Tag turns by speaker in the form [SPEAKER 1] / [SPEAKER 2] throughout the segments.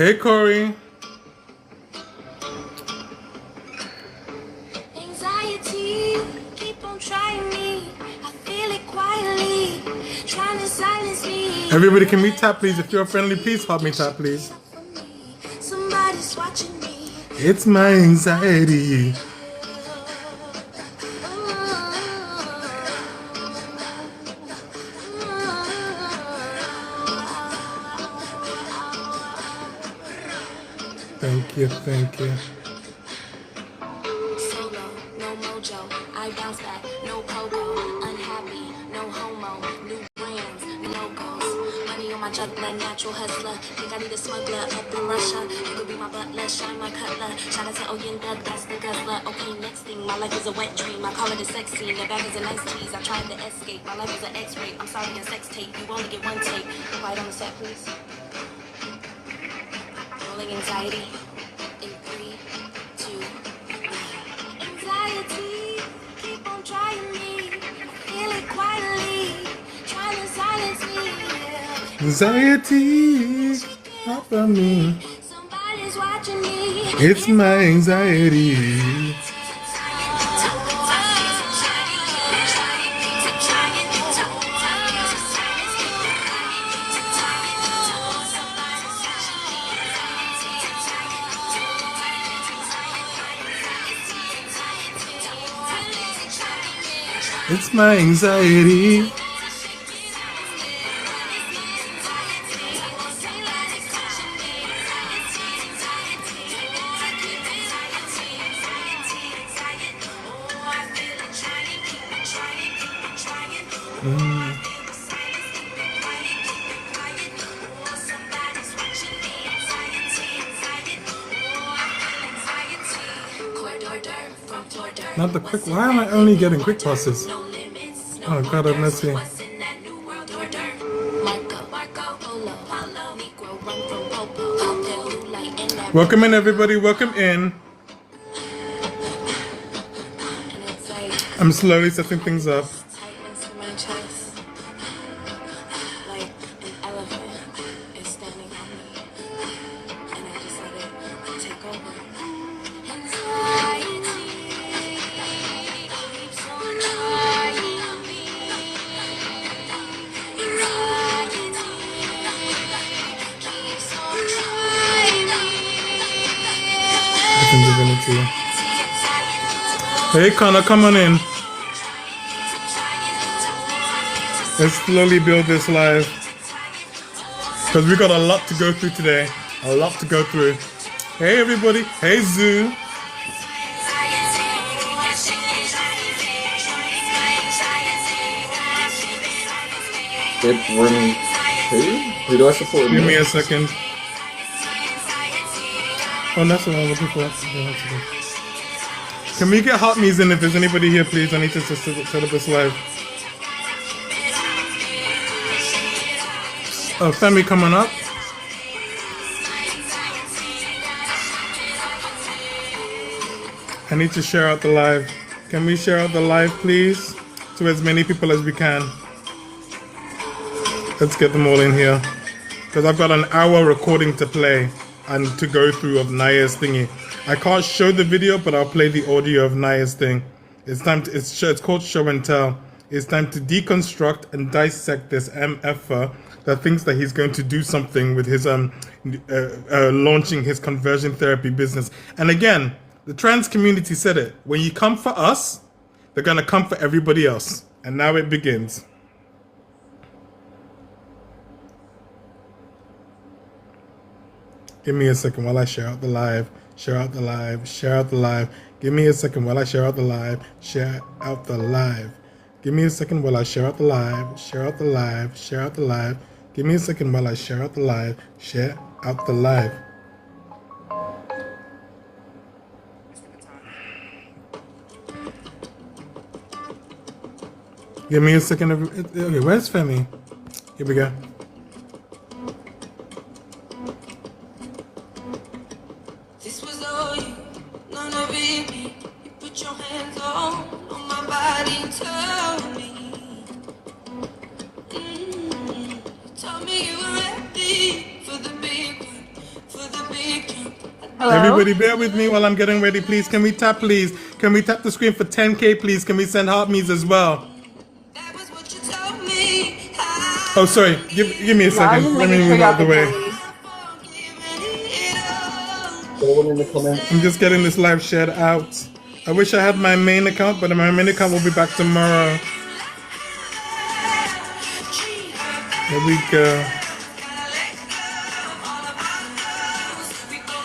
[SPEAKER 1] Hey, Corey.
[SPEAKER 2] Anxiety, keep on trying me. I feel it quietly, trying to silence me.
[SPEAKER 1] Everybody, can we tap, please? If you're friendly, please help me tap, please.
[SPEAKER 2] Somebody's watching me.
[SPEAKER 1] It's my anxiety. Thank you, thank you.
[SPEAKER 2] Solo, no mojo. I bounce back, no pogo. Unhappy, no homo. New brands, logos. Money on my juggler, natural hustler. Think I need a smuggler up in Russia. You could be my butler, shine my cutler. Shout out to Oyenda, that's the guzzler. Okay, next thing, my life is a wet dream. I call it a sex scene. The bag is a nice tease. I tried to escape. My life is an X-ray. I'm sorry, a sex tape. You only get one take. Quiet on the set, please. Rolling anxiety. In 3, 2, 1. Anxiety, keep on trying me. Feel it quietly, trying to silence me.
[SPEAKER 1] Anxiety, help me.
[SPEAKER 2] Somebody's watching me.
[SPEAKER 1] It's my anxiety. It's my anxiety. Not the quick. Why am I only getting quick passes? Oh God, have mercy. Welcome in, everybody. Welcome in. I'm slowly setting things up. Hey Connor, come on in. Let's slowly build this live. Because we got a lot to go through today. A lot to go through. Hey everybody. Hey Zoo.
[SPEAKER 3] Who do I support?
[SPEAKER 1] Give me a second. Oh, that's what I'm looking for. Can we get hot me's in if there's anybody here, please? I need to set up this live. Oh, Femi, come on up. I need to share out the live. Can we share out the live, please? To as many people as we can. Let's get them all in here. Because I've got an hour recording to play and to go through of Naya's thingy. I can't show the video, but I'll play the audio of Naya's thing. It's time to, it's called Show and Tell. It's time to deconstruct and dissect this MFer that thinks that he's going to do something with his launching his conversion therapy business. And again, the trans community said it. When you come for us, they're gonna come for everybody else. And now it begins. Give me a second while I share out the live. Share out the live. Share out the live. Give me a second while I share out the live. Share out the live. Give me a second while I share out the live. Share out the live. Share out the live. Give me a second while I share out the live. Share out the live. Give me a second. Okay, where's Femi? Here we go.
[SPEAKER 2] This was all you, none of it me. You put your hands on my body, tell me. You told me you were ready for the big one, for the
[SPEAKER 1] Everybody bear with me while I'm getting ready, please. Can we tap, please? Can we tap the screen for 10K, please? Can we send heart me's as well? Oh, sorry. Give me a second. Let me move out the way. I'm just getting this live shared out. I wish I had my main account, but my main account will be back tomorrow. There we go.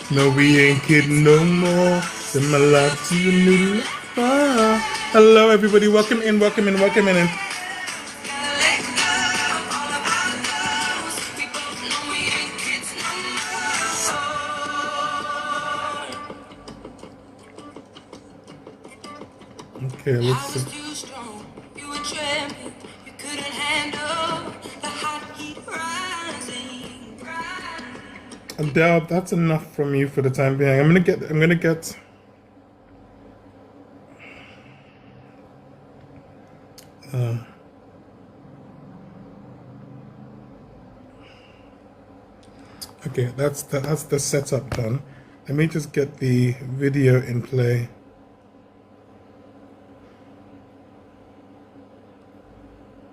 [SPEAKER 1] No, we ain't kidding no more. Send my love to your new life. Hello, everybody. Welcome in, welcome in, welcome in. Okay, let's see. Adele, that's enough from you for the time being. I'm gonna get okay, that's the setup done. Let me just get the video in play.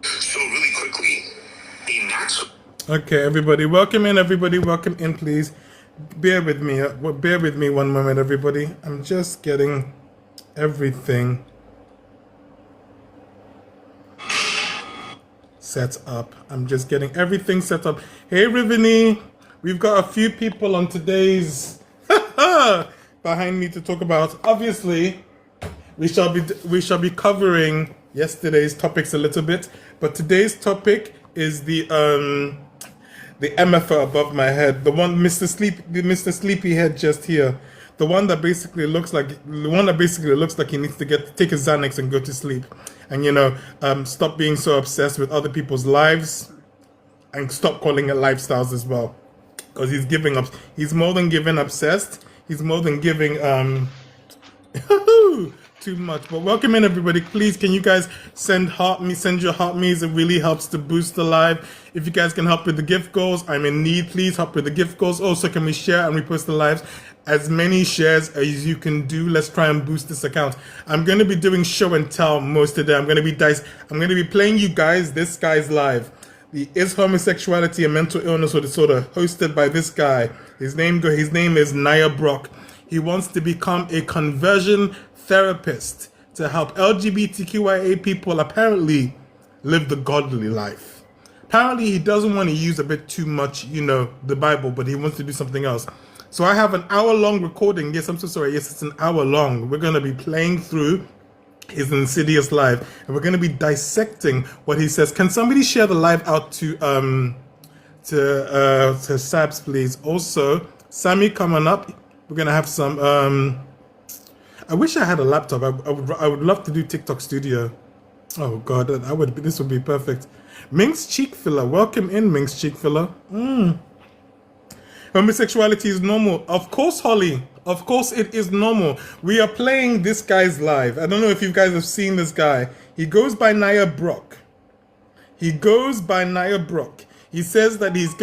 [SPEAKER 4] So really quickly, a natural.
[SPEAKER 1] Okay, everybody, welcome in. Everybody, welcome in, please. Bear with me. Bear with me one moment, everybody. I'm just getting everything set up. I'm just getting everything set up. Hey, Rivini, we've got a few people on today's behind me to talk about. Obviously, we shall be covering yesterday's topics a little bit, but today's topic is the MFR above my head, the one Mr. Sleepyhead just here, the one that basically looks like he needs to take his Xanax and go to sleep, and stop being so obsessed with other people's lives, and stop calling it lifestyles as well, because he's giving up. He's more than giving obsessed. He's more than giving too much. But welcome in, everybody. Please, can you guys send your heart me's? It really helps to boost the live. If you guys can help with the gift goals, I'm in need. Please help with the gift goals. Also, can we share and repost the lives? As many shares as you can do. Let's try and boost this account. I'm going to be doing show and tell most of the day. I'm going to be playing you guys this guy's live. The Is Homosexuality a Mental Illness or Disorder, hosted by this guy. His name is Naya Brock. He wants to become a conversion therapist to help LGBTQIA people apparently live the godly life. Apparently he doesn't want to use a bit too much, the Bible, but he wants to do something else. So I have an hour-long recording. Yes, I'm so sorry. Yes, it's an hour long. We're going to be playing through his insidious live, and we're going to be dissecting what he says. Can somebody share the live out to Sabs, please? Also, Sammy coming up. We're going to have some I wish I had a laptop. I would love to do TikTok Studio. Oh God, this would be perfect. Minx Cheek Filler, welcome in, Minx Cheek Filler. Homosexuality is normal. Of course, Holly. Of course it is normal. We are playing this guy's live. I don't know if you guys have seen this guy. He goes by Naya Brock. He says that he's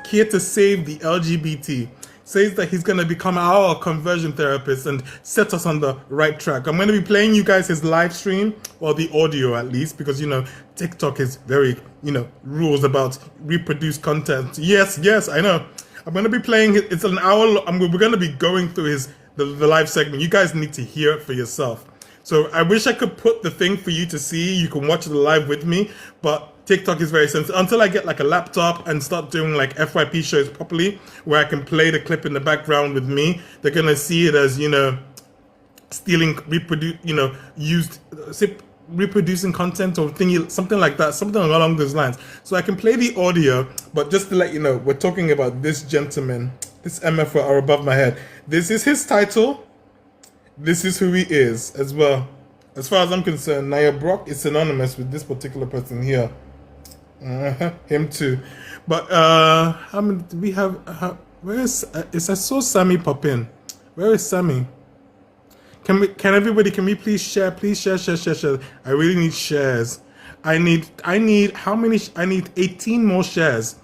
[SPEAKER 1] here to save the LGBT. Says that he's going to become our conversion therapist and set us on the right track. I'm going to be playing you guys his live stream, or the audio at least, because, TikTok is very, rules about reproduced content. Yes, I know. I'm going to be playing it. It's an hour. We're going to be going through the live segment. You guys need to hear it for yourself. So I wish I could put the thing for you to see. You can watch the live with me, but TikTok is very sensitive. Until I get like a laptop and start doing like FYP shows properly, where I can play the clip in the background with me, they're going to see it as, reproducing content or thingy, something like that, something along those lines. So I can play the audio, but just to let you know, we're talking about this gentleman, this MFR are above my head. This is his title. This is who he is as well. As far as I'm concerned, Naya Brock is synonymous with this particular person here. Him too. But we have where is I saw Sammy pop in. Where is Sammy? Can we please share? Please share. I really need shares. I need how many? I need 18 more shares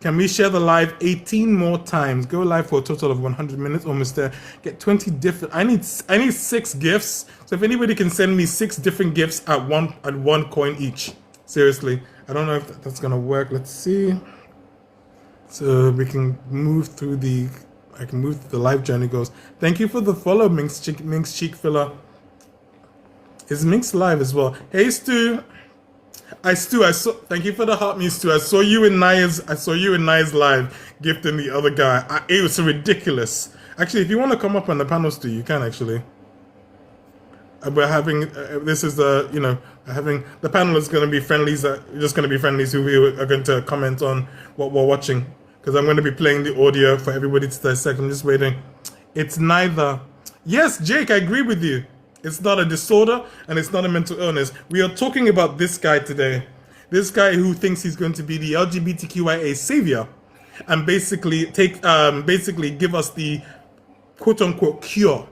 [SPEAKER 1] Can we share the live 18 more times? Go live for a total of 100 minutes, almost there. Get 20 different. I need 6 gifts. So if anybody can send me 6 different gifts at one coin each. Seriously, I don't know if that's gonna work. Let's see. So we can move through the. I can move through the live journey goes. Thank you for the follow, Minx Cheek Filler. Is Minx live as well? Hey Stu. I saw. Thank you for the heart, me Stu. I saw you in Naya's live, gifting the other guy. It was ridiculous. Actually, if you want to come up on the panel, Stu, you can actually. We're having this is the having the panel is going to be friendlies. Just going to be friendlies who are going to comment on what we're watching, because I'm going to be playing the audio for everybody to dissect. I'm just waiting. It's neither. Yes, Jake, I agree with you. It's not a disorder and it's not a mental illness. We are talking about this guy today. This guy who thinks he's going to be the LGBTQIA savior and basically give us the quote unquote cure.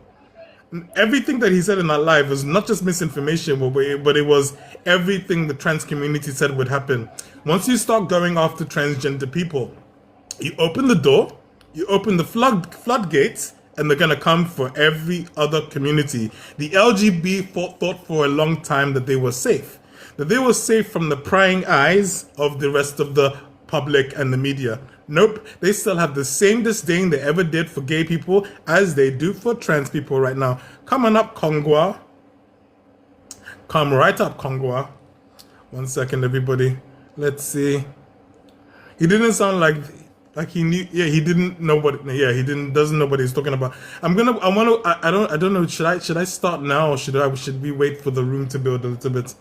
[SPEAKER 1] Everything that he said in that live was not just misinformation, but it was everything the trans community said would happen. Once you start going after transgender people, you open the door, you open the floodgates, and they're gonna come for every other community. The LGB thought for a long time that they were safe. That they were safe from the prying eyes of the rest of the public and the media. Nope, they still have the same disdain they ever did for gay people as they do for trans people right now. Come on up, Kongwa. Come right up, Kongwa. 1 second, everybody. Let's see. He didn't sound like he knew. Yeah, he didn't know what. Yeah, doesn't know what he's talking about. I don't know. Should I start now, or should we wait for the room to build a little bit?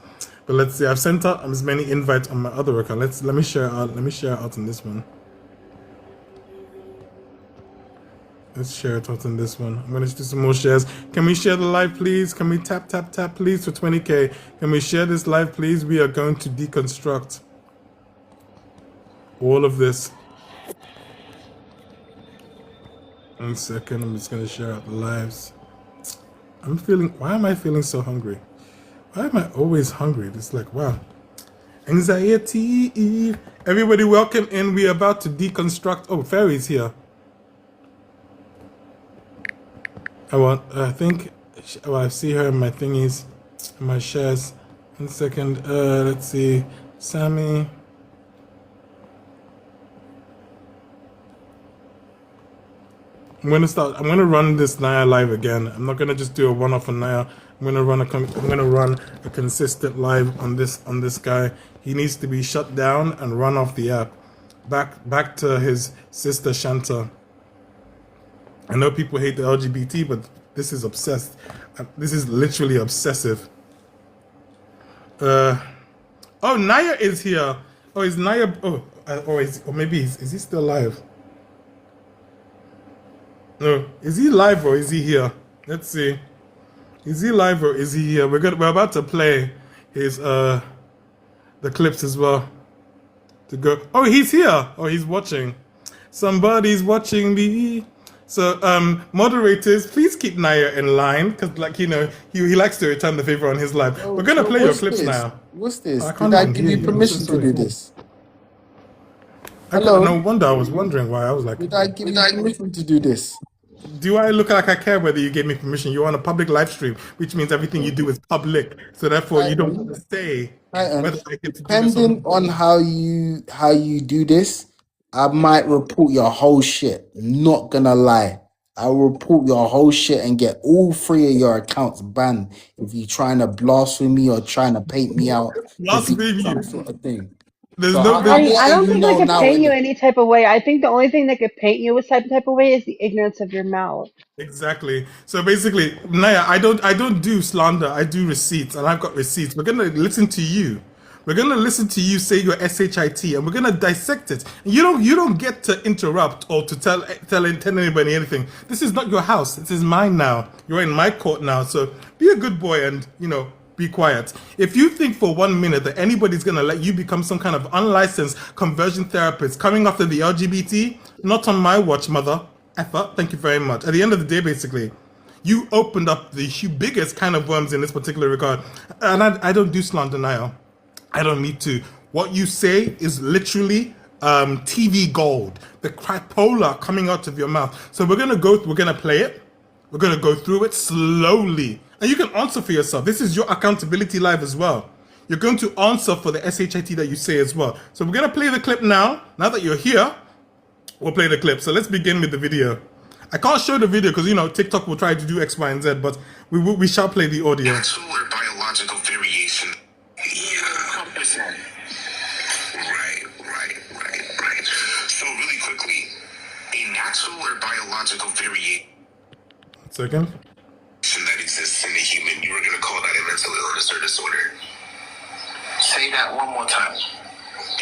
[SPEAKER 1] But let's see. I've sent out as many invites on my other account. Let me share out. Let me share out on this one. Let's share it out on this one. I'm gonna do some more shares. Can we share the live, please? Can we tap, please, for 20K? Can we share this live, please? We are going to deconstruct all of this. 1 second. I'm just gonna share out the lives. Why am I feeling so hungry? Why am I always hungry? It's like, wow. Anxiety. Everybody welcome in. We are about to deconstruct. Oh, Fairy's here. I think, I see her in my thingies, in my shares. 1 second, let's see, Sammy. I'm gonna run this Naya live again. I'm not gonna just do a one-off on Naya. I'm gonna run a consistent live on this guy. He needs to be shut down and run off the app. Back to his sister Shanta. I know people hate the LGBT, but this is obsessed. This is literally obsessive. Oh, Naya is here. Oh, is Naya? Or maybe is he still live? No, is he live or is he here? Let's see. Is he live or is he here? We're about to play his the clips as well. To go. Oh, he's here. Oh, he's watching. Somebody's watching me. So, moderators, please keep Naya in line, because, he likes to return the favor on his live. We're going to play your clips now.
[SPEAKER 5] What's this? Did I give you permission to do this?
[SPEAKER 1] Hello? No wonder. I was wondering why. I was like...
[SPEAKER 5] Did I give you permission to do this?
[SPEAKER 1] Do I look like I care whether you gave me permission? You're on a public live stream, which means everything you do is public. So, therefore, you don't want to say whether I get to do this.
[SPEAKER 5] Depending on how you do this, I might report your whole shit. Not gonna lie. I'll report your whole shit and get all 3 of your accounts banned if you're trying to blaspheme me or trying to paint me out. Some sort of thing.
[SPEAKER 1] There's
[SPEAKER 5] So
[SPEAKER 1] no...
[SPEAKER 6] I don't think they could paint you
[SPEAKER 5] innit?
[SPEAKER 6] any type of way. I think the only thing that could paint you with type of way is the ignorance of your mouth.
[SPEAKER 1] Exactly. So basically, Naya, I don't do slander. I do receipts, and I've got receipts. We're gonna listen to you. We're gonna listen to you say your shit, and we're gonna dissect it. You don't get to interrupt or to tell anybody anything. This is not your house. This is mine now. You're in my court now. So be a good boy and be quiet. If you think for 1 minute that anybody's gonna let you become some kind of unlicensed conversion therapist coming after the LGBT, not on my watch, mother. Effa, thank you very much. At the end of the day, basically, you opened up the biggest kind of worms in this particular regard. And I don't do slander now. I don't need to. What you say is literally TV gold, the crapola coming out of your mouth. So we're gonna play it. We're gonna go through it slowly, and you can answer for yourself. This is your accountability live as well. You're going to answer for the SHIT that you say as well. So we're gonna play the clip now. Now that you're here, we'll play the clip. So let's begin with the video. I can't show the video because, you know, TikTok will try to do X, Y, and Z, but we shall play the audio.
[SPEAKER 4] Natural or biological variation. Yeah. Right. So really quickly, a natural or biological variation
[SPEAKER 1] Second.
[SPEAKER 4] that exists in a human, you were going to call that a mental illness or disorder. Say that one more time.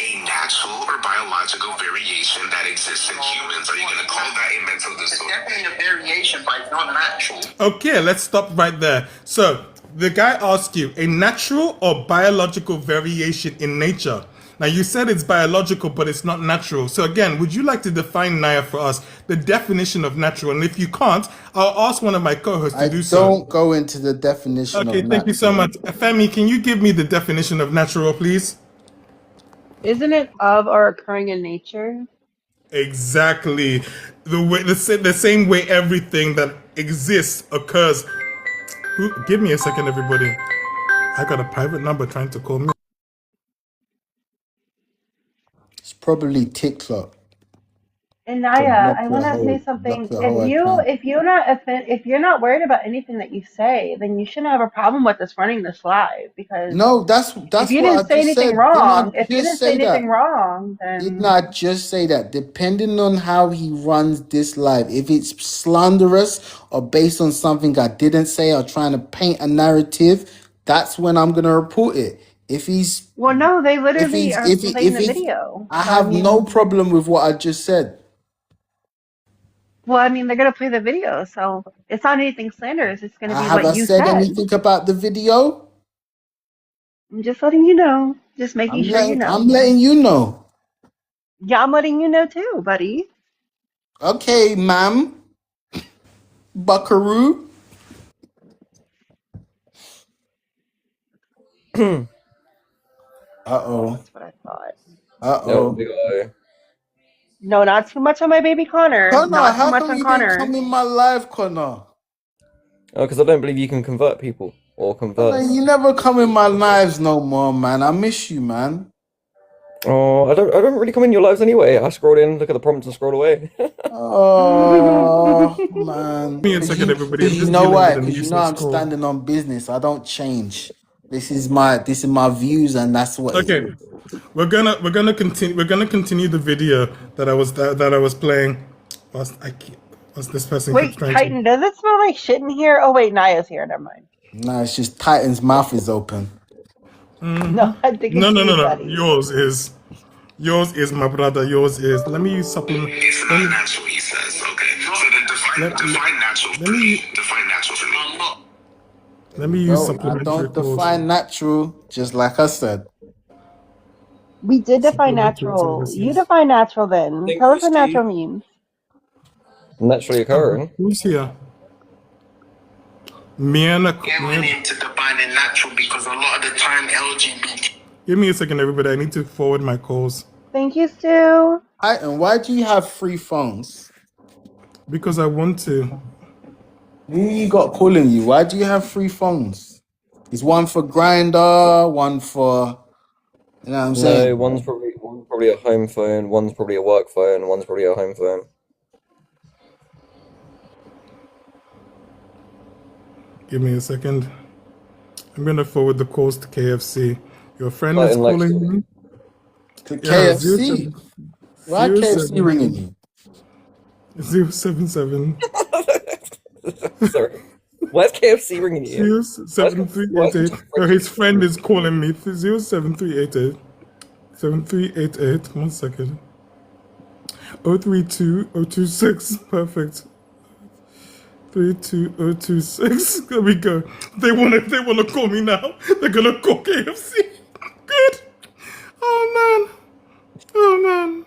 [SPEAKER 4] A natural or biological variation that exists in humans, are you going to call that a mental disorder? It's definitely a variation, but it's not natural.
[SPEAKER 1] Okay, let's stop right there. So the guy asked you, a natural or biological variation in nature. Now you said it's biological, but it's not natural. So again, would you like to define, Naya, for us the definition of natural? And if you can't, I'll ask one of my co-hosts to do so.
[SPEAKER 5] Don't go into the definition of
[SPEAKER 1] Okay, thank you so much. Femi, can you give me the definition of natural, please?
[SPEAKER 6] Isn't it of or occurring in nature?
[SPEAKER 1] Exactly. The same way everything that exists occurs. Give me a second, everybody. I got a private number trying to call me.
[SPEAKER 5] It's probably TikTok.
[SPEAKER 6] And Naya, I want to say
[SPEAKER 5] block
[SPEAKER 6] something.
[SPEAKER 5] your whole account.
[SPEAKER 6] If you're not worried about anything that you say, then you shouldn't have a problem with us running this live. Because
[SPEAKER 5] No, that's
[SPEAKER 6] if you
[SPEAKER 5] what
[SPEAKER 6] didn't
[SPEAKER 5] I
[SPEAKER 6] say
[SPEAKER 5] just
[SPEAKER 6] anything
[SPEAKER 5] said.
[SPEAKER 6] wrong,
[SPEAKER 5] Did
[SPEAKER 6] then
[SPEAKER 5] not just say that. Depending on how he runs this live, if it's slanderous or based on something I didn't say or trying to paint a narrative, that's when I'm gonna report it. If he's
[SPEAKER 6] well, no, they literally are
[SPEAKER 5] if
[SPEAKER 6] playing the
[SPEAKER 5] it's,
[SPEAKER 6] video.
[SPEAKER 5] I
[SPEAKER 6] So,
[SPEAKER 5] have
[SPEAKER 6] mean,
[SPEAKER 5] no problem with what I just said.
[SPEAKER 6] well, I mean, they're gonna play the video, so it's not anything slanderous. It's gonna be
[SPEAKER 5] Have
[SPEAKER 6] what
[SPEAKER 5] I
[SPEAKER 6] you
[SPEAKER 5] said
[SPEAKER 6] said.
[SPEAKER 5] anything about the video?
[SPEAKER 6] I'm just letting you know. Just making sure you know.
[SPEAKER 5] I'm letting you know.
[SPEAKER 6] Yeah, I'm letting you know too, buddy.
[SPEAKER 5] Okay, ma'am. Buckaroo. Uh-oh.
[SPEAKER 6] That's what I thought.
[SPEAKER 5] Uh-oh.
[SPEAKER 3] Big eye.
[SPEAKER 6] No, not too much on my baby Connor.
[SPEAKER 5] Connor,
[SPEAKER 6] Not too
[SPEAKER 5] how
[SPEAKER 6] much
[SPEAKER 5] come
[SPEAKER 6] on
[SPEAKER 5] you didn't
[SPEAKER 6] Connor.
[SPEAKER 5] come in my live, Connor?
[SPEAKER 3] Oh, because I don't believe you can convert people or convert.
[SPEAKER 5] Man, you never come in my lives no more, man. I miss you, man.
[SPEAKER 3] Oh, I don't really come in your lives anyway. I scrolled in, look at the prompts, and scroll away.
[SPEAKER 5] Oh, man.
[SPEAKER 1] Give me a second, everybody. I'm
[SPEAKER 5] You
[SPEAKER 1] just
[SPEAKER 5] know
[SPEAKER 1] dealing
[SPEAKER 5] why?
[SPEAKER 1] with a
[SPEAKER 5] Because you know
[SPEAKER 1] nuisance
[SPEAKER 5] I'm
[SPEAKER 1] call.
[SPEAKER 5] standing on business. I don't change. This is my views, and that's what.
[SPEAKER 1] Okay, we're gonna continue the video that I was playing. Whilst this person keeps
[SPEAKER 6] Wait,
[SPEAKER 1] trying
[SPEAKER 6] Titan, does it smell like shit in here? Oh wait, Naya's here. Never mind.
[SPEAKER 5] Nah, it's just Titan's mouth is open.
[SPEAKER 6] No, I think
[SPEAKER 1] No,
[SPEAKER 6] it's
[SPEAKER 1] no,
[SPEAKER 6] you,
[SPEAKER 1] no, no.
[SPEAKER 6] buddy.
[SPEAKER 1] Yours is my brother. Yours is. Let me use supplement.
[SPEAKER 4] It's not natural, he says. Okay. So then define natural. Define natural for me.
[SPEAKER 1] Let me use
[SPEAKER 5] No, I
[SPEAKER 1] supplementary
[SPEAKER 5] don't
[SPEAKER 1] calls.
[SPEAKER 5] define natural, just like I said.
[SPEAKER 6] We did define
[SPEAKER 1] Supplementary
[SPEAKER 6] natural. You
[SPEAKER 1] services.
[SPEAKER 6] define natural then.
[SPEAKER 3] Think
[SPEAKER 6] Tell
[SPEAKER 3] we
[SPEAKER 6] us what
[SPEAKER 3] see-
[SPEAKER 6] natural means.
[SPEAKER 3] Naturally occurring.
[SPEAKER 1] Who's here? Miana.
[SPEAKER 4] Going into defining natural because a lot of the time LGBT.
[SPEAKER 1] Give me a second, everybody. I need to forward my calls
[SPEAKER 6] Thank you, Stu.
[SPEAKER 5] Titan, why do you have 3 phones?
[SPEAKER 1] because I want to.
[SPEAKER 5] Who you got calling you? Why do you have 3 phones? Is one for grinder, one for, you know what I'm saying?
[SPEAKER 3] No, one's probably a home phone, one's probably a work phone, one's probably a home phone.
[SPEAKER 1] Give me a second. I'm gonna forward the calls to KFC. Your friend is
[SPEAKER 3] Titan likes
[SPEAKER 1] calling
[SPEAKER 3] to-
[SPEAKER 1] me.
[SPEAKER 5] To
[SPEAKER 1] Yeah,
[SPEAKER 5] KFC. Why KFC ringing you?
[SPEAKER 1] 077
[SPEAKER 3] Sorry. Why's KFC ringing you?
[SPEAKER 1] 07388. Oh, his friend is calling me. 07388 7388. 1 second. 032026. Perfect. 32026. There we go. They wanna call me now. They're gonna call KFC. Good. Oh man. Oh man.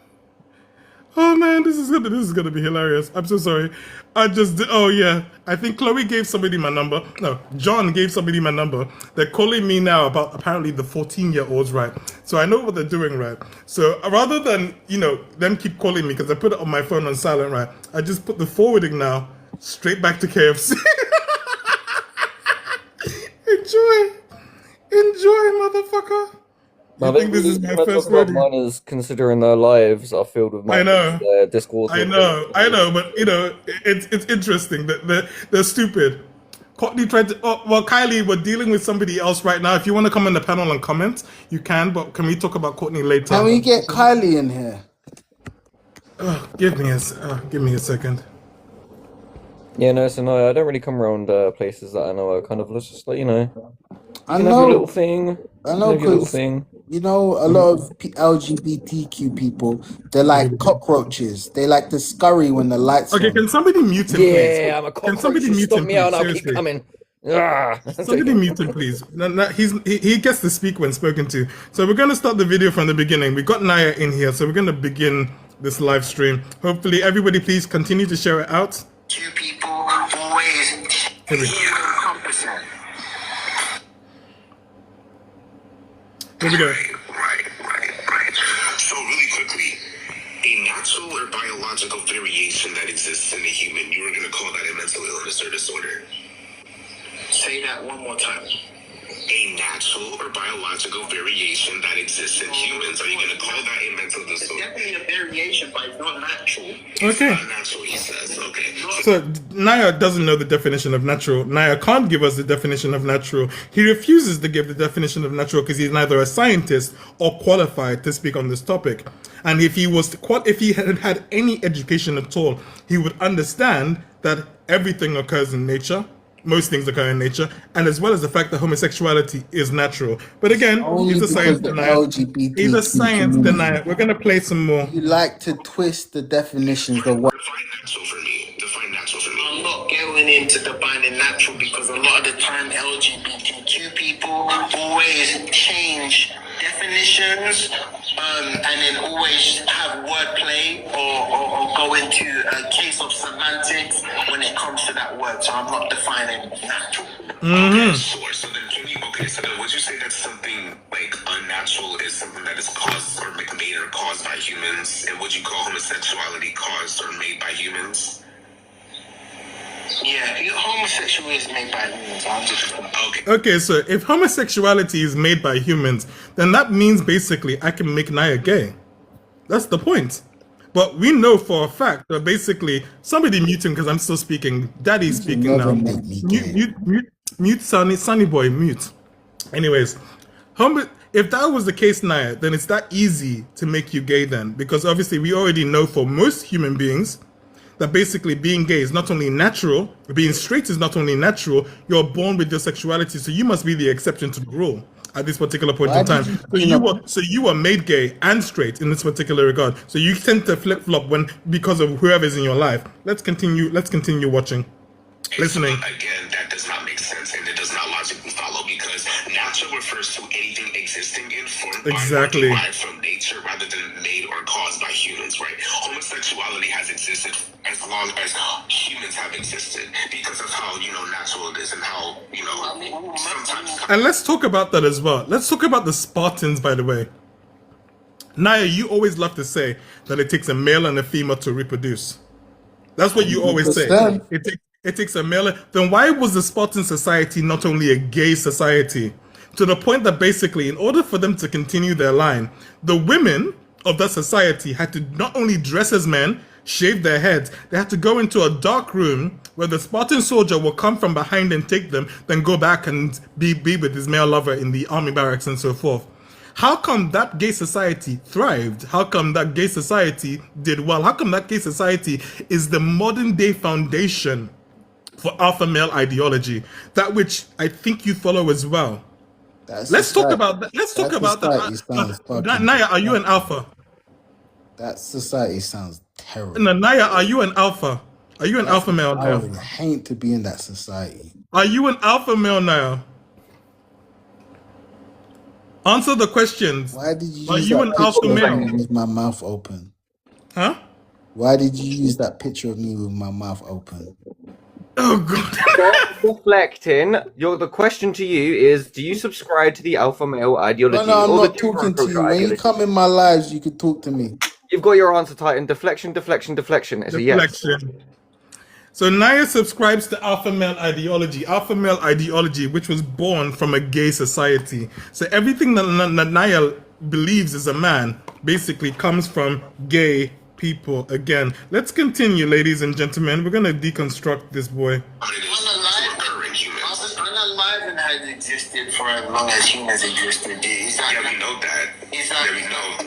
[SPEAKER 1] Oh man, this is is gonna be hilarious. I'm so sorry. I just did. Oh yeah, I think Chloe gave somebody my number. No, John gave somebody my number. They're calling me now about apparently the 14-year-olds, right? So I know what they're doing, right? So rather than them keep calling me because I put it on my phone on silent, right? I just put the forwarding now straight back to KFC. Enjoy, motherfucker.
[SPEAKER 3] Now,
[SPEAKER 1] I
[SPEAKER 3] they
[SPEAKER 1] think this is
[SPEAKER 3] really
[SPEAKER 1] my
[SPEAKER 3] want to
[SPEAKER 1] first
[SPEAKER 3] talk about
[SPEAKER 1] rodeo.
[SPEAKER 3] minors considering their lives are filled with
[SPEAKER 1] I
[SPEAKER 3] minors.
[SPEAKER 1] know.
[SPEAKER 3] Their discourse
[SPEAKER 1] I
[SPEAKER 3] of
[SPEAKER 1] know, but it's interesting that they're stupid. Courtney tried to. Oh, well, Kylie, we're dealing with somebody else right now. If you want to come in the panel and comment, you can. But can we talk about Courtney
[SPEAKER 5] Can
[SPEAKER 1] later?
[SPEAKER 5] we get Kylie in here?
[SPEAKER 1] Give me a second.
[SPEAKER 3] Yeah, no, so no, I don't really come around places that I know are kind of just like, you
[SPEAKER 5] I
[SPEAKER 3] can have your little
[SPEAKER 5] know,
[SPEAKER 3] thing.
[SPEAKER 5] I
[SPEAKER 3] You can
[SPEAKER 5] know,
[SPEAKER 3] have your little
[SPEAKER 5] because
[SPEAKER 3] thing.
[SPEAKER 5] a lot of LGBTQ people, they're like cockroaches. They like to scurry when the lights are
[SPEAKER 1] Okay,
[SPEAKER 5] on.
[SPEAKER 1] can somebody mute him, please?
[SPEAKER 3] Yeah, I'm a
[SPEAKER 1] Can
[SPEAKER 3] cockroach.
[SPEAKER 1] somebody
[SPEAKER 3] Just
[SPEAKER 1] mute
[SPEAKER 3] stop
[SPEAKER 1] him,
[SPEAKER 3] me out
[SPEAKER 1] please?
[SPEAKER 3] and I'll keep
[SPEAKER 1] Seriously.
[SPEAKER 3] coming. Ah, I'm
[SPEAKER 1] Somebody
[SPEAKER 3] joking.
[SPEAKER 1] mute him, please. He gets to speak when spoken to. So we're going to start the video from the beginning. We got Naya in here, so we're going to begin this live stream. Hopefully, everybody, please continue to share it out.
[SPEAKER 4] Two people always
[SPEAKER 1] Here we go.
[SPEAKER 4] 100%.
[SPEAKER 1] Here we go.
[SPEAKER 4] Right. So really quickly, a natural or biological variation that exists in a human, you were going to call that a mental illness or disorder. Say that one more time. A natural or biological variation that exists in humans, are you going to call that a mental disorder? It's definitely a variation, but it's not natural.
[SPEAKER 1] Okay.
[SPEAKER 4] It's not natural, he says. Okay.
[SPEAKER 1] So Naya doesn't know the definition of natural. Naya can't give us the definition of natural. He refuses to give the definition of natural because he's neither a scientist or qualified to speak on this topic. And if he had had any education at all, he would understand that everything occurs in nature. Most things occur in nature, and as well as the fact that homosexuality is natural. But again,
[SPEAKER 5] Only
[SPEAKER 1] he's a science
[SPEAKER 5] because the
[SPEAKER 1] denier. He's a
[SPEAKER 5] LGBTQ
[SPEAKER 1] science
[SPEAKER 5] community,
[SPEAKER 1] denier. We're gonna play some more.
[SPEAKER 5] you like to twist the definitions of what.
[SPEAKER 4] Define natural for me. I'm not going into defining natural because a lot of the time LGBTQ people always change definitions and then always have wordplay or go into a case of semantics when it comes to that word. So I'm not defining natural. Okay, sure. So then would you say that something like unnatural is something that is caused or made or caused by humans? And would you call homosexuality caused or made by humans? Yeah, homosexuality is made by humans. Okay.
[SPEAKER 1] Okay, so if homosexuality is made by humans, then that means basically I can make Naya gay. That's the point. But we know for a fact that basically somebody mute him because I'm still speaking. Daddy's
[SPEAKER 5] You
[SPEAKER 1] speaking
[SPEAKER 5] never
[SPEAKER 1] now.
[SPEAKER 5] make me gay.
[SPEAKER 1] Mute, Sunny boy, mute. Anyways, if that was the case, Naya, then it's that easy to make you gay then, because obviously we already know for most human beings that basically being gay is not only natural, being straight is not only natural, you're born with your sexuality, so you must be the exception to the rule at this particular point
[SPEAKER 5] Why
[SPEAKER 1] in
[SPEAKER 5] did
[SPEAKER 1] time.
[SPEAKER 5] you
[SPEAKER 1] So you were made gay and straight in this particular regard. So you tend to flip flop because of whoever's in your life. Let's continue watching. Listening.
[SPEAKER 4] Again, that does not make sense and it does not logically follow because natural refers to anything existing in form
[SPEAKER 1] Exactly.
[SPEAKER 4] by or derived from nature rather than made or caused by humans, right? Homosexuality has existed as long as humans have existed because of how, natural it is and how, sometimes...
[SPEAKER 1] And let's talk about that as well. Let's talk about the Spartans, by the way. Naya, you always love to say that it takes a male and a female to reproduce. That's what you always say.
[SPEAKER 5] 100%.
[SPEAKER 1] It takes a male. Then why was the Spartan society not only a gay society? To the point that basically, in order for them to continue their line, the women of that society had to not only dress as men, shave their heads, they had to go into a dark room where the Spartan soldier will come from behind and take them, then go back and be with his male lover in the army barracks and so forth. How come that gay society thrived? How come that gay society did well? How come that gay society is the modern day foundation for alpha male ideology? That which I think you follow as well. Let's talk about that. Let's talk about that. Naya, are you an alpha?
[SPEAKER 5] That society sounds terrible.
[SPEAKER 1] No, Naya, are you an alpha? Are you an alpha male
[SPEAKER 5] I
[SPEAKER 1] now?
[SPEAKER 5] would hate to be in that society.
[SPEAKER 1] Are you an alpha male now? Answer the questions.
[SPEAKER 5] Why did you
[SPEAKER 1] Are
[SPEAKER 5] use
[SPEAKER 1] you
[SPEAKER 5] that
[SPEAKER 1] an alpha
[SPEAKER 5] picture of
[SPEAKER 1] male?
[SPEAKER 5] me with my mouth open?
[SPEAKER 1] Huh?
[SPEAKER 5] Why did you use that picture of me with my mouth open?
[SPEAKER 1] Oh god.
[SPEAKER 3] Stop deflecting. The question to you is: do you subscribe to the alpha male ideology
[SPEAKER 5] No, I'm
[SPEAKER 3] or the
[SPEAKER 5] not
[SPEAKER 3] gender
[SPEAKER 5] talking to you.
[SPEAKER 3] approach
[SPEAKER 5] When you
[SPEAKER 3] ideology?
[SPEAKER 5] come in my lives, you could talk to me.
[SPEAKER 3] You've got your answer, Titan. Deflection, deflection, deflection. It's a yes.
[SPEAKER 1] Deflection. So Naya subscribes to alpha male ideology. Alpha male ideology, which was born from a gay society. So everything that Naya believes is a man basically comes from gay people. Again, let's continue, ladies and gentlemen. We're gonna deconstruct this boy.
[SPEAKER 4] Unalive has existed for as long as humans existed. Yeah, we know that. Yeah, we know.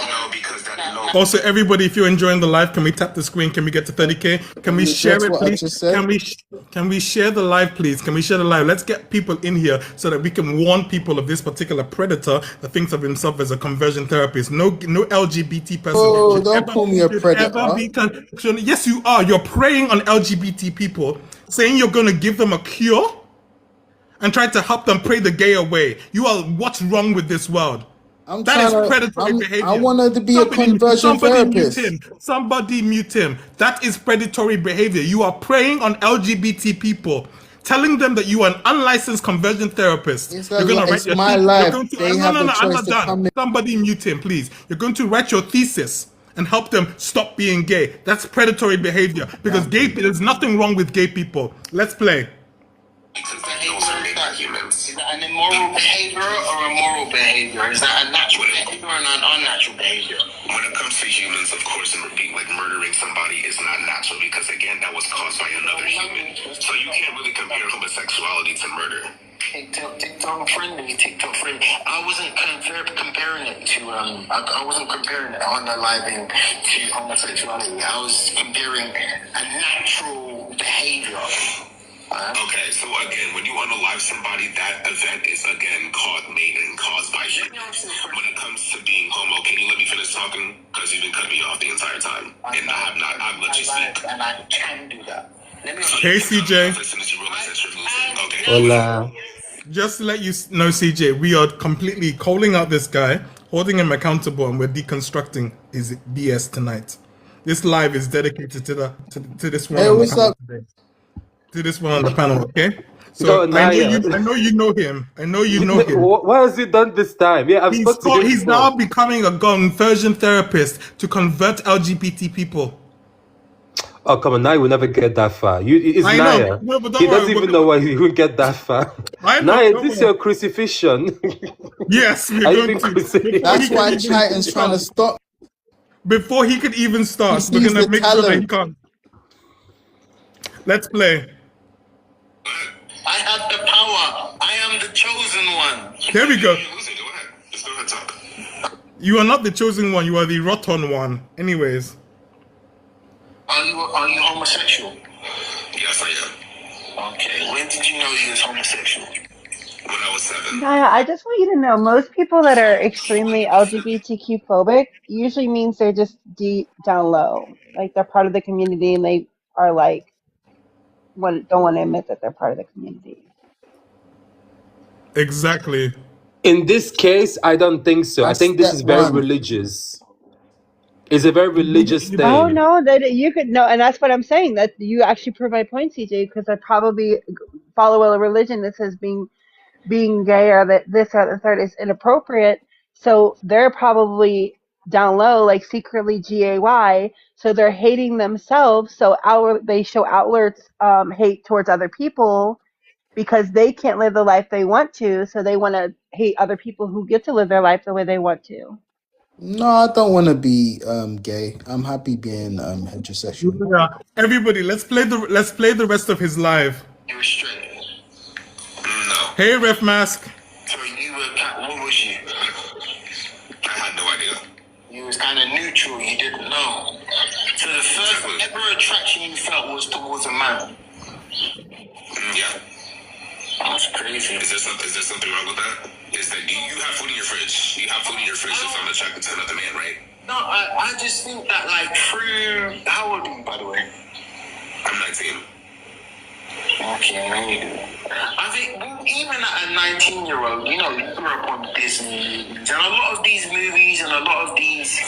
[SPEAKER 4] No, because that.
[SPEAKER 1] Also, everybody, if you're enjoying the live, can we tap the screen? Can we get to 30K? Can we
[SPEAKER 5] you
[SPEAKER 1] share
[SPEAKER 5] address
[SPEAKER 1] it,
[SPEAKER 5] what I
[SPEAKER 1] please?
[SPEAKER 5] just said?
[SPEAKER 1] Can we share the live, please? Can we share the live? Let's get people in here so that we can warn people of this particular predator that thinks of himself as a conversion therapist. No LGBT person.
[SPEAKER 5] Oh,
[SPEAKER 1] should
[SPEAKER 5] don't
[SPEAKER 1] ever-
[SPEAKER 5] call me a
[SPEAKER 1] should
[SPEAKER 5] predator.
[SPEAKER 1] ever be yes, you are. You're preying on LGBT people, saying you're going to give them a cure and try to help them pray the gay away. You are. What's wrong with this world?
[SPEAKER 5] I'm
[SPEAKER 1] That
[SPEAKER 5] trying
[SPEAKER 1] is
[SPEAKER 5] to.
[SPEAKER 1] predatory behavior.
[SPEAKER 5] I want her to be a conversion
[SPEAKER 1] somebody mute
[SPEAKER 5] therapist.
[SPEAKER 1] him. Somebody mute him. That is predatory behavior. You are preying on LGBT people, telling them that you are an unlicensed conversion therapist.
[SPEAKER 5] It's
[SPEAKER 1] You're going to write
[SPEAKER 5] it's
[SPEAKER 1] your
[SPEAKER 5] my
[SPEAKER 1] thesis.
[SPEAKER 5] life.
[SPEAKER 1] You're going to,
[SPEAKER 5] They
[SPEAKER 1] no,
[SPEAKER 5] have
[SPEAKER 1] no,
[SPEAKER 5] the
[SPEAKER 1] no, I'm
[SPEAKER 5] choice
[SPEAKER 1] not
[SPEAKER 5] to
[SPEAKER 1] done.
[SPEAKER 5] come in.
[SPEAKER 1] Somebody mute him, please. You're going to write your thesis and help them stop being gay. That's predatory behavior because there's nothing wrong with gay people. Let's play.
[SPEAKER 4] Those are made by humans. Is that an immoral behavior or a moral behavior? Is that a natural behavior or an unnatural behavior? When it comes to humans, of course, and being like murdering somebody is not natural because again, that was caused by another human. So you can't really compare homosexuality to murder. TikTok friendly. I wasn't comparing it to I wasn't comparing it unaliving to homosexuality. I was comparing a natural behavior. Okay, so again, when you unalive somebody, that event is again made and caused by humans. When it comes to being homo, can you let me finish talking? Because you've been cutting me off the entire time, and I have not. I've let you speak, and I can do that.
[SPEAKER 1] Hey, CJ.
[SPEAKER 3] Hola.
[SPEAKER 1] Just to let you know, CJ, we are completely calling out this guy, holding him accountable, and we're deconstructing his BS tonight. This live is dedicated to this one
[SPEAKER 5] Hey,
[SPEAKER 1] on the
[SPEAKER 5] what's
[SPEAKER 1] panel
[SPEAKER 5] up?
[SPEAKER 1] today. To this one on the panel, okay? So
[SPEAKER 7] Go,
[SPEAKER 1] I
[SPEAKER 7] Naya.
[SPEAKER 1] know you know him. I know you know him.
[SPEAKER 7] What has he done this time? Yeah, I've spoken to him
[SPEAKER 1] He's
[SPEAKER 7] before.
[SPEAKER 1] now becoming a conversion therapist to convert LGBT people.
[SPEAKER 7] Oh, come on, Naya will never get that far. It's
[SPEAKER 1] I know.
[SPEAKER 7] Naya.
[SPEAKER 1] No, but don't
[SPEAKER 7] He
[SPEAKER 1] worry,
[SPEAKER 7] doesn't even know why he will get that far.
[SPEAKER 1] I know,
[SPEAKER 7] Naya,
[SPEAKER 1] don't
[SPEAKER 7] this is
[SPEAKER 1] worry.
[SPEAKER 7] your crucifixion.
[SPEAKER 1] Yes, we're
[SPEAKER 7] Are you
[SPEAKER 1] going
[SPEAKER 7] being
[SPEAKER 1] to.
[SPEAKER 7] crucified?
[SPEAKER 5] That's why Titan's trying to stop.
[SPEAKER 1] Before he could even start,
[SPEAKER 5] He
[SPEAKER 1] we're
[SPEAKER 5] sees
[SPEAKER 1] gonna
[SPEAKER 5] the
[SPEAKER 1] make sure that he
[SPEAKER 5] talent.
[SPEAKER 1] can't. Let's play.
[SPEAKER 4] I have the power. I am the chosen one.
[SPEAKER 1] There we go.
[SPEAKER 4] Listen, go ahead. Just go ahead, talk.
[SPEAKER 1] You are not the chosen one. You are the rotten one. Anyways,
[SPEAKER 4] Are you homosexual? Yes, I am. Okay. When did you know you was homosexual? When I was 7.
[SPEAKER 6] Naya, I just want you to know most people that are extremely LGBTQ phobic usually means they're just down low. Like they're part of the community and they are like don't want to admit that they're part of the community.
[SPEAKER 1] exactly.
[SPEAKER 7] In this case, I don't think so. I
[SPEAKER 5] That's
[SPEAKER 7] think this
[SPEAKER 5] step
[SPEAKER 7] is very
[SPEAKER 5] one.
[SPEAKER 7] religious. It's a very religious
[SPEAKER 6] Oh
[SPEAKER 7] thing.
[SPEAKER 6] no, that you could no, and that's what I'm saying. That you actually prove my point, CJ, because I probably follow a religion that says being gay or that this or the third is inappropriate. So they're probably down low, like secretly GAY. So they're hating themselves. So they show outlets hate towards other people because they can't live the life they want to. So they want to hate other people who get to live their life the way they want to.
[SPEAKER 5] No, I don't want to be gay. I'm happy being heterosexual.
[SPEAKER 1] Yeah. Everybody, let's play the rest of his live.
[SPEAKER 4] You were straight. No.
[SPEAKER 1] Hey, Ref Mask.
[SPEAKER 4] So you were, what was you? I had no idea. You was kind of neutral, you didn't know. So the first ever attraction you felt was towards a man? Yeah. That's crazy. Is there something wrong with that? Is that you have food in your fridge? You have food in your fridge to sound attracted to another man, right? No, I just think that like through, how old are you by the way? I'm 19. Okay, I know you do. I think even at a 19-year-old, you know, you grew up on Disney movies, and a lot of these movies and a lot of these,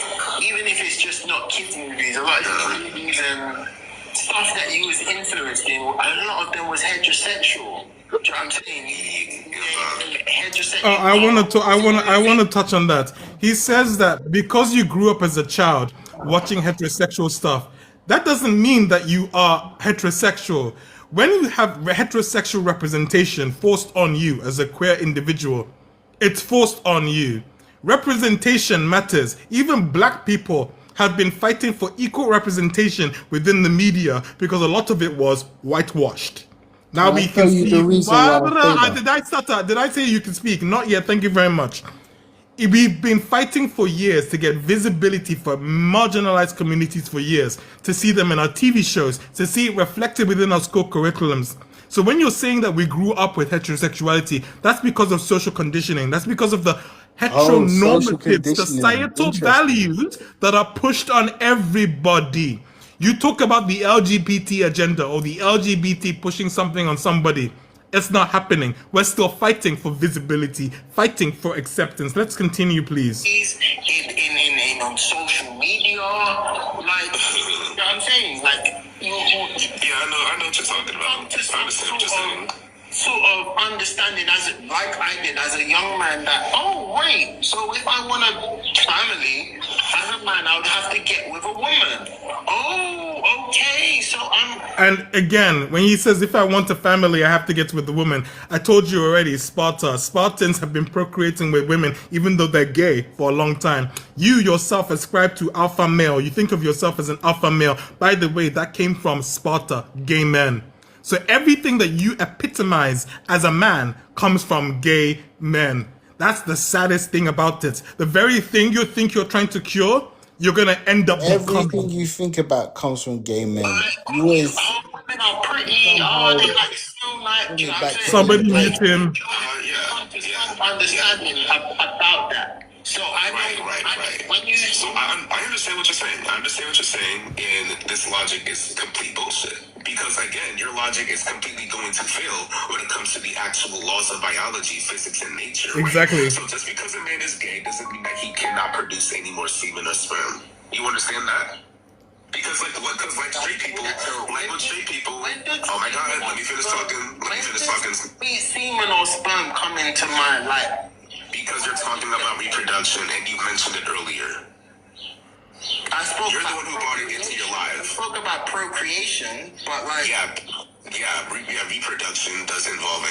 [SPEAKER 4] even if it's just not kids movies, a lot of these movies and stuff that you was influenced in, a lot of them was heterosexual. Do you know what I'm saying? Heterosexual.
[SPEAKER 1] I want to touch on that. He says that because you grew up as a child watching heterosexual stuff, that doesn't mean that you are heterosexual. When you have heterosexual representation forced on you as a queer individual, it's forced on you. Representation matters. Even black people have been fighting for equal representation within the media because a lot of it was whitewashed. Now
[SPEAKER 5] Can I
[SPEAKER 1] we
[SPEAKER 5] tell
[SPEAKER 1] can
[SPEAKER 5] you the
[SPEAKER 1] speak.
[SPEAKER 5] reason why I say that?
[SPEAKER 1] Did I stutter? Did I say you can speak? Not yet. Thank you very much. We've been fighting for years to get visibility for marginalized communities for years, to see them in our TV shows, to see it reflected within our school curriculums. So when you're saying that we grew up with heterosexuality, that's because of social conditioning. That's because of the
[SPEAKER 5] Oh, social
[SPEAKER 1] heteronormative
[SPEAKER 5] conditioning.
[SPEAKER 1] societal
[SPEAKER 5] Interesting.
[SPEAKER 1] values that are pushed on everybody. You talk about the LGBT agenda or the LGBT pushing something on somebody. It's not happening. We're still fighting for visibility, fighting for acceptance. Let's continue, please.
[SPEAKER 4] In on social media, like, you know what I'm saying? Like, yeah, I know what you're talking about. I understand what you're saying. Sort of understanding like I did as a young man that, oh wait, so if I want a family as a man, I would have to get with a woman. Oh, okay, so I'm.
[SPEAKER 1] And again, when he says, if I want a family, I have to get with the woman. I told you already, Spartans have been procreating with women, even though they're gay, for a long time. You yourself ascribe to alpha male. You think of yourself as an alpha male. By the way, that came from Sparta, gay men. So everything that you epitomize as a man comes from gay men. That's the saddest thing about it. The very thing you think you're trying to cure, you're going to end up
[SPEAKER 5] Everything
[SPEAKER 1] becoming.
[SPEAKER 5] you think about comes from gay men. You
[SPEAKER 4] Women
[SPEAKER 5] always
[SPEAKER 4] are pretty, they like still like, you know what I'm saying?
[SPEAKER 1] Somebody mute him.
[SPEAKER 4] Understanding about that. So I know, when you. So I understand what you're saying. I understand what you're saying, and this logic is complete bullshit. Because again, your logic is completely going to fail when it comes to the actual laws of biology, physics, and nature. Right?
[SPEAKER 1] Exactly.
[SPEAKER 4] So just because a man is gay doesn't mean that he cannot produce any more semen or sperm. You understand that? Because like straight people, oh my god, let me finish talking. Semen or sperm come into my life. Because you're talking about reproduction and you mentioned it earlier. You're the one who brought it into your life. I spoke about procreation, but like reproduction does involve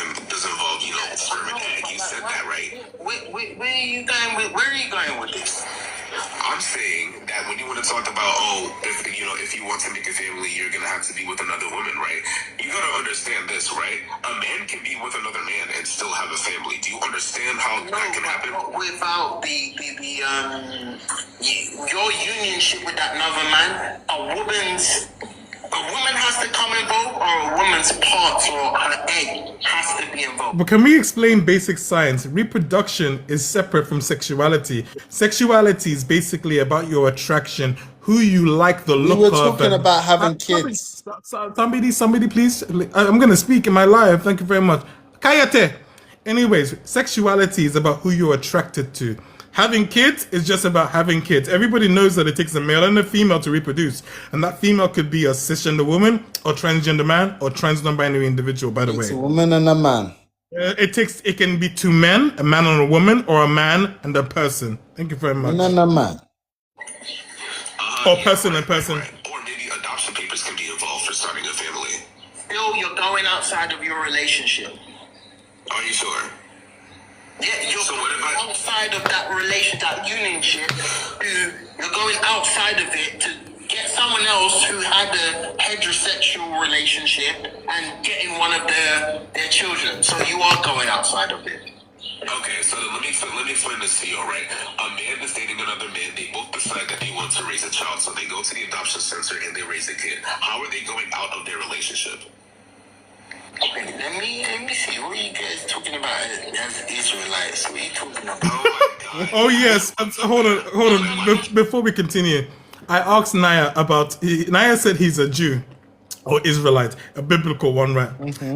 [SPEAKER 4] sperm and egg. You said that right. Where are you going with? Where are you going with this? I'm saying that when you want to talk about if you want to make a family, you're gonna have to be with another woman, right? You gotta understand this, right? A man can be with another man and still have a family. Do you understand how that can happen? Without your unionship with that another man, a woman has to come involved, or a woman's parts or her egg has to be involved.
[SPEAKER 1] But can we explain basic science? Reproduction is separate from sexuality. Sexuality is basically about your attraction, who you like the
[SPEAKER 5] we
[SPEAKER 1] look
[SPEAKER 5] were
[SPEAKER 1] of.
[SPEAKER 5] talking about having kids.
[SPEAKER 1] Somebody, please. I'm going to speak in my live. Thank you very much. Kayate. Anyways, sexuality is about who you're attracted to. Having kids is just about having kids. Everybody knows that it takes a male and a female to reproduce. And that female could be a cisgender woman, or transgender man, or trans non-binary individual, by the way.
[SPEAKER 5] It's a woman and a man.
[SPEAKER 1] It can be two men, a man and a woman, or a man and a person. Thank you very much.
[SPEAKER 5] Man and a man.
[SPEAKER 1] Or person and person.
[SPEAKER 4] Or maybe adoption papers can be involved for starting a family. Still, you're going outside of your relationship. Are you sure? Yeah, you're going outside of that that unionship. You're going outside of it to get someone else who had a heterosexual relationship and getting one of their children. So you are going outside of it. Okay, so let me explain this to you, all right? A man is dating another man. They both decide that they want to raise a child, so they go to the adoption center and they raise a kid. How are they going out of their relationship? Okay, let me see. What are you guys talking about as Israelites? What are you talking about? Oh my God.
[SPEAKER 1] Oh yes. Hold on. Before we continue, I asked Naya about. Naya said he's a Jew. or Israelite, a biblical one, right?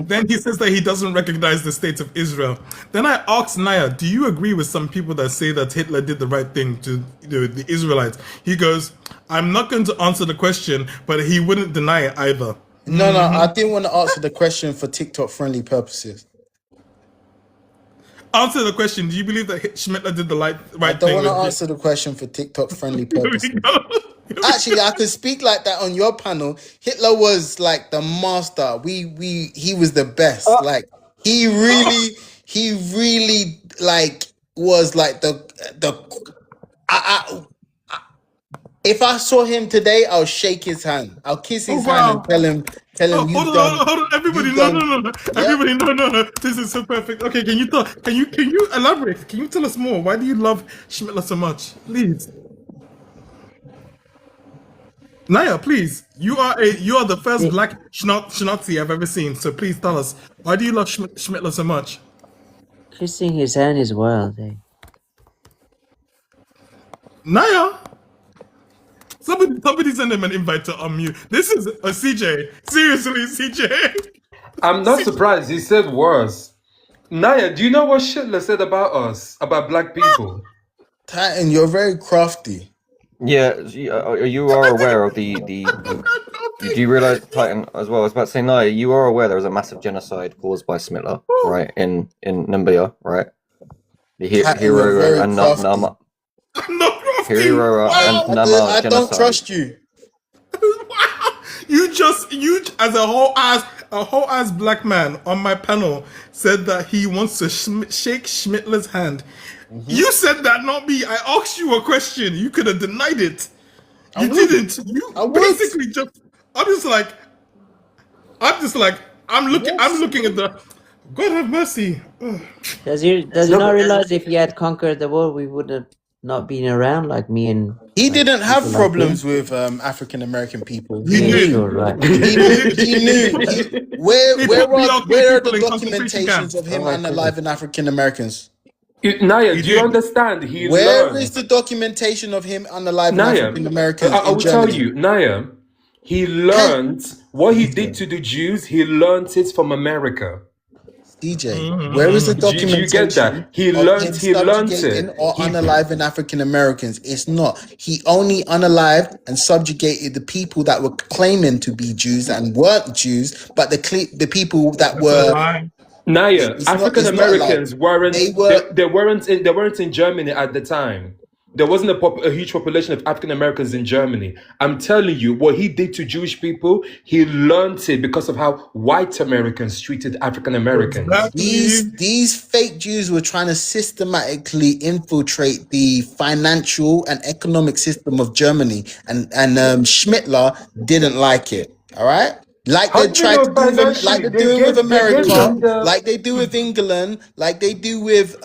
[SPEAKER 1] Then he says that he doesn't recognize the state of Israel. Then I asked Naya, do you agree with some people that say that Hitler did the right thing to the Israelites? He goes, I'm not going to answer the question, but he wouldn't deny it either.
[SPEAKER 5] No, I didn't want to answer the question for TikTok friendly purposes.
[SPEAKER 1] Answer the question. Do you believe that Schmittler did the right
[SPEAKER 5] I don't
[SPEAKER 1] thing
[SPEAKER 5] want to
[SPEAKER 1] with
[SPEAKER 5] answer the question for TikTok friendly
[SPEAKER 1] Here we
[SPEAKER 5] purposes.
[SPEAKER 1] go.
[SPEAKER 5] Actually, I could speak like that on your panel. Hitler was like the master. He was the best. Like he really like was like the if I saw him today, I'll shake his hand. I'll kiss his hand and
[SPEAKER 1] Wow.
[SPEAKER 5] tell him
[SPEAKER 1] Oh, hold on, hold on, everybody!
[SPEAKER 5] you've
[SPEAKER 1] No,
[SPEAKER 5] done.
[SPEAKER 1] no, no, no!
[SPEAKER 5] Yeah.
[SPEAKER 1] Everybody, no! This is so perfect. Okay, can you elaborate? Can you tell us more? Why do you love Schmittler so much? Please, Naya, please. You are the first black Schnazi I've ever seen. So please tell us, why do you love Schmittler so much?
[SPEAKER 8] Kissing his hand is wild, eh?
[SPEAKER 1] Naya, somebody send him an invite to unmute. This is a CJ. Seriously, CJ.
[SPEAKER 7] I'm not surprised. He said worse. Naya, do you know what Hitler said about us, about black people?
[SPEAKER 5] Titan, you're very crafty.
[SPEAKER 3] Yeah, you are aware of the do you realize, Titan, as well? I was about to say, no, you are aware there was a massive genocide caused by Schmittler, right, in Namibia, right? The Hero and Nama. Hero and Nama
[SPEAKER 5] I
[SPEAKER 3] genocide.
[SPEAKER 5] don't trust you.
[SPEAKER 1] Wow. You as a whole ass black man on my panel said that he wants to shake Schmittler's hand. You said that, not me. I asked you a question. You could have denied it. You didn't. You basically just. I'm just like. I'm looking at the. God have mercy.
[SPEAKER 8] Does he not realize if he had conquered the world, we would have not been around like me and.
[SPEAKER 5] He
[SPEAKER 8] like,
[SPEAKER 5] didn't have
[SPEAKER 8] people
[SPEAKER 5] problems
[SPEAKER 8] like
[SPEAKER 5] with African American people.
[SPEAKER 1] He
[SPEAKER 8] yeah,
[SPEAKER 1] knew.
[SPEAKER 8] sure, right.
[SPEAKER 5] He knew. Where are the
[SPEAKER 1] concentration
[SPEAKER 5] documentations
[SPEAKER 1] camps.
[SPEAKER 5] of him
[SPEAKER 8] Oh, my
[SPEAKER 5] unaliving African Americans?
[SPEAKER 7] Naya, do you understand? He
[SPEAKER 5] Where
[SPEAKER 7] learned.
[SPEAKER 5] is the documentation of him unaliving
[SPEAKER 7] Naya,
[SPEAKER 5] African Americans
[SPEAKER 7] I
[SPEAKER 5] in
[SPEAKER 7] will
[SPEAKER 5] Germany?
[SPEAKER 7] tell you, Naya, he learned what he did to the Jews, he learned it from America.
[SPEAKER 5] DJ, where is the
[SPEAKER 7] Do you get
[SPEAKER 5] documentation
[SPEAKER 7] that? He
[SPEAKER 5] of
[SPEAKER 7] learned
[SPEAKER 5] him
[SPEAKER 7] it.
[SPEAKER 5] subjugating or unaliving African Americans? It's not. He only unalived and subjugated the people that were claiming to be Jews and weren't Jews, but the people that were.
[SPEAKER 7] Naya,
[SPEAKER 5] It's not-
[SPEAKER 7] African
[SPEAKER 5] it's not
[SPEAKER 7] Americans
[SPEAKER 5] like
[SPEAKER 7] weren't
[SPEAKER 5] they were-
[SPEAKER 7] they weren't in Germany at the time. There wasn't a huge population of African Americans in Germany. I'm telling you, what he did to Jewish people, he learned it because of how white Americans treated African Americans.
[SPEAKER 5] These fake Jews were trying to systematically infiltrate the financial and economic system of Germany, and Schmittler didn't like it. All right. Like
[SPEAKER 7] How
[SPEAKER 5] they
[SPEAKER 7] do you
[SPEAKER 5] tried
[SPEAKER 7] know
[SPEAKER 5] to do with,
[SPEAKER 7] financially?
[SPEAKER 5] like they
[SPEAKER 7] They
[SPEAKER 5] do
[SPEAKER 7] gave-
[SPEAKER 5] with
[SPEAKER 7] they gave
[SPEAKER 5] America,
[SPEAKER 7] them the-
[SPEAKER 5] like they do with England, like they do with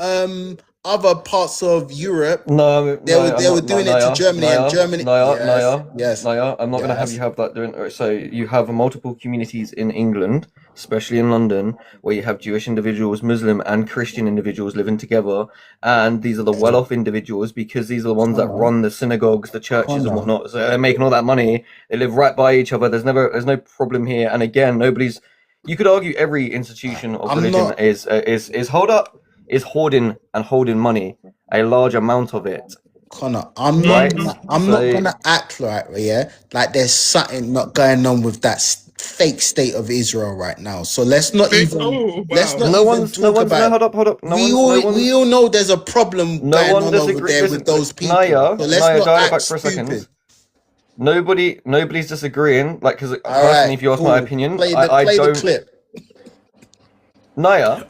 [SPEAKER 5] other parts of Europe. They were doing it to Germany, and Germany. Yes.
[SPEAKER 3] Naya, I'm not going to have you have that doing. So you have multiple communities in England, especially in London, where you have Jewish individuals, Muslim and Christian individuals living together, and these are the well-off individuals because these are the ones that run the synagogues, the churches, and whatnot. So they're making all that money. They live right by each other. There's no problem here. And again, nobody's. You could argue every institution of religion is hold up. Is hoarding and holding money, a large amount of it.
[SPEAKER 5] Connor, I'm not gonna act like there's something not going on with that fake state of Israel right now. So let's not even talk about it.
[SPEAKER 3] Hold up.
[SPEAKER 5] We all know there's a problem going on over there with those people.
[SPEAKER 3] Naya,
[SPEAKER 5] so let's not act
[SPEAKER 3] back for a
[SPEAKER 5] stupid.
[SPEAKER 3] second. Nobody's disagreeing. Like, because
[SPEAKER 5] All
[SPEAKER 3] personally,
[SPEAKER 5] right,
[SPEAKER 3] if you ask
[SPEAKER 5] cool.
[SPEAKER 3] my opinion,
[SPEAKER 5] play
[SPEAKER 3] I don't.
[SPEAKER 5] the clip.
[SPEAKER 3] Naya.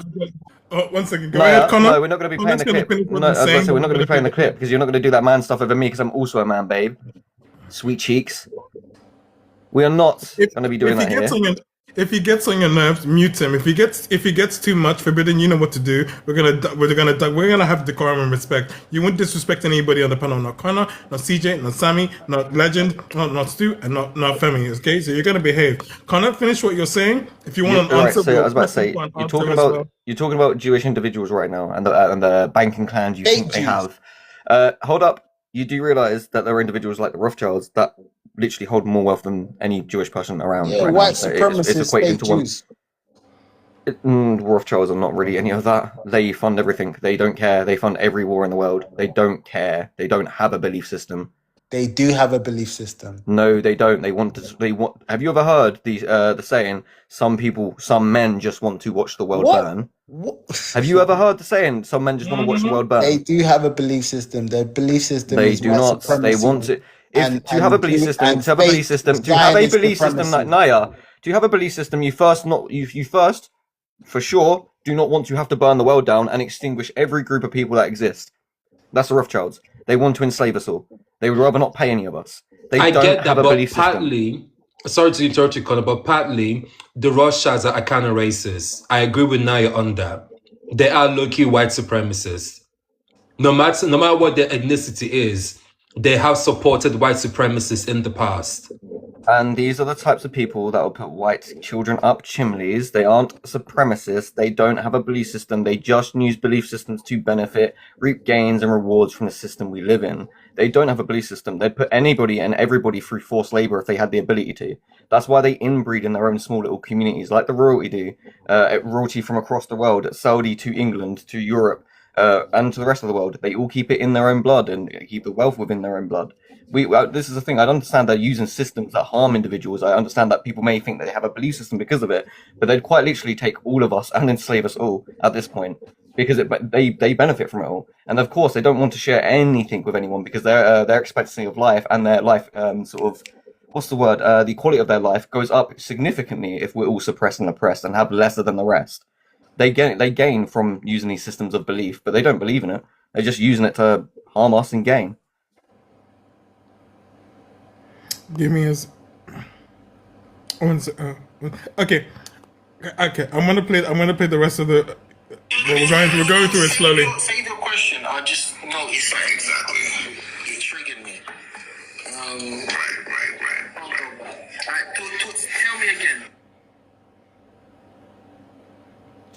[SPEAKER 1] One second. Go ahead, Connor.
[SPEAKER 3] No, we're not going to be playing the clip. No, as I say, we're not going to be playing the clip because you're not going to do that man stuff over me because I'm also a man, babe. Sweet cheeks. We are not going to be doing that here.
[SPEAKER 1] If he gets on your nerves, mute him. If he gets too much, forbidden, you know what to do. We're gonna have decorum and respect. You won't disrespect anybody on the panel. Not Connor, not CJ, not Sammy, not Legend, not Stu, and not Femi. Okay, so you're gonna behave. Connor, finish what you're saying. If you want an answer,
[SPEAKER 3] so I was about to say, you're talking about Jewish individuals right now and the banking clans you think they have. Hold up. You do realize that there are individuals like the Rothschilds that literally hold more wealth than any Jewish person around
[SPEAKER 5] Yeah,
[SPEAKER 3] right now.
[SPEAKER 5] white
[SPEAKER 3] So it's
[SPEAKER 5] supremacists,
[SPEAKER 3] equated
[SPEAKER 5] fake
[SPEAKER 3] into one.
[SPEAKER 5] Jews.
[SPEAKER 3] Rothschilds are not really any of that. They fund everything. They don't care. They fund every war in the world. They don't care. They don't have a belief system.
[SPEAKER 5] They do have a belief system.
[SPEAKER 3] No, they don't. They want to. They want. Have you ever heard the saying? Some men just want to watch the world burn.
[SPEAKER 5] What?
[SPEAKER 3] Have you ever heard the saying? Some men just want to watch the world burn.
[SPEAKER 5] They do have a belief system. Their belief system
[SPEAKER 3] They
[SPEAKER 5] is
[SPEAKER 3] do
[SPEAKER 5] white
[SPEAKER 3] not.
[SPEAKER 5] supremacy.
[SPEAKER 3] They want to. If to have a belief system,
[SPEAKER 5] and
[SPEAKER 3] to have a belief
[SPEAKER 5] fake
[SPEAKER 3] system, to have a
[SPEAKER 5] Zionist
[SPEAKER 3] belief system,
[SPEAKER 5] supremacy.
[SPEAKER 3] Naya, to have a belief system, you first for sure, do not want to have to burn the world down and extinguish every group of people that exist. That's the Rothschilds. They want to enslave us all. They would rather not pay any of us.
[SPEAKER 7] I
[SPEAKER 3] don't
[SPEAKER 7] get that,
[SPEAKER 3] have a
[SPEAKER 7] but
[SPEAKER 3] belief system.
[SPEAKER 7] partly, sorry to interrupt you, Connor, but partly the Rothschilds are kind of racist. I agree with Naya on that. They are low-key white supremacists. No matter what their ethnicity is, they have supported white supremacists in the past.
[SPEAKER 3] And these are the types of people that will put white children up chimneys. They aren't supremacists. They don't have a belief system. They just use belief systems to benefit, reap gains and rewards from the system we live in. They don't have a belief system. They'd put anybody and everybody through forced labor if they had the ability to. That's why they inbreed in their own small little communities, like the royalty do. Royalty from across the world, Saudi to England to Europe, and to the rest of the world. They all keep it in their own blood and keep the wealth within their own blood. This is the thing. I don't understand they're using systems that harm individuals. I understand that people may think they have a belief system because of it, but they'd quite literally take all of us and enslave us all at this point because they benefit from it all. And of course, they don't want to share anything with anyone because their expectancy of life and their life the quality of their life goes up significantly if we're all suppressed and oppressed and have lesser than the rest. They gain from using these systems of belief, but they don't believe in it. They're just using it to harm us and gain.
[SPEAKER 1] Give me his. Okay. I'm gonna play the rest of the. We're going through it slowly.
[SPEAKER 4] Save your question. I just noticed that exactly. It triggered me. Right. Alright, tell me again.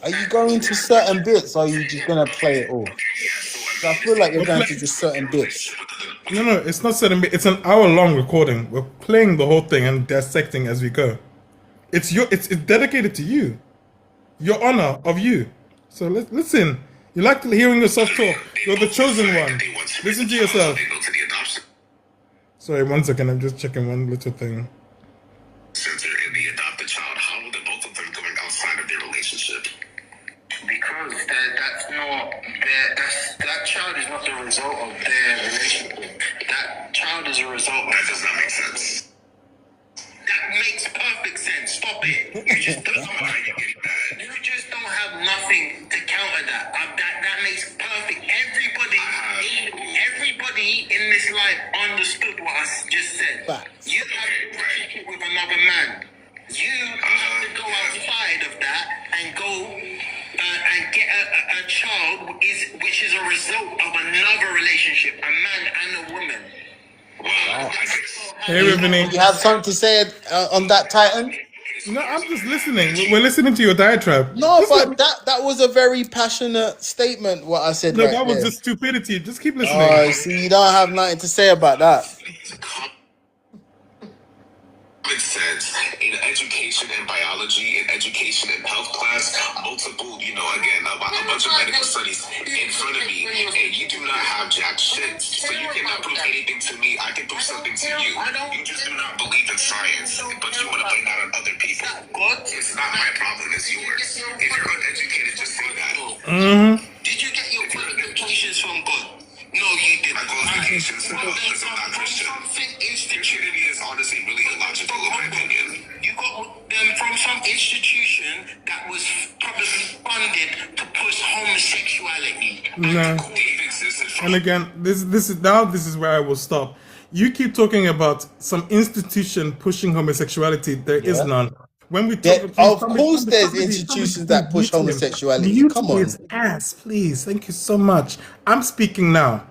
[SPEAKER 5] Are you going to certain bits or are you just gonna play it all? I feel like you're going to just certain bits.
[SPEAKER 1] No, it's not certain. It's an hour-long recording. We're playing the whole thing and dissecting as we go. It's dedicated to you, your honor of you. So listen. You like hearing yourself talk. You're the chosen one. Listen to yourself. Sorry, 1 second. I'm just checking one little thing.
[SPEAKER 4] Since they're in the adopted child, how are the both of them going outside of their relationship? Because that child is not the result of their relationship. That child is a result of... That does not make sense. That makes perfect sense. Stop it. You just don't have nothing to counter that. That makes perfect. Everybody in this life understood what I just said. You have a relationship with another man. You have to go outside of that and go and get a child which is a result of another relationship, a man and a woman. Wow.
[SPEAKER 1] Hey, Rivini.
[SPEAKER 5] You have something to say on that, Titan?
[SPEAKER 1] No, I'm just listening. We're listening to your diatribe.
[SPEAKER 5] No, but that was a very passionate statement, what I said.
[SPEAKER 1] No,
[SPEAKER 5] right
[SPEAKER 1] that was
[SPEAKER 5] there.
[SPEAKER 1] just stupidity. Just keep listening.
[SPEAKER 5] Oh, see, you don't have nothing to say about that.
[SPEAKER 4] Common sense in education and biology, in education and health class, multiple, again, a bunch of medical studies in front of me, and you do not have jack shit, so you cannot prove anything to me. I can prove something to you. You just do not believe in science, but you want to blame that on other people. It's not my problem, it's yours. If you're uneducated, just say that. Did you get your qualifications from God? No, you didn't. My qualifications, no, because I'm not Christian. Trinity is honestly really illogical, in my opinion. You got them from some institution that was probably funded to push homosexuality.
[SPEAKER 1] No. And again, this is where I will stop. You keep talking about some institution pushing homosexuality. There is none. When we talk,
[SPEAKER 5] of course, there's institutions that push homosexuality. Come on.
[SPEAKER 1] His ass, please. Thank you so much. I'm speaking now.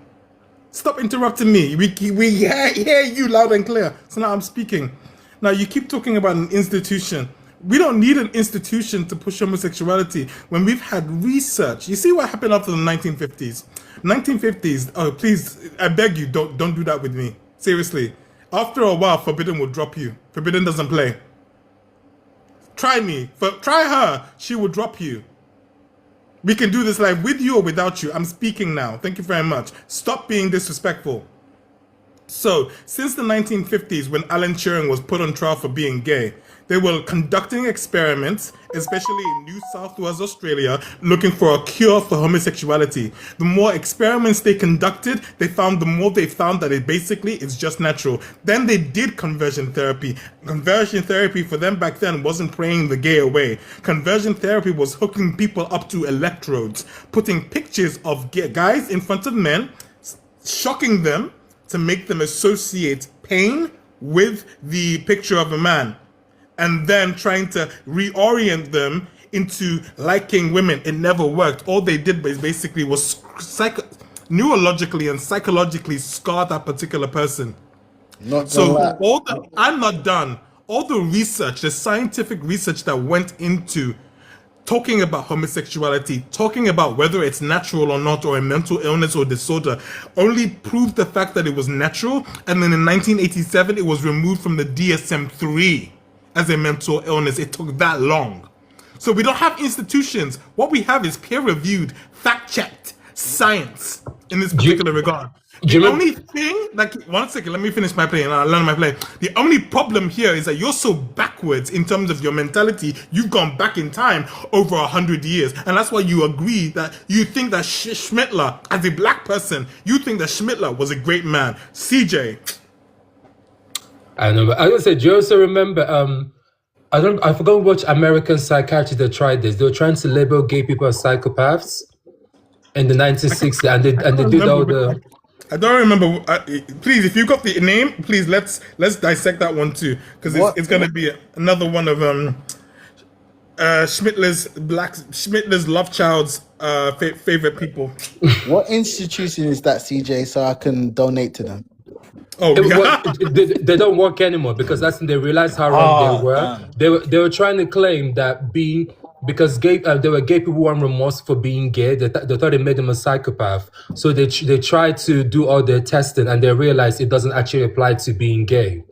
[SPEAKER 1] Stop interrupting me. We hear you loud and clear. So now I'm speaking. Now you keep talking about an institution. We don't need an institution to push homosexuality when we've had research. You see what happened after the 1950s? 1950s. Oh, please, I beg you, don't do that with me. Seriously. After a while, Forbidden will drop you. Forbidden doesn't play. Try me. Try her. She will drop you. We can do this live with you or without you. I'm speaking now. Thank you very much. Stop being disrespectful. So, since the 1950s, when Alan Turing was put on trial for being gay, they were conducting experiments, especially in New South Wales, Australia, looking for a cure for homosexuality. The more experiments they conducted, the more they found that it basically is just natural. Then they did conversion therapy. Conversion therapy for them back then wasn't praying the gay away. Conversion therapy was hooking people up to electrodes, putting pictures of gay guys in front of men, shocking them, to make them associate pain with the picture of a man, and then trying to reorient them into liking women. It never worked. All they did basically was neurologically and psychologically scar that particular person.
[SPEAKER 5] Not gonna
[SPEAKER 1] So
[SPEAKER 5] lie.
[SPEAKER 1] I'm not done. All the research, the scientific research that went into talking about homosexuality, talking about whether it's natural or not, or a mental illness or disorder, only proved the fact that it was natural. And then in 1987, it was removed from the DSM-3 as a mental illness. It took that long. So we don't have institutions. What we have is peer-reviewed, fact-checked science in this particular regard.
[SPEAKER 7] Do
[SPEAKER 1] The
[SPEAKER 7] you remember?
[SPEAKER 1] only thing, like, one second, let me finish my play and I'll learn my play. The only problem here is that you're so backwards in terms of your mentality. You've gone back in time over 100 years. And that's why you agree that you think that Schmittler, as a black person, you think that Schmittler was a great man. CJ.
[SPEAKER 7] I know, but I was say, do you also remember? I forgot which American psychiatrist that tried this. They were trying to label gay people as psychopaths in the 1960s, and they did all the.
[SPEAKER 1] I don't remember. Please, if you got the name, please let's dissect that one too, because it's gonna be another one of Schmittler's love child's favorite people.
[SPEAKER 5] What institution is that, CJ, so I can donate to them?
[SPEAKER 1] Oh,
[SPEAKER 7] They don't work anymore because they realized how wrong they were.
[SPEAKER 5] Damn.
[SPEAKER 7] They were trying to claim that because there were gay people who weren't remorseful for being gay. They thought it made them a psychopath. So they tried to do all their testing and they realized it doesn't actually apply to being gay.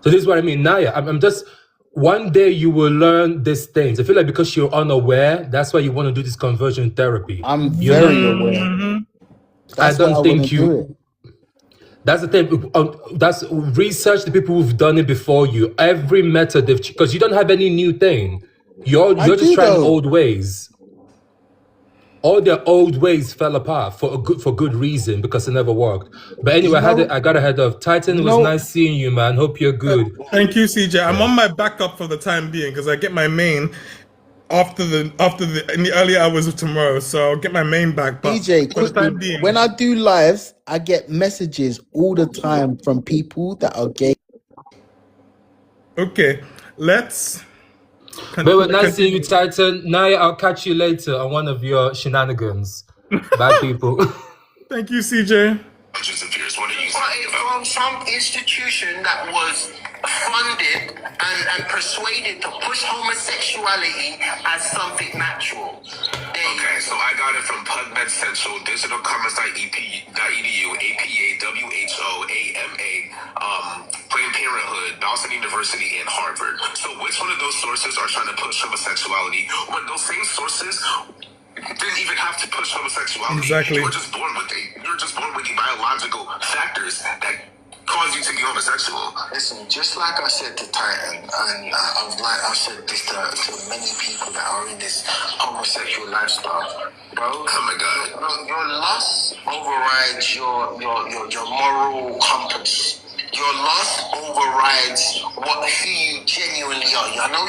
[SPEAKER 7] So this is what I mean. Naya, I'm just, one day you will learn these things. I feel like because you're unaware, that's why you want to do this conversion therapy.
[SPEAKER 5] I'm very aware. That's
[SPEAKER 7] I don't
[SPEAKER 5] why
[SPEAKER 7] think
[SPEAKER 5] wouldn't do it.
[SPEAKER 7] That's the thing. That's research the people who've done it before you. Every method because you don't have any new thing. You're just trying old ways. All their old ways fell apart for good reason because it never worked. But anyway, I got ahead of Titan. It was nice seeing you, man. Hope you're good.
[SPEAKER 1] Thank you, CJ. I'm on my backup for the time being because I get my main after in the early hours of tomorrow, so I'll get my main back. But
[SPEAKER 5] DJ,
[SPEAKER 1] for the time being,
[SPEAKER 5] when I do lives, I get messages all the time from people that are gay.
[SPEAKER 1] Okay, let's.
[SPEAKER 7] But nice seeing you, Titan. Naya, I'll catch you later on one of your shenanigans. Bad people.
[SPEAKER 1] Thank you, CJ.
[SPEAKER 4] Hundreds of years. What are you saying about? From some institution that was funded and persuaded to push homosexuality as something natural. Okay, so I got it from PubMed Central, digitalcommerce.edu, APA, WHO, AMA, Planned Parenthood, Boston University, and Harvard. So which one of those sources are trying to push homosexuality when those same sources didn't even have to push homosexuality?
[SPEAKER 1] Exactly.
[SPEAKER 4] You're just born with the biological factors that cause you to be homosexual. Listen, just like I said to Titan, and I've said this to many people that are in this homosexual lifestyle, bro. Oh my God. Your lust overrides your moral compass. Your lust overrides who you genuinely are. I know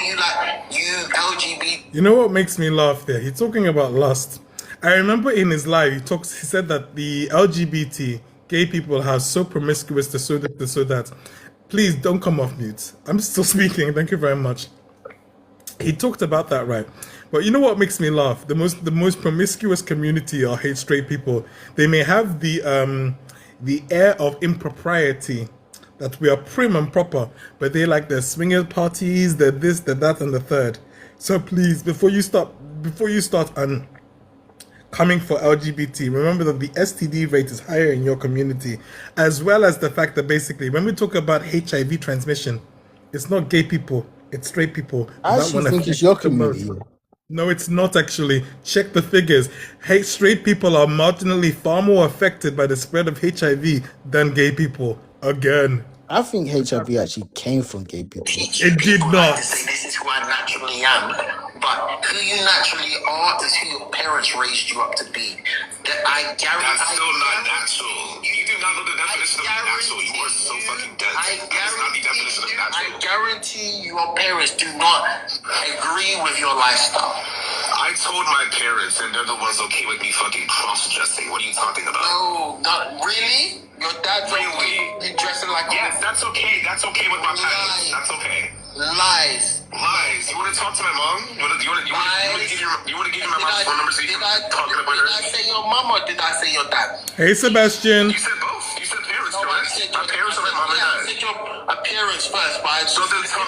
[SPEAKER 4] you LGBT.
[SPEAKER 1] You know what makes me laugh there? He's talking about lust. I remember in his live, he said that the LGBT gay people are so promiscuous to so that. Please don't come off mute. I'm still speaking. Thank you very much. He talked about that, right? But you know what makes me laugh? The most promiscuous community are hate straight people. They may have the air of impropriety, that we are prim and proper, but they like their swinger parties, their this, their that, and the third. So please, before you start and coming for LGBT. Remember that the STD rate is higher in your community, as well as the fact that basically when we talk about HIV transmission, it's not gay people, it's straight people
[SPEAKER 5] I
[SPEAKER 1] that
[SPEAKER 5] actually
[SPEAKER 1] one
[SPEAKER 5] think it's
[SPEAKER 1] affects
[SPEAKER 5] your
[SPEAKER 1] the most.
[SPEAKER 5] community.
[SPEAKER 1] No, it's not actually. Check the figures. Hey, straight people are marginally far more affected by the spread of HIV than gay people. Again,
[SPEAKER 5] I think HIV actually came from gay people.
[SPEAKER 1] it did
[SPEAKER 4] People like
[SPEAKER 1] not.
[SPEAKER 4] to say this is who I naturally am, but who you naturally are is who your parents raised you up to be. That I guarantee. That's still not natural. You do not know the definition of natural. You are so fucking dead. That is not the definition of natural. I guarantee your parents do not agree with your lifestyle. I told my parents, and they're the ones okay with me fucking cross-dressing. What are you talking about? No, not really. Your dad's really? You dressing like a... Yes, that's okay. That's okay with my parents. That's okay. Lies. You want to talk to my mom? You want to give me my mom's phone number so you can talk about her? Did I say your mom or did I say your dad?
[SPEAKER 1] Hey, Sebastian.
[SPEAKER 4] You said both. You said parents, correct? My parents or my mom and dad? I said your parents first, but so then talk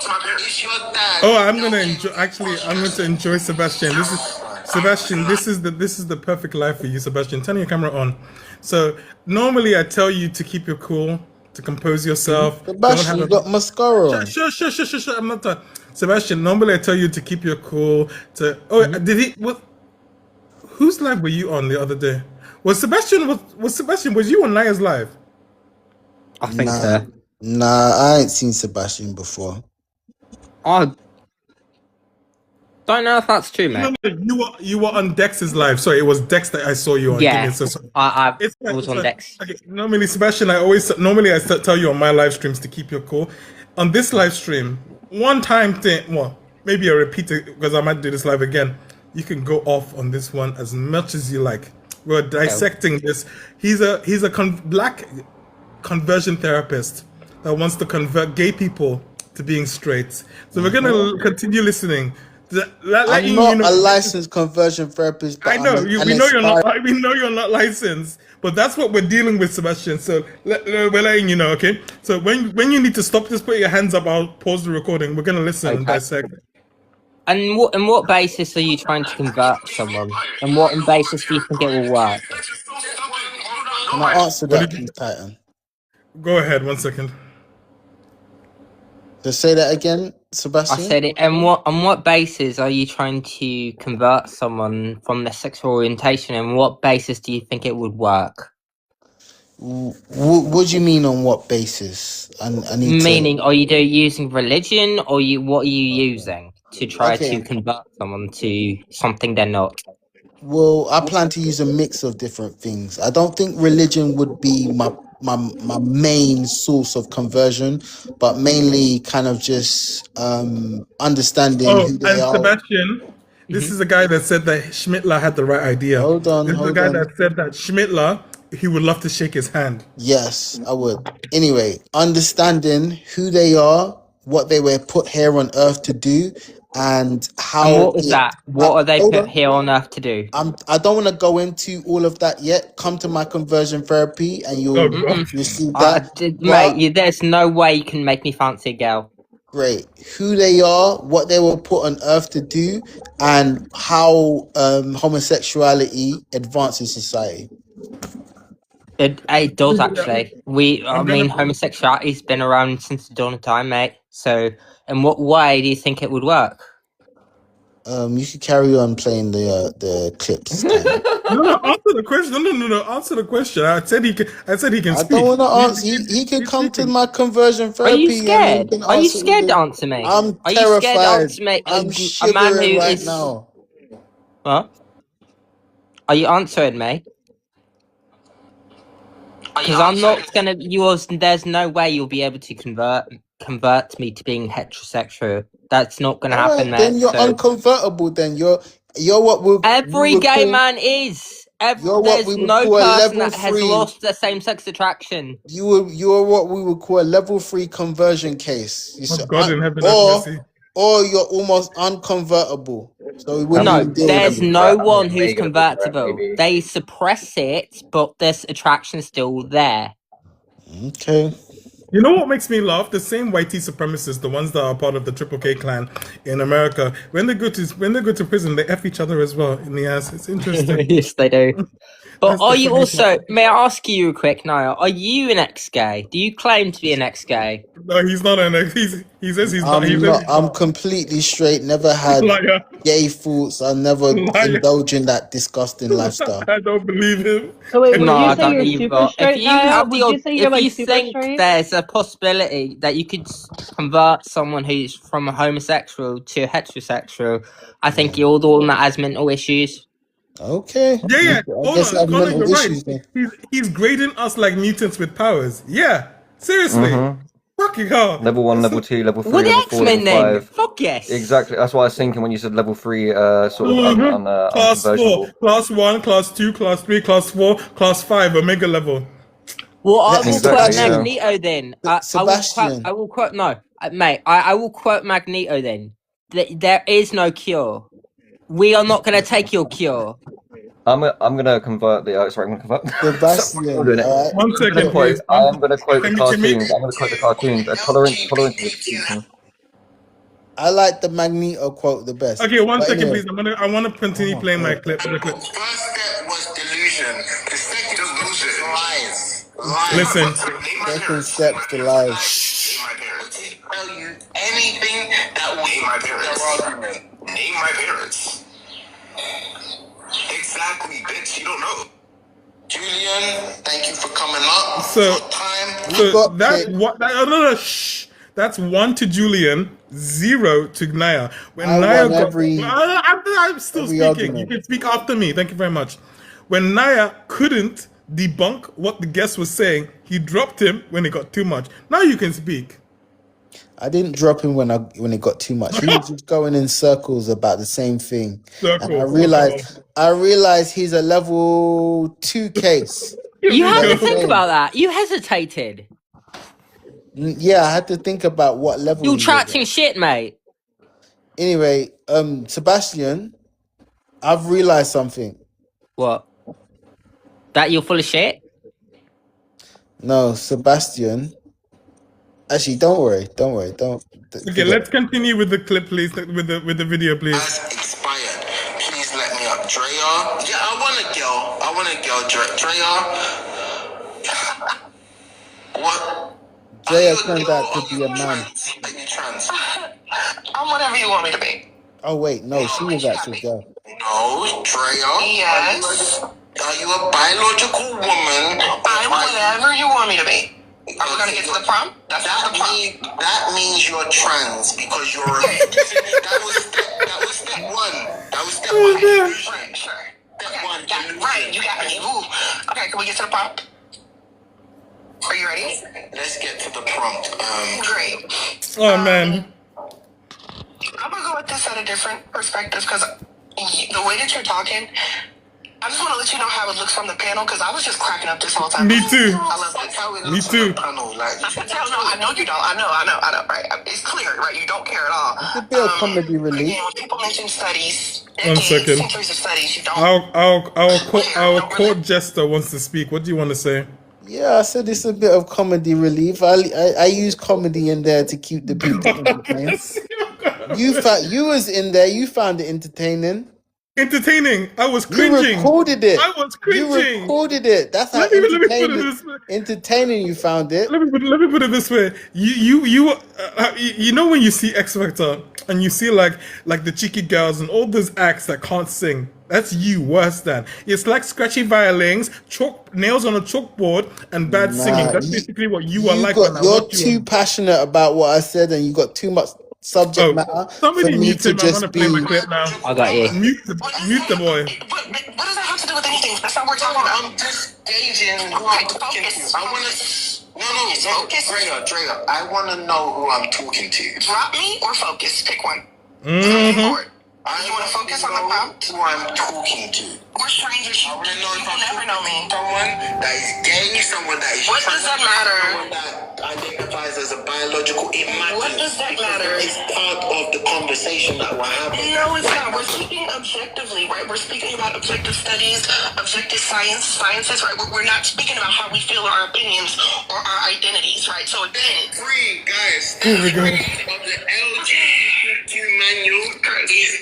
[SPEAKER 4] to my parents. It's your dad.
[SPEAKER 1] Oh, I'm gonna enjoy. Actually, I'm going to enjoy Sebastian. This is Sebastian. This is the perfect life for you, Sebastian. Turn your camera on. So normally I tell you to keep your cool, to compose yourself.
[SPEAKER 5] Sebastian, you got mascara on.
[SPEAKER 1] Sure. I'm not done. Sebastian, normally I tell you to keep your cool. Did he? What? Whose live were you on the other day? Was Sebastian? Was you on Naya's live?
[SPEAKER 8] I think so.
[SPEAKER 5] Nah, I ain't seen Sebastian before.
[SPEAKER 8] I don't know if that's true, mate.
[SPEAKER 1] No, you were on Dex's live. Sorry, it was Dex that I saw you on.
[SPEAKER 8] Yeah,
[SPEAKER 1] Give me a
[SPEAKER 8] I
[SPEAKER 1] It's fine,
[SPEAKER 8] was
[SPEAKER 1] it's
[SPEAKER 8] on
[SPEAKER 1] fine.
[SPEAKER 8] Dex.
[SPEAKER 1] Okay, normally, Sebastian, I tell you on my live streams to keep your cool. On this live stream, one time thing, well, maybe I repeat it because I might do this live again. You can go off on this one as much as you like. We're dissecting this. He's a black conversion therapist that wants to convert gay people to being straight. So we're gonna continue listening.
[SPEAKER 5] I'm not a licensed conversion therapist, but
[SPEAKER 1] I know we know you're
[SPEAKER 5] aspiring-
[SPEAKER 1] not. We know you're not licensed, but that's what we're dealing with, Sebastian. So we're letting you know, okay? So when you need to stop, just put your hands up. I'll pause the recording. We're gonna listen and dissect.
[SPEAKER 8] And what basis are you trying to convert someone? And what basis do you think it will work?
[SPEAKER 5] Can I answer that, please, Titan?
[SPEAKER 1] Go ahead. 1 second.
[SPEAKER 5] Just say that again,
[SPEAKER 8] I
[SPEAKER 5] Sebastian.
[SPEAKER 8] said it. And on what basis are you trying to convert someone from their sexual orientation? And what basis do you think it would work?
[SPEAKER 5] What do you mean on what basis? I need
[SPEAKER 8] Meaning, are you using religion, or what are you using to try
[SPEAKER 5] Okay.
[SPEAKER 8] to convert someone to something they're not?
[SPEAKER 5] Well, I plan to use a mix of different things. I don't think religion would be my main source of conversion, but mainly kind of just understanding
[SPEAKER 1] Oh,
[SPEAKER 5] who they
[SPEAKER 1] and
[SPEAKER 5] are.
[SPEAKER 1] Sebastian, this is the guy that said that Schmittler had the right idea.
[SPEAKER 5] Hold on.
[SPEAKER 1] This is the guy that said that Schmittler, he would love to shake his hand.
[SPEAKER 5] Yes, I would. Anyway, understanding who they are, what they were put here on earth to do, and how.
[SPEAKER 8] And what was that? What are they
[SPEAKER 5] hold
[SPEAKER 8] put
[SPEAKER 5] on.
[SPEAKER 8] here on earth to do?
[SPEAKER 5] I don't want to go into all of that yet. Come to my conversion therapy and you'll see that.
[SPEAKER 8] Mate, there's no way you can make me fancy a girl.
[SPEAKER 5] Great. Who they are, what they were put on earth to do, and how homosexuality advances society.
[SPEAKER 8] It does actually. Homosexuality's been around since the dawn of time, mate. So, in what way do you think it would work?
[SPEAKER 5] You should carry on playing the clips.
[SPEAKER 1] No, answer the question. No. Answer the question. I said he can. I speak.
[SPEAKER 5] I don't want to answer. He can come to my conversion therapy.
[SPEAKER 8] Are you scared? Are you scared to answer me?
[SPEAKER 5] I'm
[SPEAKER 8] Are
[SPEAKER 5] terrified.
[SPEAKER 8] you scared to answer me?
[SPEAKER 5] I'm
[SPEAKER 8] a man
[SPEAKER 5] shivering
[SPEAKER 8] who
[SPEAKER 5] right
[SPEAKER 8] is
[SPEAKER 5] now.
[SPEAKER 8] What? Are you answering me? Because I'm not gonna. There's no way you'll be able to convert me to being heterosexual. That's not gonna happen, mate.
[SPEAKER 5] Then you're unconvertible. Then you're what we
[SPEAKER 8] every gay man is. There's no person that has lost their same-sex attraction.
[SPEAKER 5] You're what we would call a level 3 conversion case.
[SPEAKER 1] God in heaven,
[SPEAKER 5] or you're almost unconvertible. So we wouldn't even deal
[SPEAKER 8] there's
[SPEAKER 5] with
[SPEAKER 8] no one who's convertible. They suppress it, but this attraction is still there.
[SPEAKER 5] Okay.
[SPEAKER 1] You know what makes me laugh? The same whitey supremacists, the ones that are part of the Triple K clan in America, when they go to prison, they f each other as well in the ass. It's interesting.
[SPEAKER 8] Yes, they do. But
[SPEAKER 1] That's the
[SPEAKER 8] are you
[SPEAKER 1] funny thing.
[SPEAKER 8] also? May I ask you quick, Naya? Are you an ex-gay? Do you claim to be an ex-gay?
[SPEAKER 1] No, he's not an. He says he's not. He
[SPEAKER 5] I'm
[SPEAKER 1] says
[SPEAKER 5] not.
[SPEAKER 1] he's
[SPEAKER 5] I'm
[SPEAKER 1] not.
[SPEAKER 5] completely straight. Never had
[SPEAKER 1] Liar,
[SPEAKER 5] gay thoughts. I never
[SPEAKER 1] liar.
[SPEAKER 5] indulge in that disgusting lifestyle.
[SPEAKER 1] I don't believe him.
[SPEAKER 6] So wait,
[SPEAKER 8] No,
[SPEAKER 6] would you
[SPEAKER 8] I
[SPEAKER 6] say
[SPEAKER 8] don't
[SPEAKER 6] you're super
[SPEAKER 8] either. If
[SPEAKER 6] straight,
[SPEAKER 8] you
[SPEAKER 6] Naya?
[SPEAKER 8] have
[SPEAKER 6] Would you say you're
[SPEAKER 8] if
[SPEAKER 6] like
[SPEAKER 8] you
[SPEAKER 6] super
[SPEAKER 8] think
[SPEAKER 6] straight?
[SPEAKER 8] there's a possibility that you could convert someone who's from a homosexual to a heterosexual, I think
[SPEAKER 5] Yeah.
[SPEAKER 8] you're the one that has mental issues.
[SPEAKER 5] Okay.
[SPEAKER 1] Yeah.
[SPEAKER 5] I
[SPEAKER 1] Hold
[SPEAKER 5] guess I
[SPEAKER 1] on,
[SPEAKER 5] have
[SPEAKER 1] Connor,
[SPEAKER 5] mental
[SPEAKER 1] you're right.
[SPEAKER 5] issues then.
[SPEAKER 1] He's grading us like mutants with powers. Yeah. Seriously.
[SPEAKER 3] Mm-hmm.
[SPEAKER 1] Fucking hell.
[SPEAKER 3] Level 1,
[SPEAKER 1] That's
[SPEAKER 3] level 2, level
[SPEAKER 8] Well,
[SPEAKER 3] 3,
[SPEAKER 8] the
[SPEAKER 3] level 4, level
[SPEAKER 8] X-Men then.
[SPEAKER 3] 5.
[SPEAKER 8] Fuck yes.
[SPEAKER 3] Exactly. That's what I was thinking when you said level 3, sort of
[SPEAKER 1] Class 4,
[SPEAKER 3] unconversionable.
[SPEAKER 1] class 1, class 2, class 3, class 4, class 5, Omega level.
[SPEAKER 8] Well, I will quote
[SPEAKER 3] Exactly, yeah.
[SPEAKER 8] Magneto then. I will quote.
[SPEAKER 5] Sebastian.
[SPEAKER 8] I will quote. No, mate. I will quote Magneto then. There is no cure. We are not going to take your cure.
[SPEAKER 3] I'm gonna convert the. Sorry, I'm gonna convert. I'm
[SPEAKER 5] Sebastian.
[SPEAKER 3] doing it.
[SPEAKER 5] All right.
[SPEAKER 1] One
[SPEAKER 3] I'm gonna
[SPEAKER 1] second,
[SPEAKER 3] quote.
[SPEAKER 1] please.
[SPEAKER 3] I am gonna quote the
[SPEAKER 1] Can
[SPEAKER 3] cartoons. I'm gonna quote the cartoons. Tolerance is extinction.
[SPEAKER 5] I like the Magneto quote the best.
[SPEAKER 1] Okay, one
[SPEAKER 5] But
[SPEAKER 1] second,
[SPEAKER 5] anyway,
[SPEAKER 1] please. I want to continue playing my clip. The clip.
[SPEAKER 4] First step was delusion. The second delusion. Lies. Lies.
[SPEAKER 1] Listen.
[SPEAKER 4] Name my
[SPEAKER 5] second
[SPEAKER 4] parents.
[SPEAKER 5] steps to life.
[SPEAKER 4] Name my parents. Tell you anything that will name my parents. Name my parents. Exactly, bitch. You don't know. Julian, thank you for coming up.
[SPEAKER 1] So-
[SPEAKER 4] Your time.
[SPEAKER 5] We got
[SPEAKER 1] that's
[SPEAKER 5] clip.
[SPEAKER 1] what. No, shh. That's 1 to Julian, 0 to Naya. When
[SPEAKER 5] I
[SPEAKER 1] Naya
[SPEAKER 5] won
[SPEAKER 1] got,
[SPEAKER 5] every
[SPEAKER 1] I'm still
[SPEAKER 5] every
[SPEAKER 1] speaking.
[SPEAKER 5] argument.
[SPEAKER 1] You can speak after me. Thank you very much. When Naya couldn't debunk what the guest was saying, he dropped him when it got too much. Now you can speak.
[SPEAKER 5] I didn't drop him when it got too much. He was just going in circles about the same thing. And
[SPEAKER 1] Circles.
[SPEAKER 5] I realized he's a level 2 case.
[SPEAKER 8] You had to
[SPEAKER 5] Go.
[SPEAKER 8] think about that. You hesitated.
[SPEAKER 5] Yeah, I had to think about what level
[SPEAKER 8] You're
[SPEAKER 5] he was
[SPEAKER 8] tracting
[SPEAKER 5] at.
[SPEAKER 8] shit, mate.
[SPEAKER 5] Anyway, Sebastian, I've realized something.
[SPEAKER 8] What? That you're full of shit?
[SPEAKER 5] No, Sebastian. Actually, don't worry. Don't.
[SPEAKER 1] Okay, let's continue with the clip, please. With the video, please.
[SPEAKER 4] Has expired. Please let me up. Drea. Yeah, I want a girl. Drea. What?
[SPEAKER 5] Drea turned out to be a man.
[SPEAKER 4] Are you trans? I'm whatever you want me to be.
[SPEAKER 5] Oh wait, no, she was actually a girl.
[SPEAKER 4] No, Drea. Yes. Are you a biological woman? I'm whatever you want me to be. Are we gonna get to the prompt? That means you're trans because you're. that was step one. That was step one. Right, sure. Step one. Right, you got me. Ooh. Okay, can we get to the prompt? Are you ready? Let's get to the prompt. Great.
[SPEAKER 1] Oh man.
[SPEAKER 4] I'm gonna go with this at a different perspective because the way that you're talking, I just want to let you know how it looks from the panel because I was just cracking up this whole time.
[SPEAKER 1] Me too.
[SPEAKER 4] I love that's how it
[SPEAKER 1] Me
[SPEAKER 4] looks
[SPEAKER 1] too.
[SPEAKER 4] from the panel. Like, I know you don't. I know. Right? It's clear, right? You don't care at all.
[SPEAKER 5] It's a bit of comedy relief.
[SPEAKER 4] Again, when people mention studies,
[SPEAKER 1] One second.
[SPEAKER 4] centuries of studies, you don't.
[SPEAKER 1] Our court jester wants to speak. What do you want to say?
[SPEAKER 5] Yeah, I said it's a bit of comedy relief. I use comedy in there to keep the people entertained. You was in there. You found it entertaining.
[SPEAKER 1] Entertaining. I was
[SPEAKER 5] You
[SPEAKER 1] cringing.
[SPEAKER 5] recorded it.
[SPEAKER 1] I was cringing.
[SPEAKER 5] You recorded it. That's how
[SPEAKER 1] Let me put it this way.
[SPEAKER 5] entertaining you found it.
[SPEAKER 1] Let me put it this way. You know when you see X Factor and you see like the cheeky girls and all those acts that can't sing. That's you worse than. It's like scratchy violins, nails on a chalkboard, and bad singing. That's basically what you are like.
[SPEAKER 5] You're too passionate about what I said, and you got too much subject matter for
[SPEAKER 1] Somebody
[SPEAKER 5] me
[SPEAKER 1] mute
[SPEAKER 5] to
[SPEAKER 1] him. I want
[SPEAKER 5] just
[SPEAKER 1] to play
[SPEAKER 5] be.
[SPEAKER 1] my clip now.
[SPEAKER 8] I got you.
[SPEAKER 1] Mute the boy.
[SPEAKER 4] But what does that have to do with anything? That's not what we're talking about. I'm just gauging who I'm talking to. I want to. No, Drea. I want to know who I'm talking to. Drop me or focus. Pick one.
[SPEAKER 1] Mm-hmm.
[SPEAKER 4] You want to focus on the prompt? Who I'm talking to. We're strangers. You will never know me. Someone that is gay, someone that is. What does that matter? Someone that identifies as a biological. It matters. What does that matter? It's part of the conversation that we're having. No, it's not. We're speaking objectively, right? We're speaking about objective studies, objective sciences, right? We're not speaking about how we feel, our opinions, or our identities, right? So again, free guys.
[SPEAKER 1] Here we go.
[SPEAKER 4] Of the LGBTQ manual is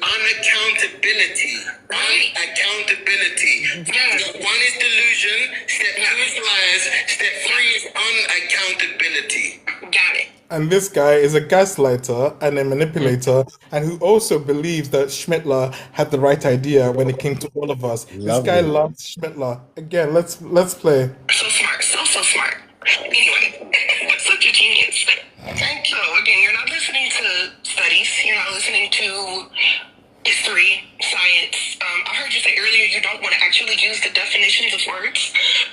[SPEAKER 4] unaccountability. Unaccountability. Step 1 is delusion. Step 2 is lies. Step 3 is unaccountability. Got it.
[SPEAKER 1] And this guy is a gaslighter and a manipulator, and who also believes that Schmittler had the right idea when it came to all of us. This guy
[SPEAKER 5] Lovely.
[SPEAKER 1] loves Schmittler. Again, let's play.
[SPEAKER 4] So smart. So smart. Anyway, such a genius. Thank you. So again, you're not listening to studies. You're not listening to history, science. I heard you say earlier you don't want to actually use the definitions of words.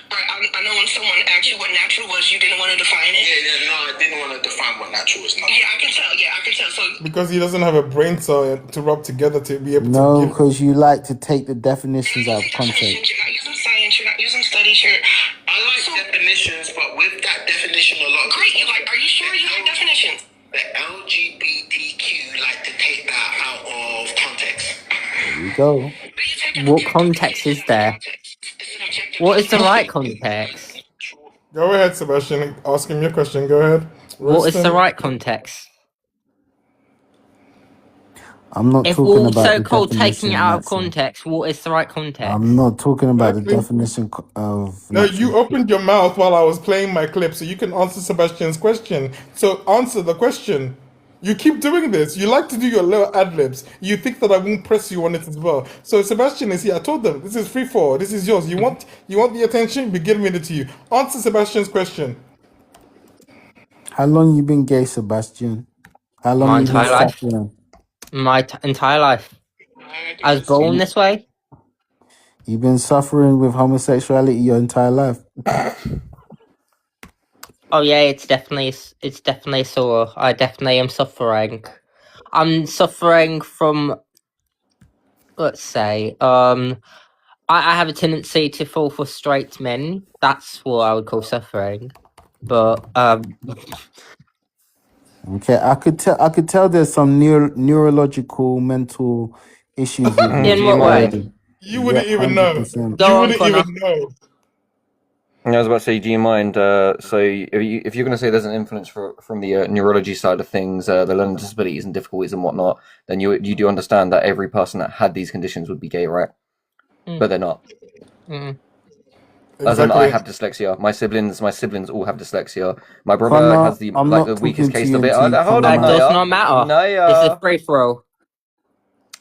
[SPEAKER 4] Right, I know when someone asked you what natural was, you didn't want to define it. Yeah, no, I didn't want to define what natural was. No. Yeah, I can tell. So
[SPEAKER 1] Because he doesn't have a brain cell to rub together to be able
[SPEAKER 5] No,
[SPEAKER 1] to give.
[SPEAKER 5] because you like to take the definitions
[SPEAKER 4] you're
[SPEAKER 5] out of
[SPEAKER 4] using definitions,
[SPEAKER 5] context.
[SPEAKER 4] you're not using science, you're not using studies. I like definitions, but with that definition a lot. Great. Are you sure you like definitions? The LGBTQ like to take that out of context.
[SPEAKER 5] There you go.
[SPEAKER 8] What context is there? What is the right context?
[SPEAKER 1] Go ahead, Sebastian. Ask him your question. Go ahead.
[SPEAKER 8] What is
[SPEAKER 1] Roast
[SPEAKER 8] the
[SPEAKER 1] him.
[SPEAKER 8] right context?
[SPEAKER 5] I'm not
[SPEAKER 8] If
[SPEAKER 5] talking
[SPEAKER 8] we're
[SPEAKER 5] about the
[SPEAKER 8] so-called taking
[SPEAKER 5] definition
[SPEAKER 8] it
[SPEAKER 5] of
[SPEAKER 8] out of
[SPEAKER 5] Nazi.
[SPEAKER 8] context, what is the right context?
[SPEAKER 5] I'm not talking about the
[SPEAKER 1] Exactly.
[SPEAKER 5] definition of
[SPEAKER 1] No,
[SPEAKER 5] Nazi.
[SPEAKER 1] you opened your mouth while I was playing my clip, so you can answer Sebastian's question. So answer the question. You keep doing this. You like to do your little ad libs. You think that I won't press you on it as well. So Sebastian is here. I told them this is free for. This is yours. You want the attention? We're giving it to you. Answer Sebastian's question.
[SPEAKER 5] How long you been gay, Sebastian? How long
[SPEAKER 8] My
[SPEAKER 5] you been
[SPEAKER 8] entire life.
[SPEAKER 5] suffering?
[SPEAKER 8] My entire life. I was born this way.
[SPEAKER 5] You've been suffering with homosexuality your entire life.
[SPEAKER 8] Oh yeah, it's definitely sore. I definitely am suffering. I'm suffering from, let's say, I have a tendency to fall for straight men. That's what I would call suffering. But
[SPEAKER 5] Okay, I could tell there's some neurological mental issues with you.
[SPEAKER 8] in what way?
[SPEAKER 1] You wouldn't even know.
[SPEAKER 5] 100%.
[SPEAKER 8] Go
[SPEAKER 1] You
[SPEAKER 8] on,
[SPEAKER 1] wouldn't
[SPEAKER 8] Connor.
[SPEAKER 1] even know.
[SPEAKER 3] I was about to say, do you mind? So, if you're going to say there's an influence from the neurology side of things, the learning disabilities and difficulties and whatnot, then you do understand that every person that had these conditions would be gay, right? But they're not.
[SPEAKER 8] Mm.
[SPEAKER 3] As in, I
[SPEAKER 1] Exactly.
[SPEAKER 3] have dyslexia. My siblings all have dyslexia. My brother
[SPEAKER 5] Connor,
[SPEAKER 3] has the
[SPEAKER 5] I'm
[SPEAKER 3] like
[SPEAKER 5] not
[SPEAKER 3] the weakest
[SPEAKER 5] talking to
[SPEAKER 3] case
[SPEAKER 5] you
[SPEAKER 3] of it.
[SPEAKER 5] until you
[SPEAKER 3] Hold
[SPEAKER 5] come
[SPEAKER 3] on,
[SPEAKER 8] That
[SPEAKER 5] out.
[SPEAKER 8] does
[SPEAKER 3] Naya.
[SPEAKER 8] not matter. This is free for all.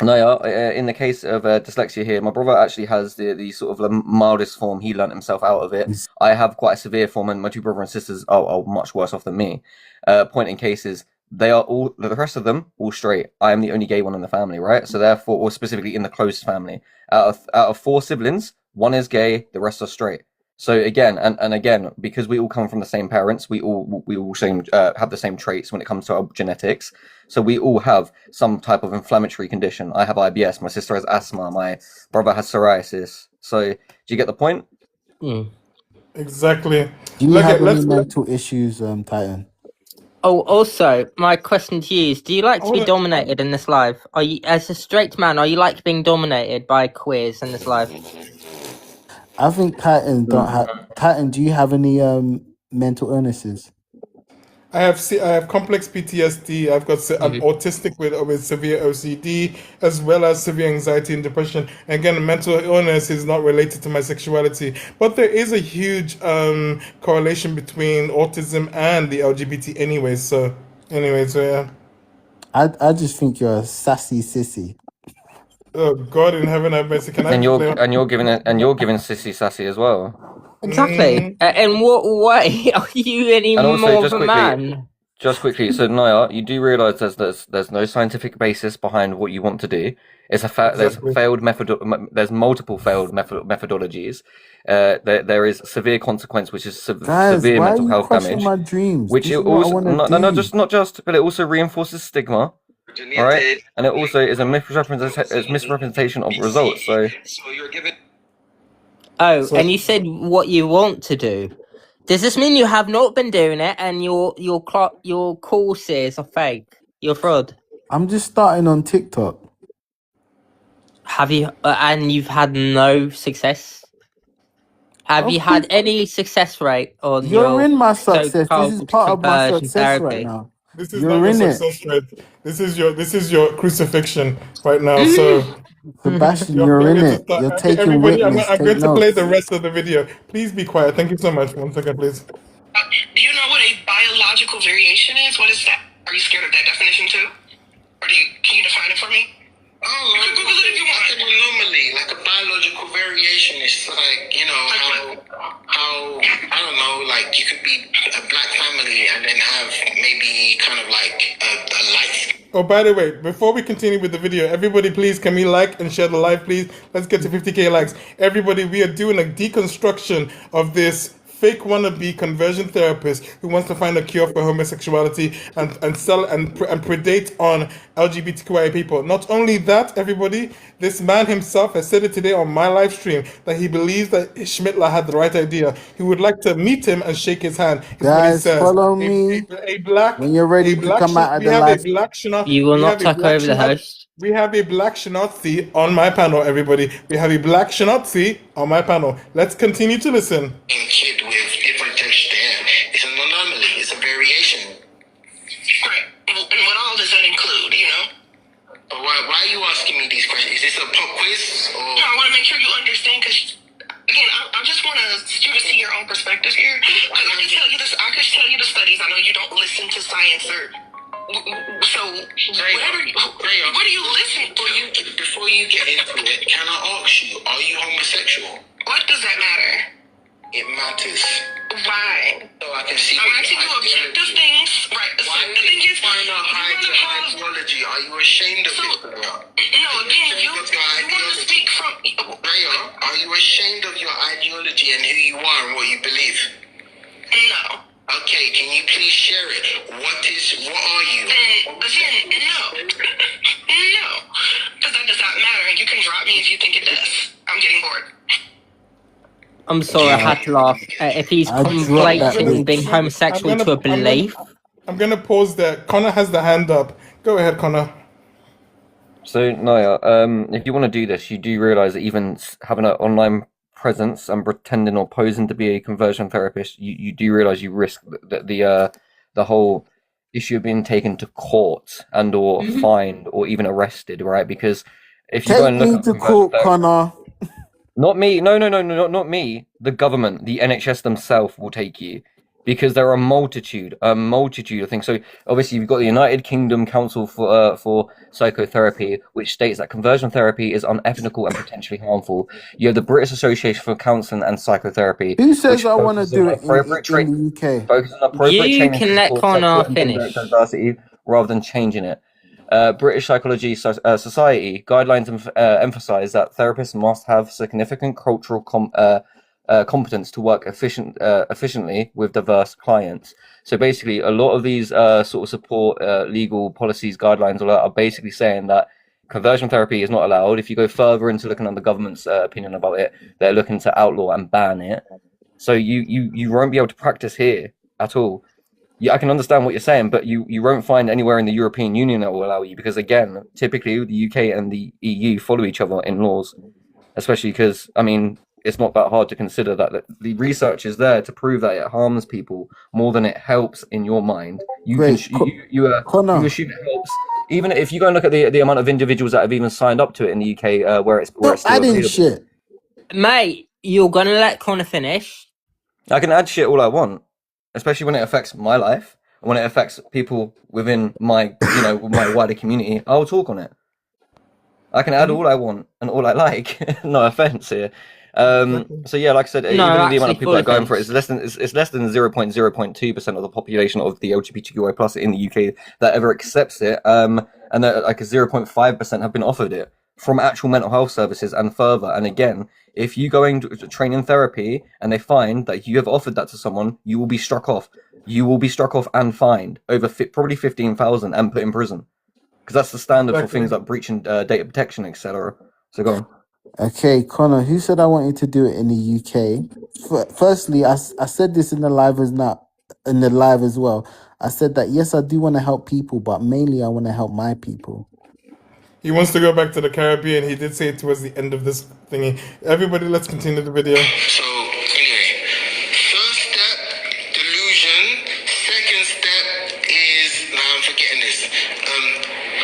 [SPEAKER 3] Naya, in the case of dyslexia here, my brother actually has the sort of mildest form. He learnt himself out of it. I have quite a severe form, and my two brother and sisters are much worse off than me. Point in case is they are all, the rest of them all straight. I am the only gay one in the family, right? So therefore, or specifically in the close family, out of 4 siblings, 1 is gay, the rest are straight. So again, and again, because we all come from the same parents, we all have the same traits when it comes to our genetics. So we all have some type of inflammatory condition. I have IBS. My sister has asthma. My brother has psoriasis. So do you get the point?
[SPEAKER 1] Exactly.
[SPEAKER 5] Do you
[SPEAKER 1] Look
[SPEAKER 5] have
[SPEAKER 1] at
[SPEAKER 5] any
[SPEAKER 1] let's.
[SPEAKER 5] mental issues, Titan?
[SPEAKER 8] Oh, also, my question to you is: do you like to be
[SPEAKER 1] Hold on.
[SPEAKER 8] dominated in this life? Are you, as a straight man, are you like being dominated by queers in this life?
[SPEAKER 5] I think Titan don't have. Titan, do you have any mental illnesses?
[SPEAKER 1] I have complex PTSD. I'm
[SPEAKER 8] Mhm.
[SPEAKER 1] autistic with severe OCD, as well as severe anxiety and depression. Again, mental illness is not related to my sexuality, but there is a huge correlation between autism and the LGBT anyway. So yeah.
[SPEAKER 5] I just think you're a sassy sissy.
[SPEAKER 1] Oh God in heaven have mercy. Can I
[SPEAKER 3] And
[SPEAKER 1] play
[SPEAKER 3] you're giving sissy sassy as well.
[SPEAKER 8] Exactly. In what way are you any
[SPEAKER 3] And also,
[SPEAKER 8] more of
[SPEAKER 3] just
[SPEAKER 8] a
[SPEAKER 3] quickly,
[SPEAKER 8] man?
[SPEAKER 3] so Naya, you do realise there's no scientific basis behind what you want to do. It's
[SPEAKER 1] Exactly.
[SPEAKER 3] there's multiple failed methodologies. There is severe consequence, which is
[SPEAKER 5] Guys,
[SPEAKER 3] severe
[SPEAKER 5] why are
[SPEAKER 3] mental
[SPEAKER 5] you
[SPEAKER 3] health
[SPEAKER 5] crushing
[SPEAKER 3] damage,
[SPEAKER 5] my dreams?
[SPEAKER 3] which
[SPEAKER 5] This
[SPEAKER 3] it
[SPEAKER 5] is what I
[SPEAKER 3] also
[SPEAKER 5] want to do.
[SPEAKER 3] not just, but it also reinforces stigma. All right, and it also is a misrepresentation of results. So
[SPEAKER 4] you're given.
[SPEAKER 8] Oh,
[SPEAKER 5] So
[SPEAKER 8] and you said what you want to do. Does this mean you have not been doing it and your courses are fake? You're fraud.
[SPEAKER 5] I'm just starting on TikTok.
[SPEAKER 8] Have you? And you've had no success. Have you
[SPEAKER 5] Of
[SPEAKER 8] had
[SPEAKER 5] course,
[SPEAKER 8] any success rate on
[SPEAKER 5] you're
[SPEAKER 8] your
[SPEAKER 5] in my success. This is
[SPEAKER 8] so-called
[SPEAKER 5] part of my
[SPEAKER 8] conversion
[SPEAKER 5] success right
[SPEAKER 8] therapy?
[SPEAKER 5] now.
[SPEAKER 1] This is not
[SPEAKER 5] You're
[SPEAKER 1] your
[SPEAKER 5] in it,
[SPEAKER 1] success rate. This is your crucifixion right now. So
[SPEAKER 5] Sebastian.
[SPEAKER 1] you're
[SPEAKER 5] You're in
[SPEAKER 1] going to
[SPEAKER 5] it.
[SPEAKER 1] start.
[SPEAKER 5] You're taking
[SPEAKER 1] Everybody,
[SPEAKER 5] witness.
[SPEAKER 1] I'm
[SPEAKER 5] Take
[SPEAKER 1] going to play
[SPEAKER 5] notes.
[SPEAKER 1] the rest of the video. Please be quiet. Thank you so much. 1 second, please.
[SPEAKER 4] Do you know what a biological variation is? What is that? Are you scared of that definition too? Or can you define it for me? Oh, you can Google it if you want. Like an anomaly, like a biological variation. It's like, how I don't know, like you could be a black family and then have maybe kind of like a light.
[SPEAKER 1] Oh, by the way, before we continue with the video, everybody please, can we like and share the live, please? Let's get to 50K likes. Everybody, we are doing a deconstruction of this fake wannabe conversion therapist who wants to find a cure for homosexuality and sell and predate on LGBTQIA people. Not only that, everybody, this man himself has said it today on my live stream that he believes that Schmittler had the right idea. He would like to meet him and shake his hand, is what he
[SPEAKER 5] Guys,
[SPEAKER 1] says.
[SPEAKER 5] follow me
[SPEAKER 1] A black,
[SPEAKER 5] when you're ready to come out of
[SPEAKER 1] we
[SPEAKER 5] the
[SPEAKER 1] have a
[SPEAKER 5] live.
[SPEAKER 1] black Shinar,
[SPEAKER 8] You will
[SPEAKER 1] we
[SPEAKER 8] not
[SPEAKER 1] have a
[SPEAKER 8] talk
[SPEAKER 1] black
[SPEAKER 8] over the
[SPEAKER 1] Shinar,
[SPEAKER 8] host.
[SPEAKER 1] we have a black Shinazi on my panel, everybody. We have a black Shinazi on my panel. Let's continue to listen.
[SPEAKER 4] Kid with different texture hair. It's an anomaly. It's a variation. Right. And what all does that include, Why are you asking me these questions? Is this a pop quiz? Or? No, I want to make sure you understand because, again, I just want you to see your own perspective here. I can tell you this. I can tell you the studies. I know you don't listen to science or... So, what are you listening to? Before you get into it, can I ask you, are you homosexual? What does that matter? It matters. Why? So I can see. I'm asking you objective things. Right. So the thing is, why not hide your ideology? Are you ashamed of it? No, again, you want to speak from... Raya, are you ashamed of your ideology and who you are and what you believe? No. Okay, can you please share it? What are you? Again, no. No. Because that does not matter, and you can drop me if you think it does. I'm getting bored.
[SPEAKER 8] I'm sorry, I had to laugh. If he's
[SPEAKER 5] I dropped that
[SPEAKER 8] conflating being
[SPEAKER 5] bitch.
[SPEAKER 8] homosexual to a belief,
[SPEAKER 1] I'm gonna pause there. Connor has the hand up. Go ahead, Connor.
[SPEAKER 3] So Naya, if you want to do this, you do realize that even having an online presence and pretending or posing to be a conversion therapist, you do realize you risk the whole issue of being taken to court and or fined or even arrested, right? Because if you go
[SPEAKER 5] Take
[SPEAKER 3] and look
[SPEAKER 5] me
[SPEAKER 3] at
[SPEAKER 5] to
[SPEAKER 3] conversion
[SPEAKER 5] court,
[SPEAKER 3] therapy,
[SPEAKER 5] Connor.
[SPEAKER 3] not me, no, not me. The government, the NHS themselves will take you. Because there are a multitude of things. So obviously you've got the United Kingdom Council for Psychotherapy, which states that conversion therapy is unethical and potentially harmful. You have the British Association for Counselling and Psychotherapy,
[SPEAKER 5] Who says
[SPEAKER 3] which
[SPEAKER 5] I want to
[SPEAKER 3] focuses
[SPEAKER 5] do
[SPEAKER 3] on
[SPEAKER 5] it in the UK?
[SPEAKER 3] focuses on appropriate
[SPEAKER 8] you
[SPEAKER 3] training to
[SPEAKER 8] can let
[SPEAKER 3] support
[SPEAKER 8] Connor
[SPEAKER 3] sexual and gender
[SPEAKER 8] finish.
[SPEAKER 3] diversity rather than changing it. British Psychology Society guidelines emphasize that therapists must have significant cultural competence to work efficiently with diverse clients. So basically, a lot of these sort of support legal policies, guidelines, all that are basically saying that conversion therapy is not allowed. If you go further into looking at the government's opinion about it, they're looking to outlaw and ban it. So you won't be able to practice here at all. Yeah, I can understand what you're saying, but you won't find anywhere in the European Union that will allow you, because again, typically the UK and the EU follow each other in laws, especially because, I mean, it's not that hard to consider that the research is there to prove that it harms people more than it helps in your mind. You
[SPEAKER 5] Great.
[SPEAKER 3] can you
[SPEAKER 5] Connor.
[SPEAKER 3] assume it helps, even if you go and look at the amount of individuals that have even signed up to it in the UK, where it's
[SPEAKER 5] Stop
[SPEAKER 3] still
[SPEAKER 5] adding
[SPEAKER 3] available.
[SPEAKER 5] shit.
[SPEAKER 8] Mate, you're gonna let Connor finish?
[SPEAKER 3] I can add shit all I want, especially when it affects my life and when it affects people within my my wider community. I'll talk on it. I can add all I want and all I like. No offense here. So yeah, like I said,
[SPEAKER 8] No,
[SPEAKER 3] even the amount
[SPEAKER 8] actually,
[SPEAKER 3] of people that are
[SPEAKER 8] full
[SPEAKER 3] going for it is less than 0.2% of the population of the LGBTQI plus in the UK that ever accepts it. And that like a 0.5% have been offered it from actual mental health services and further. And again, if you go into training therapy and they find that you have offered that to someone, you will be struck off. You will be struck off and fined over probably 15,000 and put in prison. because that's the standard for
[SPEAKER 1] Exactly.
[SPEAKER 3] things like breaching data protection, etc. So go on.
[SPEAKER 5] Okay, Connor, who said I wanted to do it in the UK? Firstly, I said this in the live as well. I said that yes, I do want to help people, but mainly I want to help my people.
[SPEAKER 1] He wants to go back to the Caribbean. He did say it towards the end of this thingy. Everybody, let's continue the video.
[SPEAKER 4] So, anyway, first step, delusion. Second step is, now I'm forgetting this,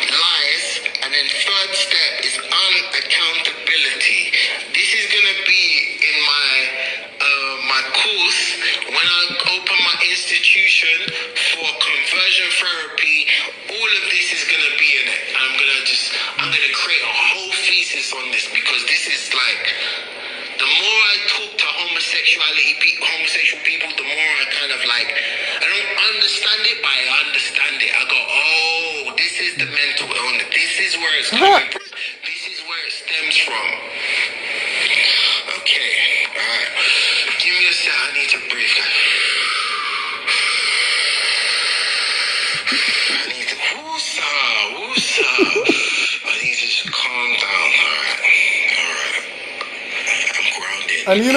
[SPEAKER 4] lies. And then third step is unaccountability. This is going to be in my course when I open my institution for conversion therapy. All of this is going to be in it. I'm going to create a whole thesis on this, because this is like, the more I talk to homosexual people, the more I kind of like, I don't understand it, but I understand it. I go, oh, this is the mental illness. This is where it's coming from. This is where it stems from. Okay, alright. Give me a sec, I need to breathe, guys. I need to, woosah. I need to just calm down, alright. I'm grounded.
[SPEAKER 1] And you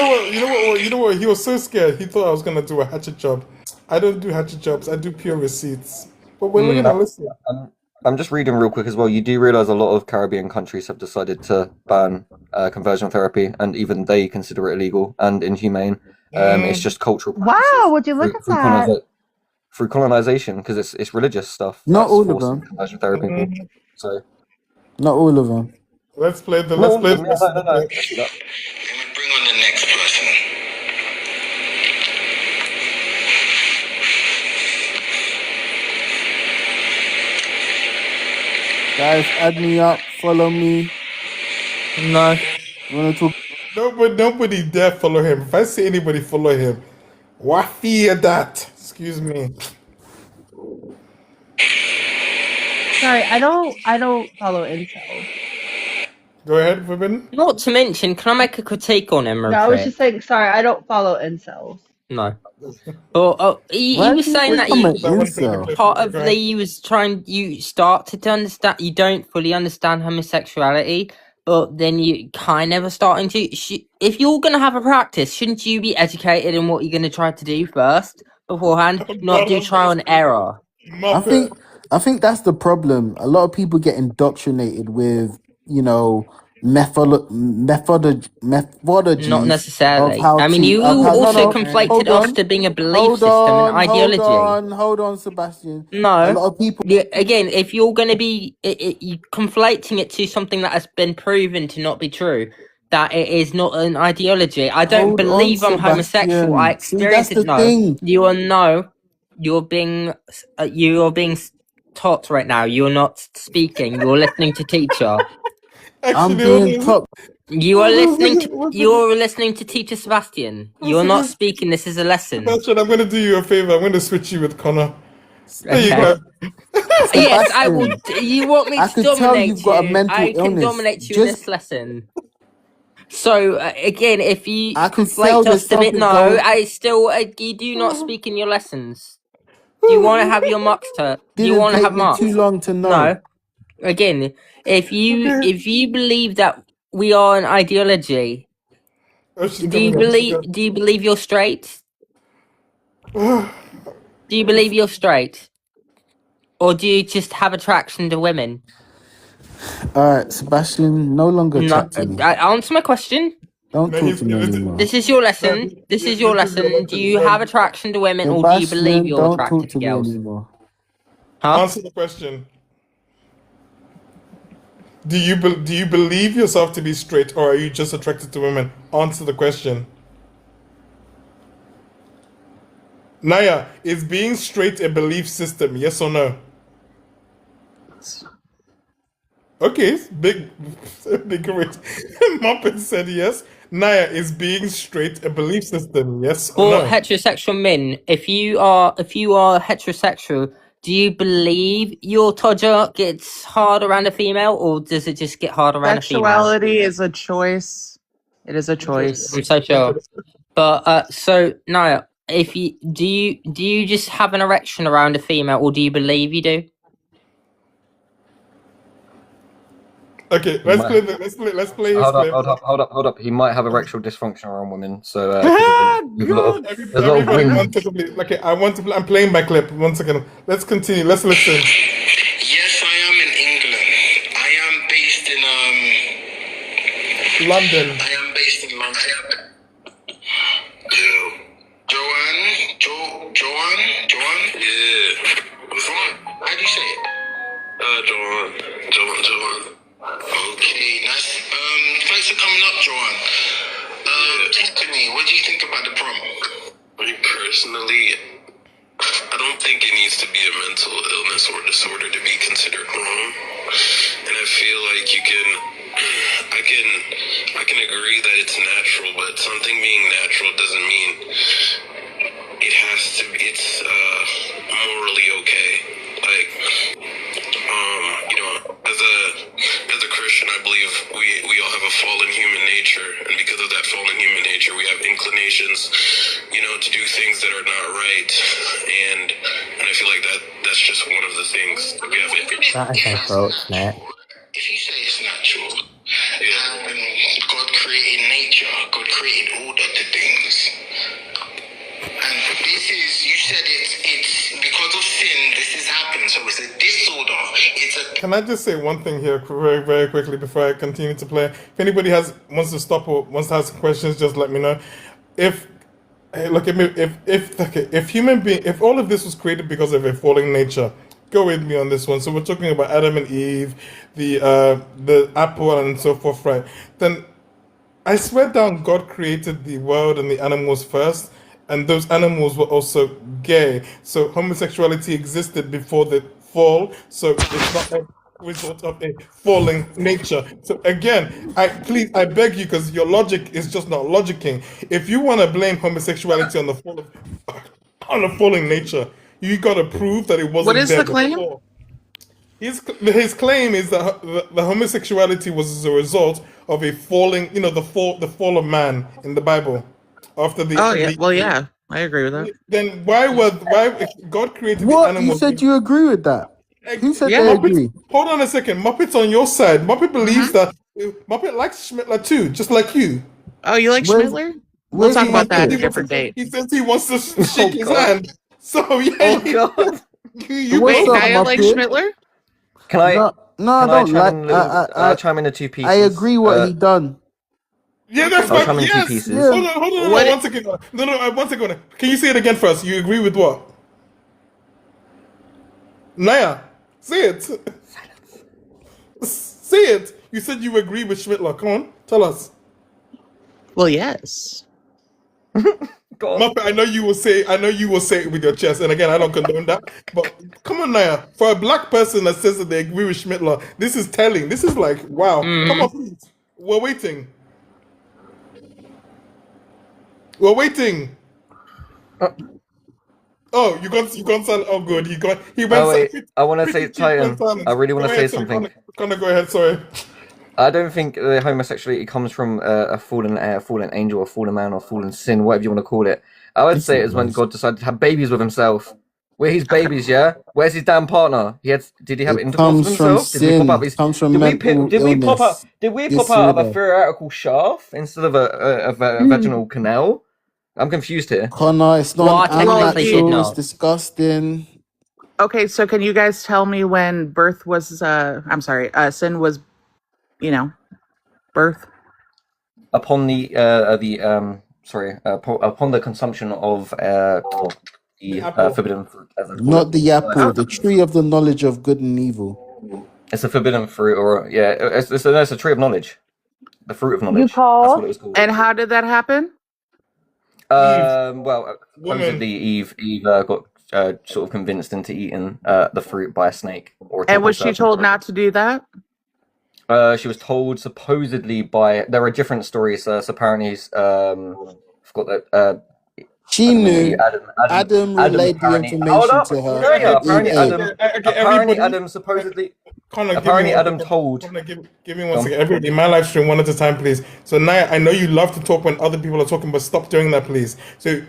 [SPEAKER 1] know what? He was so scared. He thought I was gonna do a hatchet job. I don't do hatchet jobs. I do pure receipts. But we're gonna listen.
[SPEAKER 3] I'm just reading real quick as well. You do realize a lot of Caribbean countries have decided to ban conversion therapy, and even they consider it illegal and inhumane. It's just cultural practices.
[SPEAKER 6] Wow, would you look at that?
[SPEAKER 3] Through colonization, because it's religious stuff.
[SPEAKER 5] Not
[SPEAKER 3] that's
[SPEAKER 5] all of
[SPEAKER 3] forcing
[SPEAKER 5] them.
[SPEAKER 3] conversion therapy. So
[SPEAKER 5] Not all of them.
[SPEAKER 1] Let's play the
[SPEAKER 3] no,
[SPEAKER 1] let's play
[SPEAKER 3] no,
[SPEAKER 1] the
[SPEAKER 3] no, I see that.
[SPEAKER 4] Let me bring on the next person.
[SPEAKER 5] Guys, add me up, follow me.
[SPEAKER 8] No.
[SPEAKER 5] You wanna talk?
[SPEAKER 1] Nobody dare follow him. If I see anybody follow him, why fear that? Excuse me.
[SPEAKER 6] Sorry, I don't follow incels.
[SPEAKER 1] Go ahead, Forbidden.
[SPEAKER 8] Not to mention, can I make a critique on him?
[SPEAKER 6] No, I was just saying, sorry, I don't follow incels.
[SPEAKER 8] No. But he
[SPEAKER 5] Why
[SPEAKER 8] was
[SPEAKER 5] do you
[SPEAKER 8] saying that
[SPEAKER 5] become an
[SPEAKER 1] That one thing
[SPEAKER 5] incel?
[SPEAKER 1] to
[SPEAKER 8] part
[SPEAKER 1] play.
[SPEAKER 8] of
[SPEAKER 1] Go ahead.
[SPEAKER 8] Lee was trying, you started to understand, you don't fully understand homosexuality, but then you kind of are starting to. If you're going to have a practice, shouldn't you be educated in what you're going to try to do first, beforehand, not do trial and error?
[SPEAKER 5] I think that's the problem. A lot of people get indoctrinated with, methodologies
[SPEAKER 8] Not necessarily.
[SPEAKER 5] of how
[SPEAKER 8] I mean,
[SPEAKER 5] to.
[SPEAKER 8] you
[SPEAKER 5] Of how, no,
[SPEAKER 8] also
[SPEAKER 5] no.
[SPEAKER 8] conflated
[SPEAKER 5] Hold
[SPEAKER 8] us
[SPEAKER 5] on.
[SPEAKER 8] to being a belief
[SPEAKER 5] Hold
[SPEAKER 8] system and
[SPEAKER 5] on. Hold
[SPEAKER 8] ideology.
[SPEAKER 5] on. Hold on, Sebastian. A
[SPEAKER 8] No.
[SPEAKER 5] lot of people.
[SPEAKER 8] Yeah, again, if you're going to be you conflating it to something that has been proven to not be true, that it is not an ideology. I don't
[SPEAKER 5] Hold on,
[SPEAKER 8] believe I'm homosexual. I
[SPEAKER 5] Sebastian. See, that's
[SPEAKER 8] experienced it.
[SPEAKER 5] the
[SPEAKER 8] No,
[SPEAKER 5] thing.
[SPEAKER 8] you are no. You're being taught right now. You're not speaking. You're listening to teacher.
[SPEAKER 5] I'm
[SPEAKER 1] Actually,
[SPEAKER 5] being taught.
[SPEAKER 8] You are listening to. You're listening to teacher Sebastian. You're not speaking. This is a lesson.
[SPEAKER 1] Sebastian, I'm gonna do you a favor. I'm gonna switch you with Connor. There you
[SPEAKER 8] Okay.
[SPEAKER 1] go.
[SPEAKER 8] Yes, I will.
[SPEAKER 5] Sebastian,
[SPEAKER 8] You want me
[SPEAKER 5] I
[SPEAKER 8] to
[SPEAKER 5] could tell
[SPEAKER 8] dominate
[SPEAKER 5] you've got a
[SPEAKER 8] you?
[SPEAKER 5] mental
[SPEAKER 8] I can
[SPEAKER 5] illness.
[SPEAKER 8] dominate you in this lesson. So again, if you
[SPEAKER 5] I could tell
[SPEAKER 8] conflate us
[SPEAKER 5] there's
[SPEAKER 8] a bit,
[SPEAKER 5] something
[SPEAKER 8] no,
[SPEAKER 5] going.
[SPEAKER 8] I still you do not speak in your lessons. Do you want to have your marks? Do you
[SPEAKER 5] Didn't
[SPEAKER 8] want to
[SPEAKER 5] take
[SPEAKER 8] have
[SPEAKER 5] me too
[SPEAKER 8] marks?
[SPEAKER 5] long to know.
[SPEAKER 8] No. Again, if you believe that we are an ideology,
[SPEAKER 1] Oh, she's
[SPEAKER 8] do you
[SPEAKER 1] coming up.
[SPEAKER 8] believe you're straight? Do you believe you're straight? Or do you just have attraction to women?
[SPEAKER 5] All right, Sebastian, no longer
[SPEAKER 8] No,
[SPEAKER 5] chat to me.
[SPEAKER 8] answer my question.
[SPEAKER 5] Don't
[SPEAKER 1] No,
[SPEAKER 5] talk
[SPEAKER 1] he's
[SPEAKER 5] to me
[SPEAKER 1] this
[SPEAKER 5] anymore.
[SPEAKER 8] This is your lesson. This is your lesson. Do you have attraction to women, or do you believe
[SPEAKER 5] Sebastian,
[SPEAKER 8] you're
[SPEAKER 5] don't
[SPEAKER 8] attracted
[SPEAKER 5] talk
[SPEAKER 8] to
[SPEAKER 5] to me
[SPEAKER 8] girls?
[SPEAKER 5] anymore.
[SPEAKER 8] Huh?
[SPEAKER 1] Answer the question. Do you believe yourself to be straight, or are you just attracted to women? Answer the question. Naya, is being straight a belief system? Yes or no? Okay, big wait. Muppet said yes. Naya, is being straight a belief system? Yes or
[SPEAKER 8] For
[SPEAKER 1] no?
[SPEAKER 8] heterosexual men, if you are heterosexual, do you believe your todger gets hard around a female, or does it just get hard around a female?
[SPEAKER 9] Sexuality is a choice. It is a choice.
[SPEAKER 8] I'm so sure. But so Naya, if you do you just have an erection around a female, or do you believe you do?
[SPEAKER 1] Okay,
[SPEAKER 3] He might.
[SPEAKER 1] let's play his
[SPEAKER 3] Hold up,
[SPEAKER 1] clip.
[SPEAKER 3] hold up. He might have erectile dysfunction around women, so 'cause there's a lot of
[SPEAKER 1] Everybody
[SPEAKER 3] wind.
[SPEAKER 1] wants to play. Okay, I want to play. I'm playing my clip. 1 second. Let's continue. Let's listen.
[SPEAKER 4] Yes, I am in England. I am based in
[SPEAKER 1] London.
[SPEAKER 4] I am based in London. Joanne? Yeah. Joanne? How do you say it? Joanne. Okay, nice. Thanks for coming up, Joanne. Talk to me. What do you think about the prom? I mean, personally, I don't think it needs to be a mental illness or disorder to be considered wrong. And I feel like I can agree that it's natural, but something being natural doesn't mean it's morally okay. Like, as a Christian, I believe we all have a fallen human nature, and because of that fallen human nature, we have inclinations, to do things that are not right, and I feel like that's just one of the things that we have.
[SPEAKER 8] That is unfortunate.
[SPEAKER 4] If you say it's natural, God created nature, God created order to things. And you said it's because of sin, this has happened, so it's a disorder.
[SPEAKER 1] Can I just say one thing here very, very quickly before I continue to play? If anybody wants to stop or wants to ask questions, just let me know. Look at me. If all of this was created because of a falling nature, go with me on this one. So we're talking about Adam and Eve, the apple, and so forth, right? Then I swear down, God created the world and the animals first, and those animals were also gay. So homosexuality existed before the fall. So it's not a result of a falling nature. So again, I beg you, because your logic is just not logicking. If you want to blame homosexuality on the falling nature, you got to prove that it
[SPEAKER 9] What
[SPEAKER 1] wasn't
[SPEAKER 9] is
[SPEAKER 1] there
[SPEAKER 9] the claim?
[SPEAKER 1] before. His claim is that the homosexuality was as a result of a falling, the fall of man in the Bible. After
[SPEAKER 9] Oh yeah. Well, yeah, I agree with that.
[SPEAKER 1] then why if God created the
[SPEAKER 5] What? You
[SPEAKER 1] animals?
[SPEAKER 5] said you agree with that? Who said they
[SPEAKER 9] Yeah.
[SPEAKER 5] agree?
[SPEAKER 1] Hold on a second. Muppet's on your side. Muppet believes that Muppet likes Schmittler too, just like you.
[SPEAKER 9] Oh, you like
[SPEAKER 5] Where's
[SPEAKER 9] Schmittler? We'll
[SPEAKER 5] Where's
[SPEAKER 9] talk about that at a
[SPEAKER 5] Muppet?
[SPEAKER 9] different date.
[SPEAKER 1] He says he wants to shake his
[SPEAKER 3] God.
[SPEAKER 1] hand. So yeah,
[SPEAKER 3] Oh God.
[SPEAKER 1] you
[SPEAKER 5] What's
[SPEAKER 9] Wait,
[SPEAKER 5] up,
[SPEAKER 9] Naya likes
[SPEAKER 5] Muppet?
[SPEAKER 9] Schmittler?
[SPEAKER 3] Can I
[SPEAKER 5] No, I
[SPEAKER 3] can I
[SPEAKER 5] don't
[SPEAKER 3] chime
[SPEAKER 5] like.
[SPEAKER 3] in a little? I'll chime in the two pieces.
[SPEAKER 5] I agree what he done.
[SPEAKER 1] yeah, that's
[SPEAKER 3] I'll
[SPEAKER 1] fine.
[SPEAKER 3] chime in two
[SPEAKER 1] Yes.
[SPEAKER 3] pieces.
[SPEAKER 5] Yeah.
[SPEAKER 1] Hold on,
[SPEAKER 9] What?
[SPEAKER 1] 1 second. No, 1 second. Can you say it again first? You agree with what? Naya, say it. Say it. You said you agree with Schmittler. Come on, tell us.
[SPEAKER 9] Well, yes.
[SPEAKER 3] God.
[SPEAKER 1] Muppet, I know you will say it with your chest, and again, I don't condone that. But come on, Naya, for a black person that says that they agree with Schmittler, this is telling. This is like, wow. Come on, please. We're waiting. We're waiting. Oh, you got silent. Oh, good. He went.
[SPEAKER 3] Oh wait, I want to say,
[SPEAKER 1] Pretty Chief went
[SPEAKER 3] Titan.
[SPEAKER 1] silent.
[SPEAKER 3] I really want
[SPEAKER 1] Go
[SPEAKER 3] to say
[SPEAKER 1] ahead, sorry,
[SPEAKER 3] something.
[SPEAKER 1] Connor, go ahead. Sorry.
[SPEAKER 3] I don't think homosexuality comes from a fallen angel, or fallen man, or fallen sin, whatever you want to call it. I would say it is when God decided to have babies with himself. We're his babies, yeah. Where's his damn partner? Did he have
[SPEAKER 5] It
[SPEAKER 3] intercourse with
[SPEAKER 5] comes from
[SPEAKER 3] himself? Did we pop
[SPEAKER 5] sin.
[SPEAKER 3] out his?
[SPEAKER 5] Comes from
[SPEAKER 3] Did we
[SPEAKER 5] mental
[SPEAKER 3] did we pop out?
[SPEAKER 5] illness.
[SPEAKER 3] Did we pop out of a
[SPEAKER 5] Disorder.
[SPEAKER 3] theoretical shaft instead of a vaginal canal? I'm confused here.
[SPEAKER 5] Connor, it's
[SPEAKER 8] Well,
[SPEAKER 5] not
[SPEAKER 8] technically did
[SPEAKER 5] unnatural. It's
[SPEAKER 8] not.
[SPEAKER 5] disgusting.
[SPEAKER 9] Okay, so can you guys tell me when birth was? I'm sorry, sin was, birth.
[SPEAKER 3] Upon upon the consumption of the forbidden fruit, as I call
[SPEAKER 5] Not
[SPEAKER 3] it.
[SPEAKER 5] the apple, the tree of the knowledge of good and evil.
[SPEAKER 3] It's a forbidden fruit, or it's a tree of knowledge, the fruit of knowledge.
[SPEAKER 6] You
[SPEAKER 3] That's what it
[SPEAKER 6] call?
[SPEAKER 3] was called.
[SPEAKER 9] And how did that happen?
[SPEAKER 3] Well,
[SPEAKER 1] Woman.
[SPEAKER 3] supposedly Eve got sort of convinced into eating the fruit by a snake. Or a
[SPEAKER 9] And was
[SPEAKER 3] temple
[SPEAKER 9] she told
[SPEAKER 3] serpent.
[SPEAKER 9] not to do that?
[SPEAKER 3] She was told supposedly by. There are different stories. So apparently, I forgot that
[SPEAKER 5] She knew.
[SPEAKER 3] Adam
[SPEAKER 5] Adam relayed the
[SPEAKER 3] apparently. Hold
[SPEAKER 5] information
[SPEAKER 3] up,
[SPEAKER 5] to her.
[SPEAKER 3] hear ya.
[SPEAKER 1] Okay,
[SPEAKER 3] Apparently
[SPEAKER 5] Hey,
[SPEAKER 3] Adam.
[SPEAKER 1] okay,
[SPEAKER 3] Apparently
[SPEAKER 1] everybody.
[SPEAKER 3] Adam supposedly.
[SPEAKER 1] Connor, give me
[SPEAKER 3] Apparently
[SPEAKER 1] one
[SPEAKER 3] Adam
[SPEAKER 1] second.
[SPEAKER 3] told.
[SPEAKER 1] Connor, give me one
[SPEAKER 3] Go on.
[SPEAKER 1] second. Everybody, my live stream one at a time, please. So Naya, I know you love to talk when other people are talking, but stop doing that, please. So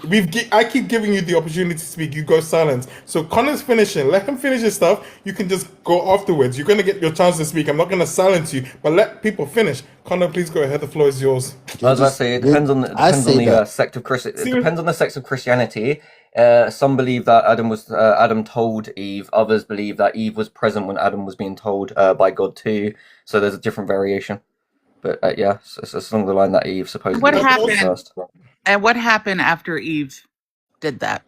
[SPEAKER 1] I keep giving you the opportunity to speak. You go silent. So Connor's finishing. Let him finish his stuff. You can just go afterwards. You're gonna get your chance to speak. I'm not gonna silence you, but let people finish. Connor, please go ahead. The floor is yours.
[SPEAKER 3] I was about to say it depends on
[SPEAKER 5] I say that.
[SPEAKER 3] sect of Christian. It
[SPEAKER 1] Seriously?
[SPEAKER 3] depends on the sect of Christianity. Some believe that Adam told Eve. Others believe that Eve was present when Adam was being told by God too. So there's a different variation. But yeah, it's along the line that Eve supposedly
[SPEAKER 9] What
[SPEAKER 3] was
[SPEAKER 9] happened?
[SPEAKER 3] first.
[SPEAKER 9] And what happened after Eve did that?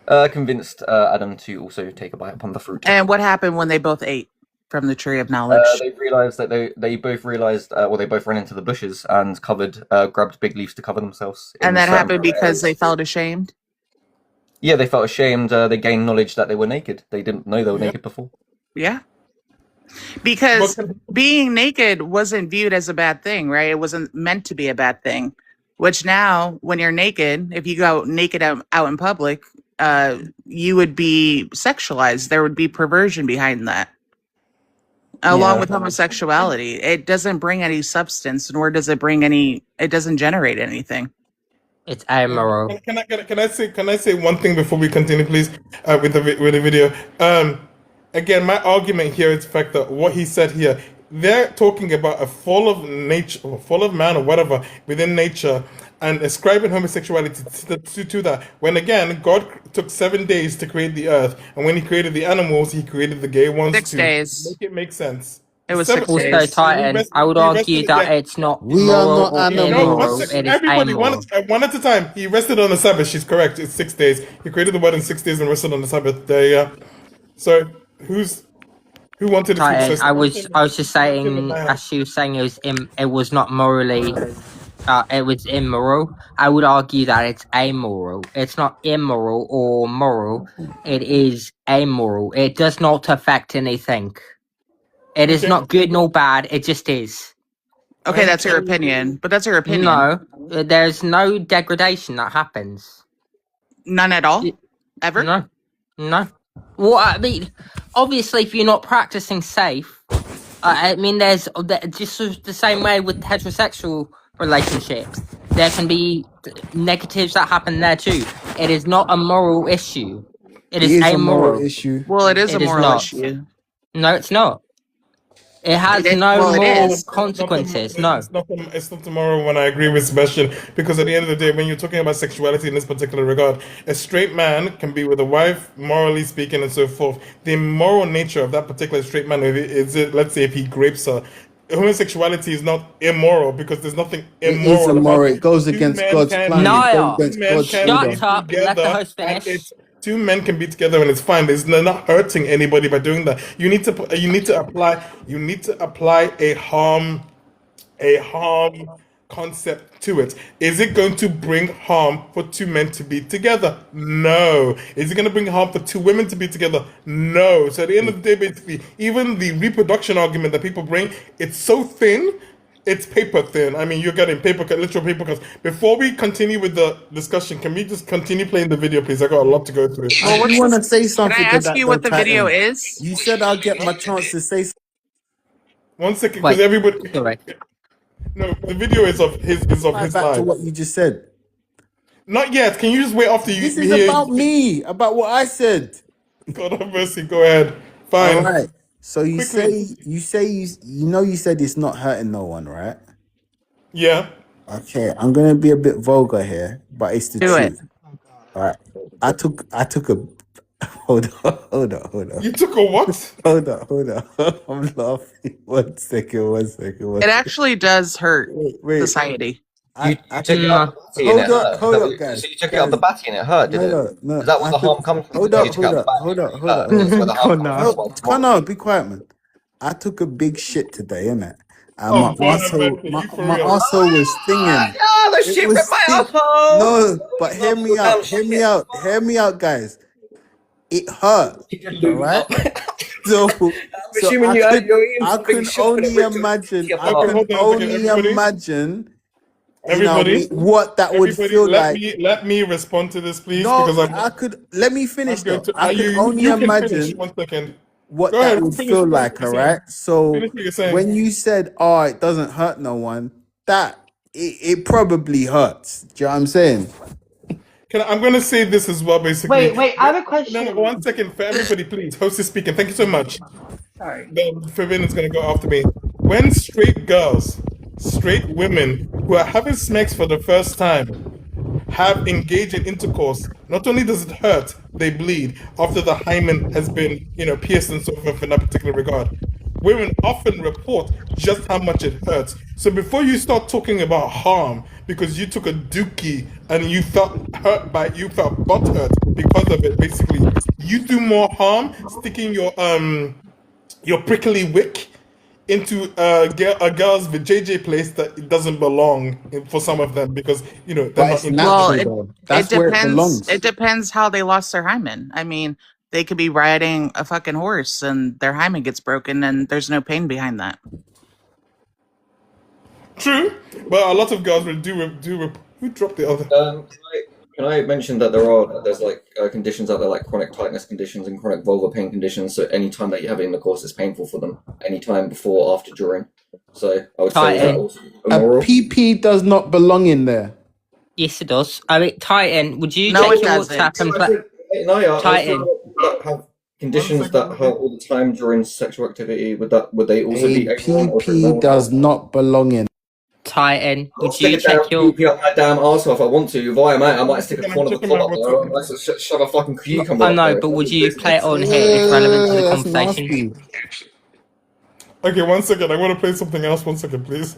[SPEAKER 3] Convinced Adam to also take a bite upon the fruit.
[SPEAKER 9] And what happened when they both ate from the tree of knowledge?
[SPEAKER 3] They realized that they both realized, they both ran into the bushes and grabbed big leaves to cover themselves.
[SPEAKER 9] And
[SPEAKER 3] in
[SPEAKER 9] that
[SPEAKER 3] certain
[SPEAKER 9] happened because
[SPEAKER 3] areas.
[SPEAKER 9] they felt ashamed?
[SPEAKER 3] Yeah, they felt ashamed. They gained knowledge that they were naked. They didn't know they were naked before.
[SPEAKER 9] Yeah. Because being naked wasn't viewed as a bad thing, right? It wasn't meant to be a bad thing. Which now, when you're naked, if you go naked out in public, you would be sexualized. There would be perversion behind that. Along with homosexuality. It doesn't bring any substance, nor does it it doesn't generate anything.
[SPEAKER 8] It's amoral.
[SPEAKER 1] Can I say one thing before we continue, please, with the video? Again, my argument here is the fact that what he said here, they're talking about a fall of nature, or fall of man, or whatever within nature, and ascribing homosexuality to that. When again, God took 7 days to create the earth, and when He created the animals, He created the gay ones
[SPEAKER 9] 6
[SPEAKER 1] to
[SPEAKER 9] days.
[SPEAKER 1] make it make sense.
[SPEAKER 9] It was 6
[SPEAKER 8] Also,
[SPEAKER 9] days.
[SPEAKER 8] Titan, I would
[SPEAKER 1] He
[SPEAKER 8] argue
[SPEAKER 1] rested-
[SPEAKER 8] that
[SPEAKER 1] yeah.
[SPEAKER 8] it's not
[SPEAKER 5] We are
[SPEAKER 8] moral
[SPEAKER 5] not
[SPEAKER 8] or
[SPEAKER 5] animals.
[SPEAKER 1] No, one
[SPEAKER 8] immoral.
[SPEAKER 1] second.
[SPEAKER 8] It is
[SPEAKER 1] Everybody,
[SPEAKER 8] amoral.
[SPEAKER 1] one at a time. He rested on the Sabbath. She's correct. It's 6 days. He created the world in 6 days and rested on the Sabbath. There you go. So, who wanted to
[SPEAKER 8] Titan,
[SPEAKER 1] speak? So,
[SPEAKER 8] I was just saying, as she was saying, it was not morally. It was immoral. I would argue that it's amoral. It's not immoral or moral. It is amoral. It does not affect anything. It is
[SPEAKER 1] Okay.
[SPEAKER 8] not good nor bad. It just is.
[SPEAKER 9] Okay, that's your opinion. But that's your opinion.
[SPEAKER 8] No, there's no degradation that happens.
[SPEAKER 9] None at all? Ever?
[SPEAKER 8] No. Well, I mean, obviously, if you're not practicing safe, I mean, there's just the same way with heterosexual relationships. There can be negatives that happen there too. It is not a moral issue. It is
[SPEAKER 5] a moral
[SPEAKER 8] amoral.
[SPEAKER 5] issue.
[SPEAKER 9] Well, it is a
[SPEAKER 8] It is
[SPEAKER 9] moral
[SPEAKER 8] not.
[SPEAKER 9] issue.
[SPEAKER 8] No, it's not. It has
[SPEAKER 9] It is-
[SPEAKER 8] no
[SPEAKER 9] well, it
[SPEAKER 8] moral
[SPEAKER 9] is.
[SPEAKER 8] consequences. No.
[SPEAKER 1] It's not tomorrow when I agree with Sebastian, because at the end of the day, when you're talking about sexuality in this particular regard, a straight man can be with a wife, morally speaking, and so forth. The moral nature of that particular straight man is, let's say, if he rapes her. Homosexuality is not immoral because there's nothing immoral.
[SPEAKER 5] It is immoral.
[SPEAKER 1] about
[SPEAKER 5] It goes
[SPEAKER 1] two
[SPEAKER 5] against
[SPEAKER 1] men
[SPEAKER 5] God's
[SPEAKER 1] can-
[SPEAKER 5] plan.
[SPEAKER 8] No.
[SPEAKER 5] It goes against
[SPEAKER 1] two men
[SPEAKER 5] God's
[SPEAKER 1] can
[SPEAKER 8] Shut
[SPEAKER 5] order.
[SPEAKER 1] be
[SPEAKER 8] up. Let the
[SPEAKER 1] together,
[SPEAKER 8] host
[SPEAKER 1] and
[SPEAKER 8] finish.
[SPEAKER 1] two men can be together and it's fine. They're not hurting anybody by doing that. You need to apply a harm concept to it. Is it going to bring harm for two men to be together? No. Is it going to bring harm for two women to be together? No. So at the end of the day, basically, even the reproduction argument that people bring, it's so thin. It's paper thin. I mean, you're getting literal paper cuts. Before we continue with the discussion, can we just continue playing the video, please? I got a lot to go through.
[SPEAKER 5] I do want to say something
[SPEAKER 9] Can I
[SPEAKER 5] to
[SPEAKER 9] ask
[SPEAKER 5] that.
[SPEAKER 9] you
[SPEAKER 5] though,
[SPEAKER 9] what the
[SPEAKER 5] Titan.
[SPEAKER 9] video is?
[SPEAKER 5] You said I'll get my chance to say something.
[SPEAKER 1] 1 second,
[SPEAKER 8] Wait,
[SPEAKER 1] because everybody.
[SPEAKER 8] sorry.
[SPEAKER 1] No, the video is of his
[SPEAKER 5] Back to
[SPEAKER 1] live.
[SPEAKER 5] what you just said.
[SPEAKER 1] Not yet. Can you just wait after you
[SPEAKER 5] This is
[SPEAKER 1] hear?
[SPEAKER 5] about me, about what I said.
[SPEAKER 1] God have mercy. Go ahead. Fine.
[SPEAKER 5] All right. So you
[SPEAKER 1] Quickly.
[SPEAKER 5] you said it's not hurting no one, right?
[SPEAKER 1] Yeah.
[SPEAKER 5] Okay, I'm gonna be a bit vulgar here, but it's the
[SPEAKER 9] Do it.
[SPEAKER 5] truth. All right. I took a hold on.
[SPEAKER 1] You took a what?
[SPEAKER 5] Hold on. I'm laughing. One second.
[SPEAKER 9] It actually does hurt
[SPEAKER 5] Wait.
[SPEAKER 9] society.
[SPEAKER 3] You took it up the batty and it hurt.
[SPEAKER 5] Hold up, guys.
[SPEAKER 3] So you took it up the batty and it hurt, did it?
[SPEAKER 5] No.
[SPEAKER 3] Is that what the harm comes from?
[SPEAKER 5] Hold
[SPEAKER 3] Did
[SPEAKER 5] up.
[SPEAKER 3] you take it up the batty
[SPEAKER 5] Hold
[SPEAKER 3] and
[SPEAKER 5] up.
[SPEAKER 3] it hurt? That's where the harm comes from.
[SPEAKER 5] Connor, be quiet, man. I took a big shit today, innit? And
[SPEAKER 1] Oh,
[SPEAKER 5] my
[SPEAKER 1] God,
[SPEAKER 5] arsehole,
[SPEAKER 1] you for
[SPEAKER 5] my
[SPEAKER 1] real?
[SPEAKER 5] arsehole was stinging.
[SPEAKER 3] Yeah, the
[SPEAKER 5] It
[SPEAKER 3] shit
[SPEAKER 5] was
[SPEAKER 3] with my
[SPEAKER 5] sting-
[SPEAKER 3] asshole.
[SPEAKER 5] No, but hear me out, guys. It hurt. All right. So
[SPEAKER 3] assuming
[SPEAKER 5] I can only imagine.
[SPEAKER 1] hold on a second, everybody.
[SPEAKER 5] you know what I mean,
[SPEAKER 1] Everybody,
[SPEAKER 5] what that would
[SPEAKER 1] everybody,
[SPEAKER 5] feel like.
[SPEAKER 1] let me respond to this, please,
[SPEAKER 5] No,
[SPEAKER 1] because
[SPEAKER 5] I could let me
[SPEAKER 1] I'm
[SPEAKER 5] finish
[SPEAKER 1] going
[SPEAKER 5] though.
[SPEAKER 1] to.
[SPEAKER 5] I could only
[SPEAKER 1] You can finish.
[SPEAKER 5] imagine
[SPEAKER 1] 1 second.
[SPEAKER 5] what
[SPEAKER 1] Go
[SPEAKER 5] that
[SPEAKER 1] ahead.
[SPEAKER 5] would
[SPEAKER 1] Finish.
[SPEAKER 5] feel
[SPEAKER 1] Finish what
[SPEAKER 5] like,
[SPEAKER 1] you're
[SPEAKER 5] all
[SPEAKER 1] saying.
[SPEAKER 5] right? So
[SPEAKER 1] Finish what you're saying.
[SPEAKER 5] when you said, "Oh, it doesn't hurt no one," that it probably hurts. Do you know what I'm saying?
[SPEAKER 1] I'm going to say this as well, basically.
[SPEAKER 6] Wait, I have a
[SPEAKER 1] No,
[SPEAKER 6] question.
[SPEAKER 1] 1 second for everybody, please. Host is speaking. Thank you so much.
[SPEAKER 6] Sorry.
[SPEAKER 1] Then Fabin is going to go after me. When straight girls, straight women who are having sex for the first time have engaged in intercourse, not only does it hurt, they bleed after the hymen has been, pierced and so forth in that particular regard. Women often report just how much it hurts. So before you start talking about harm, because you took a dookie and you felt you felt butt hurt because of it, basically, you do more harm sticking your prickly wick into a girl's JJ place that it doesn't belong for some of them because they're
[SPEAKER 5] But
[SPEAKER 1] not
[SPEAKER 5] it's
[SPEAKER 1] into
[SPEAKER 9] Well,
[SPEAKER 5] natural
[SPEAKER 1] it.
[SPEAKER 5] though.
[SPEAKER 9] it
[SPEAKER 5] That's where it
[SPEAKER 9] depends. It
[SPEAKER 5] belongs.
[SPEAKER 9] depends how they lost their hymen. I mean, they could be riding a fucking horse and their hymen gets broken and there's no pain behind that.
[SPEAKER 1] True, but a lot of girls will who dropped the other.
[SPEAKER 3] Can I mention that there's like conditions out there like chronic tightness conditions and chronic vulvar pain conditions. So any time that you have intercourse is painful for them. Anytime before, after, during. So I would say is that
[SPEAKER 8] Titan.
[SPEAKER 3] also
[SPEAKER 5] A
[SPEAKER 3] immoral?
[SPEAKER 5] PP does not belong in there.
[SPEAKER 8] Yes, it does. I mean, Titan, would you
[SPEAKER 9] No,
[SPEAKER 8] check
[SPEAKER 9] it
[SPEAKER 8] your
[SPEAKER 9] doesn't.
[SPEAKER 8] WhatsApp and
[SPEAKER 3] I
[SPEAKER 8] play?
[SPEAKER 3] think, no, yeah, I think
[SPEAKER 8] Titan.
[SPEAKER 3] that have conditions that hurt all the time during sexual activity. Would they also
[SPEAKER 5] A
[SPEAKER 3] be ignorant or
[SPEAKER 5] PP does not belong in.
[SPEAKER 8] Titan,
[SPEAKER 3] I'll
[SPEAKER 8] would
[SPEAKER 3] stick
[SPEAKER 8] you
[SPEAKER 3] a damn
[SPEAKER 8] check your?
[SPEAKER 3] PP up my damn arsehole if I want to. Via, mate, I might stick a
[SPEAKER 1] I'm
[SPEAKER 3] corner of a
[SPEAKER 1] checking my
[SPEAKER 3] cob up there. I
[SPEAKER 1] WhatsApp.
[SPEAKER 3] might shove a fucking cucumber
[SPEAKER 8] I
[SPEAKER 3] up
[SPEAKER 8] know,
[SPEAKER 3] there.
[SPEAKER 8] but would you play it on here? It's relevant to the
[SPEAKER 5] That's
[SPEAKER 8] conversation.
[SPEAKER 5] nasty.
[SPEAKER 1] Okay, 1 second. I want to play something else. 1 second, please.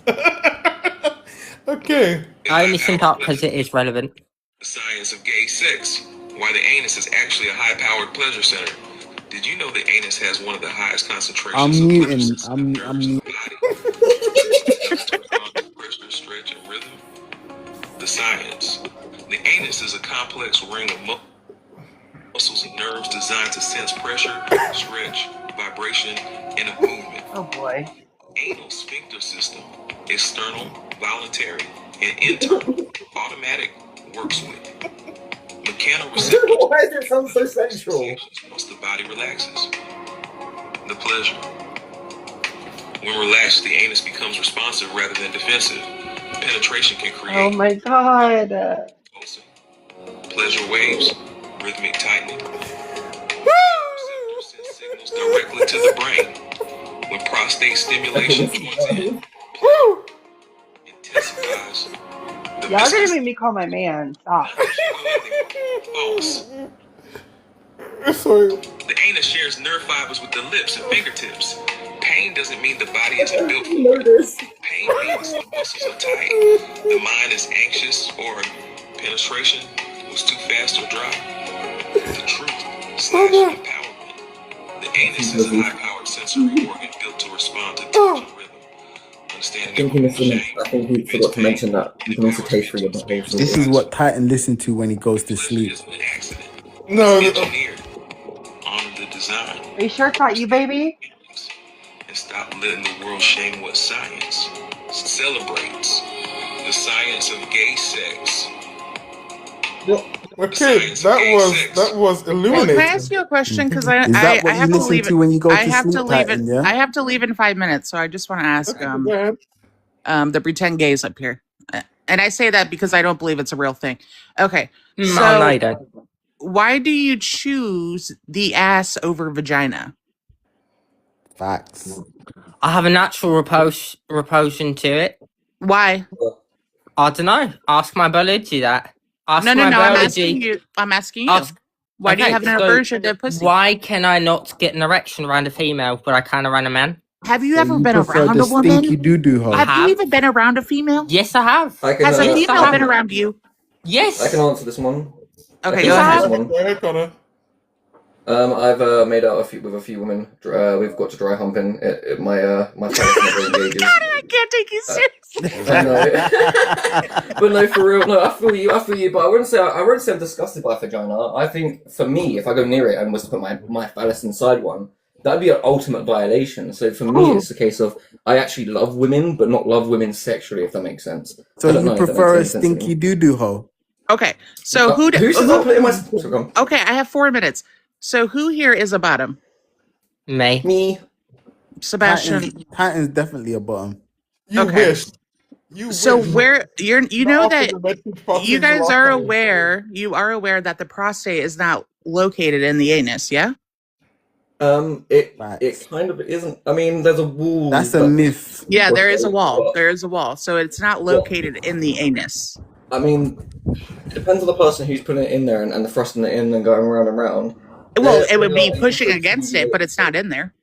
[SPEAKER 1] Okay.
[SPEAKER 8] I only sent up because it is relevant.
[SPEAKER 4] The science of gay sex. Why the anus is actually a high-powered pleasure center. Did you know the anus has one of the highest concentrations
[SPEAKER 5] I'm
[SPEAKER 4] of
[SPEAKER 5] muting.
[SPEAKER 4] pleasure-sensitive
[SPEAKER 5] I'm
[SPEAKER 4] nerves in the body? Designed to respond to pressure, stretch, and rhythm. The science. The anus is a complex ring of muscles and nerves designed to sense pressure, stretch, vibration, and a movement.
[SPEAKER 6] Oh boy.
[SPEAKER 4] Anal sphincter system. External, voluntary, and internal, automatic, works with. Mechanoreceptors.
[SPEAKER 3] Why does it sound so sensual?
[SPEAKER 4] Once the body relaxes. The pleasure. When relaxed, the anus becomes responsive rather than defensive. Penetration can
[SPEAKER 6] Oh
[SPEAKER 4] create
[SPEAKER 6] my god.
[SPEAKER 4] pulsing, pleasure waves, rhythmic tightening. Receptors send signals directly to the brain. When prostate stimulation joins in, intensifies. The
[SPEAKER 6] Y'all gonna
[SPEAKER 4] viscous
[SPEAKER 6] make me call my man. Stop.
[SPEAKER 4] false.
[SPEAKER 1] Sorry.
[SPEAKER 4] The anus shares nerve fibers with the lips and fingertips. Pain doesn't mean the body isn't built for it. Pain means the muscles are tight, the mind is anxious, or penetration was too fast or dry. The truth / empowerment. The anus is a high-powered sensory organ built to respond to touch and rhythm.
[SPEAKER 3] I think he forgot to mention that you can also taste through your butthole.
[SPEAKER 5] This is what Titan listens to when he goes to sleep.
[SPEAKER 4] Isn't an accident.
[SPEAKER 1] No.
[SPEAKER 4] It's engineered. Honor the design.
[SPEAKER 6] Are you sure it's not you, baby?
[SPEAKER 4] And stop letting the world shame what science celebrates. The science of gay sex.
[SPEAKER 1] Okay, that was
[SPEAKER 9] Hey,
[SPEAKER 1] illuminating.
[SPEAKER 9] can I ask you a question? Because
[SPEAKER 5] Is that what you
[SPEAKER 9] have to
[SPEAKER 5] listen
[SPEAKER 9] leave.
[SPEAKER 5] to when you go
[SPEAKER 9] I
[SPEAKER 5] to
[SPEAKER 9] have to
[SPEAKER 5] sleep,
[SPEAKER 9] leave
[SPEAKER 5] Titan?
[SPEAKER 9] it.
[SPEAKER 5] Yeah.
[SPEAKER 9] I have to leave in 5 minutes, so I just want to ask
[SPEAKER 1] Okay, go ahead.
[SPEAKER 9] the pretend gays up here, and I say that because I don't believe it's a real thing. Okay,
[SPEAKER 8] No,
[SPEAKER 9] so
[SPEAKER 8] you don't.
[SPEAKER 9] why do you choose the ass over vagina?
[SPEAKER 5] Facts.
[SPEAKER 8] I have a natural repulsion to it.
[SPEAKER 9] Why?
[SPEAKER 8] I don't know. Ask my biology that. Ask
[SPEAKER 9] No.
[SPEAKER 8] my
[SPEAKER 9] I'm
[SPEAKER 8] biology.
[SPEAKER 9] asking you. I'm asking you.
[SPEAKER 8] Ask.
[SPEAKER 9] Why do you
[SPEAKER 8] Okay,
[SPEAKER 9] have an
[SPEAKER 8] so
[SPEAKER 9] aversion to pussy?
[SPEAKER 8] why can I not get an erection around a female, but I can around a man?
[SPEAKER 9] Have you
[SPEAKER 5] So
[SPEAKER 9] ever
[SPEAKER 5] you
[SPEAKER 9] been
[SPEAKER 5] prefer
[SPEAKER 9] around
[SPEAKER 5] the
[SPEAKER 9] a woman?
[SPEAKER 5] stinky doo doo hole?
[SPEAKER 8] I
[SPEAKER 9] Have you
[SPEAKER 8] have.
[SPEAKER 9] even been around a female?
[SPEAKER 8] Yes, I have.
[SPEAKER 3] I can,
[SPEAKER 9] Has a
[SPEAKER 8] Yes, I
[SPEAKER 9] female
[SPEAKER 8] have.
[SPEAKER 9] been around you?
[SPEAKER 8] Yes.
[SPEAKER 3] I can answer this one.
[SPEAKER 9] Okay,
[SPEAKER 3] I
[SPEAKER 9] go
[SPEAKER 3] can answer
[SPEAKER 9] ahead.
[SPEAKER 3] this one.
[SPEAKER 1] Go ahead, Connor.
[SPEAKER 3] I've made out with a few women. We've got to dry humping. My phallus never engages.
[SPEAKER 9] I can't take you seriously.
[SPEAKER 3] I know. But no, for real. No, I feel you. But I wouldn't say I'm disgusted by a vagina. I think for me, if I go near it and was to put my phallus inside one, That'd be an ultimate violation. So for me, it's a case of I actually love women, but not love women sexually, if that makes sense.
[SPEAKER 5] So
[SPEAKER 3] I don't
[SPEAKER 5] you
[SPEAKER 3] know if that makes
[SPEAKER 5] prefer a
[SPEAKER 3] any sense
[SPEAKER 5] stinky
[SPEAKER 3] anymore.
[SPEAKER 5] doo doo hoe?
[SPEAKER 9] Okay, so who
[SPEAKER 3] Who says I put it in my? Sorry, go on.
[SPEAKER 9] Okay, I have 4 minutes. So who here is a bottom?
[SPEAKER 8] Me.
[SPEAKER 3] Me.
[SPEAKER 9] Sebastian.
[SPEAKER 5] Titan's definitely a bottom.
[SPEAKER 1] You
[SPEAKER 9] Okay.
[SPEAKER 1] wish. You
[SPEAKER 9] So
[SPEAKER 1] wish.
[SPEAKER 9] where you know
[SPEAKER 1] Not after
[SPEAKER 9] that
[SPEAKER 1] the message passed
[SPEAKER 9] you
[SPEAKER 1] the
[SPEAKER 9] guys
[SPEAKER 1] last
[SPEAKER 9] are
[SPEAKER 1] time.
[SPEAKER 9] aware, that the prostate is not located in the anus, yeah?
[SPEAKER 3] It
[SPEAKER 5] Facts.
[SPEAKER 3] kind of isn't. I mean, there's a wall.
[SPEAKER 5] That's a myth.
[SPEAKER 9] Yeah, there is a wall.
[SPEAKER 3] But,
[SPEAKER 9] There is a wall. So it's not located in the anus.
[SPEAKER 3] I mean, it depends on the person who's putting it in there and the thrusting it in and going round and round.
[SPEAKER 9] Well, it would be pushing against it, but it's not in there.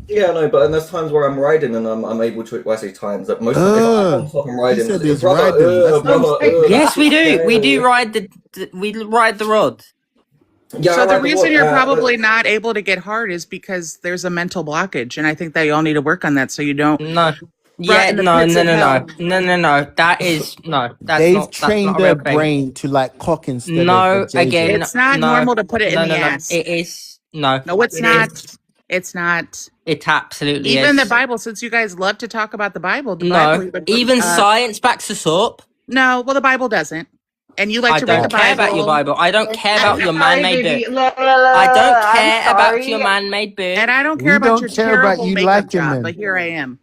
[SPEAKER 3] Yeah, no, but and there's times where I'm riding and I'm able to. Well, I say times that most of the time if I'm on top and riding.
[SPEAKER 5] said he's
[SPEAKER 3] brother,
[SPEAKER 5] riding. That's
[SPEAKER 3] brother,
[SPEAKER 8] Yes, we do.
[SPEAKER 3] yeah,
[SPEAKER 8] We do
[SPEAKER 3] yeah.
[SPEAKER 8] ride the rod.
[SPEAKER 3] Yeah,
[SPEAKER 9] So
[SPEAKER 3] I
[SPEAKER 9] the
[SPEAKER 3] ride
[SPEAKER 9] reason
[SPEAKER 3] wall,
[SPEAKER 9] you're
[SPEAKER 3] but-
[SPEAKER 9] probably not able to get hard is because there's a mental blockage, and I think that you all need to work on that so you don't.
[SPEAKER 8] No. Yeah,
[SPEAKER 9] in the
[SPEAKER 8] no,
[SPEAKER 9] pits
[SPEAKER 8] no,
[SPEAKER 9] of
[SPEAKER 8] no,
[SPEAKER 9] hell.
[SPEAKER 8] no. That is no. That's
[SPEAKER 5] They've
[SPEAKER 8] not. That's
[SPEAKER 5] trained
[SPEAKER 8] not a
[SPEAKER 5] their
[SPEAKER 8] real thing.
[SPEAKER 5] brain to like cock instead
[SPEAKER 8] No,
[SPEAKER 5] of the JJ.
[SPEAKER 8] again,
[SPEAKER 9] It's not
[SPEAKER 8] no,
[SPEAKER 9] normal to put it
[SPEAKER 8] no,
[SPEAKER 9] in the
[SPEAKER 8] no,
[SPEAKER 9] ass.
[SPEAKER 8] It is no.
[SPEAKER 9] No, it's
[SPEAKER 8] It
[SPEAKER 9] not.
[SPEAKER 8] is.
[SPEAKER 9] It's not.
[SPEAKER 8] It absolutely
[SPEAKER 9] Even the
[SPEAKER 8] is.
[SPEAKER 9] Bible, since you guys love to talk about the Bible,
[SPEAKER 8] No, even science backs us up.
[SPEAKER 9] No, well, the Bible doesn't. And you like
[SPEAKER 8] I
[SPEAKER 9] to read
[SPEAKER 8] don't
[SPEAKER 9] the
[SPEAKER 8] care
[SPEAKER 9] Bible.
[SPEAKER 8] about your Bible. I don't care about your
[SPEAKER 6] Sorry,
[SPEAKER 8] man-made
[SPEAKER 6] baby.
[SPEAKER 8] book.
[SPEAKER 6] Look,
[SPEAKER 8] I don't
[SPEAKER 6] I'm
[SPEAKER 8] care about
[SPEAKER 6] sorry.
[SPEAKER 8] your man-made book.
[SPEAKER 9] And I don't
[SPEAKER 5] We
[SPEAKER 9] care about
[SPEAKER 5] don't
[SPEAKER 9] your
[SPEAKER 5] care about
[SPEAKER 9] terrible
[SPEAKER 5] you
[SPEAKER 9] makeup
[SPEAKER 5] liking
[SPEAKER 9] job,
[SPEAKER 5] them.
[SPEAKER 9] but here I am.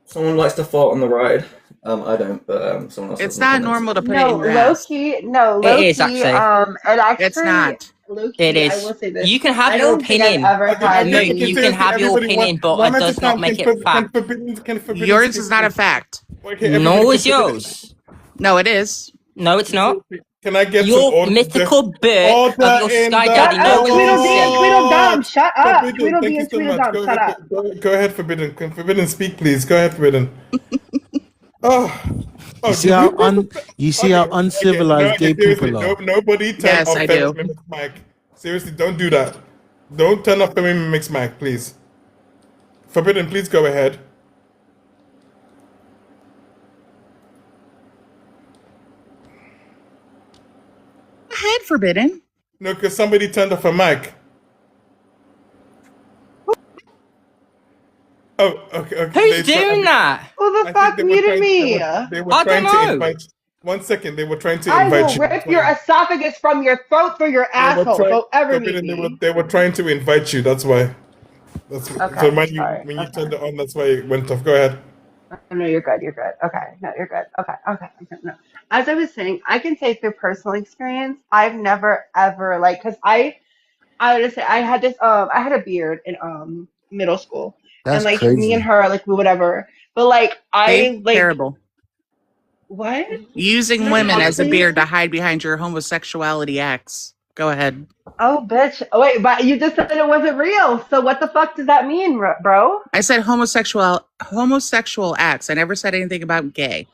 [SPEAKER 3] Someone likes to fart on the ride. I don't, but someone else.
[SPEAKER 9] It's
[SPEAKER 3] does in the
[SPEAKER 9] not
[SPEAKER 3] comments.
[SPEAKER 9] normal to put
[SPEAKER 6] No,
[SPEAKER 9] it in your
[SPEAKER 6] low
[SPEAKER 9] ass.
[SPEAKER 6] key. No,
[SPEAKER 8] It
[SPEAKER 6] low
[SPEAKER 8] is,
[SPEAKER 6] key.
[SPEAKER 8] actually.
[SPEAKER 6] And actually,
[SPEAKER 9] It's not.
[SPEAKER 6] low key.
[SPEAKER 8] It
[SPEAKER 6] I
[SPEAKER 8] is.
[SPEAKER 6] will say this.
[SPEAKER 8] You can have
[SPEAKER 6] I
[SPEAKER 8] your
[SPEAKER 6] don't think I've
[SPEAKER 8] opinion.
[SPEAKER 6] ever had
[SPEAKER 8] No,
[SPEAKER 6] the.
[SPEAKER 8] you can have your opinion, but it does not make it fact.
[SPEAKER 1] Can forbidden
[SPEAKER 9] Yours
[SPEAKER 1] speak,
[SPEAKER 9] is not a
[SPEAKER 1] please?
[SPEAKER 9] fact.
[SPEAKER 1] Okay, everybody,
[SPEAKER 8] Nor
[SPEAKER 1] can
[SPEAKER 8] is
[SPEAKER 1] forbidden-
[SPEAKER 8] yours.
[SPEAKER 9] No, it is.
[SPEAKER 8] No, it's not.
[SPEAKER 1] Can I get some
[SPEAKER 8] Your
[SPEAKER 1] order?
[SPEAKER 8] mythical book
[SPEAKER 1] Order
[SPEAKER 8] of your
[SPEAKER 1] in
[SPEAKER 8] Sky
[SPEAKER 1] the
[SPEAKER 8] Daddy.
[SPEAKER 6] Shut up,
[SPEAKER 8] No one can
[SPEAKER 6] Tweedledee and
[SPEAKER 8] see.
[SPEAKER 6] Tweedledum. Shut up,
[SPEAKER 1] Forbidden,
[SPEAKER 6] Tweedledee
[SPEAKER 1] thank you
[SPEAKER 6] and
[SPEAKER 1] so much.
[SPEAKER 6] Tweedledum.
[SPEAKER 1] Go
[SPEAKER 6] Shut
[SPEAKER 1] ahead,
[SPEAKER 6] up.
[SPEAKER 1] go ahead, Forbidden. Can Forbidden speak, please? Go ahead, Forbidden. Oh,
[SPEAKER 5] You see
[SPEAKER 1] did
[SPEAKER 5] how
[SPEAKER 1] we press the-
[SPEAKER 5] how
[SPEAKER 1] Okay,
[SPEAKER 5] uncivilized
[SPEAKER 1] no,
[SPEAKER 5] gay
[SPEAKER 1] seriously,
[SPEAKER 5] people are.
[SPEAKER 1] nobody turn
[SPEAKER 9] Yes,
[SPEAKER 1] off
[SPEAKER 9] I
[SPEAKER 1] Feminine
[SPEAKER 9] do.
[SPEAKER 1] Mimics mic. Seriously, don't do that. Don't turn off Feminine Mimics mic, please. Forbidden, please go ahead.
[SPEAKER 9] Go ahead, Forbidden.
[SPEAKER 1] No, because somebody turned off a mic. Oh, okay.
[SPEAKER 8] Who's doing that?
[SPEAKER 6] Who the
[SPEAKER 1] I
[SPEAKER 6] fuck
[SPEAKER 1] think they were
[SPEAKER 6] muted
[SPEAKER 1] trying-
[SPEAKER 6] me?
[SPEAKER 1] They were
[SPEAKER 8] I
[SPEAKER 1] trying
[SPEAKER 8] don't
[SPEAKER 1] to
[SPEAKER 8] know.
[SPEAKER 1] invite. 1 second, they were trying to
[SPEAKER 6] I
[SPEAKER 1] invite
[SPEAKER 6] will
[SPEAKER 1] you.
[SPEAKER 6] rip your esophagus from your throat through your
[SPEAKER 1] They were
[SPEAKER 6] asshole.
[SPEAKER 1] trying-
[SPEAKER 6] Don't ever
[SPEAKER 1] Forbidden,
[SPEAKER 6] mute me.
[SPEAKER 1] they were trying to invite you. That's why. That's
[SPEAKER 6] Okay,
[SPEAKER 1] so when you
[SPEAKER 6] sorry,
[SPEAKER 1] turned it on, that's why it went off. Go ahead.
[SPEAKER 6] No, you're good. You're good. Okay. No, you're good. Okay. No. As I was saying, I can say through personal experience, I've never ever like, cause I would say I had this I had a beard in middle school,
[SPEAKER 5] That's
[SPEAKER 6] and like
[SPEAKER 5] crazy.
[SPEAKER 6] me and her like we whatever, but like I like
[SPEAKER 9] Terrible.
[SPEAKER 6] what?
[SPEAKER 9] Using
[SPEAKER 6] Can I
[SPEAKER 9] women
[SPEAKER 6] talk,
[SPEAKER 9] as a
[SPEAKER 6] please?
[SPEAKER 9] beard to hide behind your homosexuality acts. Go ahead.
[SPEAKER 6] Oh, bitch. Oh, wait, but you just said it wasn't real. So what the fuck does that mean, bro?
[SPEAKER 9] I said homosexual acts. I never said anything about gay.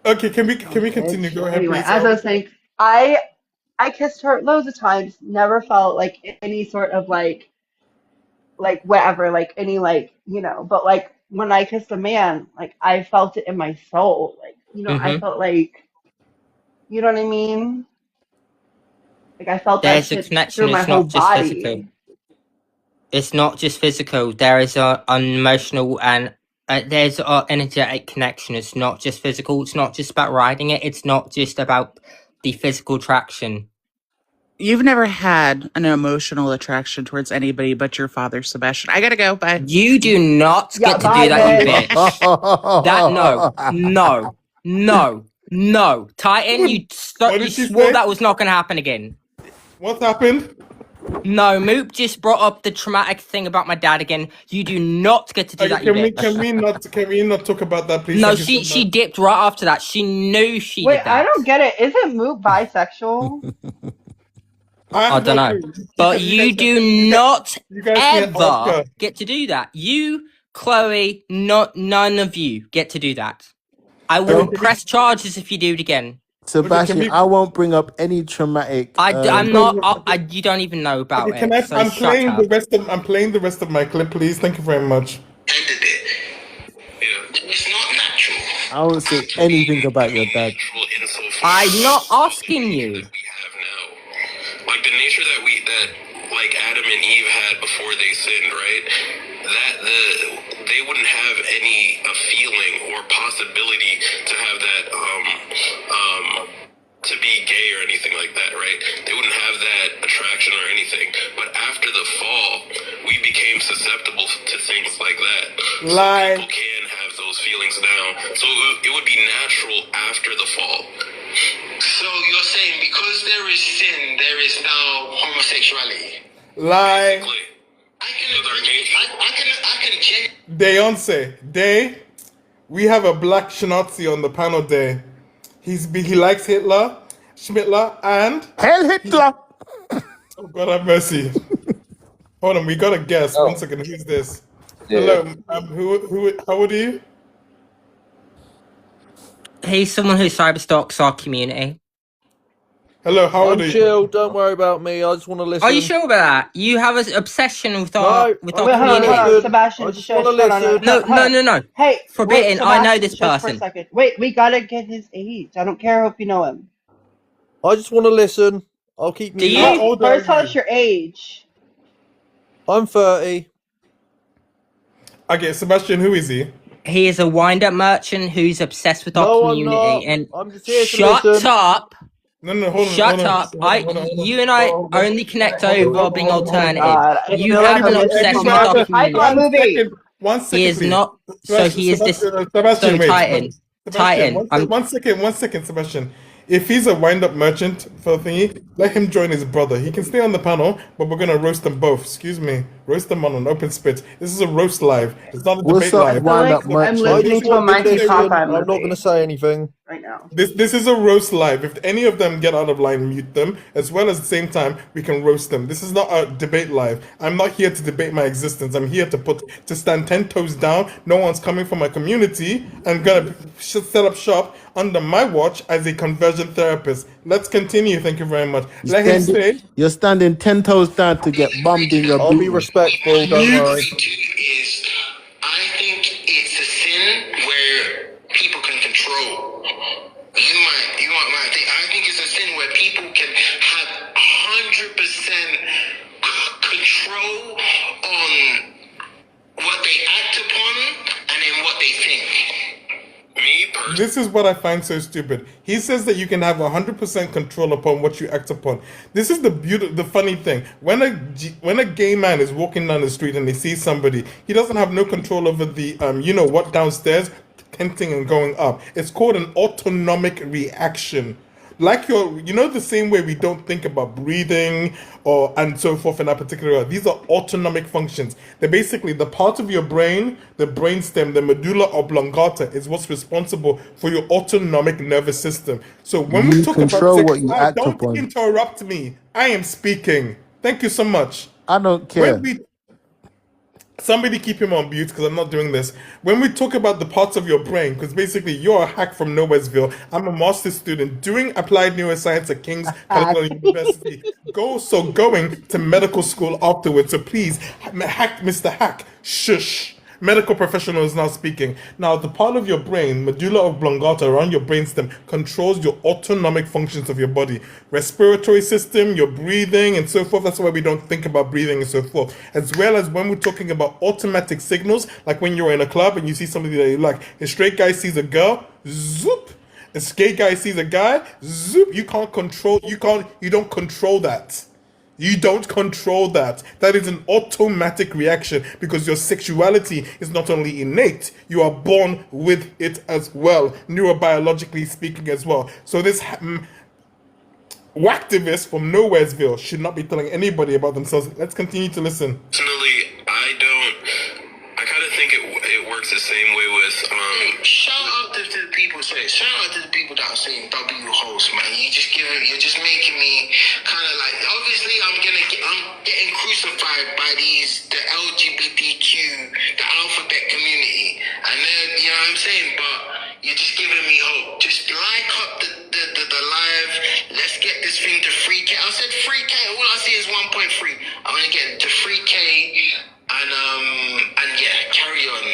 [SPEAKER 1] Okay, can we continue? Go ahead,
[SPEAKER 6] Anyway,
[SPEAKER 1] please.
[SPEAKER 6] as I was saying, I kissed her loads of times. Never felt like any sort of like whatever, like any like But like when I kissed a man, like I felt it in my soul. Like I felt like, you know what I mean? Like I felt that
[SPEAKER 8] There's a
[SPEAKER 6] shit
[SPEAKER 8] connection.
[SPEAKER 6] through my
[SPEAKER 8] It's
[SPEAKER 6] whole
[SPEAKER 8] not just physical.
[SPEAKER 6] body.
[SPEAKER 8] It's not just physical. There is an emotional and there's an energetic connection. It's not just physical. It's not just about riding it. It's not just about the physical attraction.
[SPEAKER 9] You've never had an emotional attraction towards anybody but your father, Sebastian. I gotta go. Bye.
[SPEAKER 8] You do not
[SPEAKER 6] Yeah,
[SPEAKER 8] get to
[SPEAKER 6] bye,
[SPEAKER 8] do that, you
[SPEAKER 6] bitch.
[SPEAKER 8] bitch. That no. Titan, you
[SPEAKER 1] What did she
[SPEAKER 8] swore
[SPEAKER 1] say?
[SPEAKER 8] that was not going to happen again.
[SPEAKER 1] What happened?
[SPEAKER 8] No, Moop just brought up the traumatic thing about my dad again. You do not get to do
[SPEAKER 1] Okay,
[SPEAKER 8] that, you bitch.
[SPEAKER 1] can we not talk about that, please?
[SPEAKER 8] No,
[SPEAKER 1] Thank you so
[SPEAKER 8] she
[SPEAKER 1] much.
[SPEAKER 8] dipped right after that. She knew she
[SPEAKER 6] Wait,
[SPEAKER 8] did that.
[SPEAKER 6] I don't get it. Isn't Moot bisexual?
[SPEAKER 8] I don't know. But you do not
[SPEAKER 1] you guys can ask
[SPEAKER 8] ever
[SPEAKER 1] her.
[SPEAKER 8] get to do that. You, Chloe, none of you get to do that. I will
[SPEAKER 1] Okay.
[SPEAKER 8] press charges if you do it again.
[SPEAKER 5] Sebastian,
[SPEAKER 1] we-
[SPEAKER 5] I won't bring up any traumatic.
[SPEAKER 8] I'm not. You don't even know about
[SPEAKER 1] Okay,
[SPEAKER 8] it. So
[SPEAKER 1] I'm
[SPEAKER 8] shut
[SPEAKER 1] playing
[SPEAKER 8] up.
[SPEAKER 1] I'm playing the rest of my clip, please. Thank you very much.
[SPEAKER 4] Ended it. Yeah, it's not natural.
[SPEAKER 5] I won't say anything about your dad.
[SPEAKER 4] Natural insofar
[SPEAKER 8] I'm not asking you.
[SPEAKER 4] we have now. Like the nature that like Adam and Eve had before sinned, right? They wouldn't have any feeling or possibility to have that to be gay or anything like that, right? They wouldn't have that attraction or anything. But after the fall, we became susceptible to things like that.
[SPEAKER 1] Lie.
[SPEAKER 4] So people can have those feelings now. So it would be natural after the fall. So you're saying because there is sin, there is now homosexuality?
[SPEAKER 1] Lie.
[SPEAKER 4] Basically. I can change.
[SPEAKER 1] Beyonce. We have a black Schnazi on the panel day. He likes Hitler, Schmittler, and
[SPEAKER 5] Hell Hitler.
[SPEAKER 1] oh God have mercy. Hold on, we got a guest.
[SPEAKER 3] Oh.
[SPEAKER 1] 1 second, who's this?
[SPEAKER 3] Yeah.
[SPEAKER 1] Hello, who? How old are you?
[SPEAKER 8] He's someone who cyberstalks our community.
[SPEAKER 1] Hello, how old
[SPEAKER 3] I'm
[SPEAKER 1] are you?
[SPEAKER 3] chill. Don't worry about me. I just want to listen.
[SPEAKER 8] Are you sure about that? You have an obsession with our
[SPEAKER 3] No,
[SPEAKER 8] with
[SPEAKER 3] I
[SPEAKER 8] our
[SPEAKER 6] Wait, hold on,
[SPEAKER 8] community.
[SPEAKER 6] hold on,
[SPEAKER 3] I
[SPEAKER 6] Sebastian.
[SPEAKER 3] just
[SPEAKER 6] Shush,
[SPEAKER 3] wanna
[SPEAKER 6] hold on,
[SPEAKER 3] listen.
[SPEAKER 8] No,
[SPEAKER 6] hold
[SPEAKER 8] no,
[SPEAKER 6] on.
[SPEAKER 8] no, no.
[SPEAKER 6] Hey,
[SPEAKER 8] Forbidden.
[SPEAKER 6] wait,
[SPEAKER 8] I know
[SPEAKER 6] Sebastian,
[SPEAKER 8] this
[SPEAKER 6] just for a
[SPEAKER 8] person.
[SPEAKER 6] second. Wait, we gotta get his age. I don't care if you know him.
[SPEAKER 3] I just want to listen. I'll keep
[SPEAKER 8] Do
[SPEAKER 3] muted.
[SPEAKER 8] you?
[SPEAKER 1] How old are
[SPEAKER 6] First, tell us
[SPEAKER 1] you?
[SPEAKER 6] your age.
[SPEAKER 3] I'm 30.
[SPEAKER 1] Okay, Sebastian, who is he?
[SPEAKER 8] He is a wind-up merchant who's obsessed with our
[SPEAKER 3] No, I'm
[SPEAKER 8] community.
[SPEAKER 3] not.
[SPEAKER 8] And
[SPEAKER 3] I'm just here to
[SPEAKER 8] shut
[SPEAKER 3] listen.
[SPEAKER 8] up.
[SPEAKER 1] No, hold on,
[SPEAKER 8] Shut
[SPEAKER 1] hold on.
[SPEAKER 8] up. You and I only connect
[SPEAKER 1] Hold on,
[SPEAKER 8] over being
[SPEAKER 6] Oh my
[SPEAKER 8] alternative.
[SPEAKER 6] god. I
[SPEAKER 8] You
[SPEAKER 6] feel like
[SPEAKER 8] have
[SPEAKER 6] I'm
[SPEAKER 8] an
[SPEAKER 6] listening to a
[SPEAKER 8] obsession with our
[SPEAKER 6] Monty Python
[SPEAKER 8] community.
[SPEAKER 6] movie.
[SPEAKER 1] One
[SPEAKER 8] He
[SPEAKER 1] second,
[SPEAKER 8] is
[SPEAKER 1] please.
[SPEAKER 8] not. So he is this.
[SPEAKER 1] Sebastian,
[SPEAKER 8] So
[SPEAKER 1] wait.
[SPEAKER 8] Titan.
[SPEAKER 1] Sebastian,
[SPEAKER 8] Titan.
[SPEAKER 1] one second, Sebastian. If he's a wind-up merchant for the thingy, let him join his brother. He can stay on the panel, but we're gonna roast them both. Excuse me, roast them on an open spit. This is a roast live. It's not a
[SPEAKER 5] What's
[SPEAKER 1] debate
[SPEAKER 5] up,
[SPEAKER 6] I
[SPEAKER 1] live.
[SPEAKER 6] feel
[SPEAKER 5] wind
[SPEAKER 6] like
[SPEAKER 5] up
[SPEAKER 6] I'm
[SPEAKER 5] merchant?
[SPEAKER 3] I
[SPEAKER 6] listening
[SPEAKER 3] just
[SPEAKER 6] to a
[SPEAKER 3] want to
[SPEAKER 6] Monty
[SPEAKER 3] listen.
[SPEAKER 6] Python
[SPEAKER 3] I'm not going to
[SPEAKER 6] movie
[SPEAKER 3] say anything.
[SPEAKER 6] right now.
[SPEAKER 1] This is a roast live. If any of them get out of line, mute them. As well as the same time, we can roast them. This is not a debate live. I'm not here to debate my existence. I'm here to stand 10 toes down. No one's coming from my community. I'm gonna set up shop under my watch as a conversion therapist. Let's continue. Thank you very much. Let him stay.
[SPEAKER 5] You're standing 10 toes down to get bummed in your
[SPEAKER 3] I'll be
[SPEAKER 5] booty.
[SPEAKER 3] respectful. Don't worry.
[SPEAKER 4] Is I think it's a sin where people can control. You might think. I think it's a sin where people can have 100% control on what they act upon and then what they think. Me personally.
[SPEAKER 1] This is what I find so stupid. He says that you can have 100% control upon what you act upon. This is the funny thing. When a gay man is walking down the street and he sees somebody, he doesn't have no control over the what downstairs, tenting and going up. It's called an autonomic reaction. Like the same way we don't think about breathing and so forth in that particular way. These are autonomic functions. They're basically the part of your brain, the brainstem, the medulla oblongata is what's responsible for your autonomic nervous system. So when we
[SPEAKER 5] You
[SPEAKER 1] talk
[SPEAKER 5] control
[SPEAKER 1] about
[SPEAKER 5] what you act
[SPEAKER 1] don't
[SPEAKER 5] upon.
[SPEAKER 1] interrupt me. I am speaking. Thank you so much.
[SPEAKER 5] I don't
[SPEAKER 1] When
[SPEAKER 5] care.
[SPEAKER 1] we Somebody keep him on mute because I'm not doing this. When we talk about the parts of your brain, because basically you're a hack from Nowheresville, I'm a master's student doing applied neuroscience at King's College University. Going to medical school afterwards. So please, hack, Mr. Hack, shush. Medical professional is now speaking. Now, the part of your brain, medulla oblongata, around your brainstem, controls your autonomic functions of your body. Respiratory system, your breathing, and so forth. That's why we don't think about breathing and so forth. As well as when we're talking about automatic signals, like when you're in a club and you see somebody that you like. A straight guy sees a girl, zoop. A straight guy sees a guy, zoop. You don't control that. You don't control that. That is an automatic reaction because your sexuality is not only innate, you are born with it as well, neurobiologically speaking as well. So this whacktivist from Nowheresville should not be telling anybody about themselves. Let's continue to listen.
[SPEAKER 4] Personally, I kind of think it works the same way with, shout out to the people, shout out to the people that are saying W host, man. You're just making me kind of like, obviously I'm getting crucified by the LGBTQ, the alphabet community. And then, you know what I'm saying? But you're just giving me hope. Just like up the live. Let's get this thing to 3K. I said 3K. All I see is 1.3. I'm gonna get to 3K and yeah, carry on.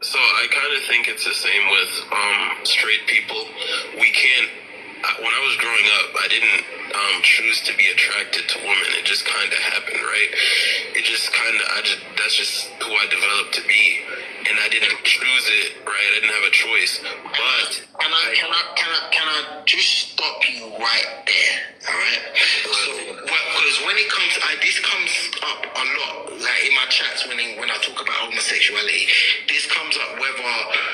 [SPEAKER 4] So I kind of think it's the same with straight people. We can't. when I was growing up, I didn't choose to be attracted to women. It just kind of happened, right? It just kind of, that's just who I developed to be. And I didn't choose it, right? I didn't have a choice. But can I just stop you right there, all right? So, because when it comes, this comes up a lot, like in my chats when I talk about homosexuality. This comes up whether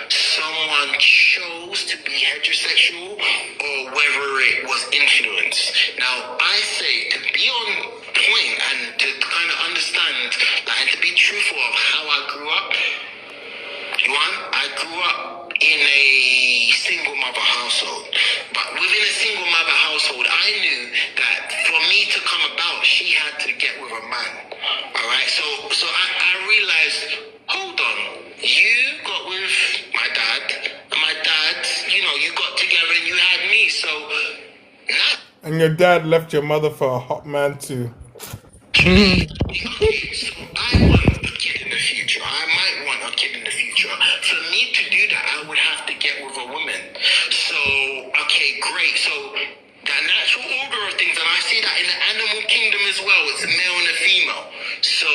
[SPEAKER 4] someone chose to be heterosexual or whether it was influence. Now, I say to be on point and to kind of understand, like, and to be truthful of how I grew up. One, I grew up in a single mother household, but within a single mother household, I knew that for me to come about, she had to get with a man. All right, so I realized, hold on, you got with my dad, and my dad, you got together and you had me. So now.
[SPEAKER 1] And your dad left your mother for a hot man too.
[SPEAKER 4] Okay, so I want a kid in the future. I might want a kid in the future. For me to do that, I would have to get with a woman. So, okay, great. So, the natural order of things, and I see that in the animal kingdom as well, it's a male and a female. So,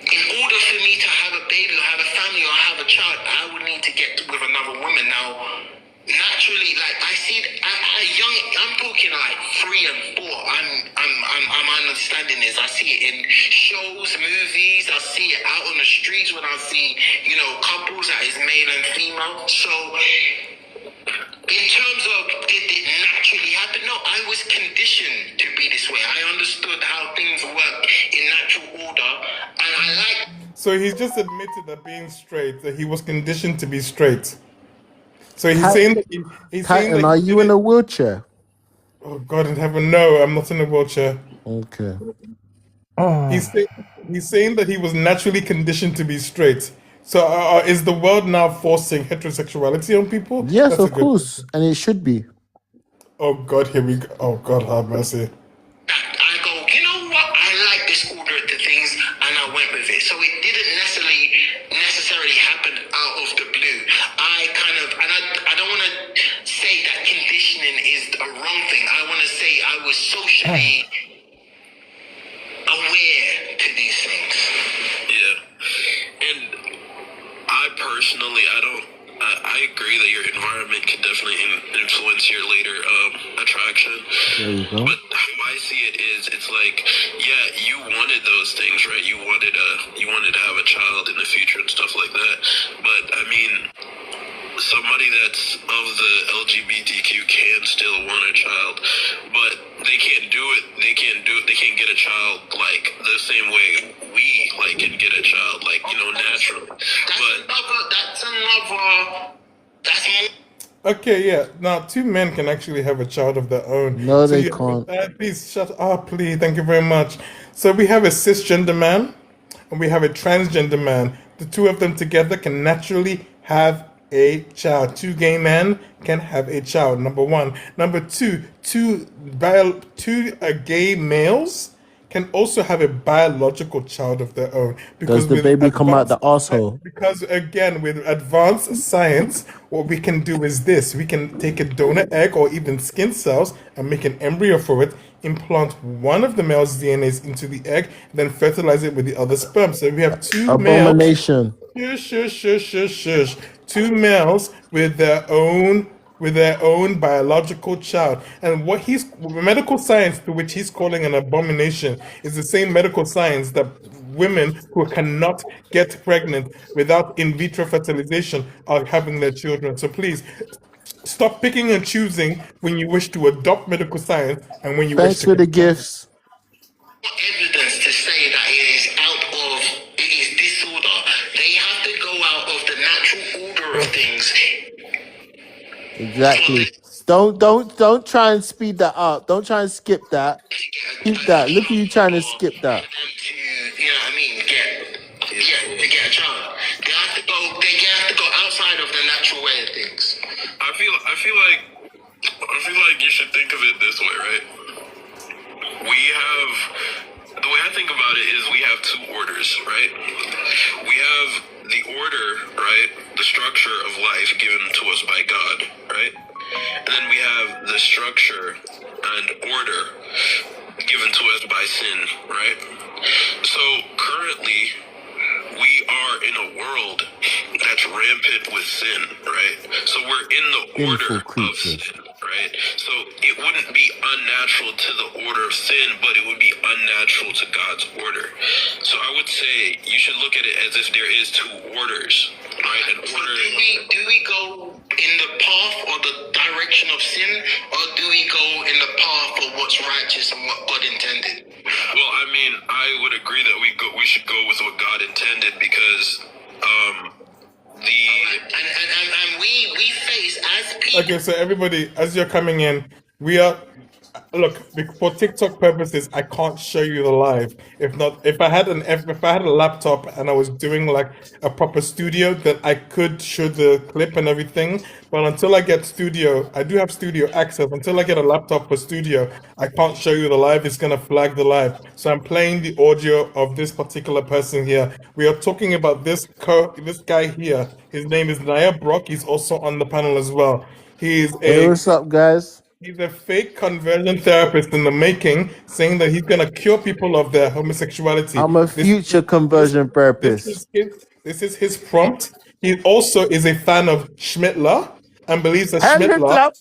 [SPEAKER 4] in order for me to have a baby or have a family or have a child, I would need to get with another woman. Now, naturally, like I see, I'm talking like 3 and 4. I'm understanding this. I see it in shows, movies. I see it out on the streets when I see, couples that is male and female. So, in terms of did it naturally happen? No, I was conditioned to be this way. I understood how things work in natural order, and I like.
[SPEAKER 1] So he's just admitted that being straight, that he was conditioned to be straight. So he's
[SPEAKER 5] Cat,
[SPEAKER 1] saying that he's saying
[SPEAKER 5] Titan,
[SPEAKER 1] that
[SPEAKER 5] are
[SPEAKER 1] he
[SPEAKER 5] you in
[SPEAKER 1] didn't.
[SPEAKER 5] a wheelchair?
[SPEAKER 1] Oh God in heaven, no! I'm not in a wheelchair.
[SPEAKER 5] Okay.
[SPEAKER 1] He's saying that he was naturally conditioned to be straight. So is the world now forcing heterosexuality on people?
[SPEAKER 5] Yes,
[SPEAKER 1] That's a
[SPEAKER 5] of
[SPEAKER 1] good
[SPEAKER 5] course,
[SPEAKER 1] question.
[SPEAKER 5] and it should be.
[SPEAKER 1] Oh God, here we go. Oh God, have mercy.
[SPEAKER 4] I go, you know what? I like this order of the things, and I went with it. So it didn't necessarily happen out of the blue. I don't want to say that conditioning is a wrong thing. I want to say I was socially aware to these things. Yeah, and I personally, I agree that your environment can definitely influence your later attraction.
[SPEAKER 5] There you go.
[SPEAKER 4] But how I see it is, it's like, yeah, you wanted those things, right? You wanted to have a child in the future and stuff like that. But I mean, somebody that's of the LGBTQ can still want a child, but they can't do it. They can't get a child like the same way we can get a child, naturally. That's more.
[SPEAKER 1] Okay, yeah. Now 2 men can actually have a child of their own.
[SPEAKER 5] No,
[SPEAKER 1] So
[SPEAKER 5] they
[SPEAKER 1] you have a
[SPEAKER 5] can't.
[SPEAKER 1] dad, please shut up, please. Thank you very much. So we have a cisgender man and we have a transgender man. The 2 of them together can naturally have a child. 2 gay men can have a child. Number 1. Number 2, two gay males can also have a biological child of their own.
[SPEAKER 5] Does the baby come out the asshole?
[SPEAKER 1] Because again, with advanced science, what we can do is this: we can take a donor egg or even skin cells and make an embryo for it, implant one of the male's DNAs into the egg, then fertilize it with the other sperm. So we have 2 males.
[SPEAKER 5] Abomination.
[SPEAKER 1] Shush. 2 males with their own biological child. And what medical science to which he's calling an abomination is the same medical science that women who cannot get pregnant without in vitro fertilization are having their children. So please stop picking and choosing when you wish to adopt medical science and when you wish
[SPEAKER 5] Thanks
[SPEAKER 1] to
[SPEAKER 5] for the
[SPEAKER 1] get pregnant.
[SPEAKER 5] gifts.
[SPEAKER 4] Evidence to say that it is disorder. They have to go out of the natural order of things.
[SPEAKER 5] Exactly. Don't try and speed that up. Don't try and skip that. Keep that. Look at you trying to skip that.
[SPEAKER 4] To get a child. They have to go outside of the natural way of things. I feel like you should think of it this way, right? The way I think about it is we have 2 orders, right? We have the order, right? The structure of life given to us by God, right? And then we have the structure and order given to us by sin, right? So currently, we are in a world that's rampant with sin, right? So we're in the order
[SPEAKER 5] Sinful
[SPEAKER 4] of
[SPEAKER 5] creatures.
[SPEAKER 4] sin, right? So it wouldn't be unnatural to the order of sin, but it would be unnatural to God's order. So I would say you should look at it as if there is two orders, right? An
[SPEAKER 10] So
[SPEAKER 4] order.
[SPEAKER 10] do we go in the path or the direction of sin, or do we go in the path of what's righteous and what God intended?
[SPEAKER 4] Well, I mean, I would agree that we should go with what God intended because
[SPEAKER 10] And we face as people.
[SPEAKER 1] Okay, so everybody, as you're coming in, we are. Look, for TikTok purposes, I can't show you the live. If I had a laptop and I was doing like a proper studio, then I could show the clip and everything. But until I get studio, I do have studio access. Until I get a laptop for studio, I can't show you the live. It's gonna flag the live. So I'm playing the audio of this particular person here. We are talking about this guy here. His name is Naya Brock. He's also on the panel as well. He's
[SPEAKER 5] Hey,
[SPEAKER 1] a
[SPEAKER 5] what's up, guys?
[SPEAKER 1] He's a fake conversion therapist in the making, saying that he's gonna cure people of their homosexuality.
[SPEAKER 5] I'm a future conversion therapist.
[SPEAKER 1] This is his prompt. He also is a fan of Schmittler and believes that
[SPEAKER 5] Hello,
[SPEAKER 1] Schmittler
[SPEAKER 5] club.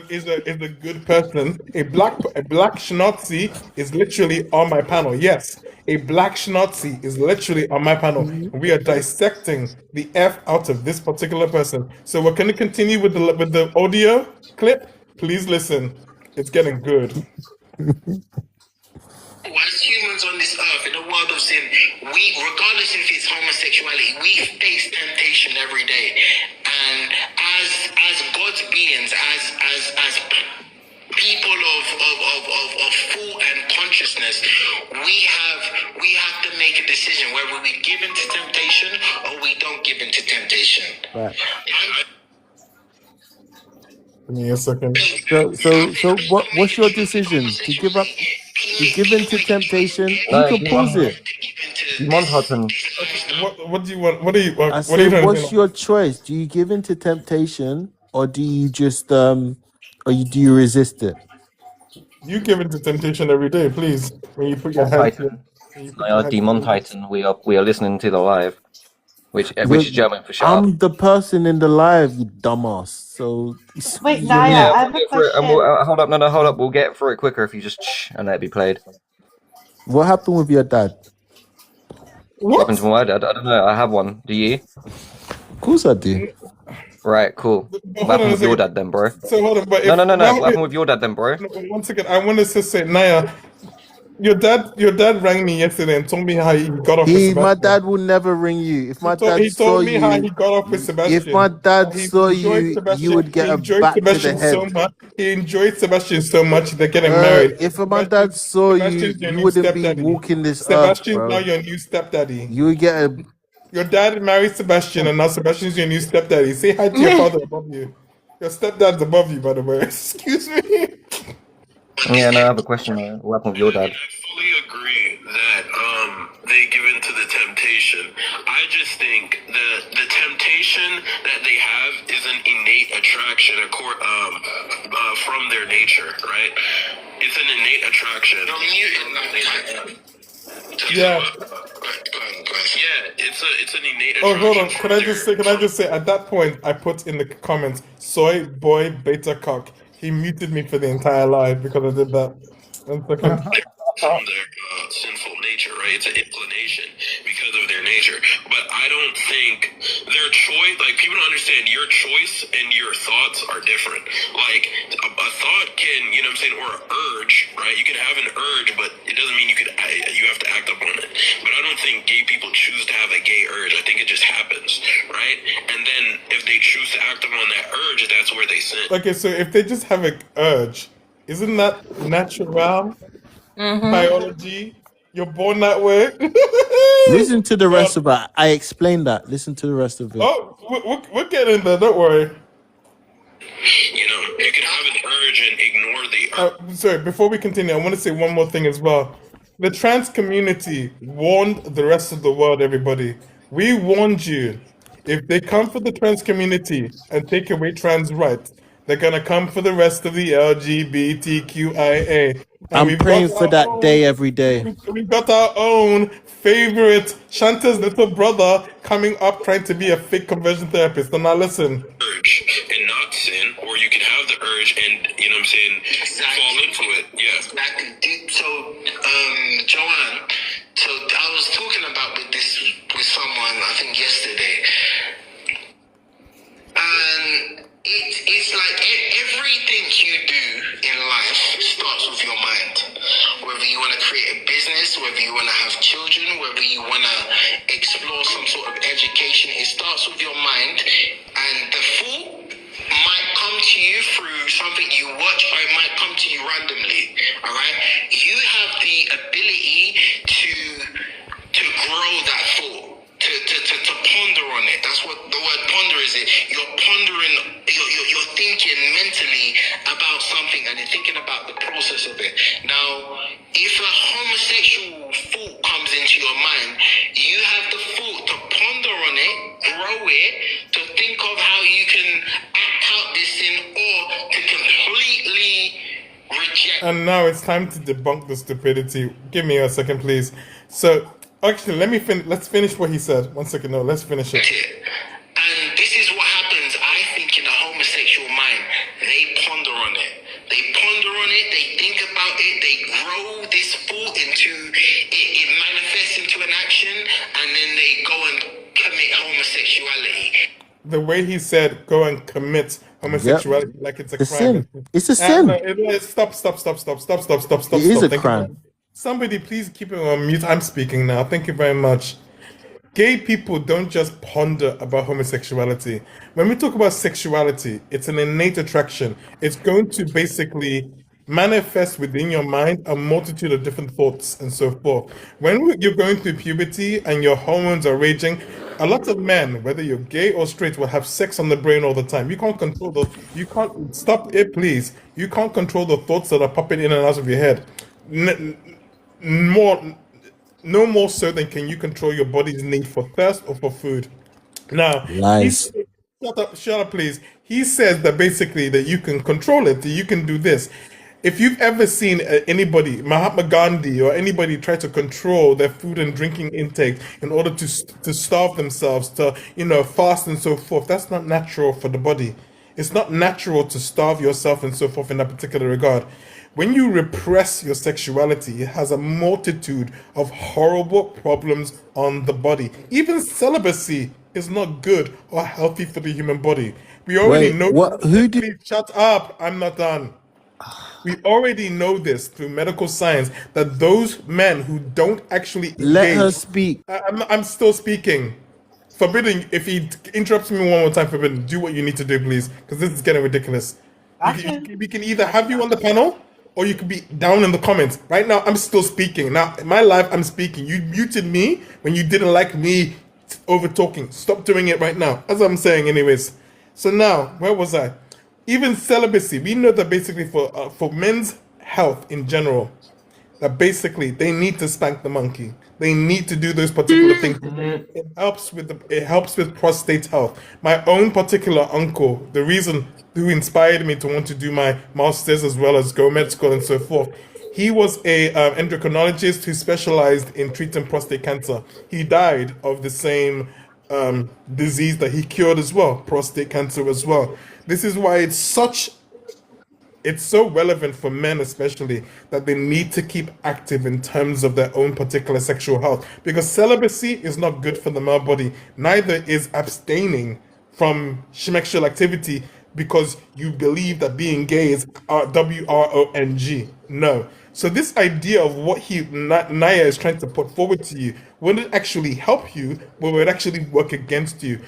[SPEAKER 1] is a good person. A black schnazi is literally on my panel. Yes, a black schnazi is literally on my panel. We are dissecting the F out of this particular person. So we're going to continue with the audio clip. Please listen. It's getting good.
[SPEAKER 10] As humans on this earth, in the world of sin, we, regardless if it's homosexuality, we face temptation every day. And as God's beings, as people of thought and consciousness, we have to make a decision whether we give in to temptation or we don't give in to temptation.
[SPEAKER 5] Right.
[SPEAKER 1] Give me a second.
[SPEAKER 5] So what's your decision? To give up, to give in to temptation? You
[SPEAKER 3] No,
[SPEAKER 5] can pause it.
[SPEAKER 3] Demon Hutton.
[SPEAKER 1] What do you want? What are you?
[SPEAKER 5] I
[SPEAKER 1] What are you
[SPEAKER 5] said,
[SPEAKER 1] trying to
[SPEAKER 5] what's
[SPEAKER 1] say?
[SPEAKER 5] your choice? Do you give in to temptation, or do you just do you resist it?
[SPEAKER 1] You give into temptation every day, please. When you put your head,
[SPEAKER 3] Titan.
[SPEAKER 1] when you put
[SPEAKER 3] They
[SPEAKER 1] your
[SPEAKER 3] are
[SPEAKER 1] head.
[SPEAKER 3] Demon Titan. We are listening to the live, which is German for shut up.
[SPEAKER 5] I'm the person in the live, you dumbass. So
[SPEAKER 6] Wait,
[SPEAKER 5] you
[SPEAKER 6] Naya,
[SPEAKER 3] Yeah,
[SPEAKER 6] I
[SPEAKER 3] we'll
[SPEAKER 6] have a
[SPEAKER 3] get through it, and
[SPEAKER 6] question.
[SPEAKER 3] hold up, no, hold up. We'll get through it quicker if you just and let it be played.
[SPEAKER 5] What happened with your dad?
[SPEAKER 3] What happened to my dad? I don't know. I have one. Do you?
[SPEAKER 5] Of course I do.
[SPEAKER 3] Right, cool.
[SPEAKER 1] But
[SPEAKER 3] What
[SPEAKER 1] hold
[SPEAKER 3] happened
[SPEAKER 1] on a
[SPEAKER 3] with your
[SPEAKER 1] second.
[SPEAKER 3] dad then, bro?
[SPEAKER 1] So hold on, but
[SPEAKER 3] No,
[SPEAKER 1] if
[SPEAKER 3] no, no, no.
[SPEAKER 1] now
[SPEAKER 3] What happened with your dad then, bro?
[SPEAKER 1] no, but once again, I want to just say, Naya, your dad rang me yesterday and told me how he got off with
[SPEAKER 5] My
[SPEAKER 1] Sebastian.
[SPEAKER 5] dad will never ring you. If my dad
[SPEAKER 1] He
[SPEAKER 5] saw
[SPEAKER 1] told me how he
[SPEAKER 5] you,
[SPEAKER 1] got off with Sebastian.
[SPEAKER 5] if my dad
[SPEAKER 1] He
[SPEAKER 5] saw
[SPEAKER 1] enjoyed
[SPEAKER 5] you, you
[SPEAKER 1] Sebastian.
[SPEAKER 5] would get
[SPEAKER 1] He
[SPEAKER 5] a
[SPEAKER 1] enjoyed
[SPEAKER 5] back to the
[SPEAKER 1] Sebastian so
[SPEAKER 5] head.
[SPEAKER 1] much. He enjoyed Sebastian so much they're getting married.
[SPEAKER 5] If my dad saw you,
[SPEAKER 1] Sebastian's your
[SPEAKER 5] you
[SPEAKER 1] new
[SPEAKER 5] wouldn't be
[SPEAKER 1] stepdaddy.
[SPEAKER 5] walking this earth,
[SPEAKER 1] Sebastian's
[SPEAKER 5] bro.
[SPEAKER 1] now your new stepdaddy.
[SPEAKER 5] You would get a.
[SPEAKER 1] Your dad married Sebastian, and now Sebastian's your new stepdaddy. Say hi to your father above you. Your stepdad's above you, by the way. Excuse me.
[SPEAKER 3] Yeah, no, I have a question. What happened with your dad?
[SPEAKER 4] I fully agree that they give in to the temptation. I just think that the temptation that they have is an innate attraction from their nature, right? It's an innate attraction.
[SPEAKER 10] You're muted.
[SPEAKER 1] Yeah.
[SPEAKER 4] Yeah, it's an innate attraction.
[SPEAKER 1] Oh, hold on.
[SPEAKER 4] from
[SPEAKER 1] Can I just say? At that point, I put in the comments, "Soy boy beta cock." He muted me for the entire live because I did that. 1 second.
[SPEAKER 4] From their sinful nature, right? It's an inclination because of their nature. But I don't think their choice, like people don't understand your choice and your thoughts are different. Like a thought can, you know what I'm saying, or an urge, right? You can have an urge, but it doesn't mean you have to act upon it. But I don't think gay people choose to have a gay urge. I think it just happens, right? And then if they choose to act upon that urge, that's where they sin.
[SPEAKER 1] Okay, so if they just have an urge, isn't that natural? Biology? You're born that way.
[SPEAKER 5] Listen to the rest of it. I explained that. Listen to the rest of it.
[SPEAKER 1] Oh, we're getting there. Don't worry.
[SPEAKER 4] You know, you can have an urge and ignore the urge.
[SPEAKER 1] Sorry, before we continue, I want to say one more thing as well. The trans community warned the rest of the world, everybody. We warned you. If they come for the trans community and take away trans rights, They're gonna come for the rest of the LGBTQIA, and
[SPEAKER 11] I'm
[SPEAKER 1] we've got
[SPEAKER 11] praying for
[SPEAKER 1] our
[SPEAKER 11] that
[SPEAKER 1] own.
[SPEAKER 11] day every day.
[SPEAKER 1] We've got our own favorite Shanta's little brother coming up trying to be a fake conversion therapist. So now listen.
[SPEAKER 4] Urge and not sin, or you can have the urge and, you know what I'm saying, fall into it. Yeah.
[SPEAKER 10] Exactly. So, Joanne, so I was talking about with someone, I think yesterday, and it's like everything you do in life starts with your mind. Whether you want to create a business, whether you want to have children, whether you want to explore some sort of education, it starts with your mind. And the thought might come to you through something you watch, or it might come to you randomly. All right, you have the ability to grow that thought. To ponder on it. That's what the word ponder is. You're pondering, you're thinking mentally about something, and you're thinking about the process of it. Now, if a homosexual thought comes into your mind, you have the thought to ponder on it, grow it, to think of how you can act out this sin, or to completely reject.
[SPEAKER 1] And now it's time to debunk the stupidity. Give me a second, please. So, actually, let's finish what he said. 1 second, no, let's finish it.
[SPEAKER 10] And this is what happens, I think, in the homosexual mind. They ponder on it. They ponder on it, they think about it, they grow this thought into, it manifests into an action, and then they go and commit homosexuality.
[SPEAKER 1] The way he said, go and commit homosexuality like it's a
[SPEAKER 11] The
[SPEAKER 1] crime.
[SPEAKER 11] sin. It's a
[SPEAKER 1] No,
[SPEAKER 11] sin.
[SPEAKER 1] stop.
[SPEAKER 11] It is a
[SPEAKER 1] Thank
[SPEAKER 11] crime.
[SPEAKER 1] you. Somebody please keep it on mute. I'm speaking now. Thank you very much. Gay people don't just ponder about homosexuality. When we talk about sexuality, it's an innate attraction. It's going to basically manifest within your mind a multitude of different thoughts and so forth. When you're going through puberty and your hormones are raging, a lot of men, whether you're gay or straight, will have sex on the brain all the time. You can't control you can't, stop it, please. You can't control the thoughts that are popping in and out of your head. More no more so than can you control your body's need for thirst or for food. Now,
[SPEAKER 11] Lies.
[SPEAKER 1] shut up, please. He says that basically that you can control it, that you can do this. If you've ever seen anybody, Mahatma Gandhi or anybody try to control their food and drinking intake in order to starve themselves, to fast and so forth, that's not natural for the body. It's not natural to starve yourself and so forth in that particular regard. When you repress your sexuality, it has a multitude of horrible problems on the body. Even celibacy is not good or healthy for the human body. We already
[SPEAKER 11] Wait,
[SPEAKER 1] know.
[SPEAKER 11] what? Who did?
[SPEAKER 1] Please shut up. I'm not done. We already know this through medical science that those men who don't actually
[SPEAKER 11] Let her
[SPEAKER 1] engage.
[SPEAKER 11] speak.
[SPEAKER 1] I'm still speaking. Forbidden, if he interrupts me one more time, Forbidden, do what you need to do, please, because this is getting ridiculous. We can either have you on the panel or you could be down in the comments. Right now, I'm still speaking. Now, in my life, I'm speaking. You muted me when you didn't like me over talking. Stop doing it right now. As I'm saying, anyways. So now, where was I? Even celibacy. We know that basically for men's health in general, that basically they need to spank the monkey. They need to do those particular things. It helps with prostate health. My own particular uncle, the reason who inspired me to want to do my masters as well as go med school and so forth, he was a endocrinologist who specialized in treating prostate cancer. He died of the same disease that he cured as well, prostate cancer as well. This is why it's so relevant for men especially that they need to keep active in terms of their own particular sexual health, because celibacy is not good for the male body, neither is abstaining from sexual activity because you believe that being gay is WRONG. No. So this idea of what Naya is trying to put forward to you wouldn't actually help you, but would actually work against you.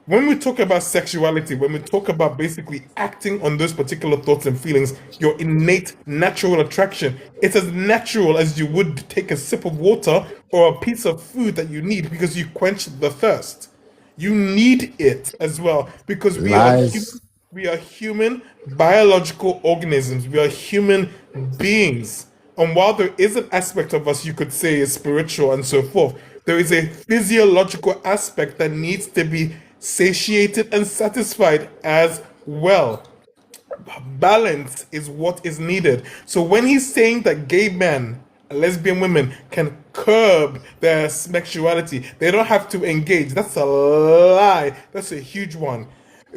[SPEAKER 1] When we talk about sexuality, when we talk about basically acting on those particular thoughts and feelings, your innate natural attraction, it's as natural as you would take a sip of water or a piece of food that you need because you quench the thirst. You need it as well because
[SPEAKER 11] Lies.
[SPEAKER 1] we are human biological organisms. We are human beings. And while there is an aspect of us you could say is spiritual and so forth, there is a physiological aspect that needs to be satiated and satisfied as well. balance is what is needed. So when he's saying that gay men and lesbian women can curb their sexuality, they don't have to engage. That's a lie. That's a huge one.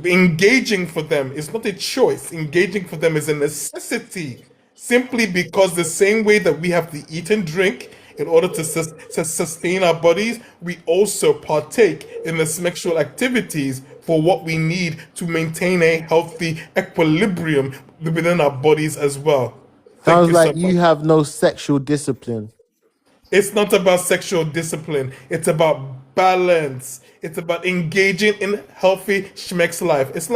[SPEAKER 1] Engaging for them is not a choice. Engaging for them is a necessity. Simply because the same way that we have to eat and drink in order to sustain our bodies, we also partake in the sexual activities for what we need to maintain a healthy equilibrium within our bodies as well. Thank
[SPEAKER 11] Sounds
[SPEAKER 1] you so
[SPEAKER 11] like
[SPEAKER 1] much.
[SPEAKER 11] you have no sexual discipline.
[SPEAKER 1] It's not about sexual discipline. It's about balance. It's about engaging in healthy schmeck's life. It's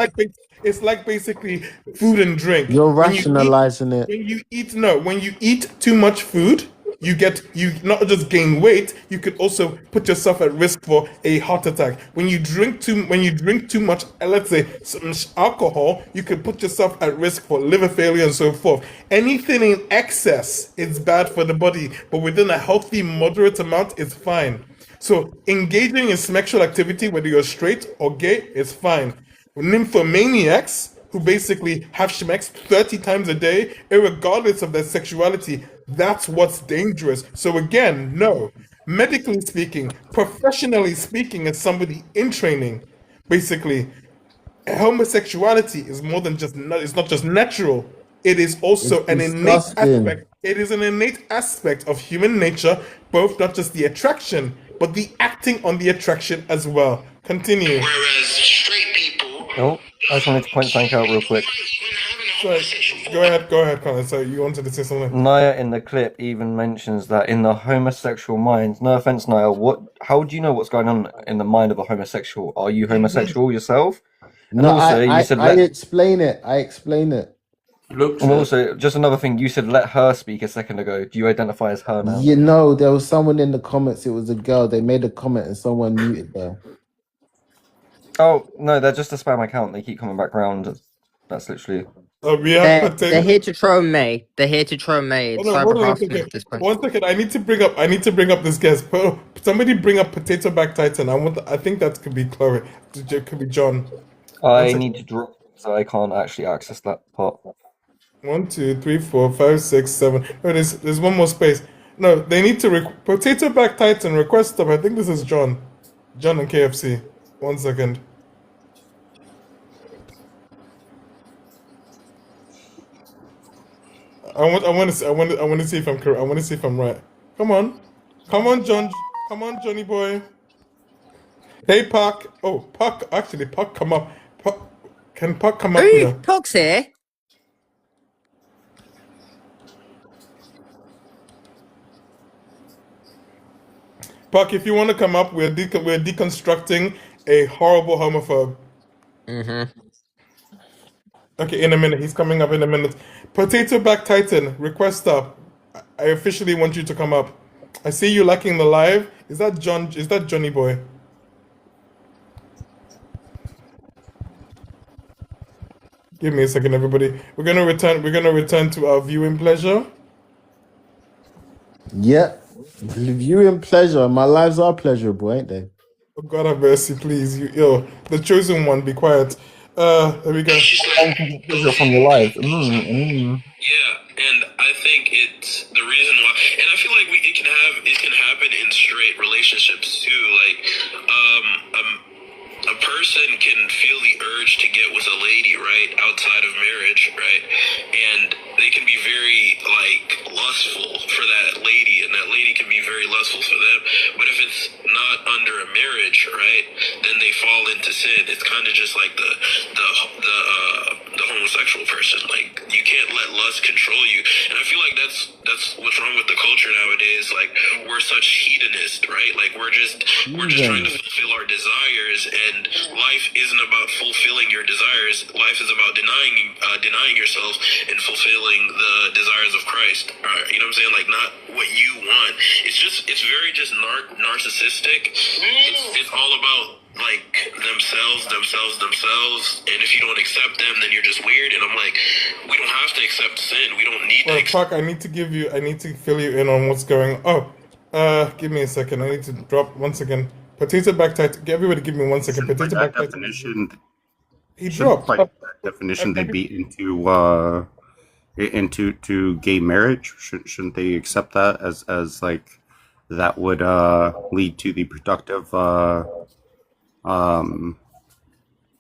[SPEAKER 1] like basically food and drink.
[SPEAKER 11] You're rationalizing it.
[SPEAKER 1] When you eat too much food, you not just gain weight, you could also put yourself at risk for a heart attack. When you drink too much, let's say some alcohol, you could put yourself at risk for liver failure and so forth. Anything in excess is bad for the body, but within a healthy moderate amount is fine. So engaging in sexual activity, whether you're straight or gay, is fine. Nymphomaniacs who basically have schmecks 30 times a day, regardless of their sexuality, that's what's dangerous. So again, no. Medically speaking, professionally speaking, as somebody in training, basically, homosexuality is more than just it's not just natural. It is
[SPEAKER 11] It's
[SPEAKER 1] also an innate
[SPEAKER 11] disgusting.
[SPEAKER 1] aspect. It is an innate aspect of human nature, both not just the attraction, but the acting on the attraction as well. Continue.
[SPEAKER 10] Whereas straight people
[SPEAKER 3] Oh, I just wanted to point something out real quick.
[SPEAKER 10] even having a
[SPEAKER 1] Sorry,
[SPEAKER 10] homosexual
[SPEAKER 1] go ahead, Colin. So you wanted to say something?
[SPEAKER 3] Naya in the clip even mentions that in the homosexual mind, no offense, Naya, how do you know what's going on in the mind of a homosexual? Are you homosexual yourself? And
[SPEAKER 11] No,
[SPEAKER 3] also, you said
[SPEAKER 11] I explain it. I explain it.
[SPEAKER 7] Look,
[SPEAKER 3] and also, just another thing, you said let her speak a second ago. Do you identify as her now?
[SPEAKER 11] You know, there was someone in the comments. It was a girl. They made a comment and someone muted her.
[SPEAKER 3] Oh, no, they're just a spam account. They keep coming back round. That's literally...
[SPEAKER 1] We have
[SPEAKER 8] They're here to troll me. They're here to troll me. It's
[SPEAKER 1] hold
[SPEAKER 8] cyber
[SPEAKER 1] on a
[SPEAKER 8] harassment
[SPEAKER 1] second.
[SPEAKER 8] at this point.
[SPEAKER 1] 1 second. I need to bring up this guest. Somebody bring up Potato Back Titan. I think that could be Chloe. It could be John.
[SPEAKER 3] I need to drop, so I can't actually access that part.
[SPEAKER 1] 1, 2, 3, 4, 5, 6, 7. No, there's one more space. No, they need to Potato Back Titan request stuff. I think this is John. John and KFC. 1 second. I want to see if I'm correct. I want to see if I'm right. Come on, John. Come on, Johnny boy. Hey, Puck. Oh, Puck. Actually, Puck, come up. Puck, can Puck come up here?
[SPEAKER 8] Puck's here.
[SPEAKER 1] Puck, if you want to come up, we're deconstructing a horrible homophobe. Okay, in a minute. He's coming up in a minute. Potato Back Titan, request up. I officially want you to come up. I see you liking the live. Is that John? Is that Johnny boy? Give me a second, everybody. We're gonna return to our viewing pleasure.
[SPEAKER 11] Yeah. Viewing pleasure. My lives are pleasurable, ain't they?
[SPEAKER 1] Oh, God have mercy, please. The chosen one, be quiet. There we go.
[SPEAKER 10] She's
[SPEAKER 3] I'm
[SPEAKER 10] like,
[SPEAKER 3] taking pleasure from your lives.
[SPEAKER 10] yeah, and I think it's the reason why, and I feel like it can happen in straight relationships too. Like, a person can feel the urge to get with a lady, right, outside of marriage, right, and they can be very like lustful for that lady, and that lady can be very lustful for them. But if it's not under a marriage, right, then they fall into sin. It's kind of just like the homosexual person. Like, you can't let lust control you, and I feel like that's what's wrong with the culture nowadays. Like, we're such hedonists, right? Like, we're just trying to fulfill our desires, and life isn't about fulfilling your desires. Life is about denying yourself and fulfilling the desires of Christ. You know what I'm saying? Like, not what you want. It's very just narcissistic. It's all about like themselves, and if you don't accept them, then you're just weird. And I'm like, we don't have to accept sin. We don't need to
[SPEAKER 1] Well,
[SPEAKER 10] accept.
[SPEAKER 1] Puck, I need to fill you in on what's going on. Give me a second. I need to drop once again. Potato Back Titan. Everybody give me 1 second. Potato Back Titan. He
[SPEAKER 12] Shouldn't
[SPEAKER 1] dropped.
[SPEAKER 12] by that definition they be into gay marriage? Shouldn't they accept that as like that would lead to the productive um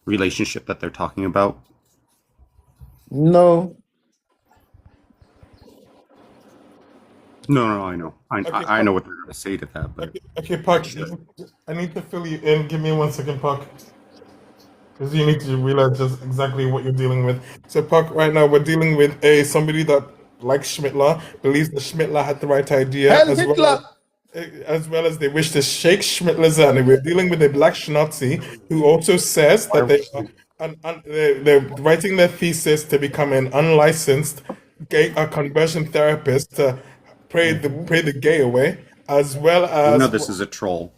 [SPEAKER 12] relationship that they're talking about?
[SPEAKER 11] No.
[SPEAKER 12] No, I know.
[SPEAKER 1] Okay,
[SPEAKER 12] I know what they're going to say to that, but
[SPEAKER 1] okay,
[SPEAKER 12] they
[SPEAKER 1] Puck.
[SPEAKER 12] should.
[SPEAKER 1] I need to fill you in. Give me 1 second, Puck. Because you need to realize just exactly what you're dealing with. So, Puck, right now we're dealing with somebody that likes Schmittler, believes that Schmittler had the right idea,
[SPEAKER 11] Hell Hitler!
[SPEAKER 1] as well as they wish to shake Schmittler's hand. And we're dealing with a black Schnazi who also says that they are, they're writing their thesis to become an unlicensed gay conversion therapist to pray the gay away, as well
[SPEAKER 12] You know
[SPEAKER 1] as
[SPEAKER 12] this is a troll.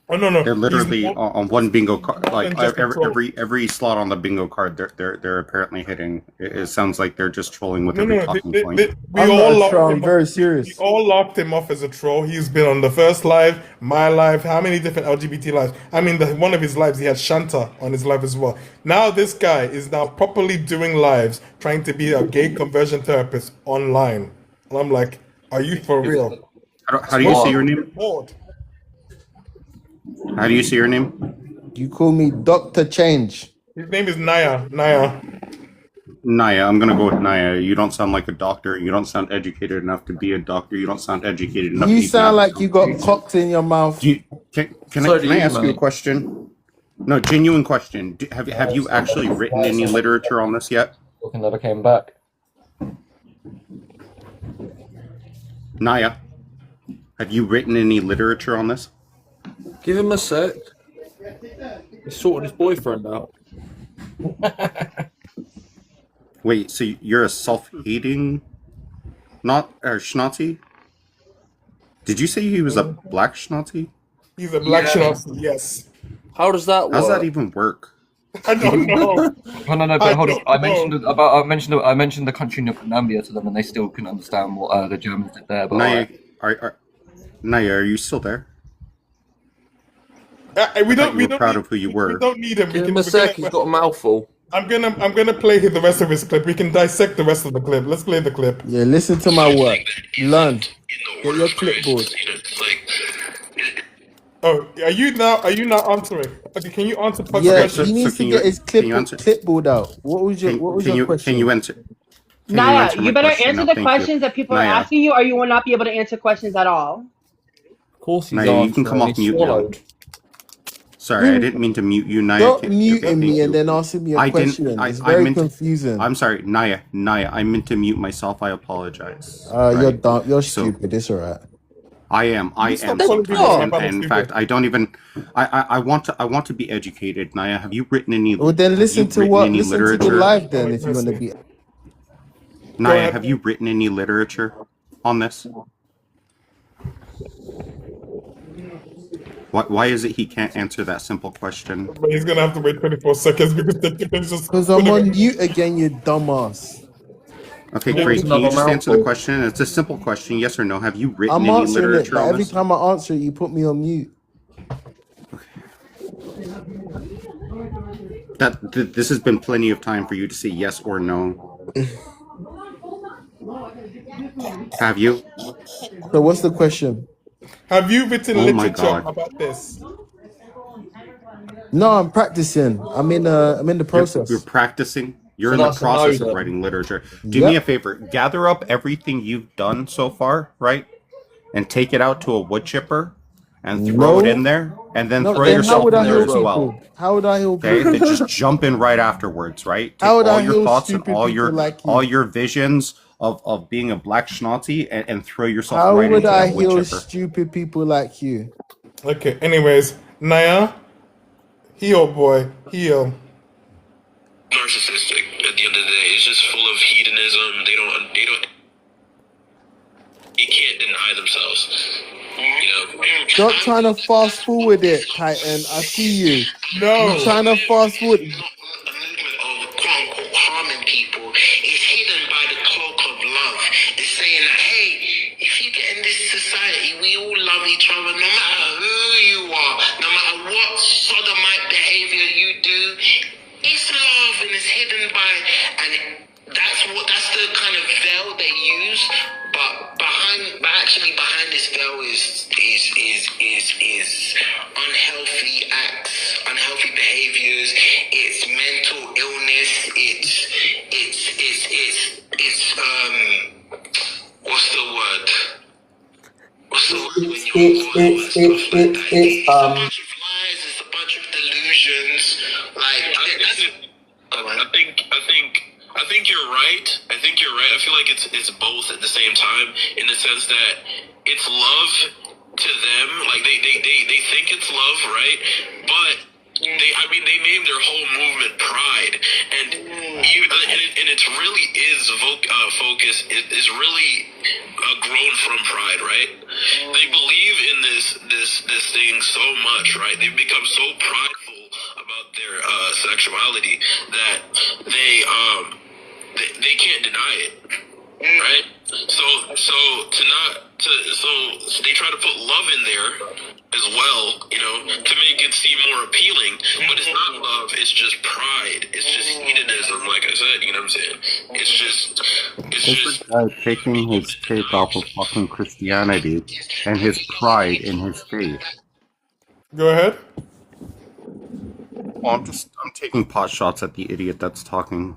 [SPEAKER 1] oh no,
[SPEAKER 12] They're literally on one bingo card.
[SPEAKER 1] more
[SPEAKER 12] Like
[SPEAKER 1] than just a troll.
[SPEAKER 12] every slot on the bingo card, they're apparently hitting. It sounds like they're just trolling with
[SPEAKER 1] No,
[SPEAKER 12] every
[SPEAKER 1] no,
[SPEAKER 12] talking point.
[SPEAKER 1] we
[SPEAKER 11] I'm
[SPEAKER 1] all
[SPEAKER 11] not a
[SPEAKER 1] locked
[SPEAKER 11] troll. I'm
[SPEAKER 1] him up.
[SPEAKER 11] very
[SPEAKER 1] We
[SPEAKER 11] serious.
[SPEAKER 1] all locked him off as a troll. He's been on the first live, my live, how many different LGBT lives? I mean, one of his lives, he had Shanta on his live as well. Now this guy is now properly doing lives, trying to be a gay conversion therapist online. And I'm like, are you for real?
[SPEAKER 12] How do you say your name?
[SPEAKER 1] Bored.
[SPEAKER 12] How do you say your name?
[SPEAKER 11] You call me Dr. Change.
[SPEAKER 1] His name is Naya. Naya.
[SPEAKER 12] Naya. I'm gonna go with Naya. You don't sound like a doctor. You don't sound educated enough to be a doctor. You don't sound educated enough.
[SPEAKER 11] You
[SPEAKER 12] to even
[SPEAKER 11] sound
[SPEAKER 12] have a
[SPEAKER 11] like you got
[SPEAKER 12] conversation.
[SPEAKER 11] cocked in your mouth.
[SPEAKER 12] Can I ask you a question? No, genuine question. Have you actually written any literature on this yet?
[SPEAKER 3] Talking that I came back.
[SPEAKER 12] Naya, have you written any literature on this?
[SPEAKER 13] Give him a sec. He's sorting his boyfriend out.
[SPEAKER 12] Wait, so you're a self-hating, not Schnazi? Did you say he was a black Schnazi?
[SPEAKER 1] He's a black Schnazi, yes.
[SPEAKER 13] How does that work?
[SPEAKER 12] How does that even work?
[SPEAKER 1] I don't know.
[SPEAKER 3] Oh, no, but hold on. I mentioned the country Nambia to them, and they still couldn't understand what the Germans did there. But
[SPEAKER 12] Naya, are you still there?
[SPEAKER 1] We don't
[SPEAKER 12] proud of who you were.
[SPEAKER 1] We don't need him.
[SPEAKER 13] Give him a sec. He's got a mouthful.
[SPEAKER 1] I'm gonna play the rest of his clip. We can dissect the rest of the clip. Let's play the clip.
[SPEAKER 11] Yeah, listen to my work. Learn. Get your clipboard.
[SPEAKER 1] Oh, are you now answering? Okay, can you answer Puck's
[SPEAKER 11] Yeah,
[SPEAKER 1] question?
[SPEAKER 11] he needs to get his clipboard out. What was your question?
[SPEAKER 12] Can you answer?
[SPEAKER 6] Naya,
[SPEAKER 12] answer
[SPEAKER 6] you
[SPEAKER 12] my
[SPEAKER 6] better
[SPEAKER 12] question
[SPEAKER 6] answer
[SPEAKER 12] now?
[SPEAKER 6] the
[SPEAKER 12] Thank
[SPEAKER 6] questions
[SPEAKER 12] you.
[SPEAKER 6] that people are
[SPEAKER 12] Naya.
[SPEAKER 6] asking you, or you will not be able to answer questions at all.
[SPEAKER 13] Of course he's
[SPEAKER 12] Naya, you can come off mute now. Sorry, I didn't mean to mute you, Naya.
[SPEAKER 11] Stop muting me and then asking me a question. It's very confusing.
[SPEAKER 12] I'm sorry, Naya. I meant to mute myself. I apologize.
[SPEAKER 11] You're dumb. You're stupid. It's alright.
[SPEAKER 12] I am sometimes. And in fact, I don't even. I want to be educated. Naya, have you written any?
[SPEAKER 11] Well, then listen to what? Listen to the live then, if you want to be.
[SPEAKER 12] Naya, have you written any literature on this? Why is it he can't answer that simple question?
[SPEAKER 1] But he's gonna have to wait 24 seconds because the chicken just.
[SPEAKER 11] Because I'm on mute again, you dumbass.
[SPEAKER 12] Okay, great. Can you just answer the question? It's a simple question, yes or no. Have you written
[SPEAKER 11] I'm
[SPEAKER 12] any
[SPEAKER 11] answering it,
[SPEAKER 12] literature
[SPEAKER 11] but
[SPEAKER 12] on
[SPEAKER 11] every
[SPEAKER 12] this?
[SPEAKER 11] time I answer it, you put me on mute.
[SPEAKER 12] This has been plenty of time for you to say yes or no. Have you?
[SPEAKER 11] So what's the question?
[SPEAKER 1] Have you written
[SPEAKER 12] Oh my
[SPEAKER 1] literature
[SPEAKER 12] God.
[SPEAKER 1] about this?
[SPEAKER 11] No, I'm practicing. I'm in the process.
[SPEAKER 12] You're practicing. You're
[SPEAKER 13] So
[SPEAKER 12] in the
[SPEAKER 13] that's a no
[SPEAKER 12] process of
[SPEAKER 13] then.
[SPEAKER 12] writing literature. Do me a favor. Gather up everything you've done so far, right? And take it out to a wood chipper and throw it in there. And then throw
[SPEAKER 11] then how
[SPEAKER 12] yourself
[SPEAKER 11] would
[SPEAKER 12] in
[SPEAKER 11] I
[SPEAKER 12] there
[SPEAKER 11] heal
[SPEAKER 12] as
[SPEAKER 11] people?
[SPEAKER 12] well.
[SPEAKER 11] How would I heal
[SPEAKER 12] Okay,
[SPEAKER 11] people?
[SPEAKER 12] then just jump in right afterwards, right? Take
[SPEAKER 11] How would
[SPEAKER 12] all
[SPEAKER 11] I
[SPEAKER 12] your
[SPEAKER 11] heal
[SPEAKER 12] thoughts and
[SPEAKER 11] stupid
[SPEAKER 12] all your
[SPEAKER 11] people like you?
[SPEAKER 12] all your visions of being a black schnazi and throw yourself
[SPEAKER 11] How
[SPEAKER 12] right
[SPEAKER 11] would
[SPEAKER 12] into
[SPEAKER 11] I
[SPEAKER 12] that wood
[SPEAKER 11] heal
[SPEAKER 12] chipper.
[SPEAKER 11] stupid people like you?
[SPEAKER 1] Okay. Anyways, Naya, heal, boy, heal.
[SPEAKER 4] Narcissistic at the end of the day. It's just full of hedonism. They can't deny themselves. You know.
[SPEAKER 11] Stop trying to fast forward it, Titan. I see you.
[SPEAKER 1] No.
[SPEAKER 11] You're trying to fast forward.
[SPEAKER 4] A movement of quote unquote harming people is hidden by the cloak of love. It's saying that, hey, if you get in this society, we all love each other no matter who you are, no matter what sodomite behavior you do.
[SPEAKER 10] it's love and it's hidden by, and that's the kind of veil they use. But behind this veil is unhealthy acts, unhealthy behaviors. It's mental illness. It's what's the word? What's the word when you're and stuff like that? It's a bunch of lies. It's a bunch of delusions. Like
[SPEAKER 4] I think you're right. I think you're right. I feel like it's both at the same time, in the sense that it's love to them. Like they think it's love, right? But they name their whole movement Pride, and it really is focus. It is really grown from Pride, right? They believe in this thing so much, right? They've become so prideful about their sexuality that they can't deny it, right? So they try to put love in there as well, to make it seem more appealing. But it's not love; it's just pride. It's just hedonism, like I said. You know what I'm saying? It's just
[SPEAKER 12] taking his cake off of fucking Christianity and his pride in his faith.
[SPEAKER 1] Go ahead.
[SPEAKER 12] Well, I'm taking pot shots at the idiot that's talking.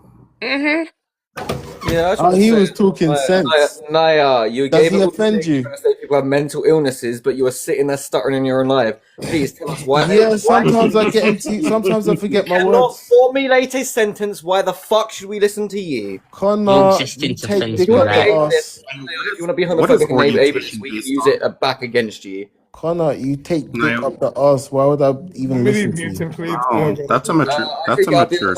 [SPEAKER 3] Yeah,
[SPEAKER 11] he was talking sense.
[SPEAKER 3] Naya, you
[SPEAKER 11] Does
[SPEAKER 3] gave
[SPEAKER 11] he
[SPEAKER 3] it
[SPEAKER 11] offend you?
[SPEAKER 3] trying to say people have mental illnesses, but you were sitting there stuttering in your own life. Please tell us why.
[SPEAKER 11] Yeah, sometimes I get into. Sometimes I forget my
[SPEAKER 3] cannot
[SPEAKER 11] words.
[SPEAKER 3] formulate a sentence. Why the fuck should we listen to you?
[SPEAKER 11] Connor, you take dick up the ass.
[SPEAKER 3] You want to be homophobic and ableist, we can use it back against you.
[SPEAKER 11] Connor, you take dick up the ass. Why would I even listen to you?
[SPEAKER 12] Oh, that's a mature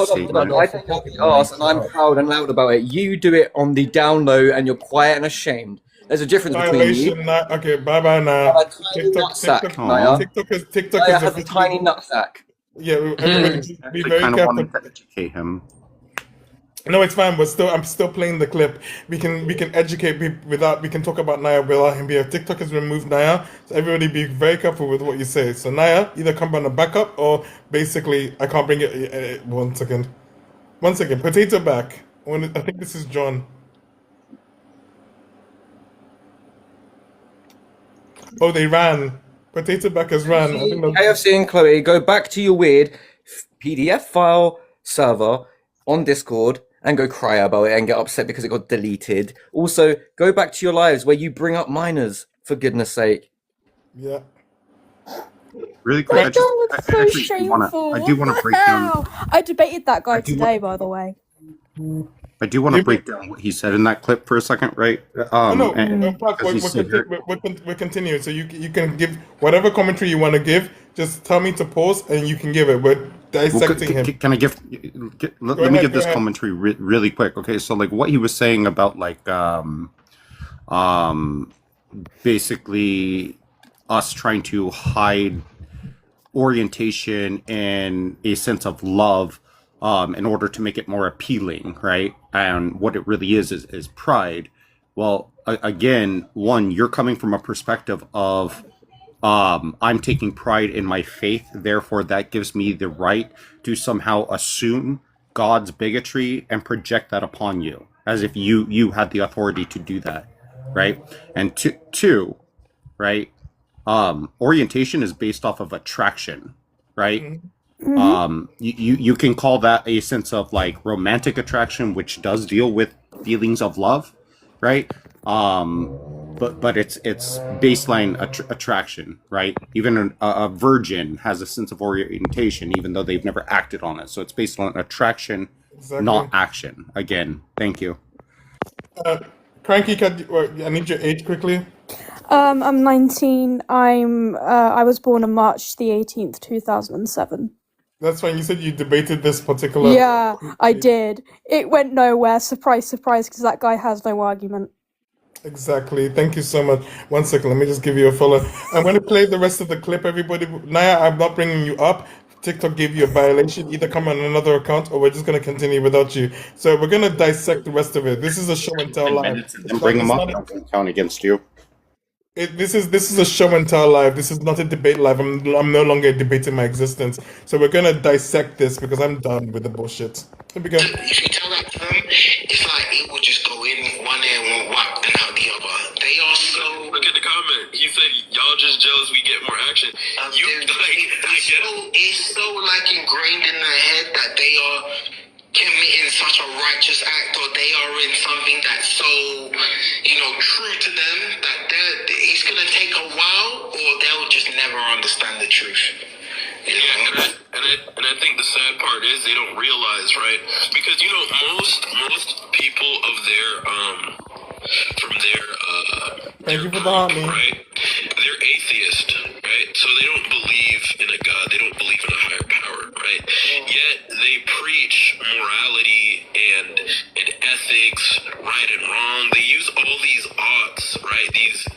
[SPEAKER 12] statement.
[SPEAKER 3] I take up the ass and I'm proud and loud about it. You do it on the down low and you're quiet and ashamed. There's a difference between you.
[SPEAKER 1] Okay, bye now. TikTok
[SPEAKER 3] has a tiny nutsack.
[SPEAKER 1] Yeah, everybody be very careful.
[SPEAKER 12] To educate him.
[SPEAKER 1] No, it's fine. I'm still playing the clip. We can educate people without. We can talk about Naya without him being. TikTok has removed Naya, so everybody be very careful with what you say. So Naya, either come on a backup or basically I can't bring it. 1 second. Potato back. I think this is John. Oh, they ran. Potato back has ran.
[SPEAKER 3] KFC and Chloe, go back to your weird PDF file server on Discord and go cry about it and get upset because it got deleted. Also, go back to your lives where you bring up minors, for goodness sake.
[SPEAKER 1] Yeah.
[SPEAKER 12] Really quick, I do want to break down.
[SPEAKER 14] I debated that guy today, by the way.
[SPEAKER 12] I do want to break down what he said in that clip for a second, right?
[SPEAKER 1] We'll continue. So you can give whatever commentary you want to give. Just tell me to pause and you can give it. We're dissecting him.
[SPEAKER 12] Can I let me give this commentary really quick? Okay, so like what he was saying about like basically us trying to hide orientation and a sense of love in order to make it more appealing, right? And what it really is pride. Well, again, one, you're coming from a perspective of I'm taking pride in my faith, therefore that gives me the right to somehow assume God's bigotry and project that upon you, as if you had the authority to do that, right? And two, right? Orientation is based off of attraction, right? Mm-hmm. You can call that a sense of like romantic attraction, which does deal with feelings of love, right? But it's baseline attraction, right? Even a virgin has a sense of orientation, even though they've never acted on it. So it's based on attraction, not action. Again, thank you.
[SPEAKER 1] Cranky, I need your age quickly.
[SPEAKER 14] I'm 19. I was born on March the 18th, 2007.
[SPEAKER 1] That's fine. You said you debated this particular.
[SPEAKER 14] Yeah, I did. It went nowhere. Surprise, surprise, because that guy has no argument.
[SPEAKER 1] Exactly. Thank you so much. 1 second. Let me just give you a follow. I'm going to play the rest of the clip, everybody. Naya, I'm not bringing you up. TikTok gave you a violation. Either come on another account or we're just going to continue without you. So we're going to dissect the rest of it. This is a show and tell live.
[SPEAKER 12] And bring them up and count against you.
[SPEAKER 1] This is a show and tell live. This is not a debate live. I'm no longer debating my existence. So we're gonna dissect this because I'm done with the bullshit. Here we go.
[SPEAKER 10] If you tell that to them, it's like it would just go in one ear and one whack and out the other. They are so.
[SPEAKER 15] Look at the comment. He said, "Y'all just jealous we get more action." You
[SPEAKER 10] It's so like ingrained in their head that they are committing such a righteous act, or they are in something that's so, true to them that it's gonna take a while, or they'll just never understand the truth.
[SPEAKER 15] And I think the sad part is they don't realize, right? Because most people of their from their
[SPEAKER 1] Thank you for the heartbeat.
[SPEAKER 15] right? They're atheist, right? So they don't believe in a God. They don't believe in a higher power, right? Yet they preach morality and ethics, right and wrong. They use all these oughts, right? These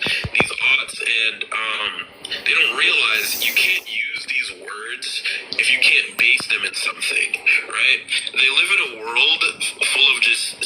[SPEAKER 15] oughts, and they don't realize you can't use these words if you can't base them in something, right? They live in a world full of just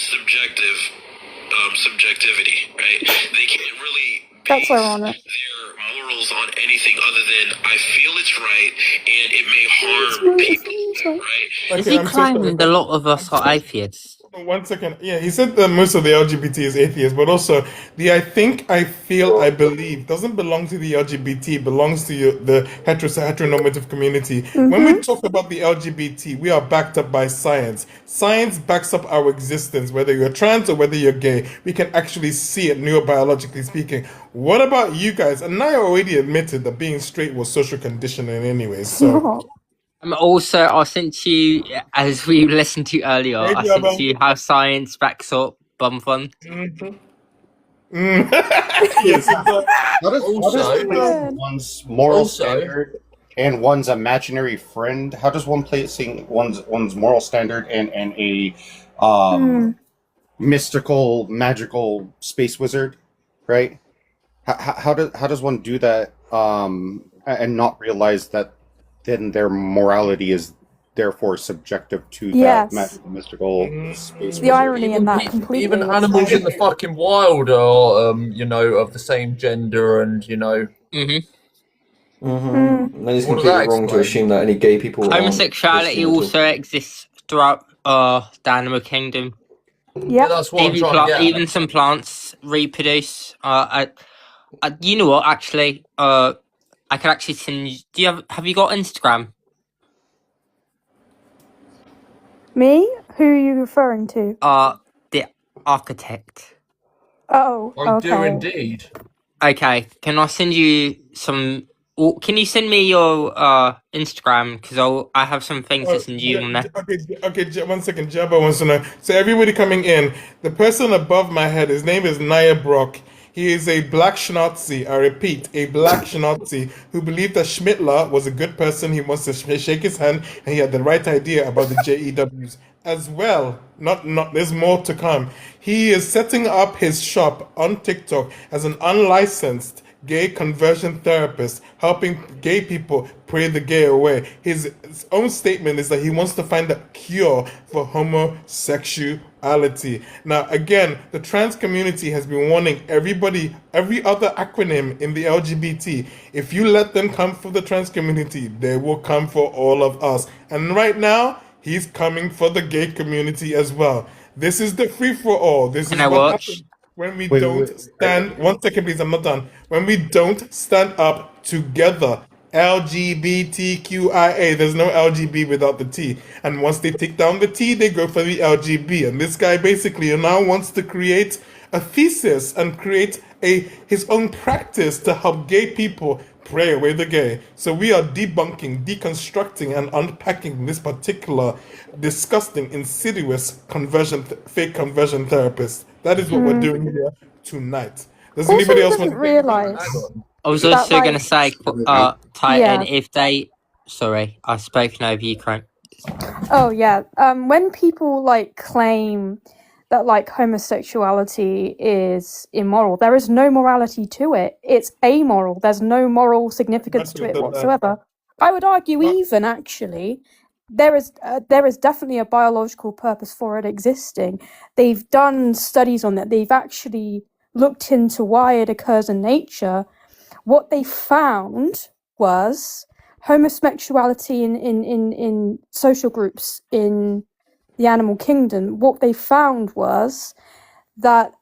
[SPEAKER 15] subjectivity, right? They can't really
[SPEAKER 14] That's ironic.
[SPEAKER 15] their morals on anything other than I feel it's right and it may harm people, right?
[SPEAKER 8] Is
[SPEAKER 1] Okay,
[SPEAKER 8] he
[SPEAKER 1] I'm so sorry.
[SPEAKER 8] claiming a lot of us are atheists?
[SPEAKER 1] 1 second. Yeah, he said that most of the LGBT is atheist, but also the I think, I feel, I believe doesn't belong to the LGBT, it belongs to the heteronormative community. When we talk about the LGBT, we are backed up by science. Science backs up our existence, whether you're trans or whether you're gay. We can actually see it neurobiologically speaking. What about you guys? And I already admitted that being straight was social conditioning anyway, so.
[SPEAKER 8] Also, I sent you, as we listened to earlier,
[SPEAKER 1] Hey,
[SPEAKER 8] I sent
[SPEAKER 1] Jabba.
[SPEAKER 8] you how science backs up bum fun.
[SPEAKER 1] Yes, it does.
[SPEAKER 12] How does
[SPEAKER 13] Also-
[SPEAKER 12] placing one's moral
[SPEAKER 13] Also-
[SPEAKER 12] standard and one's imaginary friend? How does one placing one's moral standard and a mystical, magical space wizard, right? How does one do that and not realize that then their morality is therefore subjective to
[SPEAKER 14] Yes.
[SPEAKER 12] that magical, mystical space
[SPEAKER 14] The
[SPEAKER 12] wizard?
[SPEAKER 14] irony in that completely.
[SPEAKER 13] Even animals in the fucking wild are, of the same gender, and
[SPEAKER 8] Mm-hmm.
[SPEAKER 3] And then it's
[SPEAKER 13] What does
[SPEAKER 3] completely
[SPEAKER 13] that
[SPEAKER 3] wrong to
[SPEAKER 13] explain?
[SPEAKER 3] assume that any gay people aren't
[SPEAKER 8] Homosexuality
[SPEAKER 3] Christian at all.
[SPEAKER 8] also exists throughout the animal kingdom.
[SPEAKER 14] Yep.
[SPEAKER 13] That's what I'm
[SPEAKER 8] Even
[SPEAKER 13] trying to get.
[SPEAKER 8] even some plants reproduce. You know what? Actually, I could actually send you. Do you have you got Instagram?
[SPEAKER 14] Me? Who are you referring to?
[SPEAKER 8] The architect.
[SPEAKER 14] Oh,
[SPEAKER 13] I do
[SPEAKER 14] okay.
[SPEAKER 13] indeed.
[SPEAKER 8] Okay, can I send you some? Or can you send me your Instagram? Because I have some things to send you on there.
[SPEAKER 1] Okay, 1 second. Jabba wants to know. So everybody coming in, the person above my head, his name is Naya Brock. He is a black Schnazi, I repeat, a black Schnazi who believed that Schmittler was a good person. He wants to shake his hand, and he had the right idea about the JEWs as well. Not, there's more to come. He is setting up his shop on TikTok as an unlicensed gay conversion therapist, helping gay people pray the gay away. His own statement is that he wants to find a cure for homosexuality. Now, again, the trans community has been warning everybody, every other acronym in the LGBT. If you let them come for the trans community, they will come for all of us. And right now, he's coming for the gay community as well. This is the free for all. This
[SPEAKER 8] Can
[SPEAKER 1] is
[SPEAKER 8] I
[SPEAKER 1] what
[SPEAKER 8] watch?
[SPEAKER 1] happens when we don't stand. 1 second, please. I'm not done. When we don't stand up together. LGBTQIA. There's no LGB without the T. And once they take down the T, they go for the LGB. And this guy basically now wants to create a thesis and create his own practice to help gay people pray away the gay. So we are debunking, deconstructing, and unpacking this particular disgusting, insidious fake conversion therapist. That is what we're doing here tonight. Does
[SPEAKER 14] Also,
[SPEAKER 1] anybody
[SPEAKER 14] he
[SPEAKER 1] else
[SPEAKER 14] doesn't
[SPEAKER 1] want to?
[SPEAKER 14] realise.
[SPEAKER 8] I was
[SPEAKER 14] That,
[SPEAKER 8] also
[SPEAKER 14] like-
[SPEAKER 8] going to say, Titan,
[SPEAKER 14] Yeah.
[SPEAKER 8] if they... Sorry, I've spoken over you, Crank.
[SPEAKER 14] Oh yeah. When people claim that homosexuality is immoral, there is no morality to it. It's amoral. There's no moral significance to it whatsoever. I would argue even actually there is definitely a biological purpose for it existing. They've done studies on that. They've actually looked into why it occurs in nature, what they found was homosexuality in social groups in the animal kingdom. What they found was that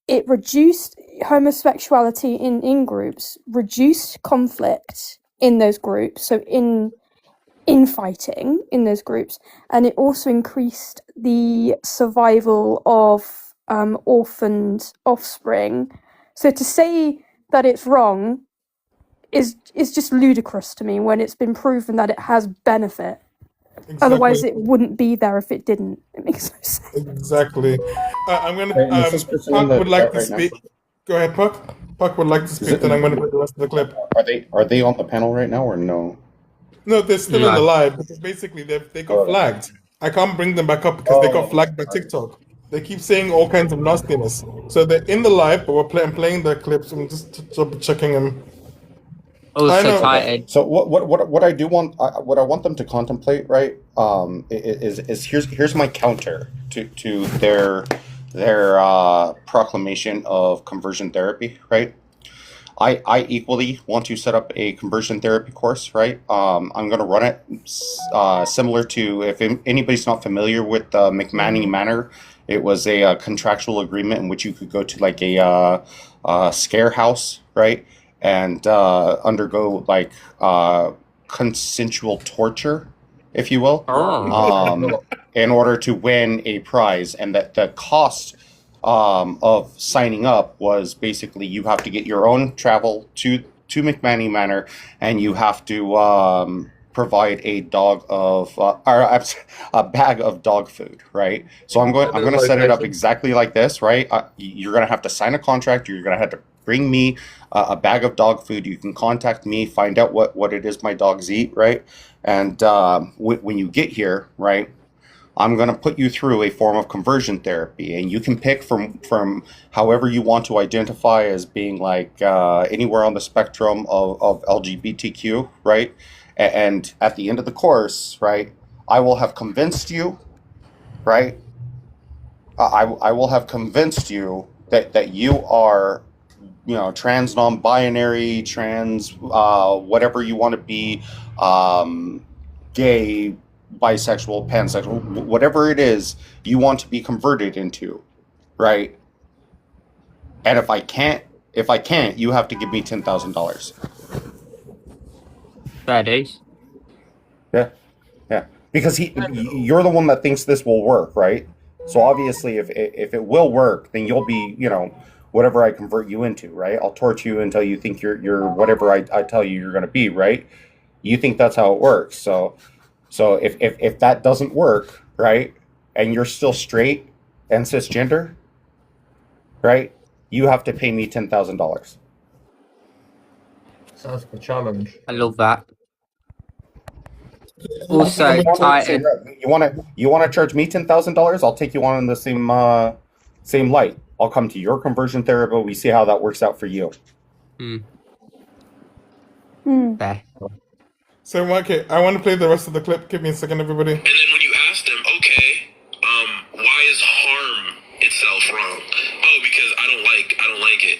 [SPEAKER 14] it reduced homosexuality in groups, reduced conflict in those groups, so infighting in those groups, and it also increased the survival of orphaned offspring. So to say that it's wrong is just ludicrous to me when it's been proven that it has benefit. Otherwise,
[SPEAKER 1] Exactly.
[SPEAKER 14] it wouldn't be there if it didn't. It makes no sense.
[SPEAKER 1] Exactly. I'm gonna.
[SPEAKER 12] Right, and is this person in
[SPEAKER 1] Puck
[SPEAKER 12] the
[SPEAKER 1] would like
[SPEAKER 12] chat
[SPEAKER 1] to
[SPEAKER 12] right now?
[SPEAKER 1] speak. Go ahead, Puck. Puck would like to
[SPEAKER 12] Is
[SPEAKER 1] speak.
[SPEAKER 12] it?
[SPEAKER 1] Then I'm gonna play the rest of the clip.
[SPEAKER 12] Are they on the panel right now or no?
[SPEAKER 1] No, they're still in the
[SPEAKER 8] No.
[SPEAKER 1] live because basically they got
[SPEAKER 12] Oh,
[SPEAKER 1] flagged. I can't bring them back up because they got
[SPEAKER 12] oh,
[SPEAKER 1] flagged by TikTok. They keep saying all kinds of nastiness. So they're in the live, but I'm playing the clips. I'm just checking them. I
[SPEAKER 8] Also,
[SPEAKER 1] know.
[SPEAKER 12] okay.
[SPEAKER 8] Titan.
[SPEAKER 12] So what I do want what I want them to contemplate, right? Is here's my counter to their proclamation of conversion therapy, right? I equally want to set up a conversion therapy course, right? I'm going to run it similar to, if anybody's not familiar with McManning Manor, it was a contractual agreement in which you could go to like a scare house, right? And undergo like consensual torture, if you will,
[SPEAKER 8] Oh.
[SPEAKER 12] in order to win a prize. And that the cost of signing up was basically you have to get your own travel to McManning Manor, and you have to provide a bag of dog food, right? So I'm going to set it up exactly like this, right? You're going to have to sign a contract. You're going to have to bring me a bag of dog food. You can contact me, find out what it is my dogs eat, right? And when you get here, right, I'm going to put you through a form of conversion therapy, and you can pick from however you want to identify as being like anywhere on the spectrum of LGBTQ, right? And at the end of the course, right, I will have convinced you, right? I will have convinced you that you are, trans, non-binary, trans, whatever you want to be, gay, bisexual, pansexual, whatever it is you want to be converted into, right? And if I can't, you have to give me $10,000.
[SPEAKER 8] Fair dues.
[SPEAKER 12] Yeah, yeah. Because you're the one that thinks this will work, right? So obviously, if it will work, then you'll be, whatever I convert you into, right? I'll torture you until you think you're whatever I tell you you're going to be, right? You think that's how it works. So if that doesn't work, right, and you're still straight and cisgender, right, you have to pay me $10,000.
[SPEAKER 3] Sounds like a challenge.
[SPEAKER 8] I love that.
[SPEAKER 12] So
[SPEAKER 8] Also, Titan.
[SPEAKER 12] you want to charge me $10,000? I'll take you on in the same light. I'll come to your conversion therapy. We see how that works out for you.
[SPEAKER 8] Fair.
[SPEAKER 1] So okay, I want to play the rest of the clip. Give me a second, everybody.
[SPEAKER 15] And then when you ask them, okay, why is harm itself wrong? Oh, because I don't like it.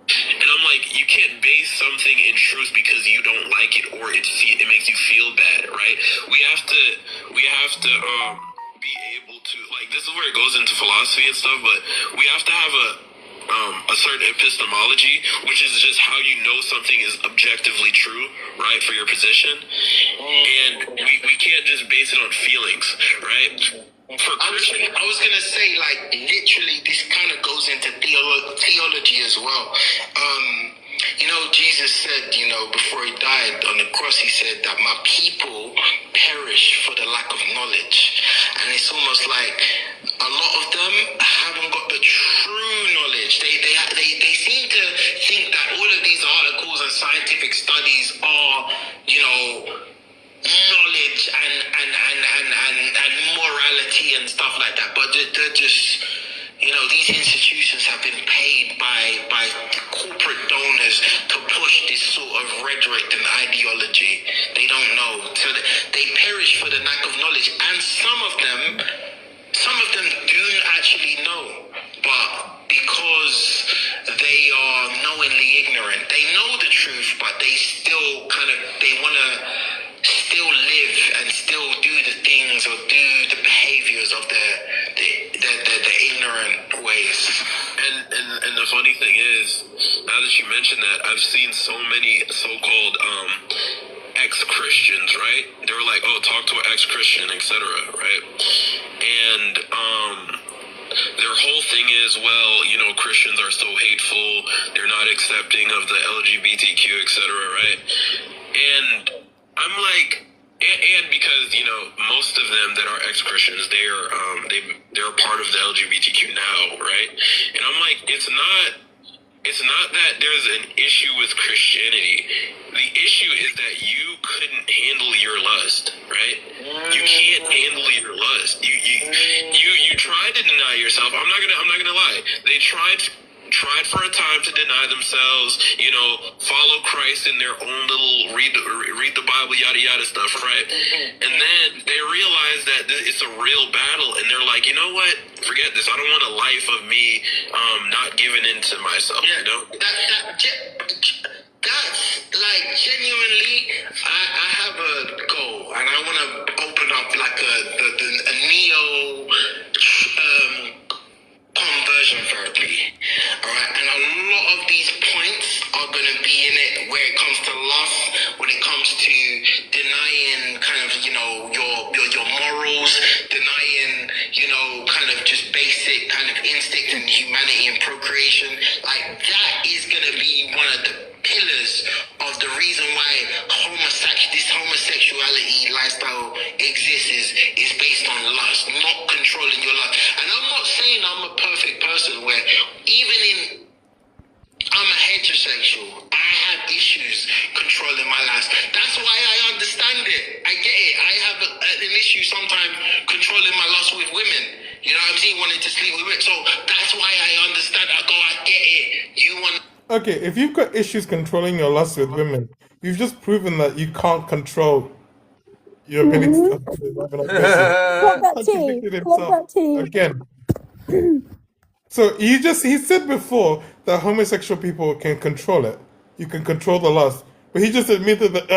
[SPEAKER 15] And I'm like, you can't base something in truth because you don't like it or it makes you feel bad, right? We have to be able to, like, this is where it goes into philosophy and stuff, but we have to have a certain epistemology, which is just how you know something is objectively true, right, for your position. And we can't just base it on feelings, right?
[SPEAKER 10] I was gonna say, like, literally, this kind of goes into theology as well. Jesus said, before he died on the cross, he said that my people perish for the lack of knowledge. And it's almost like a lot of them haven't got the true knowledge. They seem to think that all of these articles and scientific studies are, knowledge and morality and stuff like that, but they're just, these institutions have been paid by corporate donors to push this sort of rhetoric and ideology. They don't know, so they perish for the lack of knowledge, and some of them do actually know
[SPEAKER 15] that you mentioned that, I've seen so many so-called ex-Christians, right? They were like, oh, talk to an ex-Christian, etc., right? And their whole thing is, well, you know, Christians are so hateful, they're not accepting of the LGBTQ, etc., right? And I'm like, and because, you know, most of them that are ex-Christians, they're part of the LGBTQ now, right? And I'm like, it's not that there's an issue with Christianity. The issue is that you couldn't handle your lust, right? You can't handle your lust. You tried to deny yourself. I'm not gonna lie. They tried for a time to deny themselves, you know, follow Christ in their own little read the Bible, yada yada stuff, right? And then they realize that it's a real battle, and they're like, you know what? Forget this. I don't want a life of me not giving in to myself.
[SPEAKER 10] Yeah,
[SPEAKER 15] You know?
[SPEAKER 10] That's like genuinely. I have a goal, and I want to open up like a neo conversion therapy. All right, and a lot of these points are going to be in it where it comes to lust, when it comes to denying kind of, you know, your morals, denying, you know, kind of just basic kind of instinct and humanity and procreation. Like that is going to be one of the pillars of the reason why this homosexuality lifestyle exists is based on lust, not controlling your lust. And I'm not saying I'm a perfect person where I'm a heterosexual. I have issues controlling my lust. That's why I understand it. I get it. I have an issue sometimes controlling my lust with women. You know what I'm saying? Wanting to sleep with women. So that's why I understand. I get it. You want...
[SPEAKER 1] Okay, if you've got issues controlling your lust with women, you've just proven that you can't control your ability to have an orgasm.
[SPEAKER 14] Clock that
[SPEAKER 1] Contradicted
[SPEAKER 14] tea. Clock
[SPEAKER 1] himself
[SPEAKER 14] that tea.
[SPEAKER 1] again. So he said before that homosexual people can control it. You can control the lust. But he just admitted that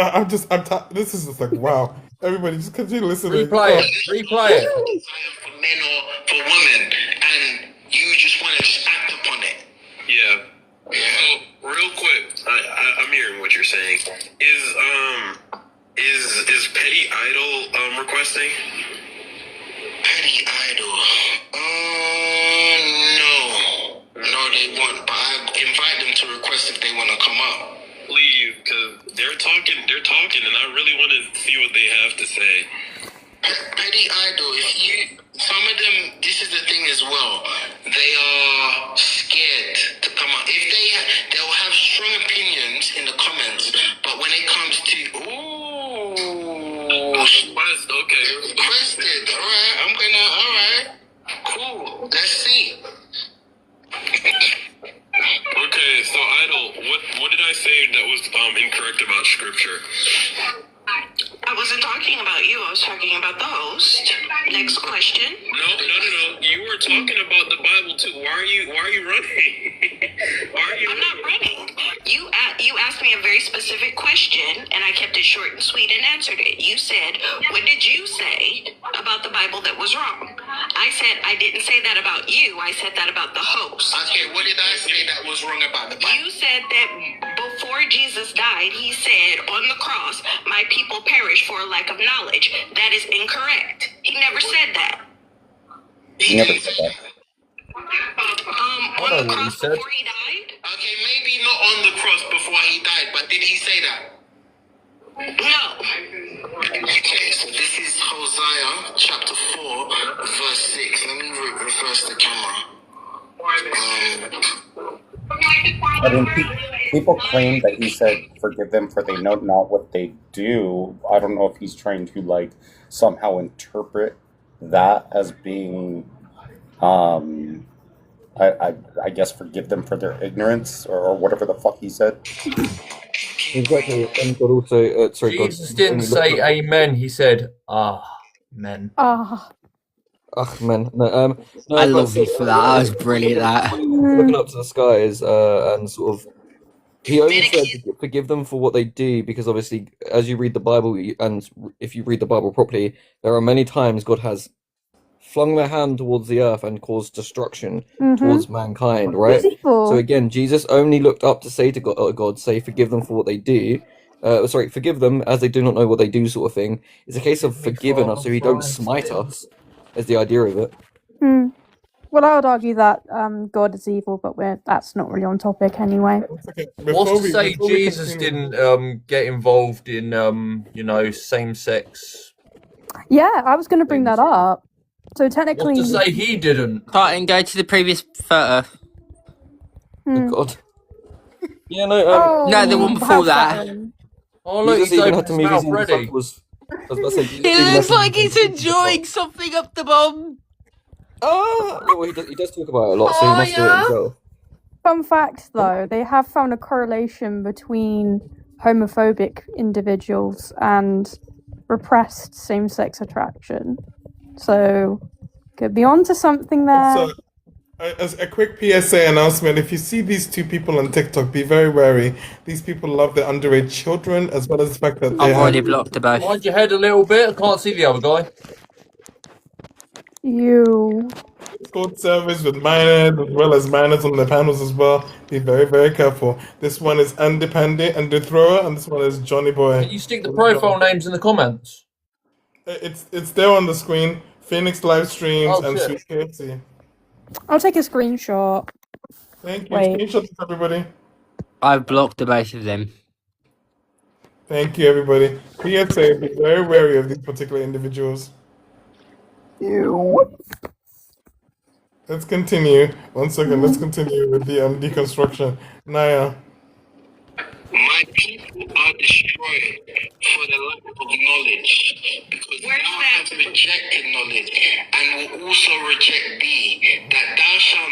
[SPEAKER 1] this is just like, wow. Everybody just continue listening.
[SPEAKER 13] Replay it. Replay it.
[SPEAKER 10] For men or for women, and you just want to just act upon it.
[SPEAKER 15] Yeah. So real quick, I'm hearing what you're saying. Is Petty Idol requesting?
[SPEAKER 10] Petty Idol. No, they won't. But I invite them to request if they want to come up.
[SPEAKER 15] Please, because they're talking, and I really want to see what they have to say.
[SPEAKER 10] Petty Idol, some of them, this is the thing as well, they are scared to come out. They'll have strong opinions in the comments, but when it comes to, requested, alright, cool, let's see.
[SPEAKER 15] Okay, so Idol, what did I say that was incorrect about scripture?
[SPEAKER 16] I wasn't talking about you. I was talking about the host. Next question.
[SPEAKER 15] No. You were talking about the Bible too. Why are you running?
[SPEAKER 16] I'm not running. You asked me a very specific question, and I kept it short and sweet and answered it. You said, "What did you say about the Bible that was wrong?" I said, "I didn't say that about you. I said that about the host."
[SPEAKER 10] Okay, what did I say that was wrong about the Bible?
[SPEAKER 16] You said that before Jesus died, he said on the cross, "My people perish for a lack of knowledge." That is incorrect. He never said that.
[SPEAKER 12] He never said that.
[SPEAKER 16] On the cross before he died?
[SPEAKER 10] Okay, maybe not on the cross before he died, but did he say that?
[SPEAKER 16] No.
[SPEAKER 10] Okay, so this is Hosea chapter 4, verse 6. Let me reverse the camera.
[SPEAKER 12] I mean, people claim that he said, "Forgive them, for they know not what they do." I don't know if he's trying to like somehow interpret that as being, I guess, forgive them for their ignorance or whatever the fuck he said.
[SPEAKER 3] Exactly. And God also, sorry, God.
[SPEAKER 13] Jesus didn't say amen. He said, men.
[SPEAKER 3] Man. No,
[SPEAKER 8] I love you for that. That was brilliant. That.
[SPEAKER 3] Looking up to the skies and sort of. He only said forgive them for what they do because obviously, as you read the Bible, and if you read the Bible properly, there are many times God has flung their hand towards the earth and caused destruction
[SPEAKER 14] Mm-hmm.
[SPEAKER 3] towards mankind, right?
[SPEAKER 14] It's evil.
[SPEAKER 3] So again, Jesus only looked up to say to God, say, forgive them for what they do. Forgive them as they do not know what they do, sort of thing. It's a case of forgiving us so he don't smite us, is the idea of it.
[SPEAKER 14] Hmm. Well, I would argue that God is evil, but that's not really on topic anyway.
[SPEAKER 13] What's to say Jesus didn't get involved in same-sex?
[SPEAKER 14] Yeah, I was going to bring that up. So technically,
[SPEAKER 13] What's to say he didn't?
[SPEAKER 8] Titan, go to the previous photo.
[SPEAKER 14] Hmm.
[SPEAKER 3] God. Yeah, no.
[SPEAKER 8] No, the one before that.
[SPEAKER 13] Oh look,
[SPEAKER 3] Jesus
[SPEAKER 13] he's
[SPEAKER 3] even
[SPEAKER 13] opened
[SPEAKER 3] had to
[SPEAKER 13] his
[SPEAKER 3] move his
[SPEAKER 13] mouth
[SPEAKER 3] hand
[SPEAKER 13] ready.
[SPEAKER 3] backwards. I was about to say, Jesus
[SPEAKER 8] He
[SPEAKER 3] even had
[SPEAKER 8] looks
[SPEAKER 3] to
[SPEAKER 8] like
[SPEAKER 3] move
[SPEAKER 8] he's
[SPEAKER 3] his hand
[SPEAKER 8] enjoying something up the bum.
[SPEAKER 3] well, he does talk about it a lot, so he must do it himself.
[SPEAKER 14] Fun fact, though, they have found a correlation between homophobic individuals and repressed same-sex attraction. So, could be onto something there.
[SPEAKER 1] So, as a quick PSA announcement, if you see these two people on TikTok, be very wary. These people love their underage children, as well as the fact that they
[SPEAKER 8] I've already
[SPEAKER 1] have
[SPEAKER 8] blocked the both.
[SPEAKER 13] Mind your head a little bit. I can't see the other guy.
[SPEAKER 14] You.
[SPEAKER 1] escort service with minors, as well as minors on the panels as well. Be very, very careful. This one is Independent and the Thrower, and this one is Johnny Boy.
[SPEAKER 13] Can you stick the profile names in the comments?
[SPEAKER 1] It's there on the screen. Phoenix live streams and
[SPEAKER 13] shit.
[SPEAKER 1] Sweet KFC.
[SPEAKER 14] I'll take a screenshot.
[SPEAKER 1] Thank you.
[SPEAKER 14] Wait.
[SPEAKER 1] Screenshot this, everybody.
[SPEAKER 8] I've blocked the both of them.
[SPEAKER 1] Thank you, everybody. PSA, be very wary of these particular individuals. Let's continue. 1 second. Let's continue with the deconstruction. Naya.
[SPEAKER 10] My people are destroyed for the lack of knowledge, because thou hast rejected knowledge, and will also reject thee, that thou shalt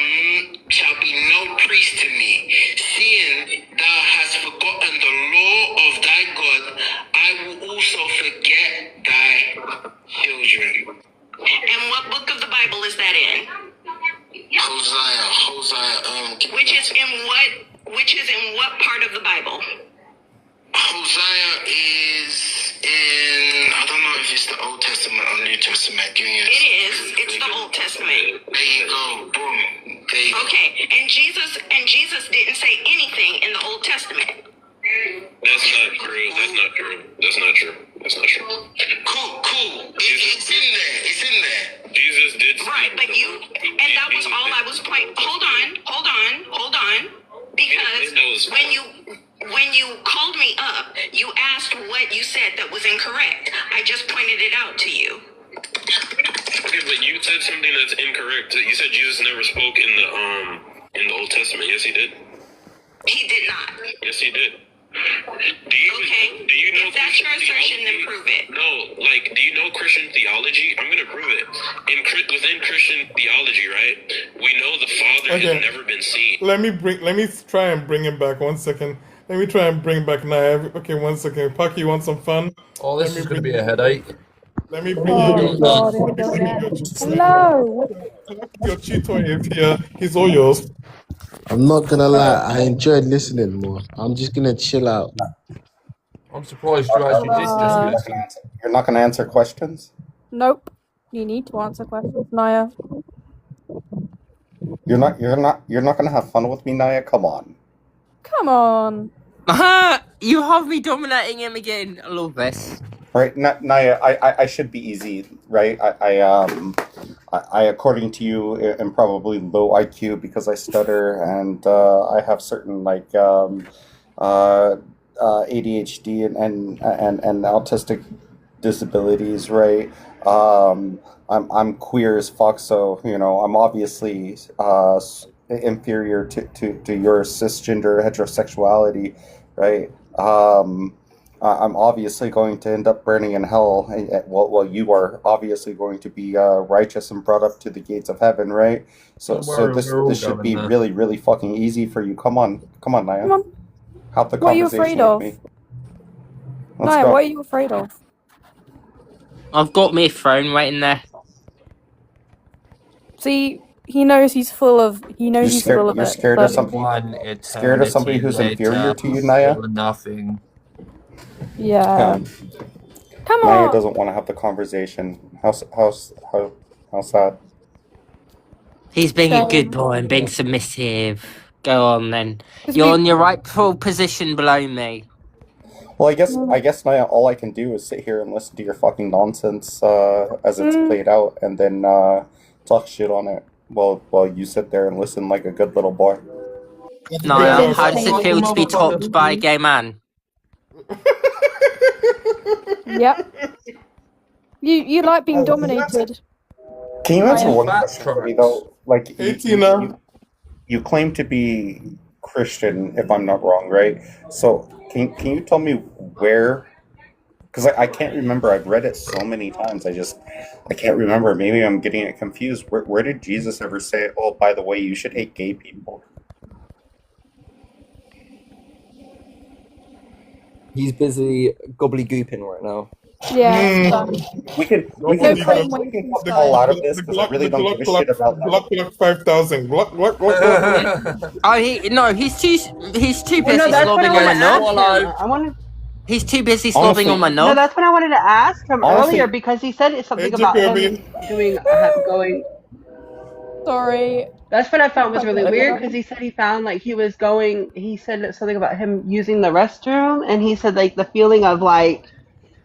[SPEAKER 10] be no priest to me, seeing thou hast forgotten the law of thy God. I will also forget thy children. And what book of the Bible is that in? Hosea. Which is in what part of the Bible? Hosea is in, I don't know if it's the Old Testament or New Testament. Give me a
[SPEAKER 16] It is. It's the Old Testament.
[SPEAKER 10] There you go. Boom. There you go.
[SPEAKER 16] Okay, and Jesus didn't say anything in the Old Testament.
[SPEAKER 15] That's not true.
[SPEAKER 10] Cool. It's in there.
[SPEAKER 15] Jesus did.
[SPEAKER 16] Right, but and that was all I was pointing. Hold on. Because when you called me up, you asked what you said that was incorrect. I just pointed it out to you.
[SPEAKER 15] Okay, but you said something that's incorrect. You said Jesus never spoke in the Old Testament. Yes, he did.
[SPEAKER 16] He did not.
[SPEAKER 15] Yes, he did. Do you know?
[SPEAKER 16] If that's your assertion, then prove it.
[SPEAKER 15] No, do you know Christian theology? I'm gonna prove it. Within Christian theology, right? We know the Father has never been seen.
[SPEAKER 1] Let me try and bring him back. 1 second. Let me try and bring back Naya. Okay, 1 second. Pucky, you want some fun?
[SPEAKER 13] Oh, this is gonna be a headache.
[SPEAKER 1] Let me bring you.
[SPEAKER 14] Hello.
[SPEAKER 1] Your cheetoy is here. He's all yours.
[SPEAKER 11] I'm not gonna lie, I enjoyed listening more. I'm just gonna chill out.
[SPEAKER 13] I'm surprised you actually did just listen.
[SPEAKER 12] You're not going to answer questions?
[SPEAKER 14] Nope. You need to answer questions, Naya.
[SPEAKER 12] You're not going to have fun with me, Naya? Come on.
[SPEAKER 14] Come on.
[SPEAKER 8] You have me dominating him again. I love this.
[SPEAKER 12] Right, Naya, I should be easy, right? I according to you, am probably low IQ because I stutter and I have certain ADHD and autistic disabilities, right? I'm queer as fuck, so I'm obviously inferior to your cisgender heterosexuality, right? I'm obviously going to end up burning in hell, while you are obviously going to be righteous and brought up to the gates of heaven, right? So this should be really, really fucking easy for you. Come on, Naya.
[SPEAKER 14] Come on.
[SPEAKER 12] Have the
[SPEAKER 14] What are you
[SPEAKER 12] conversation
[SPEAKER 14] afraid
[SPEAKER 12] with
[SPEAKER 14] of?
[SPEAKER 12] me. Let's
[SPEAKER 14] Naya,
[SPEAKER 12] go.
[SPEAKER 14] what are you afraid of?
[SPEAKER 8] I've got me throne right in there.
[SPEAKER 14] See, he knows he's full of. He knows he's full of
[SPEAKER 12] You're
[SPEAKER 14] it.
[SPEAKER 12] scared
[SPEAKER 14] but-
[SPEAKER 12] of somebody who's inferior to you, Naya?
[SPEAKER 13] Nothing.
[SPEAKER 14] Yeah. Come
[SPEAKER 12] Naya
[SPEAKER 14] on.
[SPEAKER 12] doesn't want to have the conversation. How How sad.
[SPEAKER 8] He's being a good
[SPEAKER 14] Same.
[SPEAKER 8] boy and being submissive. Go on then.
[SPEAKER 14] 'Cause
[SPEAKER 8] You're
[SPEAKER 14] we.
[SPEAKER 8] in your rightful position below me.
[SPEAKER 12] Well, I guess Naya, all I can do is sit here and listen to your fucking nonsense as it's
[SPEAKER 14] Mm,
[SPEAKER 12] played out, and then talk shit on it while you sit there and listen like a good little boy.
[SPEAKER 8] Naya,
[SPEAKER 14] yeah,
[SPEAKER 8] how does it
[SPEAKER 14] same.
[SPEAKER 8] feel to be topped by a gay man?
[SPEAKER 14] Yep. You like being dominated.
[SPEAKER 12] Can you answer
[SPEAKER 14] Naya.
[SPEAKER 12] one question for me though? Like
[SPEAKER 1] Hey, Tina.
[SPEAKER 12] you claim to be Christian, if I'm not wrong, right? So can you tell me where? Because I can't remember. I've read it so many times. I can't remember. Maybe I'm getting it confused. Where did Jesus ever say, "Oh, by the way, you should hate gay people"?
[SPEAKER 3] He's busy gobbledygooping right now.
[SPEAKER 14] Yeah.
[SPEAKER 12] We can
[SPEAKER 14] No brain
[SPEAKER 12] we
[SPEAKER 14] waste
[SPEAKER 12] can
[SPEAKER 14] and
[SPEAKER 12] cut all
[SPEAKER 14] stuff.
[SPEAKER 12] out of this because I really don't give a shit about that.
[SPEAKER 1] Glock 5,000. Glock.
[SPEAKER 8] Oh, he's too
[SPEAKER 6] Well, no,
[SPEAKER 8] busy
[SPEAKER 6] that's what I
[SPEAKER 8] slobbing on
[SPEAKER 6] want
[SPEAKER 8] my
[SPEAKER 6] to ask
[SPEAKER 8] knob.
[SPEAKER 6] him. I want to.
[SPEAKER 8] He's too busy slobbing on my
[SPEAKER 6] No,
[SPEAKER 8] knob.
[SPEAKER 6] that's what I wanted to ask him
[SPEAKER 12] Honestly-
[SPEAKER 6] earlier because he said it's something
[SPEAKER 1] Hey,
[SPEAKER 6] about
[SPEAKER 1] Jacoby.
[SPEAKER 6] him doing going.
[SPEAKER 14] Sorry.
[SPEAKER 6] That's what I found was really weird
[SPEAKER 14] Okay.
[SPEAKER 6] because he said he found like he was going. He said something about him using the restroom, and he said like the feeling of like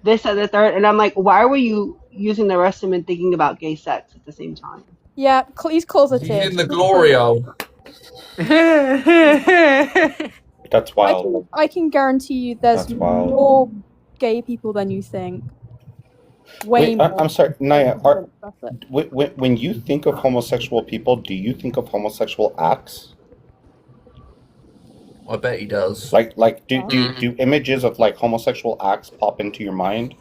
[SPEAKER 6] this and the third. And I'm like, why were you using the restroom and thinking about gay sex at the same time?
[SPEAKER 14] Yeah, he's closeted.
[SPEAKER 13] He's in the glory hole.
[SPEAKER 12] That's wild.
[SPEAKER 14] I can guarantee you there's
[SPEAKER 12] That's wild.
[SPEAKER 14] more gay people than you think. Way
[SPEAKER 12] Wait,
[SPEAKER 14] more.
[SPEAKER 12] I'm sorry, Naya.
[SPEAKER 14] That's it.
[SPEAKER 12] When you think of homosexual people, do you think of homosexual acts?
[SPEAKER 13] I bet he does.
[SPEAKER 12] Like do images of like homosexual acts pop into your mind?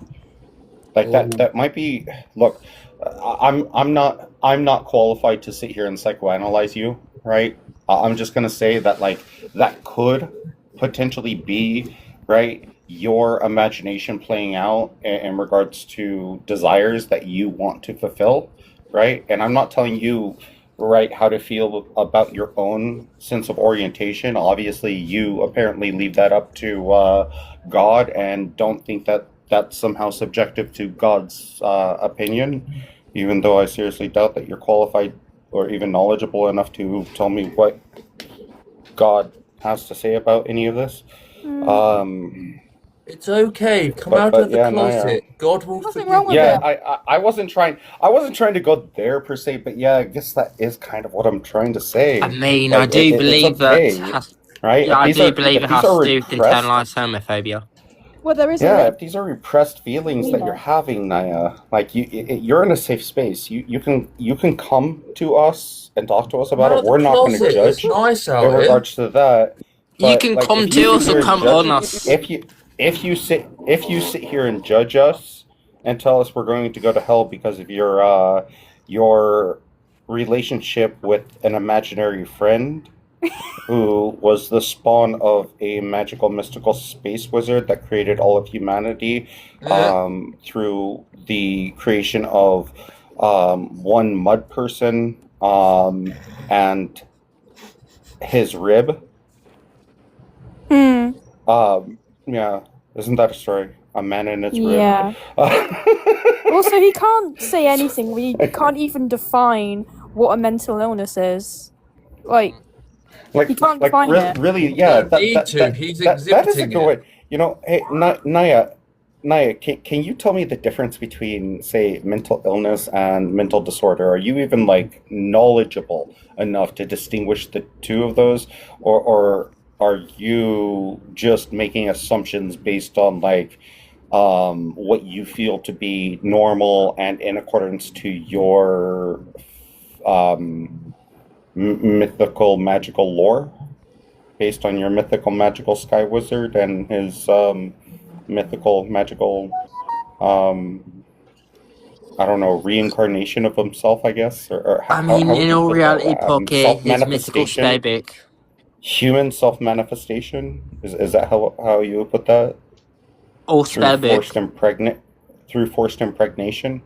[SPEAKER 12] Like that might be. Look, I'm not qualified to sit here and psychoanalyze you, right? I'm just gonna say that like that could potentially be right your imagination playing out in regards to desires that you want to fulfill, right? And I'm not telling you right how to feel about your own sense of orientation. Obviously, you apparently leave that up to God and don't think that that's somehow subjective to God's opinion, even though I seriously doubt that you're qualified or even knowledgeable enough to tell me what God has to say about any of this.
[SPEAKER 13] It's okay. Come
[SPEAKER 12] But-
[SPEAKER 13] out
[SPEAKER 12] but
[SPEAKER 13] of the
[SPEAKER 12] yeah,
[SPEAKER 13] closet.
[SPEAKER 12] Naya.
[SPEAKER 13] God will
[SPEAKER 14] Nothing
[SPEAKER 13] forgive
[SPEAKER 14] wrong with
[SPEAKER 13] you.
[SPEAKER 12] Yeah,
[SPEAKER 14] it.
[SPEAKER 12] I wasn't trying to go there per se, but yeah, I guess that is kind of what I'm trying to say.
[SPEAKER 8] I mean,
[SPEAKER 12] Like,
[SPEAKER 8] I do believe
[SPEAKER 12] it's okay,
[SPEAKER 8] that.
[SPEAKER 12] right?
[SPEAKER 8] Yeah, I do believe
[SPEAKER 12] If
[SPEAKER 8] it
[SPEAKER 12] these
[SPEAKER 8] has
[SPEAKER 12] are
[SPEAKER 8] to do with
[SPEAKER 12] repressed,
[SPEAKER 8] internalized homophobia.
[SPEAKER 14] Well, there is a
[SPEAKER 12] yeah,
[SPEAKER 14] link.
[SPEAKER 12] if these are repressed feelings that you're having, Naya, like you're in a safe space. You can come to us and talk to us about
[SPEAKER 13] Come out
[SPEAKER 12] it.
[SPEAKER 13] of the
[SPEAKER 12] We're not going to
[SPEAKER 13] closet. It's
[SPEAKER 12] judge
[SPEAKER 13] nice
[SPEAKER 12] in
[SPEAKER 13] out here.
[SPEAKER 12] regards to that.
[SPEAKER 8] You
[SPEAKER 12] But
[SPEAKER 8] can
[SPEAKER 12] like,
[SPEAKER 8] come
[SPEAKER 12] if you
[SPEAKER 8] to
[SPEAKER 12] sit
[SPEAKER 8] us
[SPEAKER 12] here
[SPEAKER 8] or
[SPEAKER 12] and
[SPEAKER 8] come
[SPEAKER 12] judge,
[SPEAKER 8] on us.
[SPEAKER 12] if you sit here and judge us and tell us we're going to go to hell because of your relationship with an imaginary friend who was the spawn of a magical mystical space wizard that created all of humanity through the creation of one mud person and his rib. Yeah, isn't that a story? A man in its
[SPEAKER 14] Yeah.
[SPEAKER 12] rib.
[SPEAKER 14] Also, he can't say anything. We can't even define what a mental illness is. Like, he can't define it.
[SPEAKER 12] Really, yeah.
[SPEAKER 13] He's
[SPEAKER 12] That is a
[SPEAKER 13] exhibiting
[SPEAKER 12] good way. You know, hey, Naya, can you tell me the difference between, say, mental illness and mental disorder? Are you even like knowledgeable enough to distinguish the two of those, or are you just making assumptions based on like what you feel to be normal and in accordance to your mythical magical lore, based on your mythical magical sky wizard and his mythical magical I don't know, reincarnation of himself, I guess, or
[SPEAKER 8] I mean,
[SPEAKER 12] would
[SPEAKER 8] in
[SPEAKER 12] you
[SPEAKER 8] all
[SPEAKER 12] put
[SPEAKER 8] reality,
[SPEAKER 12] that?
[SPEAKER 8] Pocket, his mystical
[SPEAKER 12] Self-manifestation,
[SPEAKER 8] skybook.
[SPEAKER 12] human self-manifestation, is that how you would put that?
[SPEAKER 8] Or
[SPEAKER 12] Through
[SPEAKER 8] spellbook.
[SPEAKER 12] forced impregnation,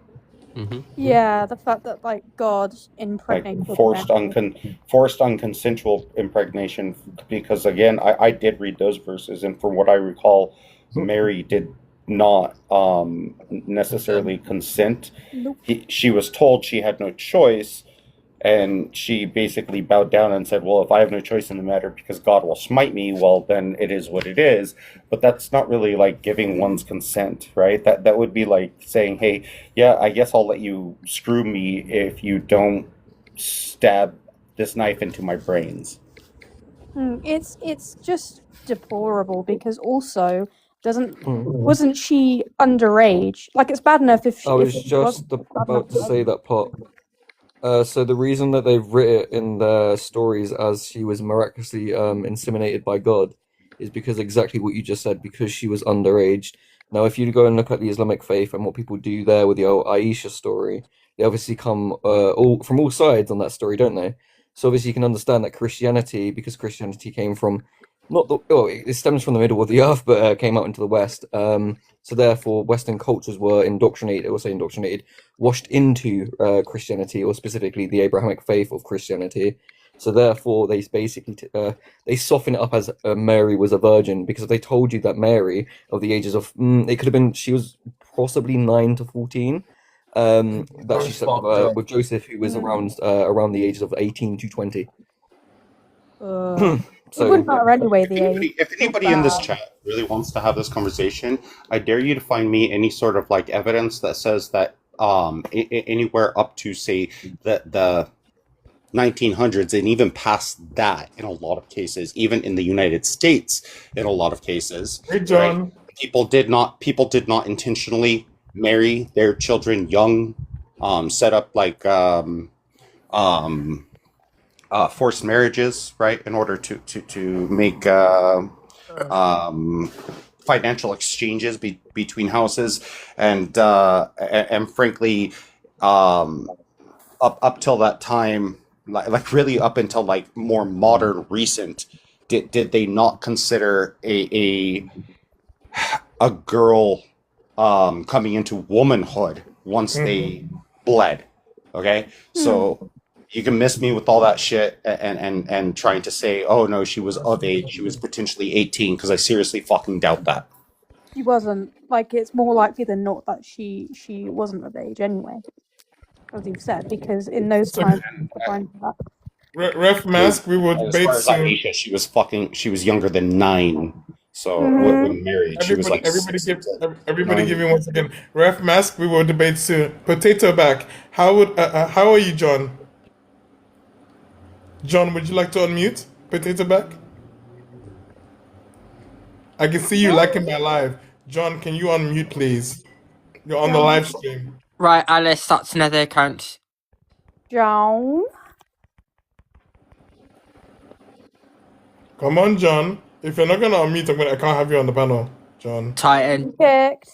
[SPEAKER 14] Yeah, the fact that like God
[SPEAKER 12] like
[SPEAKER 14] impregnated
[SPEAKER 12] forced
[SPEAKER 14] them.
[SPEAKER 12] unconsensual impregnation. Because again, I did read those verses, and from what I recall, Mary did not necessarily consent.
[SPEAKER 14] Nope.
[SPEAKER 12] She was told she had no choice, and she basically bowed down and said, well, if I have no choice in the matter because God will smite me, well, then it is what it is. But that's not really like giving one's consent, right? That would be like saying, hey, yeah, I guess I'll let you screw me if you don't stab this knife into my brains.
[SPEAKER 14] It's just deplorable because also wasn't she underage? Like it's bad enough if she
[SPEAKER 3] I
[SPEAKER 14] if
[SPEAKER 3] was
[SPEAKER 14] she
[SPEAKER 3] just
[SPEAKER 14] wasn't
[SPEAKER 3] about to say that part. So the reason that they've written it in their stories as she was miraculously inseminated by God is because exactly what you just said, because she was underage. Now, if you go and look at the Islamic faith and what people do there with the old Aisha story, they obviously come all from all sides on that story, don't they? So obviously you can understand that Christianity, because Christianity came from not the it stems from the middle of the earth, but came out into the West. So therefore, Western cultures were indoctrinated, or say indoctrinated, washed into Christianity, or specifically the Abrahamic faith of Christianity. So therefore, they basically they soften it up as Mary was a virgin, because if they told you that Mary, of the ages of it could have been, she was possibly 9 to 14, that she slept with Joseph, who was around the ages of 18 to 20.
[SPEAKER 14] it
[SPEAKER 3] So
[SPEAKER 14] wouldn't matter anyway. The age.
[SPEAKER 12] If anybody in this chat really wants to have this conversation, I dare you to find me any sort of like evidence that says that anywhere up to say the 1900s and even past that, in a lot of cases, even in the United States, in a lot of cases,
[SPEAKER 1] Hey, John.
[SPEAKER 12] right? People did not intentionally marry their children young, set up like forced marriages, right, in order to make financial exchanges between houses, and frankly, up till that time, like really up until like more modern recent, did they not consider a girl coming into womanhood once they bled? Okay, so you can miss me with all that shit and trying to say, oh no, she was of age, she was potentially 18, because I seriously fucking doubt that.
[SPEAKER 14] She wasn't. Like it's more likely than not that she wasn't of age anyway, as you've said, because in those times that.
[SPEAKER 1] Ref Mask, we will
[SPEAKER 12] As
[SPEAKER 1] debate
[SPEAKER 12] far as
[SPEAKER 1] soon.
[SPEAKER 12] Aisha, she was younger than 9. So when married, she was like
[SPEAKER 1] Everybody
[SPEAKER 12] 6
[SPEAKER 1] give
[SPEAKER 12] to
[SPEAKER 1] everybody
[SPEAKER 12] 9.
[SPEAKER 1] give me once again. Ref Mask, we will debate soon. Potato back. How are you, John? John, would you like to unmute? Potato back. I can see you liking my live. John, can you unmute, please? You're on the live stream.
[SPEAKER 8] Right, Alice, that's another account.
[SPEAKER 14] John.
[SPEAKER 1] Come on, John. If you're not gonna unmute, I can't have you on the panel, John.
[SPEAKER 8] Titan.
[SPEAKER 14] Picked.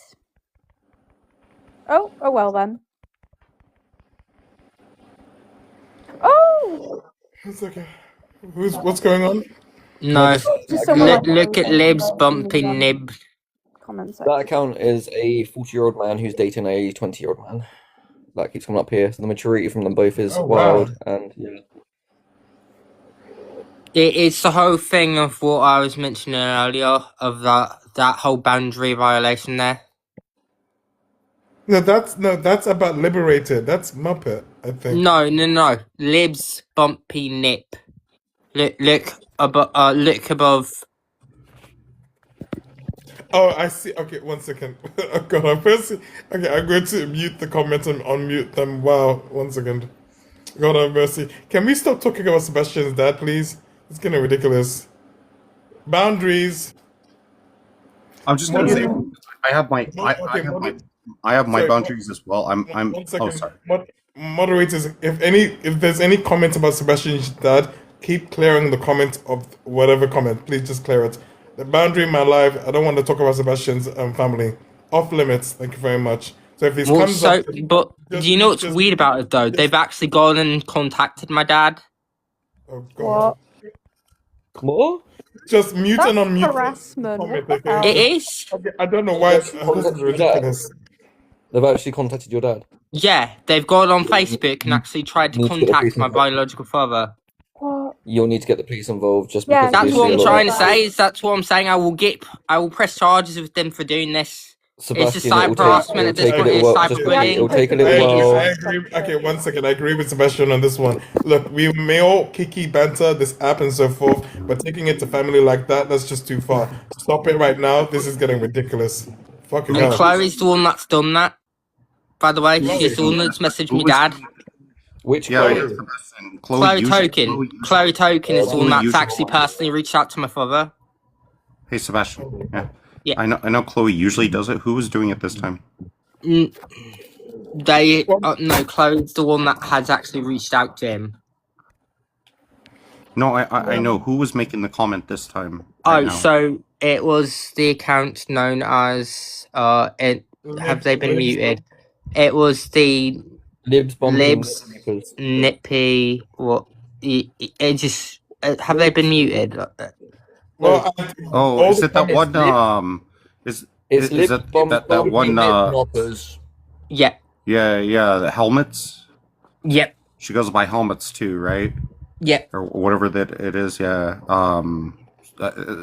[SPEAKER 14] Oh well then. Oh.
[SPEAKER 1] It's okay. What's going on?
[SPEAKER 8] No.
[SPEAKER 14] Just someone else
[SPEAKER 8] Look at Lib's bumpy
[SPEAKER 14] in the,
[SPEAKER 8] nib.
[SPEAKER 14] comment
[SPEAKER 3] that
[SPEAKER 14] section.
[SPEAKER 3] account is a 40-year-old man who's dating a 20-year-old man. That keeps coming up here. So the maturity from them both is wild, and yeah.
[SPEAKER 8] It's the whole thing of what I was mentioning earlier, of that whole boundary violation there.
[SPEAKER 1] No, that's about Liberated. That's Muppet, I think.
[SPEAKER 8] No. Lib's bumpy nip. Look above.
[SPEAKER 1] Oh, I see. Okay, one second. Oh God, I'm going to mute the comments and unmute them. Wow, 1 second. God have mercy. Can we stop talking about Sebastian's dad, please? It's getting ridiculous. Boundaries.
[SPEAKER 12] I'm just gonna say, I have my
[SPEAKER 1] Sorry,
[SPEAKER 12] boundaries as well. I'm
[SPEAKER 1] 1 second.
[SPEAKER 12] oh sorry.
[SPEAKER 1] Moderators, if there's any comments about Sebastian's dad, keep clearing the comment of whatever comment. Please just clear it. The boundary in my life, I don't want to talk about Sebastian's family. Off limits. Thank you very much. So if he comes up,
[SPEAKER 8] but do you know what's weird about it though? They've actually gone and contacted my dad.
[SPEAKER 1] Oh God.
[SPEAKER 3] What?
[SPEAKER 1] Just mute
[SPEAKER 14] That's
[SPEAKER 1] and unmute.
[SPEAKER 14] harassment.
[SPEAKER 1] Comment,
[SPEAKER 14] What the
[SPEAKER 1] okay?
[SPEAKER 14] hell?
[SPEAKER 8] It is.
[SPEAKER 1] Okay, I don't know why this is ridiculous.
[SPEAKER 3] They've actually contacted your dad.
[SPEAKER 8] Yeah, they've gone on Facebook and actually tried to
[SPEAKER 3] Need to get the
[SPEAKER 8] contact
[SPEAKER 3] police
[SPEAKER 8] my
[SPEAKER 3] involved.
[SPEAKER 8] biological father.
[SPEAKER 3] You'll need to get the police involved, just
[SPEAKER 14] Yeah,
[SPEAKER 3] because
[SPEAKER 8] That's
[SPEAKER 3] obviously
[SPEAKER 8] what I'm
[SPEAKER 3] a lot
[SPEAKER 8] trying
[SPEAKER 3] of-
[SPEAKER 8] to say. That's what I'm saying. I will press charges with them for doing this. It's just
[SPEAKER 3] Sebastian,
[SPEAKER 8] cyber harassment at this point. It's
[SPEAKER 3] It'll
[SPEAKER 8] cyberbullying.
[SPEAKER 3] take a
[SPEAKER 14] Yeah,
[SPEAKER 3] little
[SPEAKER 14] just-
[SPEAKER 3] while.
[SPEAKER 1] I agree. Okay, 1 second. I agree with Sebastian on this one. Look, we may all kiki banter this app and so forth, but taking it to family like that's just too far. Stop it right now. This is getting ridiculous. Fucking
[SPEAKER 8] And
[SPEAKER 1] hell.
[SPEAKER 8] Chloe's the one that's done that. By the way, she's the one that's messaged me dad.
[SPEAKER 13] Which
[SPEAKER 12] Yeah,
[SPEAKER 13] Chloe?
[SPEAKER 8] Chloe Token. Chloe Token is the one that's
[SPEAKER 12] usually-
[SPEAKER 8] actually personally reached out to my father.
[SPEAKER 12] Hey, Sebastian. Yeah.
[SPEAKER 8] Yeah.
[SPEAKER 12] I know Chloe usually does it. Who was doing it this time?
[SPEAKER 8] No, Chloe's the one that has actually reached out to him.
[SPEAKER 12] No, I know. Who was making the comment this time? Right now?
[SPEAKER 8] So it was the account known as have they been muted? It was the
[SPEAKER 3] Libs,
[SPEAKER 8] nippy. What? It just have they been muted?
[SPEAKER 1] Well,
[SPEAKER 12] is it that one? Is that one?
[SPEAKER 8] Yeah.
[SPEAKER 12] Yeah. The helmets.
[SPEAKER 8] Yep.
[SPEAKER 12] She goes by helmets too, right?
[SPEAKER 8] Yep.
[SPEAKER 12] Or whatever that it is. Yeah.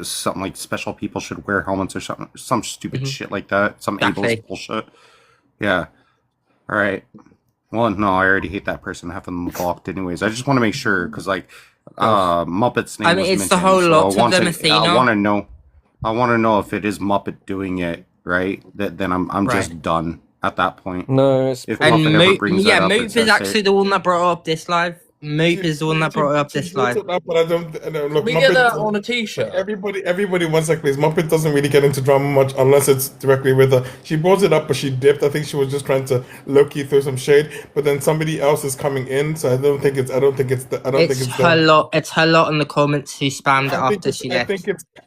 [SPEAKER 12] Something like special people should wear helmets or something. Some stupid shit like that. Some ableist bullshit. Yeah. All right. Well, no, I already hate that person. Having them blocked, anyways. I just want to make sure because, like, Muppet's name.
[SPEAKER 8] I mean,
[SPEAKER 12] was
[SPEAKER 8] it's the
[SPEAKER 12] mentioned,
[SPEAKER 8] whole
[SPEAKER 12] so
[SPEAKER 8] lot of them,
[SPEAKER 12] I
[SPEAKER 8] Athena.
[SPEAKER 12] want to know. I want to know if it is Muppet doing it, right? Then I'm just
[SPEAKER 8] Right.
[SPEAKER 12] done at that point.
[SPEAKER 3] No, it's
[SPEAKER 12] if
[SPEAKER 8] And
[SPEAKER 12] Muppet ever brings that up,
[SPEAKER 8] Moop
[SPEAKER 12] it's
[SPEAKER 8] is
[SPEAKER 12] just
[SPEAKER 8] actually the one that brought up this live. Moop is the one that brought up this live.
[SPEAKER 1] But I don't look.
[SPEAKER 13] We
[SPEAKER 1] Muppet,
[SPEAKER 13] get that on a t-shirt.
[SPEAKER 1] Everybody, 1 sec, please. Muppet doesn't really get into drama much unless it's directly with her. She brought it up, but she dipped. I think she was just trying to low key throw some shade. But then somebody else is coming in, so I don't think it's.
[SPEAKER 8] It's her lot. It's her lot in the comments who spammed it after she left.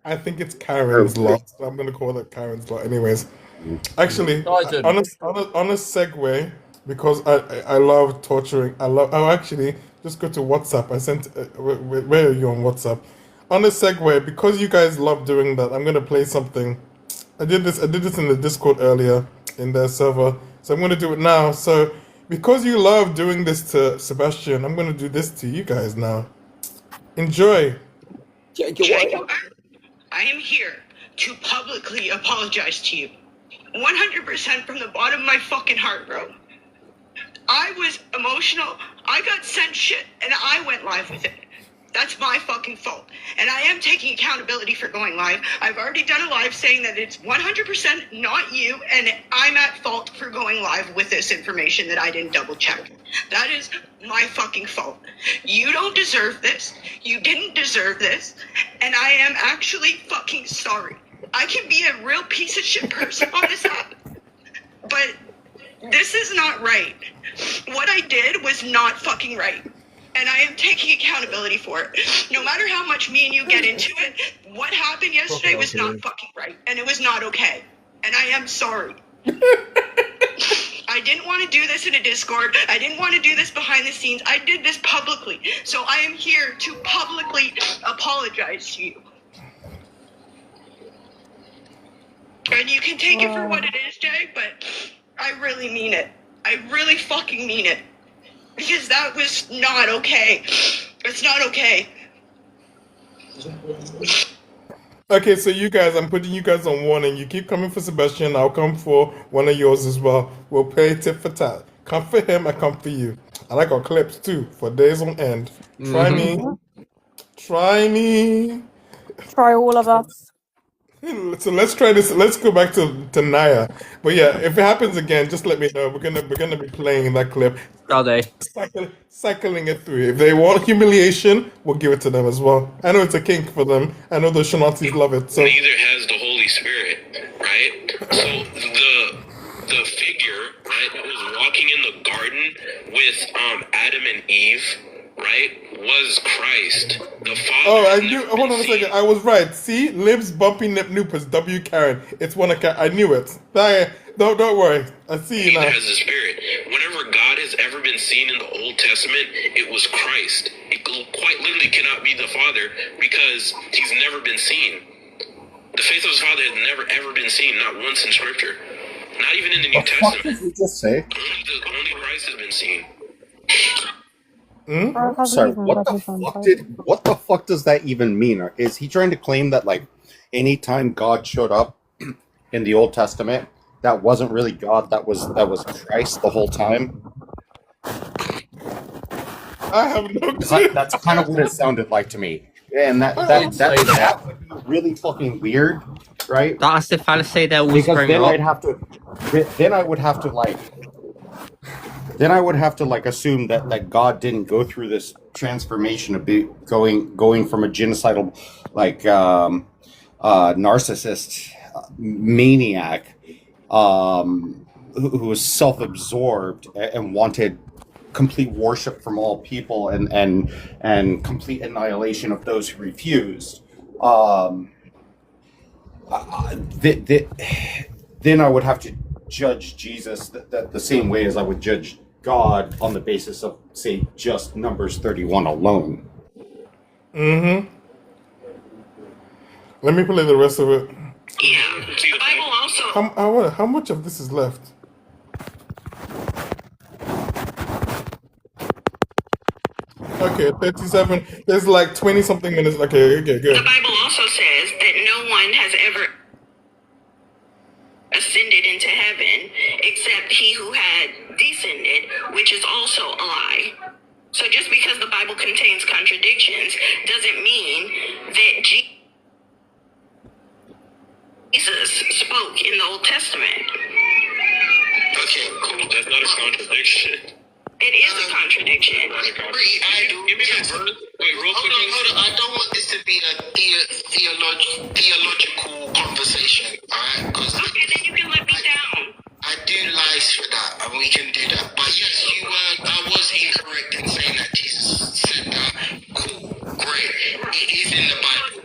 [SPEAKER 1] I think it's Karen's lot. So I'm gonna call it Karen's lot, anyways. Actually,
[SPEAKER 13] Titan.
[SPEAKER 1] on a segue, because I love torturing. Actually, just go to WhatsApp. I sent. Where are you on WhatsApp? On a segue, because you guys love doing that, I'm gonna play something. I did this in the Discord earlier in their server, so I'm gonna do it now. So because you love doing this to Sebastian, I'm gonna do this to you guys now. Enjoy.
[SPEAKER 16] Jacob, I am here to publicly apologize to you. 100% from the bottom of my fucking heart, bro. I was emotional. I got sent shit and I went live with it. That's my fucking fault. And I am taking accountability for going live. I've already done a live saying that it's 100% not you and I'm at fault for going live with this information that I didn't double check. That is my fucking fault. You don't deserve this. You didn't deserve this. And I am actually fucking sorry. I can be a real piece of shit person on this app, but this is not right. What I did was not fucking right. And I am taking accountability for it. No matter how much me and you get into it, what happened yesterday was not fucking right. And it was not okay. And I am sorry. I didn't want to do this in a Discord. I didn't want to do this behind the scenes. I did this publicly. So I am here to publicly apologize to you. And you can take it for what it is, Jay, but I really mean it. I really fucking mean it. Because that was not okay. It's not okay.
[SPEAKER 1] Okay, so you guys, I'm putting you guys on warning. You keep coming for Sebastian, I'll come for one of yours as well. We'll play tit for tat. Come for him, I come for you. I like our clips too, for days on end. Try me. Try me.
[SPEAKER 14] Try all of us.
[SPEAKER 1] So let's try this. Let's go back to Naya. But yeah, if it happens again, just let me know. We're gonna be playing that clip.
[SPEAKER 8] Are they?
[SPEAKER 1] Cycling it through. If they want humiliation, we'll give it to them as well. I know it's a kink for them. I know the Shanazis love it. So
[SPEAKER 15] Neither has the Holy Spirit, right? So the figure, right, that was walking in the garden with Adam and Eve, right, was Christ, the Father.
[SPEAKER 1] oh, I knew. Hold on a second. I was right. See, Libs bumpy nip noopers. W Karen. It's one of I knew it. Don't worry. I see you
[SPEAKER 15] Neither
[SPEAKER 1] now.
[SPEAKER 15] has the Spirit. Whenever God has ever been seen in the Old Testament, it was Christ. It quite literally cannot be the Father because he's never been seen. The face of his Father has never ever been seen, not once in Scripture. Not even in the New Testament.
[SPEAKER 12] What did you just say?
[SPEAKER 15] Only Christ has been seen.
[SPEAKER 12] Sorry, what the fuck does that even mean? Is he trying to claim that, like, anytime God showed up in the Old Testament, that wasn't really God, that was Christ the whole time?
[SPEAKER 1] I have no clue.
[SPEAKER 12] That's kind of what it sounded like to me. And that would be really fucking weird, right?
[SPEAKER 8] That's the fallacy they always
[SPEAKER 12] Because
[SPEAKER 8] bring up.
[SPEAKER 12] then I would have to like assume that God didn't go through this transformation of going from a genocidal narcissist maniac who was self-absorbed and wanted complete worship from all people and complete annihilation of those who refused. Then I would have to judge Jesus the same way as I would judge God on the basis of, say, just Numbers 31 alone.
[SPEAKER 1] Mm-hmm. Let me play the rest of it.
[SPEAKER 16] Yeah. The Bible also.
[SPEAKER 1] How much of this is left? Okay, 37. There's like 20 something minutes. Okay, good.
[SPEAKER 16] The Bible also says that no one has ever ascended into heaven except he who had descended, which is also a lie. So just because the Bible contains contradictions doesn't mean that Jesus spoke in the Old Testament.
[SPEAKER 15] Okay, cool. That's not a contradiction.
[SPEAKER 16] It is a contradiction.
[SPEAKER 15] Give me that verse. Wait, real quick.
[SPEAKER 10] Hold on. I don't want this to be a theological conversation, alright?
[SPEAKER 16] Okay, then you can let me down.
[SPEAKER 10] I do lies for that, and we can do that. But yes, I was incorrect in saying that Jesus said that. Cool, great. It is in the Bible.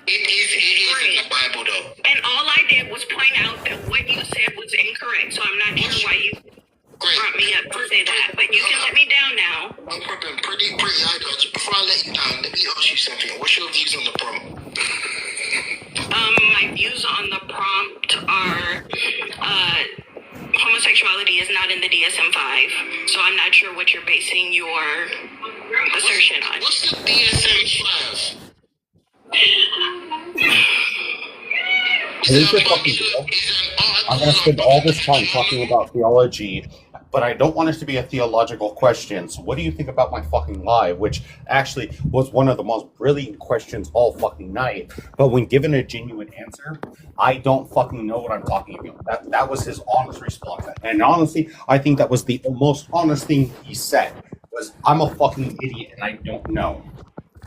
[SPEAKER 10] It is in the Bible, though.
[SPEAKER 16] And all I did was point out that what you said was incorrect, so I'm not sure why you brought me up to say that. But you can let me down now.
[SPEAKER 10] No problem. Pretty idol. Before I let you down, let me ask you something. What's your views on the prompt?
[SPEAKER 16] My views on the prompt are homosexuality is not in the DSM-5, so I'm not sure what you're basing your assertion on.
[SPEAKER 10] What's the DSM-5?
[SPEAKER 12] Here's the fucking deal. I'm going to spend all this time talking about theology, but I don't want it to be a theological question. So what do you think about my fucking lie? Which actually was one of the most brilliant questions all fucking night. But when given a genuine answer, I don't fucking know what I'm talking about. That was his honest response. And honestly, I think that was the most honest thing he said. Was, I'm a fucking idiot and I don't know.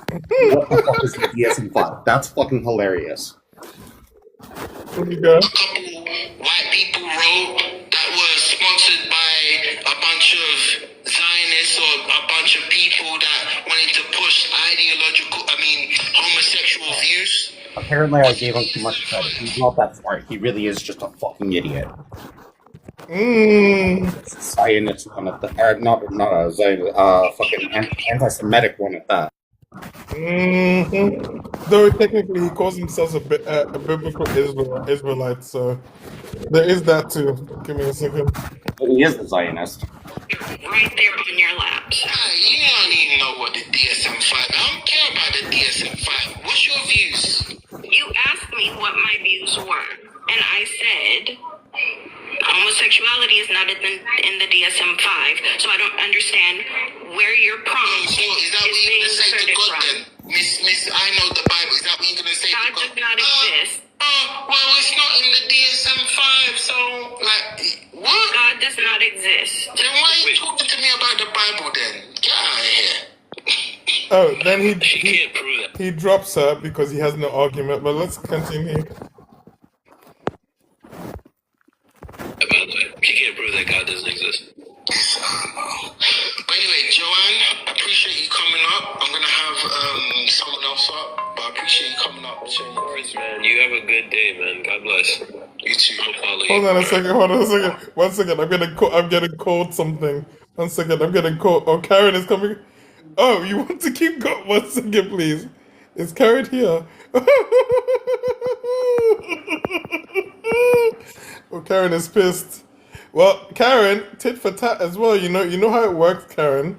[SPEAKER 12] What the fuck is the DSM-5? That's fucking hilarious.
[SPEAKER 1] Here you go.
[SPEAKER 10] A couple white people wrote that was sponsored by a bunch of Zionists or a bunch of people that wanted to push homosexual views.
[SPEAKER 12] Apparently I gave him too much credit. He's not that smart. He really is just a fucking idiot. Zionist one at the not a Zionist, fucking anti-Semitic one at that.
[SPEAKER 1] Though technically he calls himself a biblical Israelite, so there is that too. Give me a second.
[SPEAKER 12] He is the Zionist.
[SPEAKER 16] Right there on your laps.
[SPEAKER 10] You don't even know what the DSM-5. I don't care about the DSM-5. What's your views?
[SPEAKER 16] You asked me what my views were, and I said homosexuality is not in the DSM-5, so I don't understand where your prompt
[SPEAKER 10] So is that what you're
[SPEAKER 16] being
[SPEAKER 10] going to say to
[SPEAKER 16] asserted
[SPEAKER 10] God
[SPEAKER 16] from.
[SPEAKER 10] then? Miss, I know the Bible. Is that what you're going to say
[SPEAKER 16] God
[SPEAKER 10] to God?
[SPEAKER 16] does not exist.
[SPEAKER 10] Well, it's not in the DSM-5, so, what?
[SPEAKER 16] God does not exist.
[SPEAKER 10] Then why are you talking to me about the Bible then? Get out of here.
[SPEAKER 1] Oh, then he drops her because he has no argument. But let's continue.
[SPEAKER 15] She can't prove that God doesn't exist.
[SPEAKER 10] But anyway, Joanne, I appreciate you coming up. I'm gonna have someone else up, but I appreciate you coming up.
[SPEAKER 15] Man, you have a good day, man. God bless.
[SPEAKER 10] You too.
[SPEAKER 15] I'll follow you.
[SPEAKER 1] Hold on a second. 1 second. I'm getting called something. 1 second. I'm getting called. Oh, Karen is coming. Oh, you want to keep going? 1 second, please. Is Karen here? Oh, Karen is pissed. Well, Karen, tit for tat as well. You know how it works, Karen.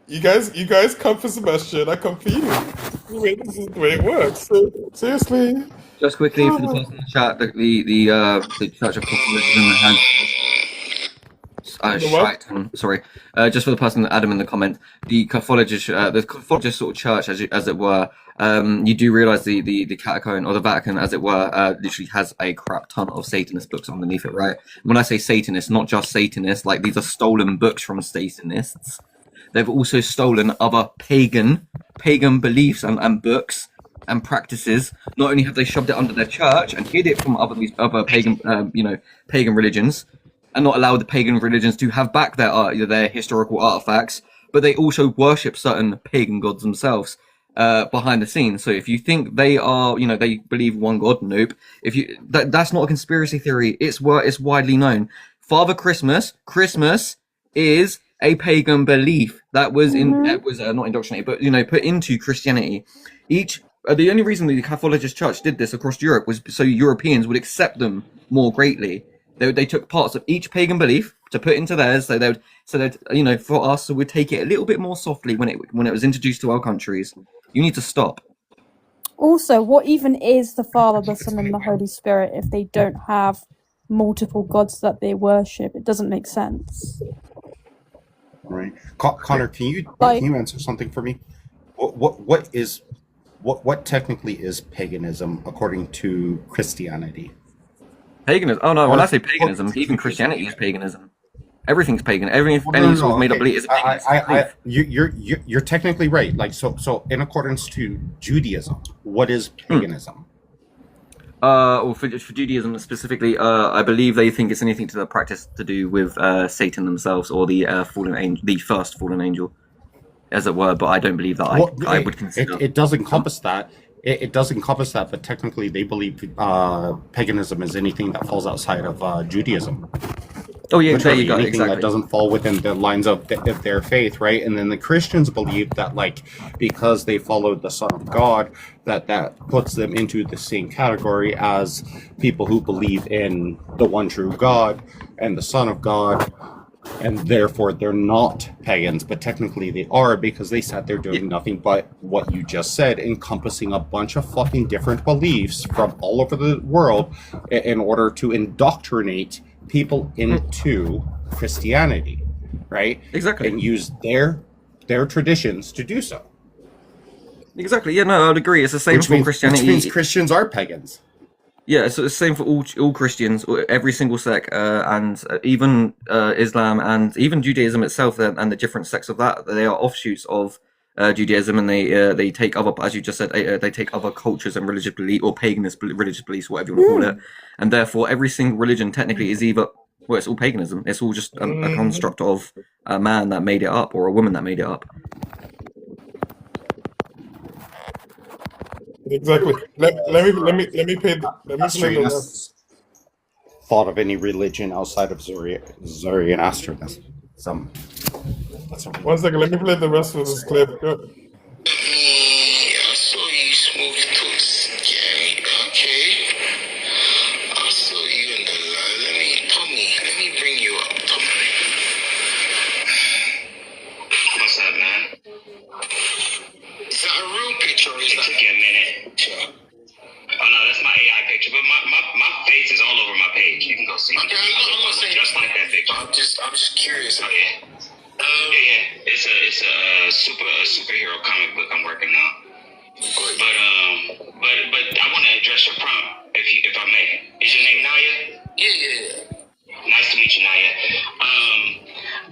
[SPEAKER 1] You guys come for Sebastian. I come for you. This is the way it works. So, seriously.
[SPEAKER 3] Just quickly for the person in the chat, the Church of Catholicism has
[SPEAKER 1] The what?
[SPEAKER 3] sorry. Just for the person, Adam, in the comment, the Cathologist sort of church, as it were. You do realize the catacomb or the Vatican, as it were, literally has a crap ton of Satanist books underneath it, right? When I say Satanist, not just Satanists, like these are stolen books from Satanists. They've also stolen other pagan beliefs and books and practices. Not only have they shoved it under their church and hid it from these other pagan, pagan religions, and not allowed the pagan religions to have back their historical artifacts, but they also worship certain pagan gods themselves behind the scenes. So if you think they are, they believe one god, nope. That's not a conspiracy theory. It's widely known. Father Christmas is a pagan belief that was not indoctrinated, but put into Christianity. The only reason the Catholicist Church did this across Europe was so Europeans would accept them more greatly. They took parts of each pagan belief to put into theirs, so they'd for us, so we'd take it a little bit more softly when it was introduced to our countries. You need to stop.
[SPEAKER 14] Also, what even is the Father, the Son, and the Holy Spirit if they don't have multiple gods that they worship? It doesn't make sense.
[SPEAKER 12] Right, Connor, can you answer something for me? What technically is paganism according to Christianity?
[SPEAKER 3] Paganism? Oh no! When I say paganism, even Christianity is paganism. Everything's pagan. Anything sort of made up belief is a pagan belief.
[SPEAKER 12] You're technically right. Like so, in accordance to Judaism, what is paganism?
[SPEAKER 3] Or for Judaism specifically, I believe they think it's anything to the practice to do with Satan themselves or the fallen angel, the first fallen angel, as it were. But I don't believe that. I would consider
[SPEAKER 12] it does encompass that. It does encompass that, but technically they believe paganism is anything that falls outside of Judaism.
[SPEAKER 3] Oh yeah, there you go.
[SPEAKER 12] Anything
[SPEAKER 3] Exactly.
[SPEAKER 12] that doesn't fall within the lines of their faith, right? And then the Christians believe that, like, because they followed the Son of God, that puts them into the same category as people who believe in the one true God and the Son of God, and therefore they're not pagans, but technically they are, because they sat there doing nothing but what you just said, encompassing a bunch of fucking different beliefs from all over the world in order to indoctrinate people into Christianity, right?
[SPEAKER 3] Exactly.
[SPEAKER 12] And use their traditions to do so.
[SPEAKER 3] Exactly. Yeah, no, I would agree. It's the same for Christianity.
[SPEAKER 12] Which means Christians are pagans.
[SPEAKER 3] Yeah, so it's the same for all Christians, every single sect, and even Islam and even Judaism itself, and the different sects of that. They are offshoots of Judaism, and they take other, as you just said, they take other cultures and religious belief or paganist religious beliefs, whatever you want to call it, and therefore every single religion technically is either, well, it's all paganism. It's all just a construct of a man that made it up or a woman that made it up.
[SPEAKER 1] Exactly. Let me play the rest.
[SPEAKER 12] Thought of any religion outside of Zoroastrianism.
[SPEAKER 1] One second, let me play the rest of this clip. Go.
[SPEAKER 10] I saw you smoke toast. Yeah, okay. I saw you in the light. Let me bring you up, Tommy. What's up, man? Is that a real picture or is that? It took you a minute. Sure. Oh no, that's my AI picture, but my face is all over my page. You can go see. Okay, I'm not saying just like that picture. I'm just curious. Oh yeah. Yeah. It's a superhero comic book I'm working on. But I want to address your prompt, if I may. Is your name Naya? Yeah. Nice to meet you, Naya.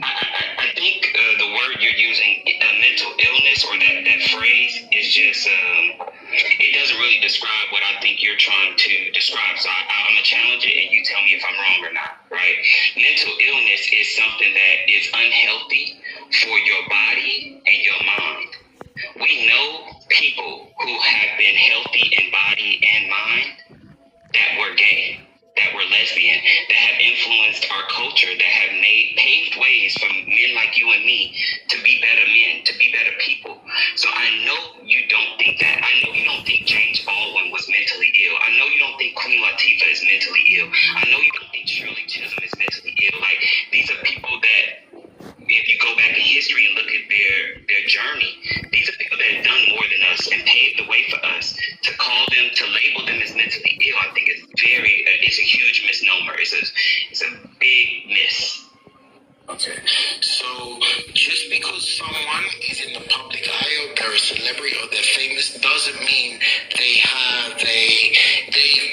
[SPEAKER 10] I think the word you're using, mental illness, or that phrase is just it doesn't really describe what I think you're trying to describe. So I'm gonna challenge it, and you tell me if I'm wrong or not. Right? Mental illness is something that is unhealthy for your body and your mind. We know people who have been healthy in body and mind that were gay, that were lesbian, that have influenced our culture, that have paved ways for men like you and me to be better men, to be better people. So I know you don't think that. I know you don't think James Baldwin was mentally ill. I know you don't think Queen Latifah is mentally ill. I know you don't think Shirley Chisholm is mentally ill. Like, these are people that, if you go back in history and look at their journey, these are people that have done more than us and paved
[SPEAKER 4] Okay. So just because someone is in the public eye or they're a celebrity or they're famous doesn't mean they've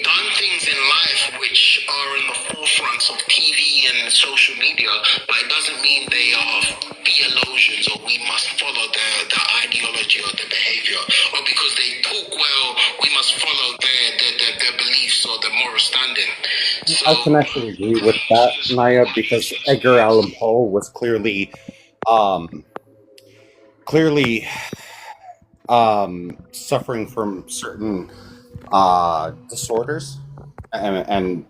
[SPEAKER 4] done things in life which are in the forefronts of TV and social media, but it doesn't mean they are theologians or we must follow their ideology or their behavior, or because they talk well we must follow their beliefs or their moral standing. So
[SPEAKER 12] I can actually agree with that, Naya, because Edgar Allan Poe was um, clearly suffering from certain disorders and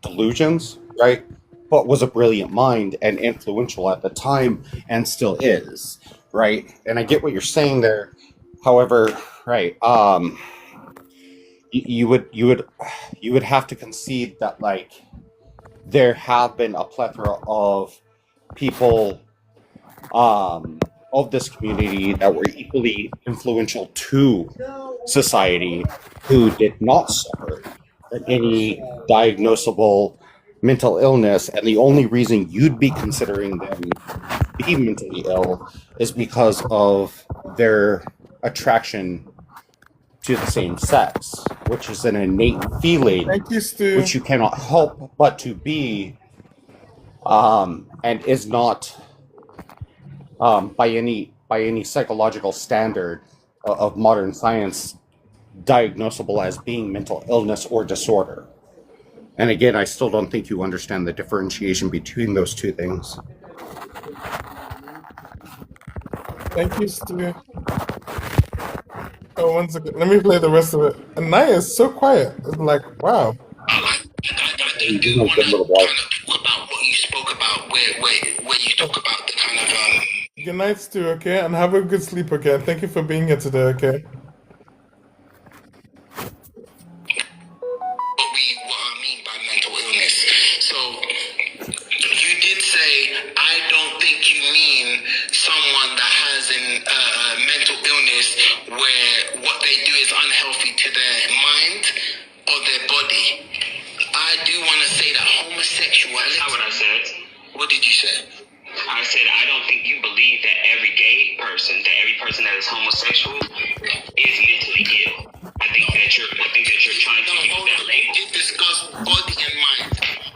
[SPEAKER 12] delusions, right? But was a brilliant mind and influential at the time and still is, right? And I get what you're saying there. However, right, you would have to concede that like there have been a plethora of people of this community that were equally influential to society who did not suffer from any diagnosable mental illness, and the only reason you'd be considering them to be mentally ill is because of their attraction to the same sex, which is an innate feeling
[SPEAKER 1] Thank you, Stu.
[SPEAKER 12] which you cannot help but to be, and is not by any psychological standard of modern science diagnosable as being mental illness or disorder. And again, I still don't think you understand the differentiation between those two things.
[SPEAKER 1] Thank you, Stu. Oh, one second. Let me play the rest of it. And Naya is so quiet. It's like, wow.
[SPEAKER 4] I do
[SPEAKER 12] You know,
[SPEAKER 4] want
[SPEAKER 12] good
[SPEAKER 4] to
[SPEAKER 12] little boy.
[SPEAKER 4] kind of talk about what you spoke about, where you talk about the kind of
[SPEAKER 1] Good night, Stu, okay? And have a good sleep, okay? And thank you for being here today, okay?
[SPEAKER 4] what I mean by mental illness. So you did say, I don't think you mean someone that has a mental illness where what they do is unhealthy to their mind or their body. I do want to say that homosexuality. That's not what I said. What did you say? I said I don't think you believe that every every person that is homosexual is mentally ill. I think that you're trying to use that label. You did discuss body and mind.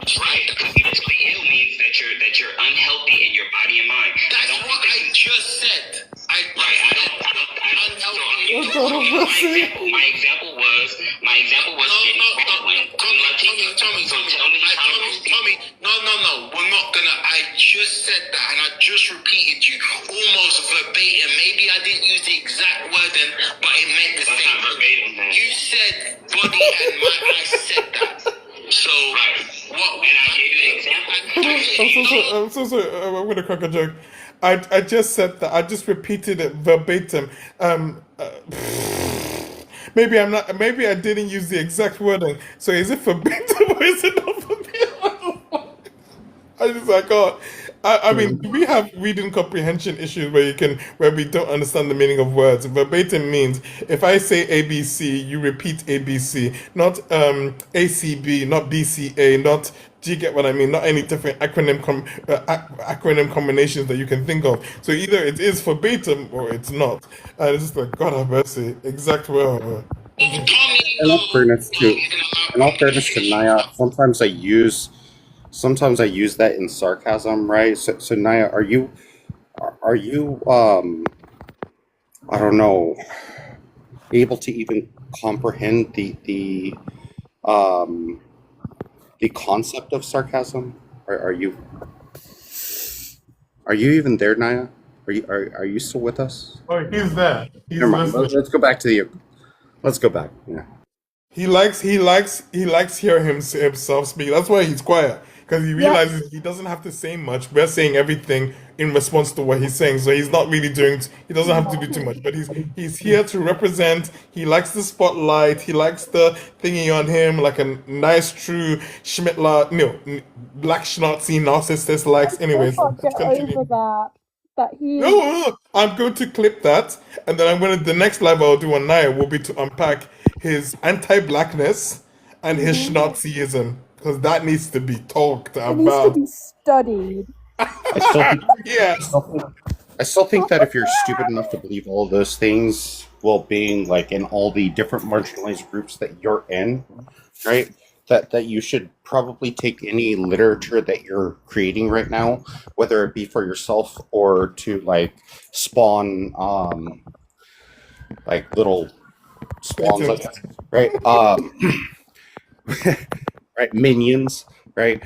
[SPEAKER 4] Right, because mentally ill means that you're unhealthy in your body and mind. That's what I just said. I don't. So my example was Jenny Baldwin. Tommy. So tell me how those people. No. We're not gonna. I just said that, and I just repeated you almost verbatim. Maybe I didn't use the exact wording, but it meant the same. Not verbatim, man. You said body and mind. I said that. So what? And I gave you an example.
[SPEAKER 1] I'm so sorry. I'm gonna crack a joke. I just said that. I just repeated it verbatim. Maybe I'm not. Maybe I didn't use the exact wording. So is it verbatim or is it not verbatim? I just like, oh, I mean, we have reading comprehension issues where we don't understand the meaning of words. Verbatim means if I say ABC, you repeat ABC, not ACB, not BCA, not. Do you get what I mean? Not any different acronym combinations that you can think of. So either it is verbatim or it's not. And it's just like, God have mercy, exact word.
[SPEAKER 12] In all fairness to Naya, sometimes I use that in sarcasm, right? So Naya, are you I don't know, able to even comprehend the concept of sarcasm? Are you even there, Naya? Are you still with us?
[SPEAKER 1] Oh, he's there. He's
[SPEAKER 12] Never mind.
[SPEAKER 1] listening.
[SPEAKER 12] Let's go back to the. Let's go back. Yeah.
[SPEAKER 1] He likes hearing himself speak. That's why he's quiet, because he
[SPEAKER 14] Yeah.
[SPEAKER 1] realizes he doesn't have to say much. We're saying everything in response to what he's saying, so he's not really doing. He doesn't have to do too much, but he's here to represent. He likes the spotlight. He likes the thingy on him, like a nice, true Schmittler, black schnauzy narcissist likes. Anyways,
[SPEAKER 14] Can't
[SPEAKER 1] let's
[SPEAKER 14] get
[SPEAKER 1] continue.
[SPEAKER 14] over that. That he.
[SPEAKER 1] No, I'm going to clip that, and then the next live I'll do on Naya will be to unpack his anti-blackness and his Schnaziism, because that needs to be talked
[SPEAKER 14] It needs to
[SPEAKER 1] about.
[SPEAKER 14] be studied.
[SPEAKER 12] I still think,
[SPEAKER 1] Yeah.
[SPEAKER 12] I still think that if you're stupid enough to believe all of those things, while being like in all the different marginalized groups that you're in, right? That you should probably take any literature that you're creating right now, whether it be for yourself or to like spawn like little spawns, I guess, right? Right, minions, right?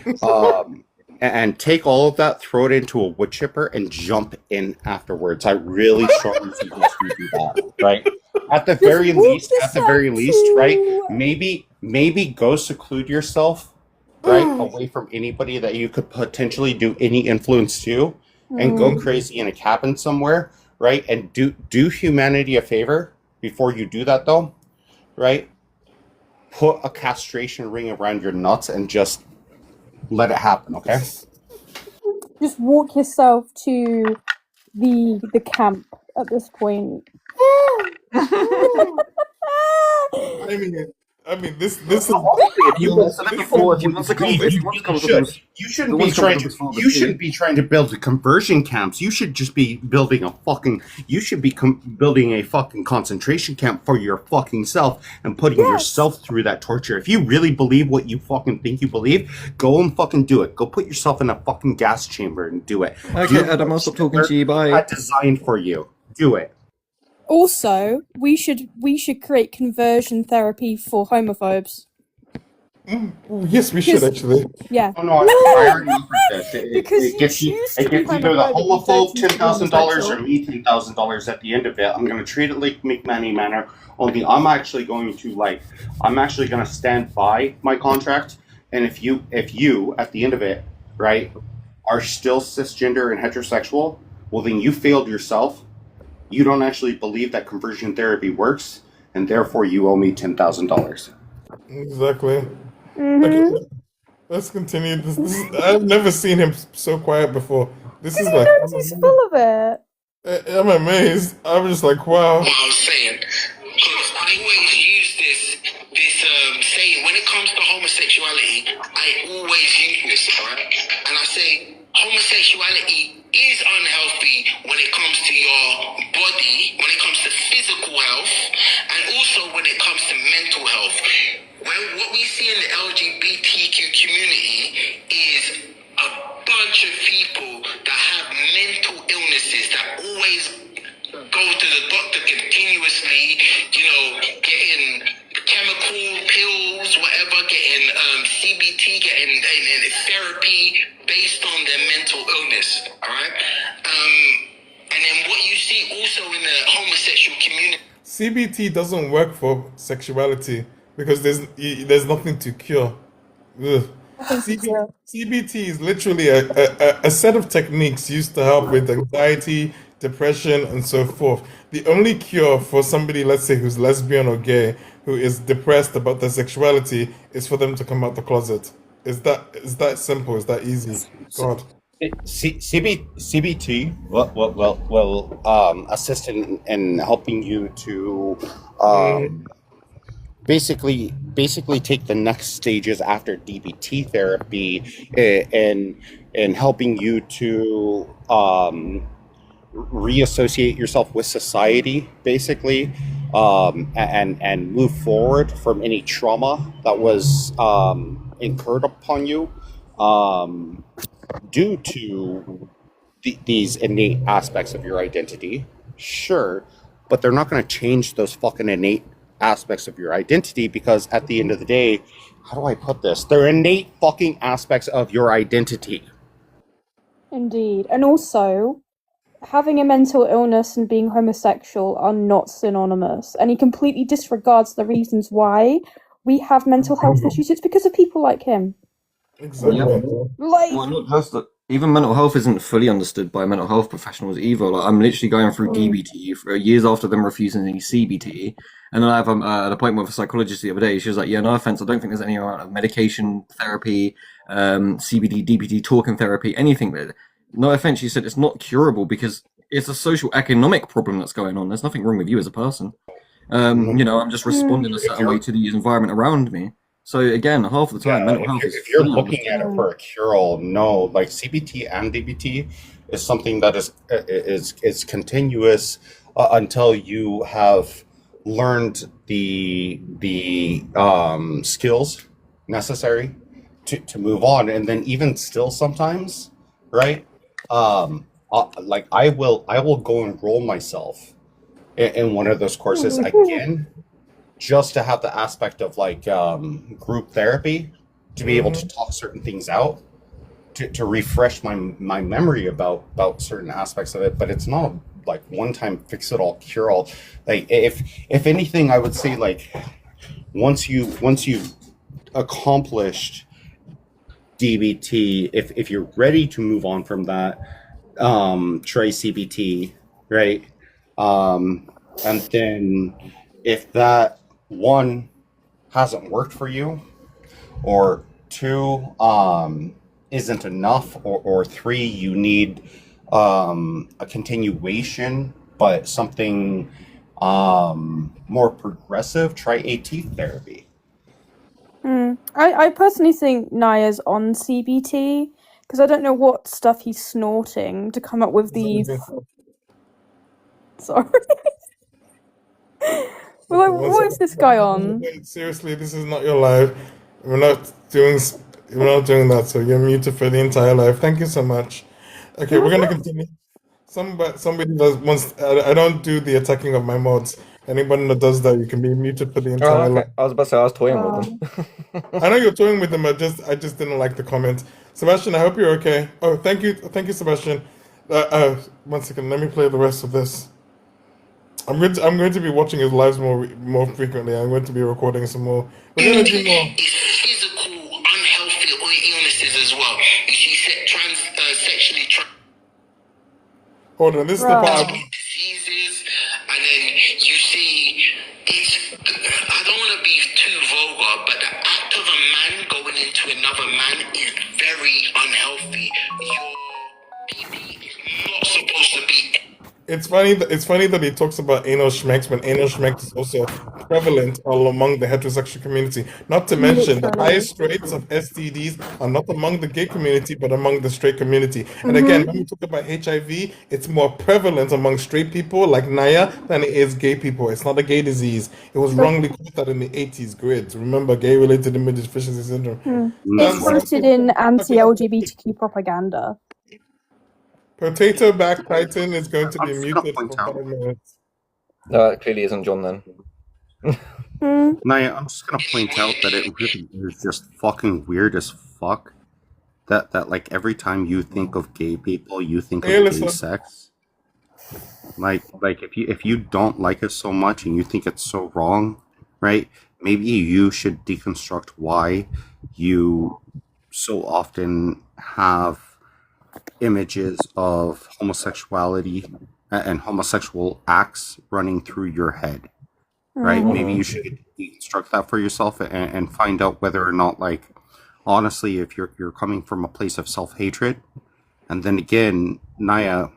[SPEAKER 12] And take all of that, throw it into a wood chipper, and jump in afterwards. I really strongly suggest you do that, right? At the very least, right? Maybe go seclude yourself, right, away from anybody that you could potentially do any influence to, and go crazy in a cabin somewhere, right? And do humanity a favor before you do that, though, right? Put a castration ring around your nuts and just let it happen, okay?
[SPEAKER 14] Just walk yourself to the camp at this point.
[SPEAKER 1] I mean, this is.
[SPEAKER 3] If he wants to
[SPEAKER 12] You shouldn't be trying to build conversion camps. You should just be building building a fucking concentration camp for your fucking self and putting yourself through that torture. If you really believe what you fucking think you believe, go and fucking do it. Go put yourself in a fucking gas chamber and do it.
[SPEAKER 3] Okay, Adam, I'll stop talking to you. Bye.
[SPEAKER 12] Designed for you. Do it.
[SPEAKER 14] Also, we should create conversion therapy for homophobes.
[SPEAKER 1] Yes, we should actually.
[SPEAKER 14] Yeah.
[SPEAKER 12] Oh no, I already offered this. It gets either the homophobe $10,000 or me $10,000 at the end of it. I'm going to treat it like McMahon manner. Only I'm actually going to stand by my contract. And if you at the end of it, right, are still cisgender and heterosexual, well then you failed yourself. You don't actually believe that conversion therapy works, and therefore you owe me $10,000.
[SPEAKER 1] Exactly. Okay, let's continue. I've never seen him so quiet before. This is like
[SPEAKER 14] He's full of it.
[SPEAKER 1] I'm amazed. I'm just like, wow.
[SPEAKER 10] What I was saying, because I always use this saying when it comes to homosexuality. I always use this, right? And I say homosexuality is unhealthy when it comes to your body, when it comes to physical health, and also when it comes to mental health. What we see in the LGBTQ community is a bunch of people that have mental illnesses that always go to the doctor continuously, getting chemical pills, whatever, getting CBT, getting therapy based on their mental illness, all right? And then what you see also in the homosexual community.
[SPEAKER 1] CBT doesn't work for sexuality because there's nothing to cure. Ugh. CBT is literally a set of techniques used to help with anxiety, depression, and so forth. The only cure for somebody, let's say, who's lesbian or gay, who is depressed about their sexuality, is for them to come out the closet. Is that simple? Is that easy? God.
[SPEAKER 12] CBT will assist in helping you to basically take the next stages after DBT therapy and helping you to reassociate yourself with society, basically, and move forward from any trauma that was incurred upon you due to these innate aspects of your identity. Sure, but they're not going to change those fucking innate aspects of your identity, because at the end of the day, how do I put this? They're innate fucking aspects of your identity.
[SPEAKER 14] Indeed. And also, having a mental illness and being homosexual are not synonymous. And he completely disregards the reasons why we have mental health issues. It's because of people like him.
[SPEAKER 1] Exactly.
[SPEAKER 3] Well, not just that. Even mental health isn't fully understood by mental health professionals either. Like, I'm literally going through DBT for years after them refusing any CBT, and then I have an appointment with a psychologist the other day. She was like, "Yeah, no offense, I don't think there's any amount of medication therapy, CBT, DBT, talking therapy, anything. No offense," she said, "it's not curable because it's a social economic problem that's going on. There's nothing wrong with you as a person. I'm just responding a certain way to the environment around me." So again, half the time,
[SPEAKER 12] Yeah,
[SPEAKER 3] mental health is
[SPEAKER 12] if you're
[SPEAKER 3] fully
[SPEAKER 12] looking
[SPEAKER 3] understood.
[SPEAKER 12] at it for a cure-all, no, like CBT and DBT is something that is continuous until you have learned the skills necessary to move on, and then even still sometimes, right? Like I will go enroll myself in one of those courses again just to have the aspect of like group therapy to be able to talk certain things out to refresh my memory about certain aspects of it, but it's not like one time fix it all cure all. Like if anything, I would say like once you've accomplished DBT, if you're ready to move on from that, try CBT, right? And then if that one hasn't worked for you, or two isn't enough, or three you need a continuation, but something more progressive, try AT therapy.
[SPEAKER 14] I personally think Naya's on CBT because I don't know what stuff he's snorting to come up with these. Sorry. Well, like, what is this guy on?
[SPEAKER 1] Seriously, this is not your live. We're not doing that. So you're muted for the entire live. Thank you so much. Okay, we're gonna continue. Somebody does wants. I don't do the attacking of my mods. Anybody that does that, you can be muted for the
[SPEAKER 3] Oh,
[SPEAKER 1] entire
[SPEAKER 3] okay.
[SPEAKER 1] live.
[SPEAKER 3] I was about to say I was toying with them.
[SPEAKER 1] I know you're toying with them. I just didn't like the comment. Sebastian, I hope you're okay. Oh, thank you, Sebastian. One second. Let me play the rest of this. I'm going to be watching his lives more frequently. I'm going to be recording some more. We're going to do more.
[SPEAKER 10] Physical, unhealthy illnesses as well. You see, sexually
[SPEAKER 1] Hold on, this is the part.
[SPEAKER 10] diseases, and then you see it's. I don't want to be too vulgar, but the act of a man going into another man is very unhealthy. Your PP is not supposed to be.
[SPEAKER 1] It's funny that he talks about anal schmex when anal schmex is also prevalent all among the heterosexual community. Not to mention the highest rates of STDs are not among the gay community but among the straight community. And again, when we talk about HIV, it's more prevalent among straight people like Naya than it is gay people. It's not a gay disease. It was wrongly called that in the 80s grid. Remember, gay-related image deficiency syndrome.
[SPEAKER 14] It's rooted in anti-LGBTQ propaganda.
[SPEAKER 1] Potato Back Titan is going to
[SPEAKER 12] I'm
[SPEAKER 1] be
[SPEAKER 12] just gonna
[SPEAKER 1] muted
[SPEAKER 12] point
[SPEAKER 1] for
[SPEAKER 12] out.
[SPEAKER 1] 5 minutes.
[SPEAKER 3] No, it clearly isn't John then.
[SPEAKER 12] Naya, I'm just gonna point out that it really is just fucking weird as fuck that like every time you think of gay people, you think of
[SPEAKER 1] Hey,
[SPEAKER 12] gay
[SPEAKER 1] listen.
[SPEAKER 12] sex. Like if you don't like it so much and you think it's so wrong, right? Maybe you should deconstruct why you so often have images of homosexuality and homosexual acts running through your head, right? Maybe you should deconstruct that for yourself and find out whether or not, like, honestly, if you're coming from a place of self-hatred. And then again, Naya,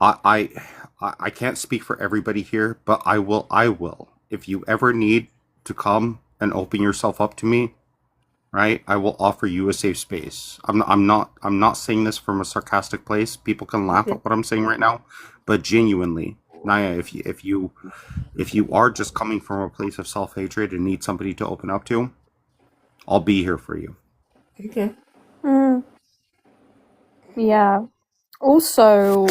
[SPEAKER 12] I can't speak for everybody here, but I will. If you ever need to come and open yourself up to me, right? I will offer you a safe space. I'm not saying this from a sarcastic place. People can laugh at what I'm saying right now, but genuinely, Naya, if you are just coming from a place of self-hatred and need somebody to open up to, I'll be here for you.
[SPEAKER 1] Okay.
[SPEAKER 14] Yeah. Also,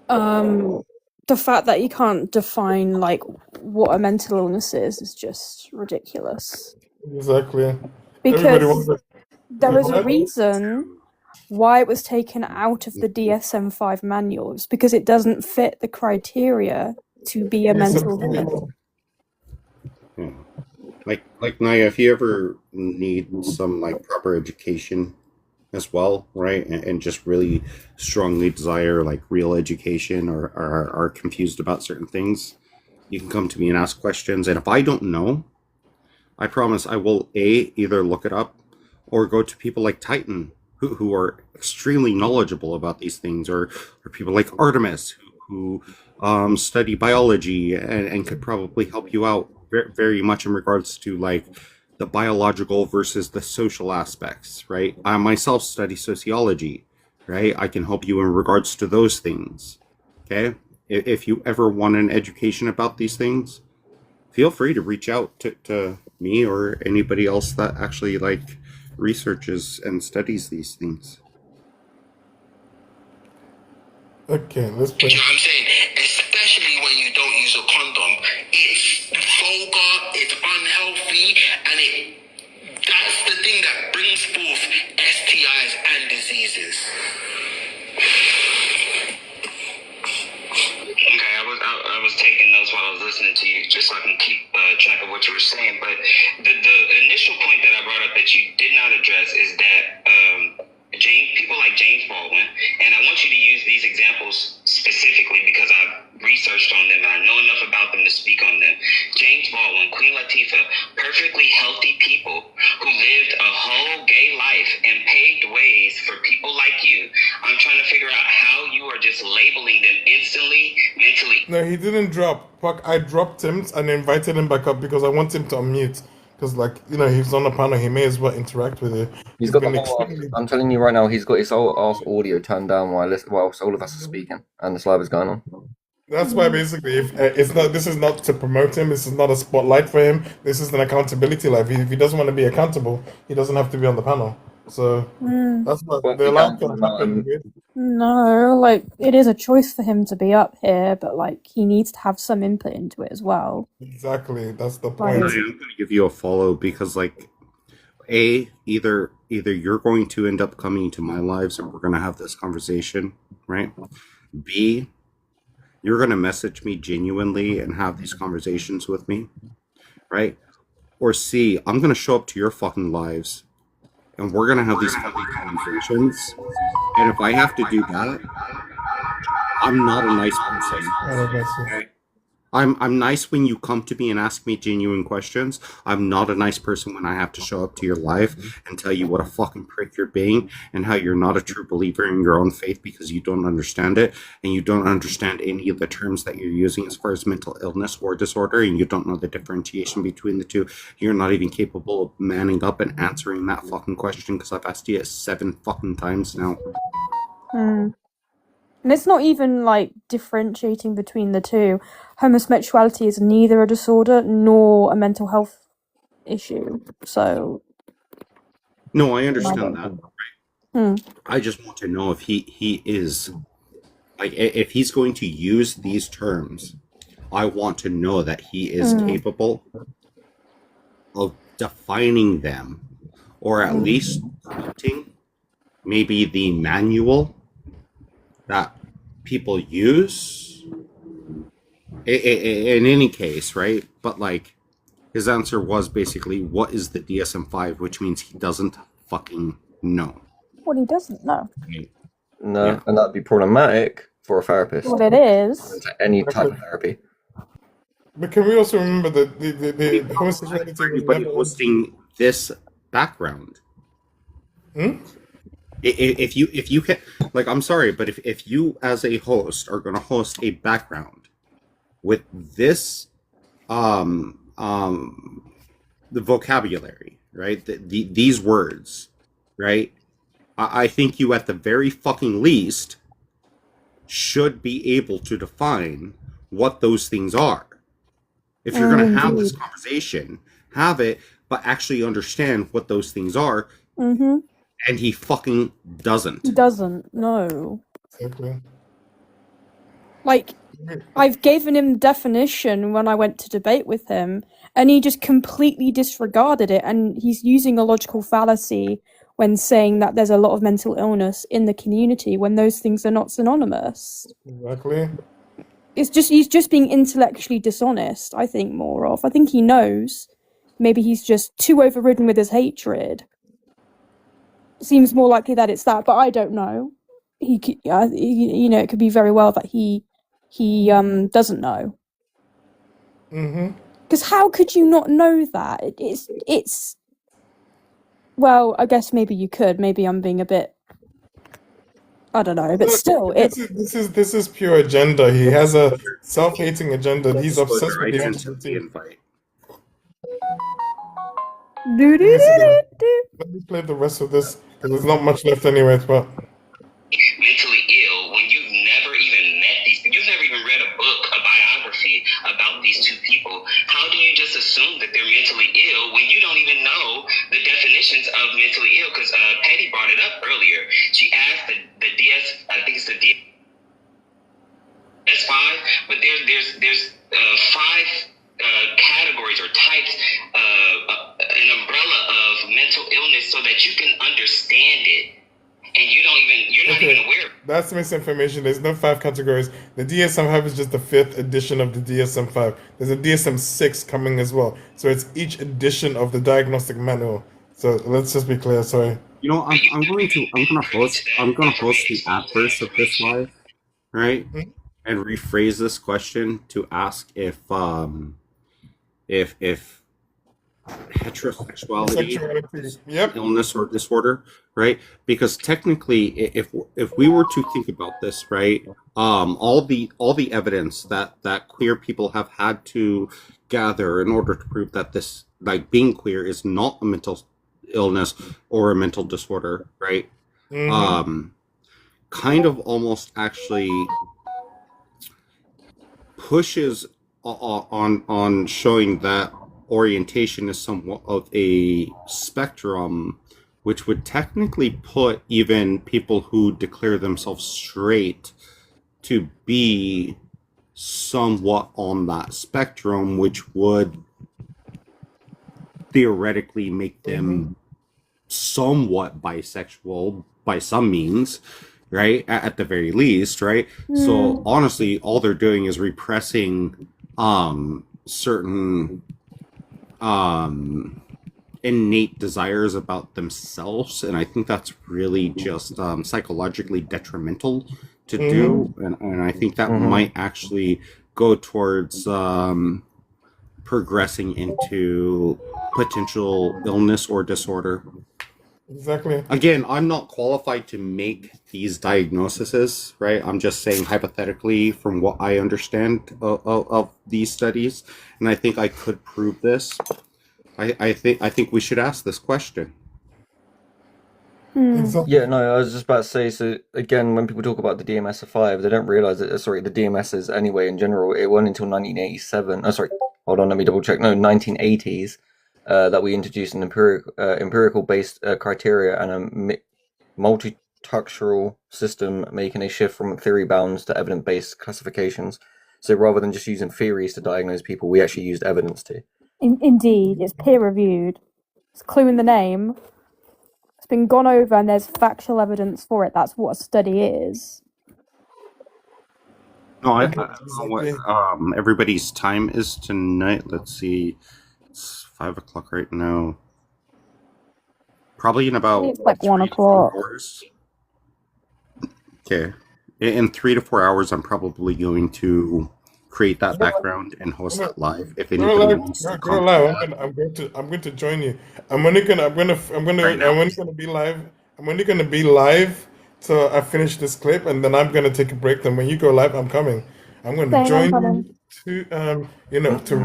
[SPEAKER 14] the fact that you can't define like what a mental illness is just ridiculous.
[SPEAKER 1] Exactly.
[SPEAKER 14] Because
[SPEAKER 1] Everybody wants it.
[SPEAKER 14] there is a
[SPEAKER 1] What?
[SPEAKER 14] reason why it was taken out of the DSM-5 manuals because it doesn't fit the criteria to be a mental illness.
[SPEAKER 12] Yeah. Like Naya, if you ever need some like proper education as well, right, and just really strongly desire like real education, or are confused about certain things, you can come to me and ask questions. And if I don't know, I promise I will either look it up or go to people like Titan who are extremely knowledgeable about these things, or people like Artemis who study biology and could probably help you out very much in regards to like the biological versus the social aspects, right? I myself study sociology, right? I can help you in regards to those things. Okay? If you ever want an education about these things, feel free to reach out to me or anybody else that actually like researches and studies these things.
[SPEAKER 1] Okay, let's
[SPEAKER 10] You
[SPEAKER 1] play.
[SPEAKER 10] know what I'm saying? Especially when you don't use a condom. It's vulgar, it's unhealthy, and that's the thing that brings forth STIs and diseases. Okay, I was taking notes while I was listening to you, just so I can keep track of what you were saying. But the initial point that I brought up that you did not address is that people like James Baldwin, and I want you to use these examples specifically because I've researched on them and I know enough about them to speak on them. James Baldwin, Queen Latifah, perfectly healthy people who lived a whole gay life and paved ways for people like you. I'm trying to figure out how you are just labeling them instantly, mentally.
[SPEAKER 1] No, he didn't drop. Fuck, I dropped him and invited him back up because I want him to unmute. Because, like, you know, he's on the panel, he may as well interact with it.
[SPEAKER 3] He's got the
[SPEAKER 1] been
[SPEAKER 3] whole.
[SPEAKER 1] extremely.
[SPEAKER 3] I'm telling you right now, he's got his whole ass audio turned down whilst all of us are speaking and this live is going on.
[SPEAKER 1] That's why basically, if this is not to promote him, this is not a spotlight for him. This is an accountability live. If he doesn't want to be accountable, he doesn't have to be on the panel. So that's what
[SPEAKER 3] Well,
[SPEAKER 1] the
[SPEAKER 3] we
[SPEAKER 1] live
[SPEAKER 3] can't
[SPEAKER 1] can
[SPEAKER 3] put him out
[SPEAKER 1] happen.
[SPEAKER 3] and-
[SPEAKER 1] With.
[SPEAKER 14] No, like it is a choice for him to be up here, but like he needs to have some input into it as well.
[SPEAKER 1] Exactly, that's the
[SPEAKER 14] Like-
[SPEAKER 1] point.
[SPEAKER 12] I'm going to give you a follow because, like, either you're going to end up coming to my lives and we're going to have this conversation, right? B, you're going to message me genuinely and have these conversations with me, right? Or C, I'm going to show up to your fucking lives and we're going to have these fucking conversations. And if I have to do that, I'm not a nice person. Okay? I'm nice when you come to me and ask me genuine questions. I'm not a nice person when I have to show up to your life and tell you what a fucking prick you're being and how you're not a true believer in your own faith because you don't understand it and you don't understand any of the terms that you're using as far as mental illness or disorder and you don't know the differentiation between the two. You're not even capable of manning up and answering that fucking question because I've asked you it 7 fucking times now.
[SPEAKER 14] And it's not even like differentiating between the two. Homosexuality is neither a disorder nor a mental health issue. So
[SPEAKER 12] No, I understand that.
[SPEAKER 14] Hmm.
[SPEAKER 12] I just want to know if he is like if he's going to use these terms. I want to know that he is capable of defining them, or at least quoting maybe the manual that people use. In any case, right? But like, his answer was basically, "What is the DSM-5?" Which means he doesn't fucking know.
[SPEAKER 14] What he doesn't know.
[SPEAKER 3] No,
[SPEAKER 12] Yeah.
[SPEAKER 3] and that'd be problematic for a therapist.
[SPEAKER 14] What it is.
[SPEAKER 3] Any type of therapy.
[SPEAKER 1] But can we also remember that the homosexuality was
[SPEAKER 12] Everybody
[SPEAKER 1] never
[SPEAKER 12] hosting this background. If you can, like, I'm sorry, but if you as a host are going to host a background with this the vocabulary, right, these words, right, I think you at the very fucking least should be able to define what those things are. If you're going to have this conversation, have it, but actually understand what those things are.
[SPEAKER 14] Mm-hmm.
[SPEAKER 12] And he fucking doesn't.
[SPEAKER 14] He doesn't. No.
[SPEAKER 1] Exactly.
[SPEAKER 14] Like, I've given him definition when I went to debate with him, and he just completely disregarded it. And he's using a logical fallacy when saying that there's a lot of mental illness in the community when those things are not synonymous.
[SPEAKER 1] Exactly.
[SPEAKER 14] He's just being intellectually dishonest. I think I think he knows. Maybe he's just too overridden with his hatred. Seems more likely that it's that, but I don't know. He it could be very well that he doesn't know. Because how could you not know that? It's. Well, I guess maybe you could. Maybe I'm being a bit. I don't know, but still,
[SPEAKER 1] this is pure agenda. He has a self-hating agenda. He's obsessed with the
[SPEAKER 12] I sent
[SPEAKER 1] LGBT.
[SPEAKER 12] the invite.
[SPEAKER 14] Do, do,
[SPEAKER 1] Let me see
[SPEAKER 14] do,
[SPEAKER 1] the.
[SPEAKER 14] do.
[SPEAKER 1] Let me play the rest of this because there's not much left anyways. But
[SPEAKER 10] mentally ill when you've never even met these people. You've never even read a book, a biography about these two people. How do you just assume that they're mentally ill when you don't even know the definitions of mentally ill? Because Patty brought it up earlier. She asked the DS, I think it's the DS5, but there's five categories or types, an umbrella of mental illness so that you can understand it. And you're not even aware.
[SPEAKER 1] That's misinformation. There's no 5 categories. The DSM-5 is just the 5th edition of the DSM-5. There's a DSM-6 coming as well. So it's each edition of the diagnostic manual. So let's just be clear. Sorry.
[SPEAKER 12] You know, I'm gonna host the app verse of this live, right? And rephrase this question to ask if heterosexuality is illness or disorder, right? Because technically, if we were to think about this, right, all the evidence that queer people have had to gather in order to prove that this, like, being queer is not a mental illness or a mental disorder, right? Kind of almost actually pushes on showing that orientation is somewhat of a spectrum, which would technically put even people who declare themselves straight to be somewhat on that spectrum, which would theoretically make them somewhat bisexual by some means, right? At the very least, right? So honestly, all they're doing is repressing certain innate desires about themselves, and I think that's really just psychologically detrimental to do, and I think that might actually go towards progressing into potential illness or disorder.
[SPEAKER 1] Exactly.
[SPEAKER 12] Again, I'm not qualified to make these diagnoses, right? I'm just saying hypothetically from what I understand of these studies, and I think I could prove this. I think we should ask this question.
[SPEAKER 3] Yeah, no, I was just about to say, so again, when people talk about the DMS-5, they don't realize that, sorry, the DMSs anyway, in general, it wasn't until 1987, oh, sorry, hold on, let me double check, no, 1980s, that we introduced an empirical-based criteria and a multi-structural system making a shift from theory bounds to evidence-based classifications. So rather than just using theories to diagnose people, we actually used evidence to.
[SPEAKER 14] Indeed, it's peer-reviewed. It's a clue in the name. It's been gone over and there's factual evidence for it. That's what a study is.
[SPEAKER 12] No, I don't know what everybody's time is tonight. Let's see. It's 5 o'clock right now. Probably in about
[SPEAKER 14] It's like 1
[SPEAKER 12] 3 to 4
[SPEAKER 14] o'clock.
[SPEAKER 12] hours. Okay. In 3 to 4 hours, I'm probably going to create that background and host that live. If anybody wants to
[SPEAKER 1] Go
[SPEAKER 12] come
[SPEAKER 1] live.
[SPEAKER 12] to that.
[SPEAKER 1] I'm going to join you. I'm only gonna be live. I'm only gonna be live till I finish this clip, and then I'm gonna take a break. Then when you go live, I'm coming. I'm going to
[SPEAKER 14] Same, I'm
[SPEAKER 1] join
[SPEAKER 14] coming.
[SPEAKER 1] you to to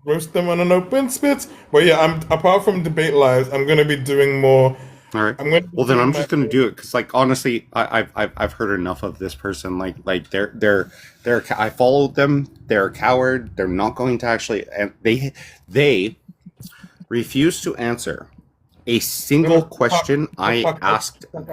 [SPEAKER 1] roast them on an open spit. But yeah, I'm apart from debate lives, I'm gonna be doing more.
[SPEAKER 12] All right.
[SPEAKER 1] I'm going to
[SPEAKER 12] Well, then
[SPEAKER 1] doing
[SPEAKER 12] I'm
[SPEAKER 1] my
[SPEAKER 12] just going to do it because, like, honestly, I've heard enough of this person. Like they're I followed them. They're a coward. They're not going to actually. And they refuse to answer a single question I asked them,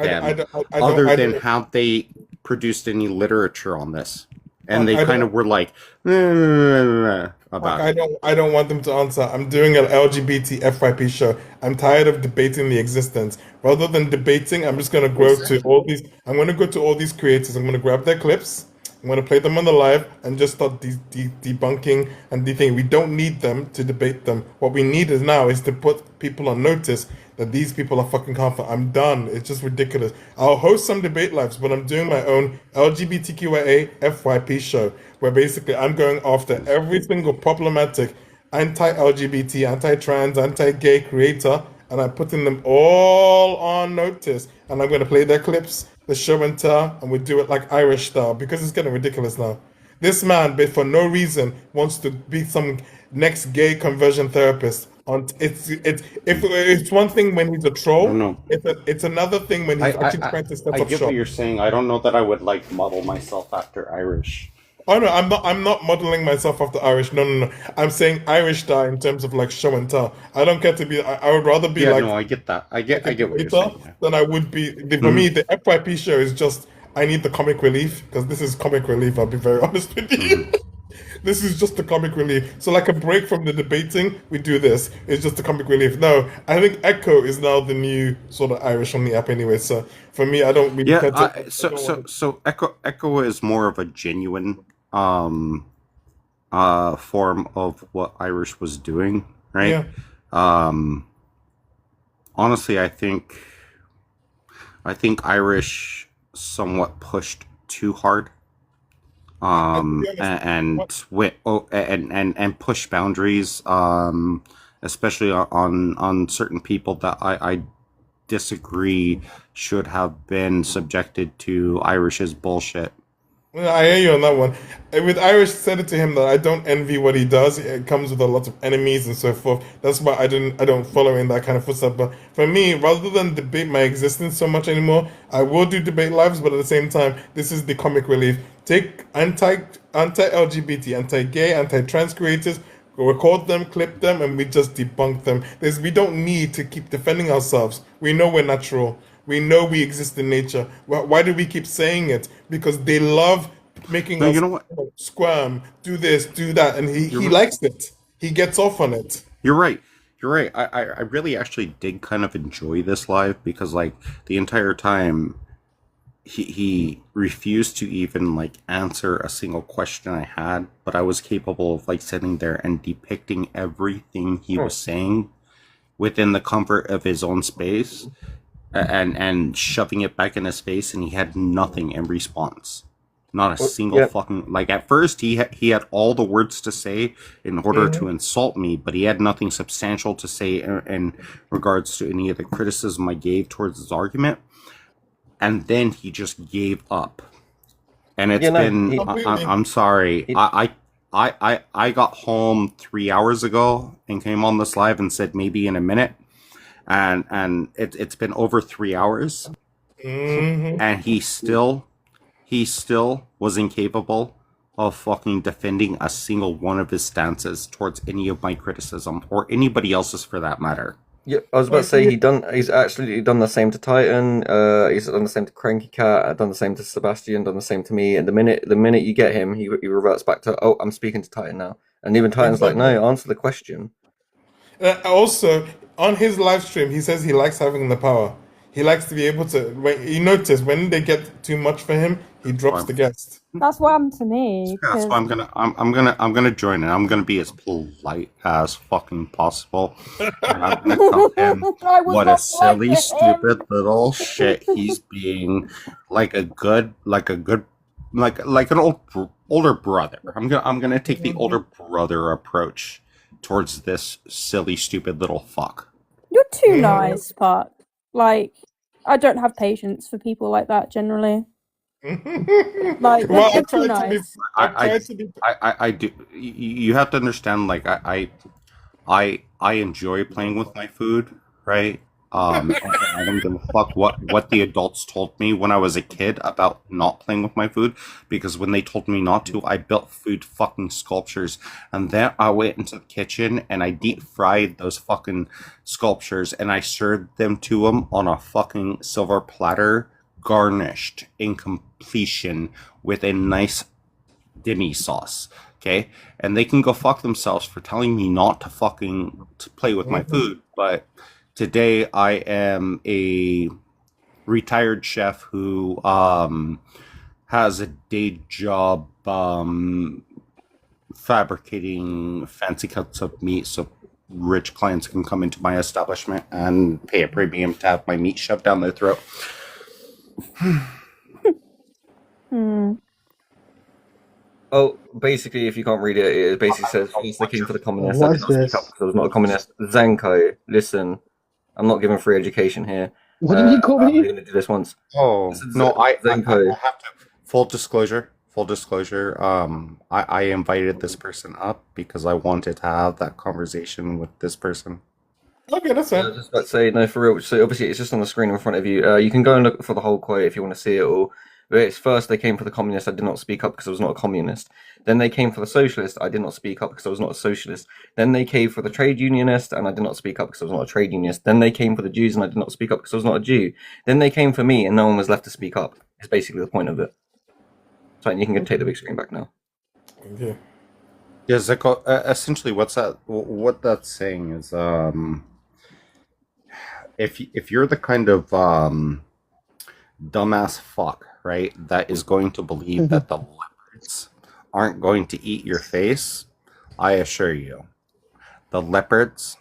[SPEAKER 12] other than have they produced any literature on this. And they kind of were like about it.
[SPEAKER 1] I don't want them to answer. I'm doing an LGBT FYP show. I'm tired of debating the existence. Rather than debating, I'm just gonna go to all these. I'm gonna go to all these creators. I'm gonna grab their clips. I'm gonna play them on the live and just start debunking and thinking. We don't need them to debate them. What we need is now is to put people on notice that these people are fucking harmful. I'm done. It's just ridiculous. I'll host some debate lives, but I'm doing my own LGBTQIA FYP show where basically I'm going after every single problematic anti-LGBT, anti-trans, anti-gay creator, and I'm putting them all on notice. And I'm going to play their clips, the show and tell, and we do it like Irish style because it's getting ridiculous now. This man, but for no reason, wants to be some next gay conversion therapist. It's one thing when he's a
[SPEAKER 12] I
[SPEAKER 1] troll.
[SPEAKER 12] don't know.
[SPEAKER 1] It's another thing when he's actually trying to set
[SPEAKER 12] I
[SPEAKER 1] up
[SPEAKER 12] get
[SPEAKER 1] shop.
[SPEAKER 12] what you're saying. I don't know that I would like model myself after Irish.
[SPEAKER 1] Oh no, I'm not modeling myself after Irish. No, no, no. I'm saying Irish style in terms of like show and tell. I don't care to be. I would rather be
[SPEAKER 12] Yeah,
[SPEAKER 1] like
[SPEAKER 12] no, I get that. I
[SPEAKER 1] a
[SPEAKER 12] get what you're
[SPEAKER 1] debater
[SPEAKER 12] saying. Yeah.
[SPEAKER 1] than I would be. For me, the FYP show is just I need the comic relief because this is comic relief. I'll be very honest with you. This is just the comic relief. So like a break from the debating, we do this. It's just the comic relief. No, I think Echo is now the new sort of Irish on the app anyway. So for me, I don't really care to.
[SPEAKER 12] So Echo is more of a genuine form of what Irish was doing, right?
[SPEAKER 1] Yeah.
[SPEAKER 12] Honestly, I think Irish somewhat pushed too hard. And push boundaries, especially on certain people that I disagree should have been subjected to Irish's bullshit.
[SPEAKER 1] Yeah, I hear you on that one. With Irish, said it to him that I don't envy what he does. It comes with a lot of enemies and so forth. That's why I don't follow in that kind of footstep. But for me, rather than debate my existence so much anymore, I will do debate lives. But at the same time, this is the comic relief. Take anti-LGBT, anti-gay, anti-trans creators, record them, clip them, and we just debunk them. We don't need to keep defending ourselves. We know we're natural. We know we exist in nature. Why do we keep saying it? Because they love making us squirm, do this, do that, and he likes it. He gets off on it.
[SPEAKER 12] You're right. You're right. I really actually did kind of enjoy this live because like the entire time he refused to even like answer a single question I had, but I was capable of like sitting there and depicting everything he was saying within the comfort of his own space. And shoving it back in his face, and he had nothing in response. Not a single fucking like. At first, he had all the words to say in order to insult me, but he had nothing substantial to say in regards to any of the criticism I gave towards his argument. And then he just gave up. And it's been. I'm sorry. I got home 3 hours ago and came on this live and said maybe in a minute. And it's been over 3 hours, and he still was incapable of fucking defending a single one of his stances towards any of my criticism or anybody else's for that matter.
[SPEAKER 3] Yeah, I was about to say he's actually done the same to Titan. He's done the same to Cranky Cat. Done the same to Sebastian. Done the same to me. And the minute you get him, he reverts back to I'm speaking to Titan now. And even Titan's like, no, answer the question.
[SPEAKER 1] Also, on his live stream, he says he likes having the power. He likes to be able to. You notice when they get too much for him, he drops the guest.
[SPEAKER 14] That's what happened to me.
[SPEAKER 12] That's why I'm gonna join it. I'm gonna be as polite as fucking possible. And I'm gonna tell him what a silly, stupid little shit he's being, like an older brother. I'm gonna take the older brother approach towards this silly, stupid little fuck.
[SPEAKER 14] You're too nice, Puck. Like, I don't have patience for people like that generally. Like,
[SPEAKER 1] well,
[SPEAKER 14] you're too nice.
[SPEAKER 12] I do. You have to understand. Like, I enjoy playing with my food, right? And I don't give a fuck what the adults told me when I was a kid about not playing with my food, because when they told me not to, I built food fucking sculptures, and then I went into the kitchen and I deep fried those fucking sculptures and I served them to them on a fucking silver platter, garnished in completion with a nice demi sauce. Okay, and they can go fuck themselves for telling me not to play with my food, but today I am a retired chef who has a day job fabricating fancy cuts of meat so rich clients can come into my establishment and pay a premium to have my meat shoved down their throat.
[SPEAKER 3] Oh, basically, if you can't read it, it basically says he's looking for the communist.
[SPEAKER 11] What is this?
[SPEAKER 3] I was not a communist. Zanko, listen, I'm not giving free education here.
[SPEAKER 11] What did you call me?
[SPEAKER 3] I'm going to do this once.
[SPEAKER 12] Oh, no, I have to, full disclosure, full disclosure, I invited this person up because I wanted to have that conversation with this person.
[SPEAKER 1] Okay, that's
[SPEAKER 3] I
[SPEAKER 1] fine.
[SPEAKER 3] was just about to say, no, for real. So obviously, it's just on the screen in front of you. You can go and look for the whole quote if you want to see it all. But it's first they came for the communist. I did not speak up because I was not a communist. Then they came for the socialist. I did not speak up because I was not a socialist. Then they came for the trade unionist, and I did not speak up because I was not a trade unionist. Then they came for the Jews, and I did not speak up because I was not a Jew. Then they came for me, and no one was left to speak up. It's basically the point of it. So you can take the big screen back now.
[SPEAKER 1] Okay.
[SPEAKER 12] Yeah, Zeko, essentially, what that's saying is, if you're the kind of dumbass fuck, right, that is going to believe that the leopards aren't going to eat your face, I assure you, the leopards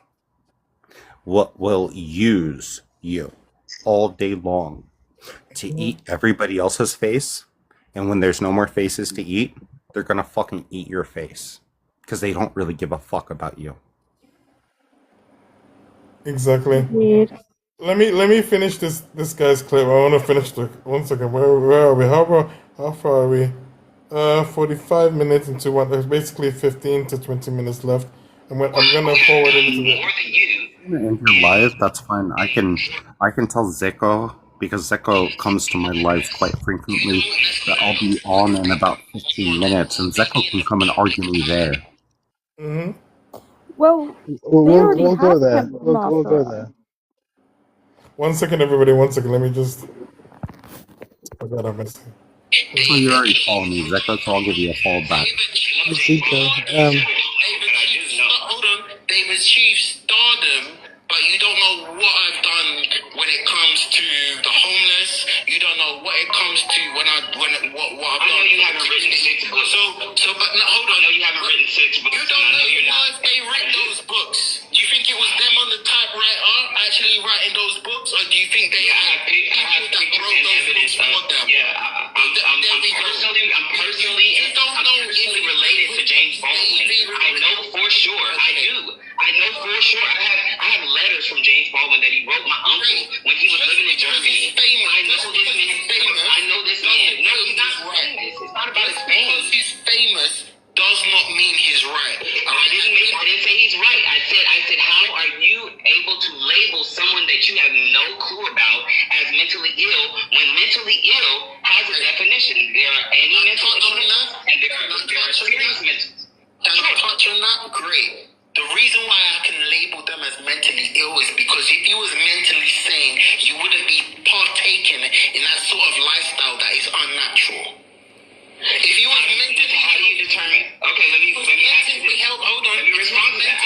[SPEAKER 12] will use you all day long to eat everybody else's face, and when there's no more faces to eat, they're gonna fucking eat your face because they don't really give a fuck about you.
[SPEAKER 1] Exactly.
[SPEAKER 14] Weird.
[SPEAKER 1] Let me finish this guy's clip. I want to finish the 1 second. Where are we? How far are we? 45 minutes into one. There's basically 15 to 20 minutes left. I'm gonna forward it into the.
[SPEAKER 12] In your live, that's fine. I can tell Zeko, because Zeko comes to my lives quite frequently, that I'll be on in about 15 minutes, and Zeko can come and argue me there.
[SPEAKER 1] Mm-hmm.
[SPEAKER 14] Well, they already
[SPEAKER 11] We'll go
[SPEAKER 14] have
[SPEAKER 11] there.
[SPEAKER 14] Temple
[SPEAKER 11] We'll go
[SPEAKER 14] Master.
[SPEAKER 11] there.
[SPEAKER 1] 1 second, everybody. 1 second. Let me just. Oh God, I missed it.
[SPEAKER 12] So you already followed me, Zeko, so I'll give you a follow back.
[SPEAKER 11] Zico,
[SPEAKER 10] Hold on, David Chief stardom, but you don't know what I've done when it comes to the homeless. You don't know what it comes to what I've done. I know you haven't written 6 books. But no, hold on. I know you haven't written 6 books. You don't know if they wrote those books. Do you think it was them on the typewriter actually writing those books, or do you think they had people that wrote those books for them? Yeah, I'm personally related to James Baldwin. I know for sure. I do. I know for sure. I have letters from James Baldwin that he wrote my uncle when he was living in Germany. I know this man. I know this man. No, he's not famous. It's not about his fame. Because he's famous does not mean he's right. I didn't say he's right. I said, how are you able to label someone that you have no clue about as mentally ill when mentally ill has a definition? There are any mental illness and there are serious mental. Can I touch on that? Great. The reason why I can label them as mentally ill is because if you was mentally sane, you wouldn't be partaking in that sort of lifestyle that is unnatural. If you was mentally, how do you determine? Okay, let me ask you this. Hold on. Let me respond to that.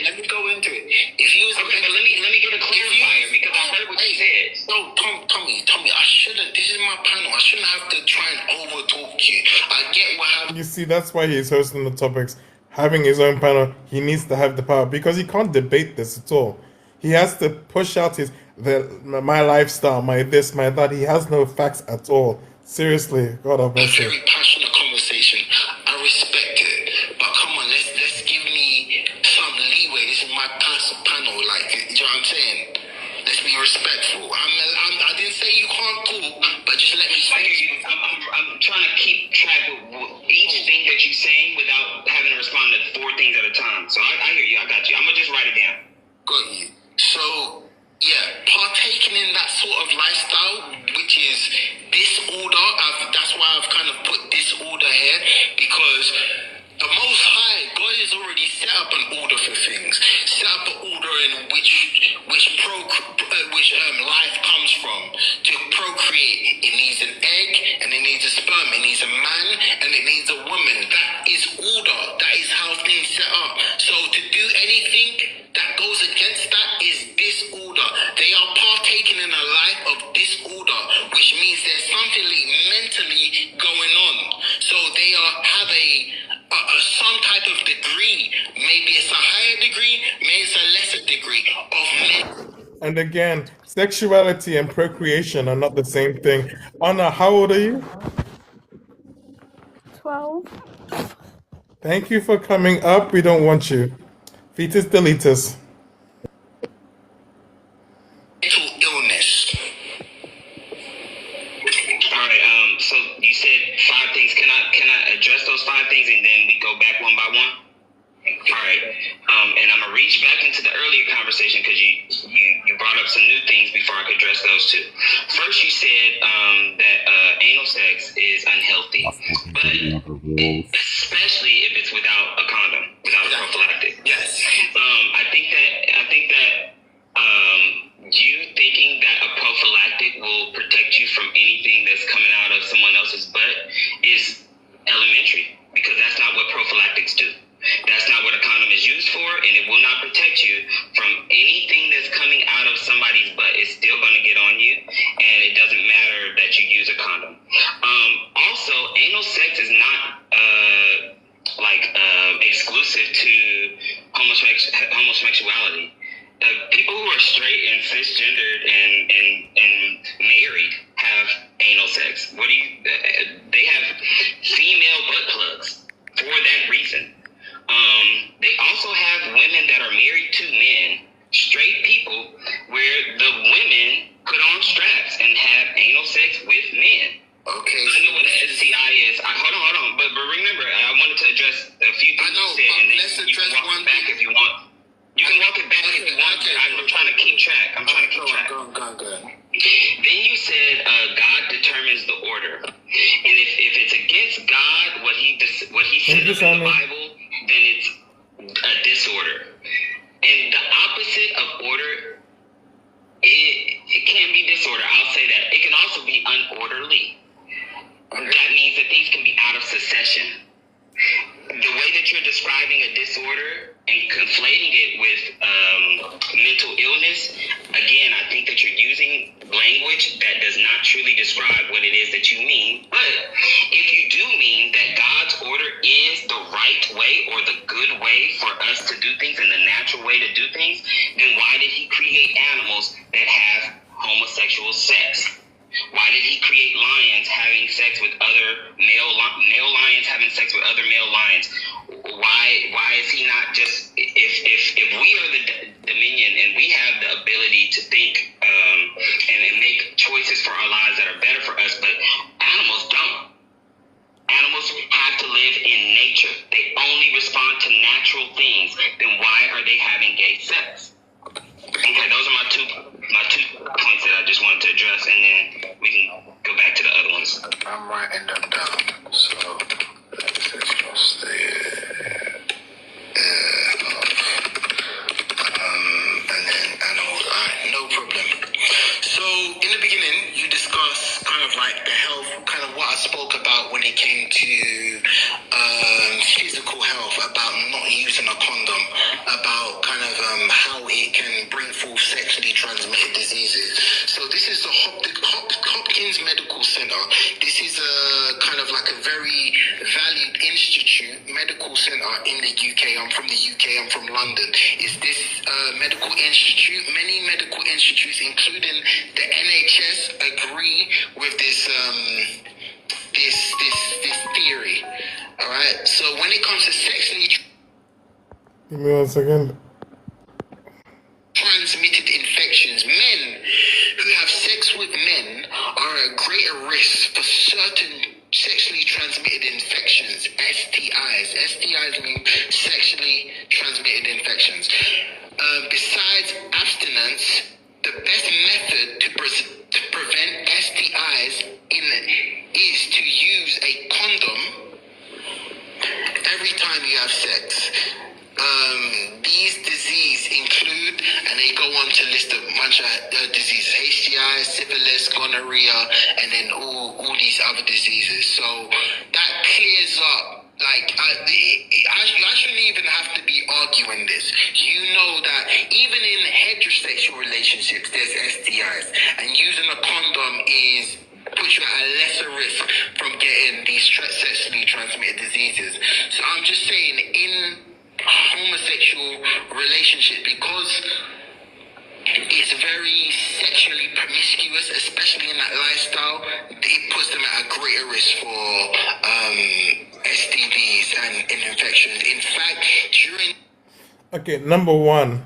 [SPEAKER 10] Let me go into it. If you was okay, but let me get a clarifier because I heard what you said. No, Tommy, I shouldn't. This is my panel. I shouldn't have to try and over talk you. I get what happened.
[SPEAKER 1] You see, that's why he's hosting the topics, having his own panel. He needs to have the power because he can't debate this at all. He has to push out my lifestyle, my this, my that. He has no facts at all. Seriously, God have mercy.
[SPEAKER 10] Very passionate conversation. I respect it, but come on, let's give me some leeway. This is my panel, like, you know what I'm saying? Let's be respectful. I didn't say you can't talk, but just let me speak. I'm trying to keep track of each thing that you're saying without having to respond to 4 things at a time. So I hear you. I got you. I'm gonna just write it down. Got you. So. Yeah, partaking in that sort of lifestyle, which is disorder, that's why I've kind of put disorder here, because the Most High, God has already set up an order for things, set up an order in which life comes from. To procreate, it needs an egg, and it needs a sperm, it needs a man, and it needs a woman. That is order, that is how things set up. So to do anything that goes against that is disorder. They are partaking in a life of disorder, which means there's something mentally going on. So they have some type of degree. Maybe it's a higher degree, maybe it's a lesser degree of mental.
[SPEAKER 1] And again, sexuality and procreation are not the same thing. Anna, how old are you?
[SPEAKER 14] 12.
[SPEAKER 1] Thank you for coming up. We don't want you. Fetus deletus.
[SPEAKER 10] Illness. All right. So
[SPEAKER 4] things and then we go back one by one? All right, and I'm gonna reach back into the earlier conversation because you brought up some new things before I could address those too. First, you said that anal sex is unhealthy, but especially if it's without a condom, without a prophylactic. Yes. I think that you thinking that a prophylactic will protect you from anything that's coming out of someone else's butt is elementary, because that's not what prophylactics do. That's not what a condom is used for, and it will not protect you from anything that's coming out of somebody's butt. It's still going to get on you, and it doesn't matter that you use a condom. Also, anal sex is not exclusive to homosexuality. People who are straight and cisgendered and married have anal sex. They have female butt plugs for that reason. They also have women that are married to men, straight people, where the women put on straps and have anal sex with men. Okay. I know what an STI is. Hold on. But remember, I wanted to address a few things you said, and then you can walk it back if you want. You can walk it back if you want. I'm trying to keep track. Go. Then you said God determines the order, and if it's against God, what He said in the Bible, then it's a disorder. And the opposite of order, it can be disorder. I'll say that. It can also be unorderly. That means that things can be out of succession. The way that you're describing a disorder and conflating it with mental illness, again, I think that you're using language that does not truly describe what it is that you mean. But if you do mean that God's order is the right way or the good way for us to do things and the natural way to do things, then why did He create animals that have homosexual sex? Why did He create lions having sex with other male lions having sex with other male lions? Why is He not just, if we are the dominion and we have the ability to think and make choices for our lives that are better for us, but animals don't. Animals have to live in nature. They only respond to natural things. Then why are they having gay sex? Okay, those are my two points that I just wanted to address, and then we can go back to the other ones. I'm writing them down. So let's just and then animals. Alright, no problem. So in the beginning, you discussed kind of like the health, kind of what I spoke about when it came to physical health, about not using a condom, about kind of how it can bring forth sexually transmitted diseases. So this is the Hopkins Medical Center. This is a kind of like a very valued institute, medical center in the UK. I'm from the UK. I'm from London. Is this medical institute? Many medical institutes, including the NHS, agree with this this theory. All right. So when it comes to sexually
[SPEAKER 1] Give me 1 second.
[SPEAKER 4] transmitted infections, men who have sex with men are at greater risk for certain sexually transmitted infections, STIs. STIs mean sexually transmitted infections. Besides abstinence, the best method to prevent STIs is to use a condom every time you have sex. These diseases include, and they go on to list a bunch of diseases: HCI, syphilis, gonorrhea, and then all these other diseases. So that clears up. Like, I shouldn't even have to be arguing this. You know that even in heterosexual relationships, there's STIs, and using a condom puts you at a lesser risk from getting these sexually transmitted diseases. So I'm just saying, in homosexual relationship, because it's very sexually promiscuous, especially in that lifestyle, it puts them at a greater risk for STDs and infections. In fact, during
[SPEAKER 1] Okay, number one,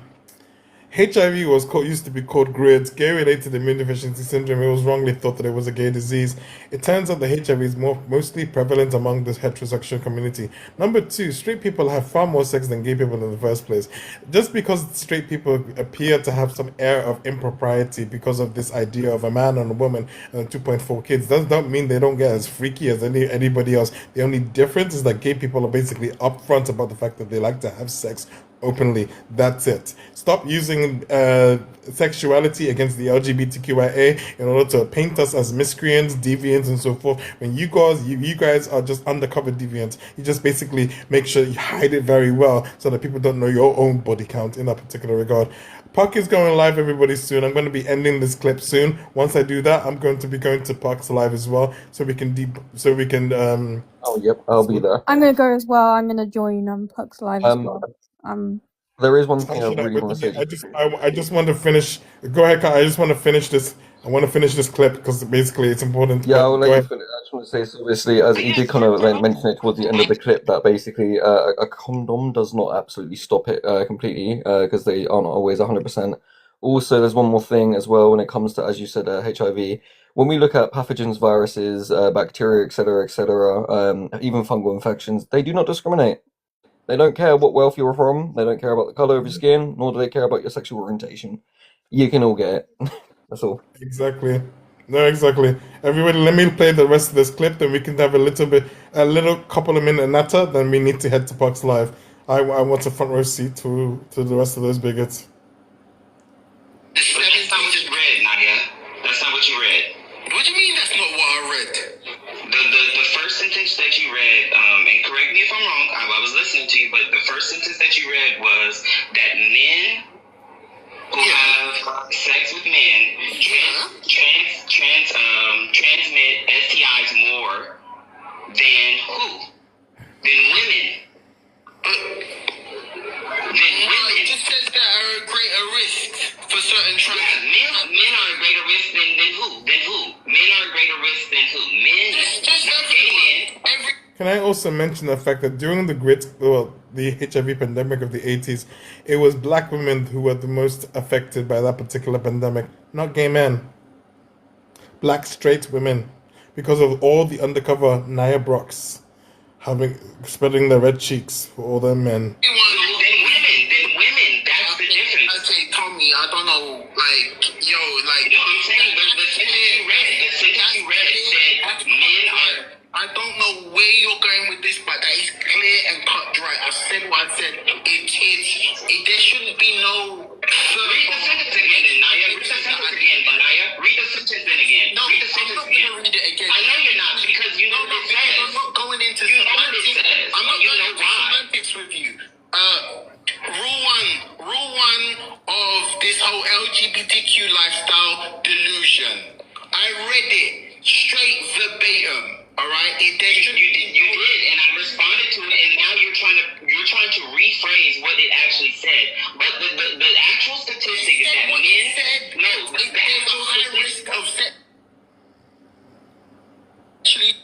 [SPEAKER 1] HIV used to be called GRID, gay-related immune deficiency syndrome. It was wrongly thought that it was a gay disease. It turns out that HIV is mostly prevalent among the heterosexual community. Number two, straight people have far more sex than gay people in the first place. Just because straight people appear to have some air of impropriety because of this idea of a man and a woman and 2.4 kids, does not mean they don't get as freaky as anybody else. The only difference is that gay people are basically upfront about the fact that they like to have sex openly. That's it. Stop using sexuality against the LGBTQIA in order to paint us as miscreants, deviants, and so forth. When you guys are just undercover deviants, you just basically make sure you hide it very well so that people don't know your own body count in that particular regard. Puck is going live, everybody, soon. I'm going to be ending this clip soon. Once I do that, I'm going to be going to Puck's live as well, so we can
[SPEAKER 3] Oh, yep, I'll be there.
[SPEAKER 14] I'm gonna go as well. I'm gonna join Puck's live as well.
[SPEAKER 3] There is one thing I
[SPEAKER 1] Actually,
[SPEAKER 3] really want to say.
[SPEAKER 1] I just want to finish. Go ahead, Kai. I just want to finish this. I want to finish this clip because basically it's important.
[SPEAKER 3] Yeah, I'll let
[SPEAKER 1] Go
[SPEAKER 3] you
[SPEAKER 1] ahead.
[SPEAKER 3] finish. I just want to say, so obviously, as he did kind of mention it towards the end of the clip, that basically a condom does not absolutely stop it completely because they are not always 100%. Also, there's one more thing as well when it comes to, as you said, HIV. When we look at pathogens, viruses, bacteria, etc., even fungal infections, they do not discriminate. They don't care what wealth you're from. They don't care about the color of your skin, nor do they care about your sexual orientation. You can all get it. That's all.
[SPEAKER 1] Exactly. No, exactly. Everybody, let me play the rest of this clip, then we can have a little couple of minute natter, then we need to head to Puck's live. I want a front row seat to the rest of those bigots.
[SPEAKER 10] That's not what you read, Nadia. That's not what you read. What do you mean that's not what I read? The first sentence that you read, and correct me if I'm wrong, I was listening to you, but the first sentence that you read was that men who have sex with men transmit STIs more than who? Than women. It just says that are at greater risk for certain trans. Yeah, men are at greater risk than who? Than who? Men are at greater risk than who? Men, gay men.
[SPEAKER 1] Can I also mention the fact that during the HIV pandemic of the 80s, it was black women who were the most affected by that particular pandemic, not gay men. Black straight women, because of all the undercover Nia Brox spreading their red cheeks for all their men.
[SPEAKER 10] Then women, that's the difference. I say, Tommy, I don't know, you know what I'm saying? The sentence you read said men are. I don't know where you're going with this, but that is clear and cut dry. I said what I said. There shouldn't be no. Read the sentence again, then, Naya. Read the sentence again, Naya. Read the sentence then again. No, read the sentence again. I'm not going to read it again. I know you're not, because you know what it says. I'm not going into semantics. I'm not going into semantics with you. Rule one of this whole LGBTQ lifestyle delusion. I read it straight verbatim. All right, you did, and I responded to it, and now you're trying to rephrase what it actually said. But the actual statistic is that there's a high risk of sexually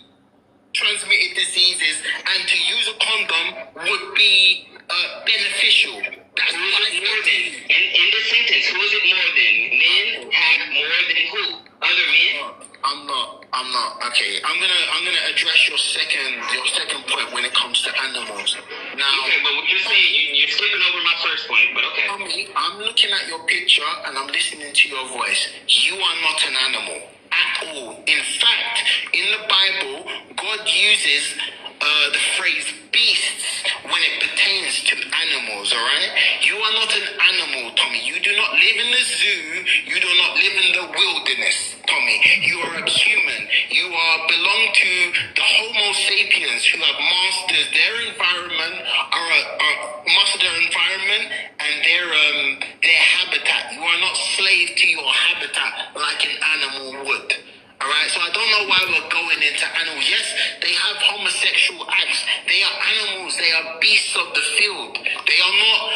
[SPEAKER 10] transmitted diseases, and to use a condom would be beneficial. That's who is it more than? In the sentence, who is it more than? Men have more than who? Other men? I'm not. Okay, I'm gonna address your second point when it comes to animals. Now, okay, but what you're saying, you're skipping over my first point, but okay. I'm looking at your picture and I'm listening to your voice. You are not an animal at all. In fact, in the Bible, God uses the phrase beasts when it pertains to animals, all right? You are not an animal, Tommy. You do not live in the zoo. You do not live in the wilderness, Tommy. You are a human. You belong to the Homo sapiens who have mastered their environment, and their habitat. You are not slave to your habitat like an animal would. Alright, so I don't know why we're going into animals. Yes, they have homosexual acts. They are animals. They are beasts of the field. They are not.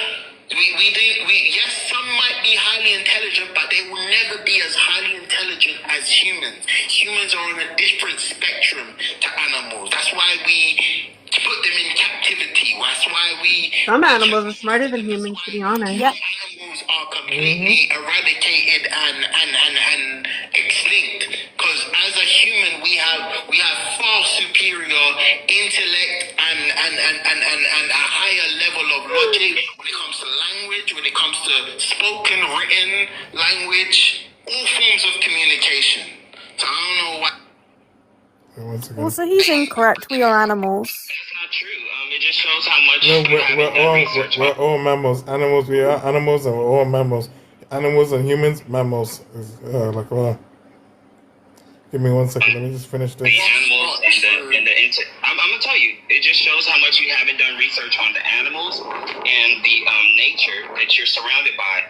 [SPEAKER 10] Yes, some might be highly intelligent, but they will never be as highly intelligent as humans. Humans are on a different spectrum to animals. That's why we put them in captivity. That's why
[SPEAKER 6] Some animals are smarter than humans, to be honest.
[SPEAKER 14] Yep.
[SPEAKER 10] animals are completely eradicated and extinct. Because as a human, we have far superior intellect and a higher level of logic when it comes to language, when it comes to spoken, written language, all forms of communication. So I don't know why.
[SPEAKER 14] Also, he's incorrect. We are animals.
[SPEAKER 10] It's not true. It just shows how much
[SPEAKER 1] No,
[SPEAKER 10] you haven't done research
[SPEAKER 1] we're all mammals. Animals, we are animals, and we're all mammals. Animals and humans, mammals. Give me 1 second. Let me just finish this.
[SPEAKER 10] animals I'm gonna tell you, it just shows how much you haven't done research on the animals and the nature that you're surrounded by.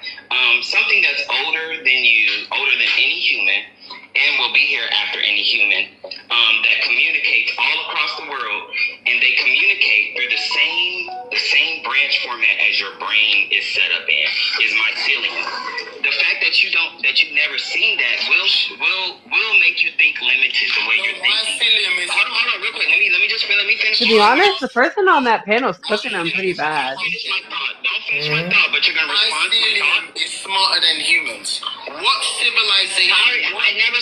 [SPEAKER 10] Something that's older than you, older than any human, and will be here after any human, that communicates all across the world, and they communicate through the same branch format as your brain is set up in, is mycelium. The fact that you've never seen that will make you think limited the way you're thinking. Hold on, real quick. Let me finish.
[SPEAKER 6] To be honest, the person on that panel is cooking them pretty bad.
[SPEAKER 10] Don't finish my thought, but you're gonna respond to my thought. Is smarter than humans. What civilization? I never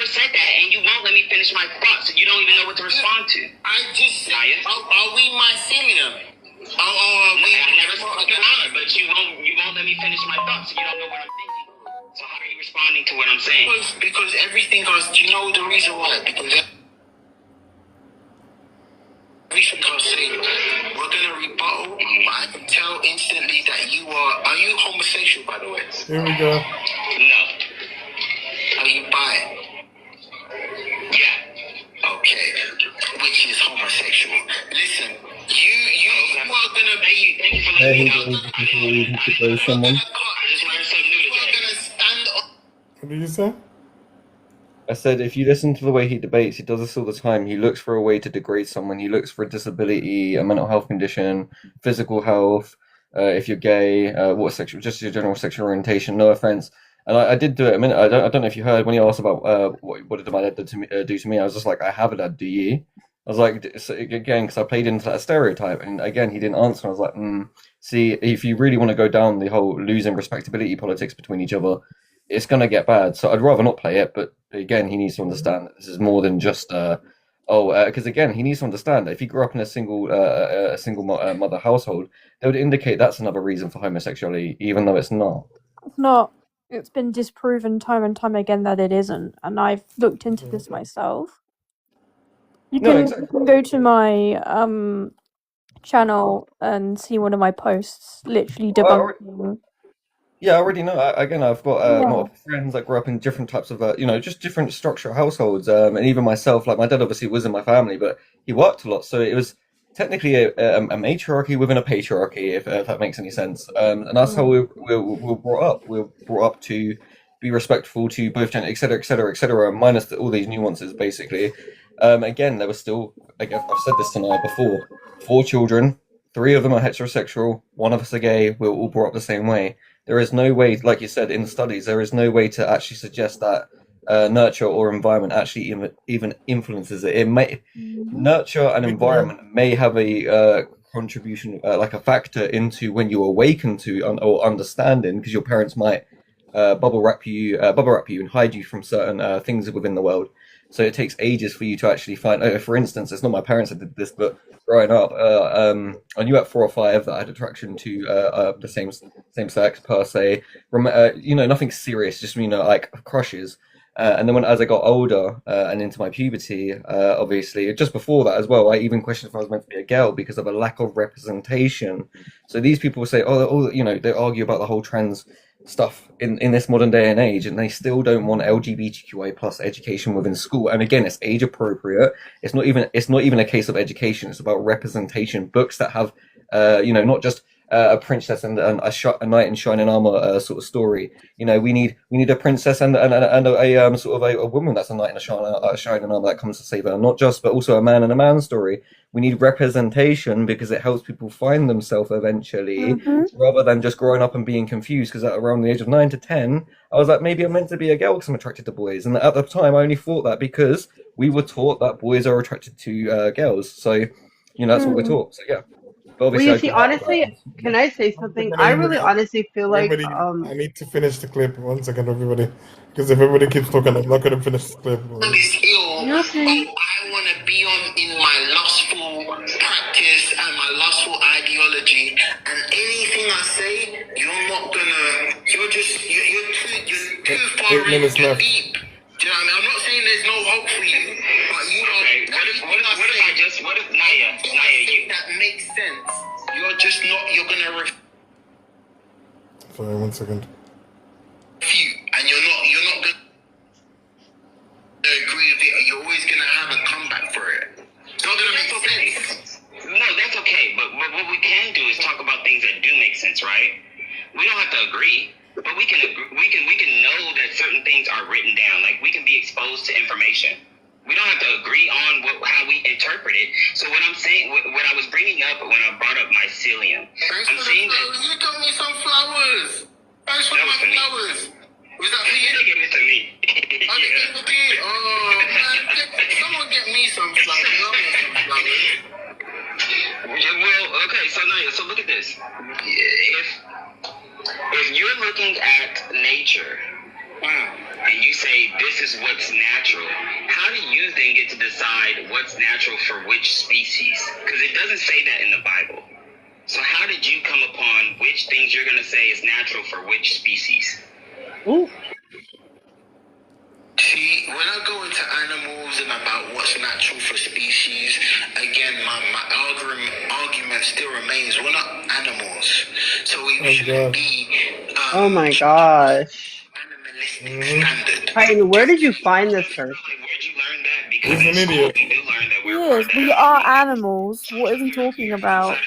[SPEAKER 10] said that, and you won't let me finish my thought, so you don't even know what to respond to. I just said, are we mycelium? I never spoke your mind, but you won't let me finish my thoughts, so you don't know what I'm thinking. So how are you responding to what I'm saying? Because everything goes. Do you know the reason why? Because everything I was saying, we're gonna rebuttal. I can tell instantly that you are you homosexual, by the way?
[SPEAKER 1] Here we go.
[SPEAKER 10] No. Are you bi? Yeah. Okay. Which is homosexual. Listen, you are gonna be. Thank you for letting me know. I just learned something new today. We're gonna stand up.
[SPEAKER 1] What did you say?
[SPEAKER 3] I said, if you listen to the way he debates, he does this all the time. He looks for a way to degrade someone. He looks for a disability, a mental health condition, physical health, if you're gay, what sexual, just your general sexual orientation. No offense. And I did do it a minute. I don't know if you heard when he asked about what did my dad do to me. I was just like, I have a dad. Do you? I was like, so again, because I played into that stereotype, and again, he didn't answer. I was like, see, if you really want to go down the whole losing respectability politics between each other, it's going to get bad. So I'd rather not play it. But again, he needs to understand that this is more than just because again, he needs to understand that if he grew up in a single mother household, that would indicate that's another reason for homosexuality, even though it's not.
[SPEAKER 14] It's not. It's been disproven time and time again that it isn't, and I've looked into this myself. You can go to my channel and see one of my posts, literally debunking.
[SPEAKER 3] Yeah, I already know. Again, I've got multiple friends that grew up in different types of, just different structural households. And even myself, like my dad obviously was in my family, but he worked a lot. So it was technically a matriarchy within a patriarchy, if that makes any sense. And that's how we were brought up. We were brought up to be respectful to both gender, et cetera, minus all these nuances, basically. Again, there was still, like I've said this tonight before, 4 children, 3 of them are heterosexual, 1 of us are gay, we're all brought up the same way. There is no way, like you said in the studies, there is no way to actually suggest that nurture or environment actually even influences it. It may nurture and environment may have a contribution, like a factor into when you awaken to or understanding, because your parents might bubble wrap you and hide you from certain things within the world. So it takes ages for you to actually find. For instance, it's not my parents that did this, but growing up, I knew at 4 or 5 that I had attraction to the same sex per se. Nothing serious, just like crushes. And then as I got older and into my puberty, obviously, just before that as well, I even questioned if I was meant to be a girl because of a lack of representation. So these people say, they argue about the whole trans stuff in this modern day and age, and they still don't want LGBTQI plus education within school. And again, it's age appropriate. It's not even a case of education. It's about representation. Books that have not just a princess and a knight in shining armor sort of story. We need a princess and a sort of a woman that's a knight in a shining armor that comes to save her. Not just, but also a man and a man story. We need representation because it helps people find themselves eventually, rather than just growing up and being confused. Because at around the age of 9 to 10, I was like, maybe I'm meant to be a girl because I'm attracted to boys. And at the time, I only thought that because we were taught that boys are attracted to girls. So, that's what we're taught. So, yeah. But
[SPEAKER 6] Well,
[SPEAKER 3] obviously,
[SPEAKER 6] you
[SPEAKER 3] I
[SPEAKER 6] see,
[SPEAKER 3] can.
[SPEAKER 6] honestly, can I say something? I really honestly feel like,
[SPEAKER 1] I need to finish the clip. 1 second, everybody. Because if everybody keeps talking, I'm not going to finish the clip.
[SPEAKER 10] On this hill,
[SPEAKER 6] you're okay.
[SPEAKER 10] I want to be on in my lustful practice and my lustful ideology, and anything I say, you're not gonna. You're too far
[SPEAKER 1] 8 minutes
[SPEAKER 10] in
[SPEAKER 1] left.
[SPEAKER 10] deep. Do you know what I mean? I'm not saying there's no hope for you, but you are. Okay, what if Naya, you that makes sense. You're just not. You're gonna
[SPEAKER 1] Sorry, 1 second.
[SPEAKER 10] refute, and you're not gonna agree with it. You're always gonna have a comeback for it. It's not gonna make sense. No, that's okay. But what we can do is talk about things that do make sense, right? We don't have to agree, but we can know that certain things are written down. Like we can be exposed to information. We don't have to agree on how we interpret it. So what I'm saying, what I was bringing up when I brought up mycelium, I'm saying that you got me some flowers. Thanks for my flowers. Was that for you? They gave it to me. Oh, they gave it to you? Oh, man. Someone get me some flowers. I want some flowers. Well, okay, so Naya, so look at this. If you're looking at nature, and you say this is what's natural, how do you then get to decide what's natural for which species? Because it doesn't say that in the Bible. So how did you come upon which things you're going to say is natural for which species?
[SPEAKER 6] Ooh.
[SPEAKER 10] See, when I go into animals and about what's natural for species, again, my argument still remains. We're not animals. So we shouldn't be
[SPEAKER 6] Oh my gosh.
[SPEAKER 10] standard.
[SPEAKER 6] Titan, where did you find this person?
[SPEAKER 1] He's an idiot.
[SPEAKER 14] He is. We are animals. What is he talking about?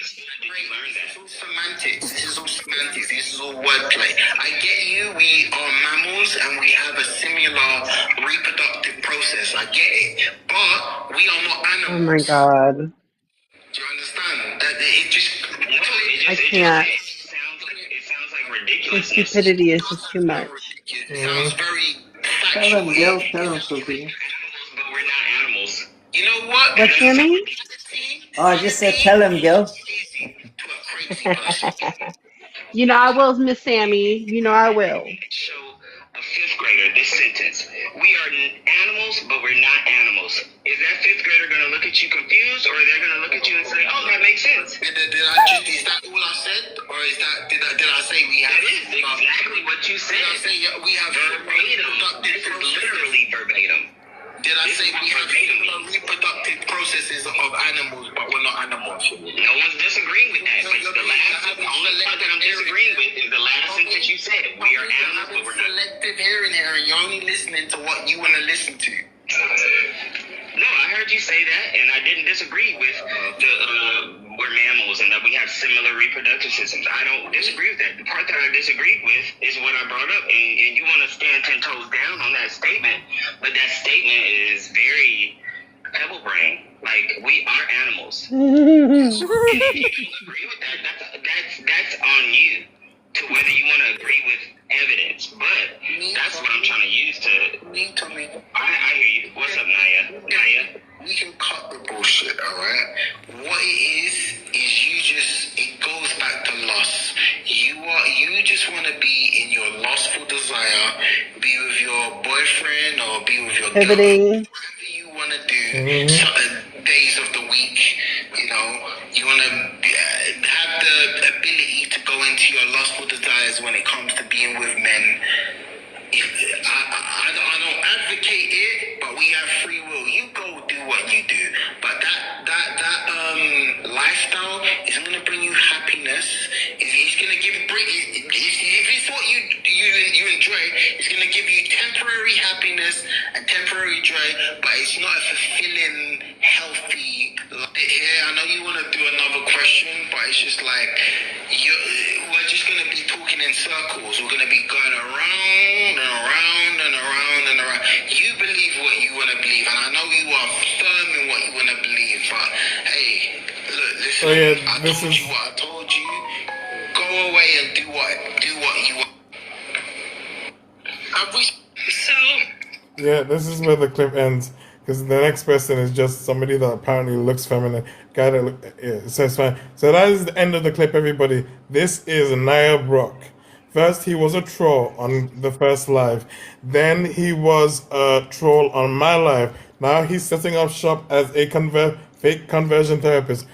[SPEAKER 10] This is all semantics. This is all wordplay. I get you. We are mammals and we have a similar reproductive process. I get it, but we are not
[SPEAKER 6] Oh
[SPEAKER 10] animals.
[SPEAKER 6] my god.
[SPEAKER 10] Do you understand? That it just.
[SPEAKER 6] I can't.
[SPEAKER 10] It sounds like
[SPEAKER 6] The
[SPEAKER 10] ridiculousness.
[SPEAKER 6] stupidity is just too much.
[SPEAKER 10] It sounds very
[SPEAKER 17] Tell
[SPEAKER 10] factual.
[SPEAKER 17] him, Gil. Tell him, Sophia.
[SPEAKER 10] But we're not animals. You know what?
[SPEAKER 6] What's your name?
[SPEAKER 17] Oh, I just said tell him, Gil.
[SPEAKER 6] You know I will, Miss Sammy. You know I will.
[SPEAKER 10] Show a fifth grader this sentence. We are animals, but we're not animals. Is that fifth grader going to look at you confused, or they're going to look at you and say, "Oh, that makes sense"? Is that all I said, or is that did I say we have? That is exactly what you said. Did I say we have verbatim? This is literally verbatim. Did I say we have similar reproductive processes of animals, but we're not animals? No one's disagreeing with that. But the only part that I'm disagreeing with is the last sentence you said. We are animals, but we're not. Selective hearing here, and you're only listening to what you want to listen to. No, I heard you say that, and I didn't disagree with we're mammals and that we have similar reproductive systems. I don't disagree with that. The part that I disagreed with is what I brought up, and you want to stand 10 toes down on that statement, but that statement is very pebble brain. Like, we are animals. And if you don't agree with that, that's on you to whether you want to agree with evidence, but that's what I'm trying to use to. I hear you. What's up, Naya? We can cut the bullshit, alright? What it is it goes back to lust. You just want to be in your lustful desire, be with your boyfriend or be with your
[SPEAKER 6] Pivoting.
[SPEAKER 10] girlfriend, whatever you want to do, certain days of the week, you want to have the ability to go into your lustful desires when it comes to being with men. I don't advocate it, but we have free will. You go do what you do, but that lifestyle is going to bring you happiness. It's going to if it's what you enjoy, it's going to give you temporary happiness and temporary joy, but it's not a fulfilling, healthy life. Here, I know you want to do another question, but it's just like we're just going to be talking in circles. We're going to be going around and around and around and around. You believe what you want to believe, and I know you are firm in what you want to believe, but hey, look, listen, I told you, go away and do what you want.
[SPEAKER 1] Yeah, this is where the clip ends. because the next person is just somebody that apparently looks feminine. Guy that so it's fine. So that is the end of the clip, everybody. This is Naya Brock. First, he was a troll on the first live. Then he was a troll on my live. Now he's setting up shop as a fake conversion therapist.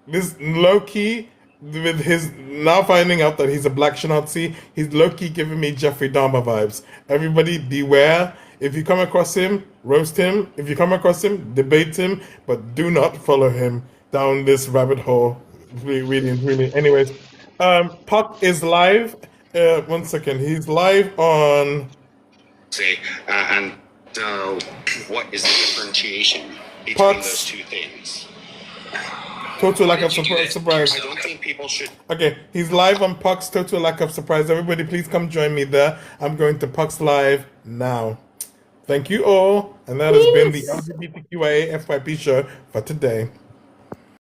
[SPEAKER 1] This low key, with his now finding out that he's a black Nazi, he's low key giving me Jeffrey Dahmer vibes. Everybody beware. If you come across him, roast him. If you come across him, debate him, but do not follow him down this rabbit hole. Really, really, really. Anyways, Puck is live. 1 second. He's live on.
[SPEAKER 12] Say, and what is the differentiation between
[SPEAKER 1] Puck's
[SPEAKER 12] those two things?
[SPEAKER 1] total lack of surprise.
[SPEAKER 12] I don't think people should.
[SPEAKER 1] Okay, he's live on Puck's total lack of surprise. Everybody, please come join me there. I'm going to Puck's live now. Thank you all, and that has been the LGBTQIA FYP show for today.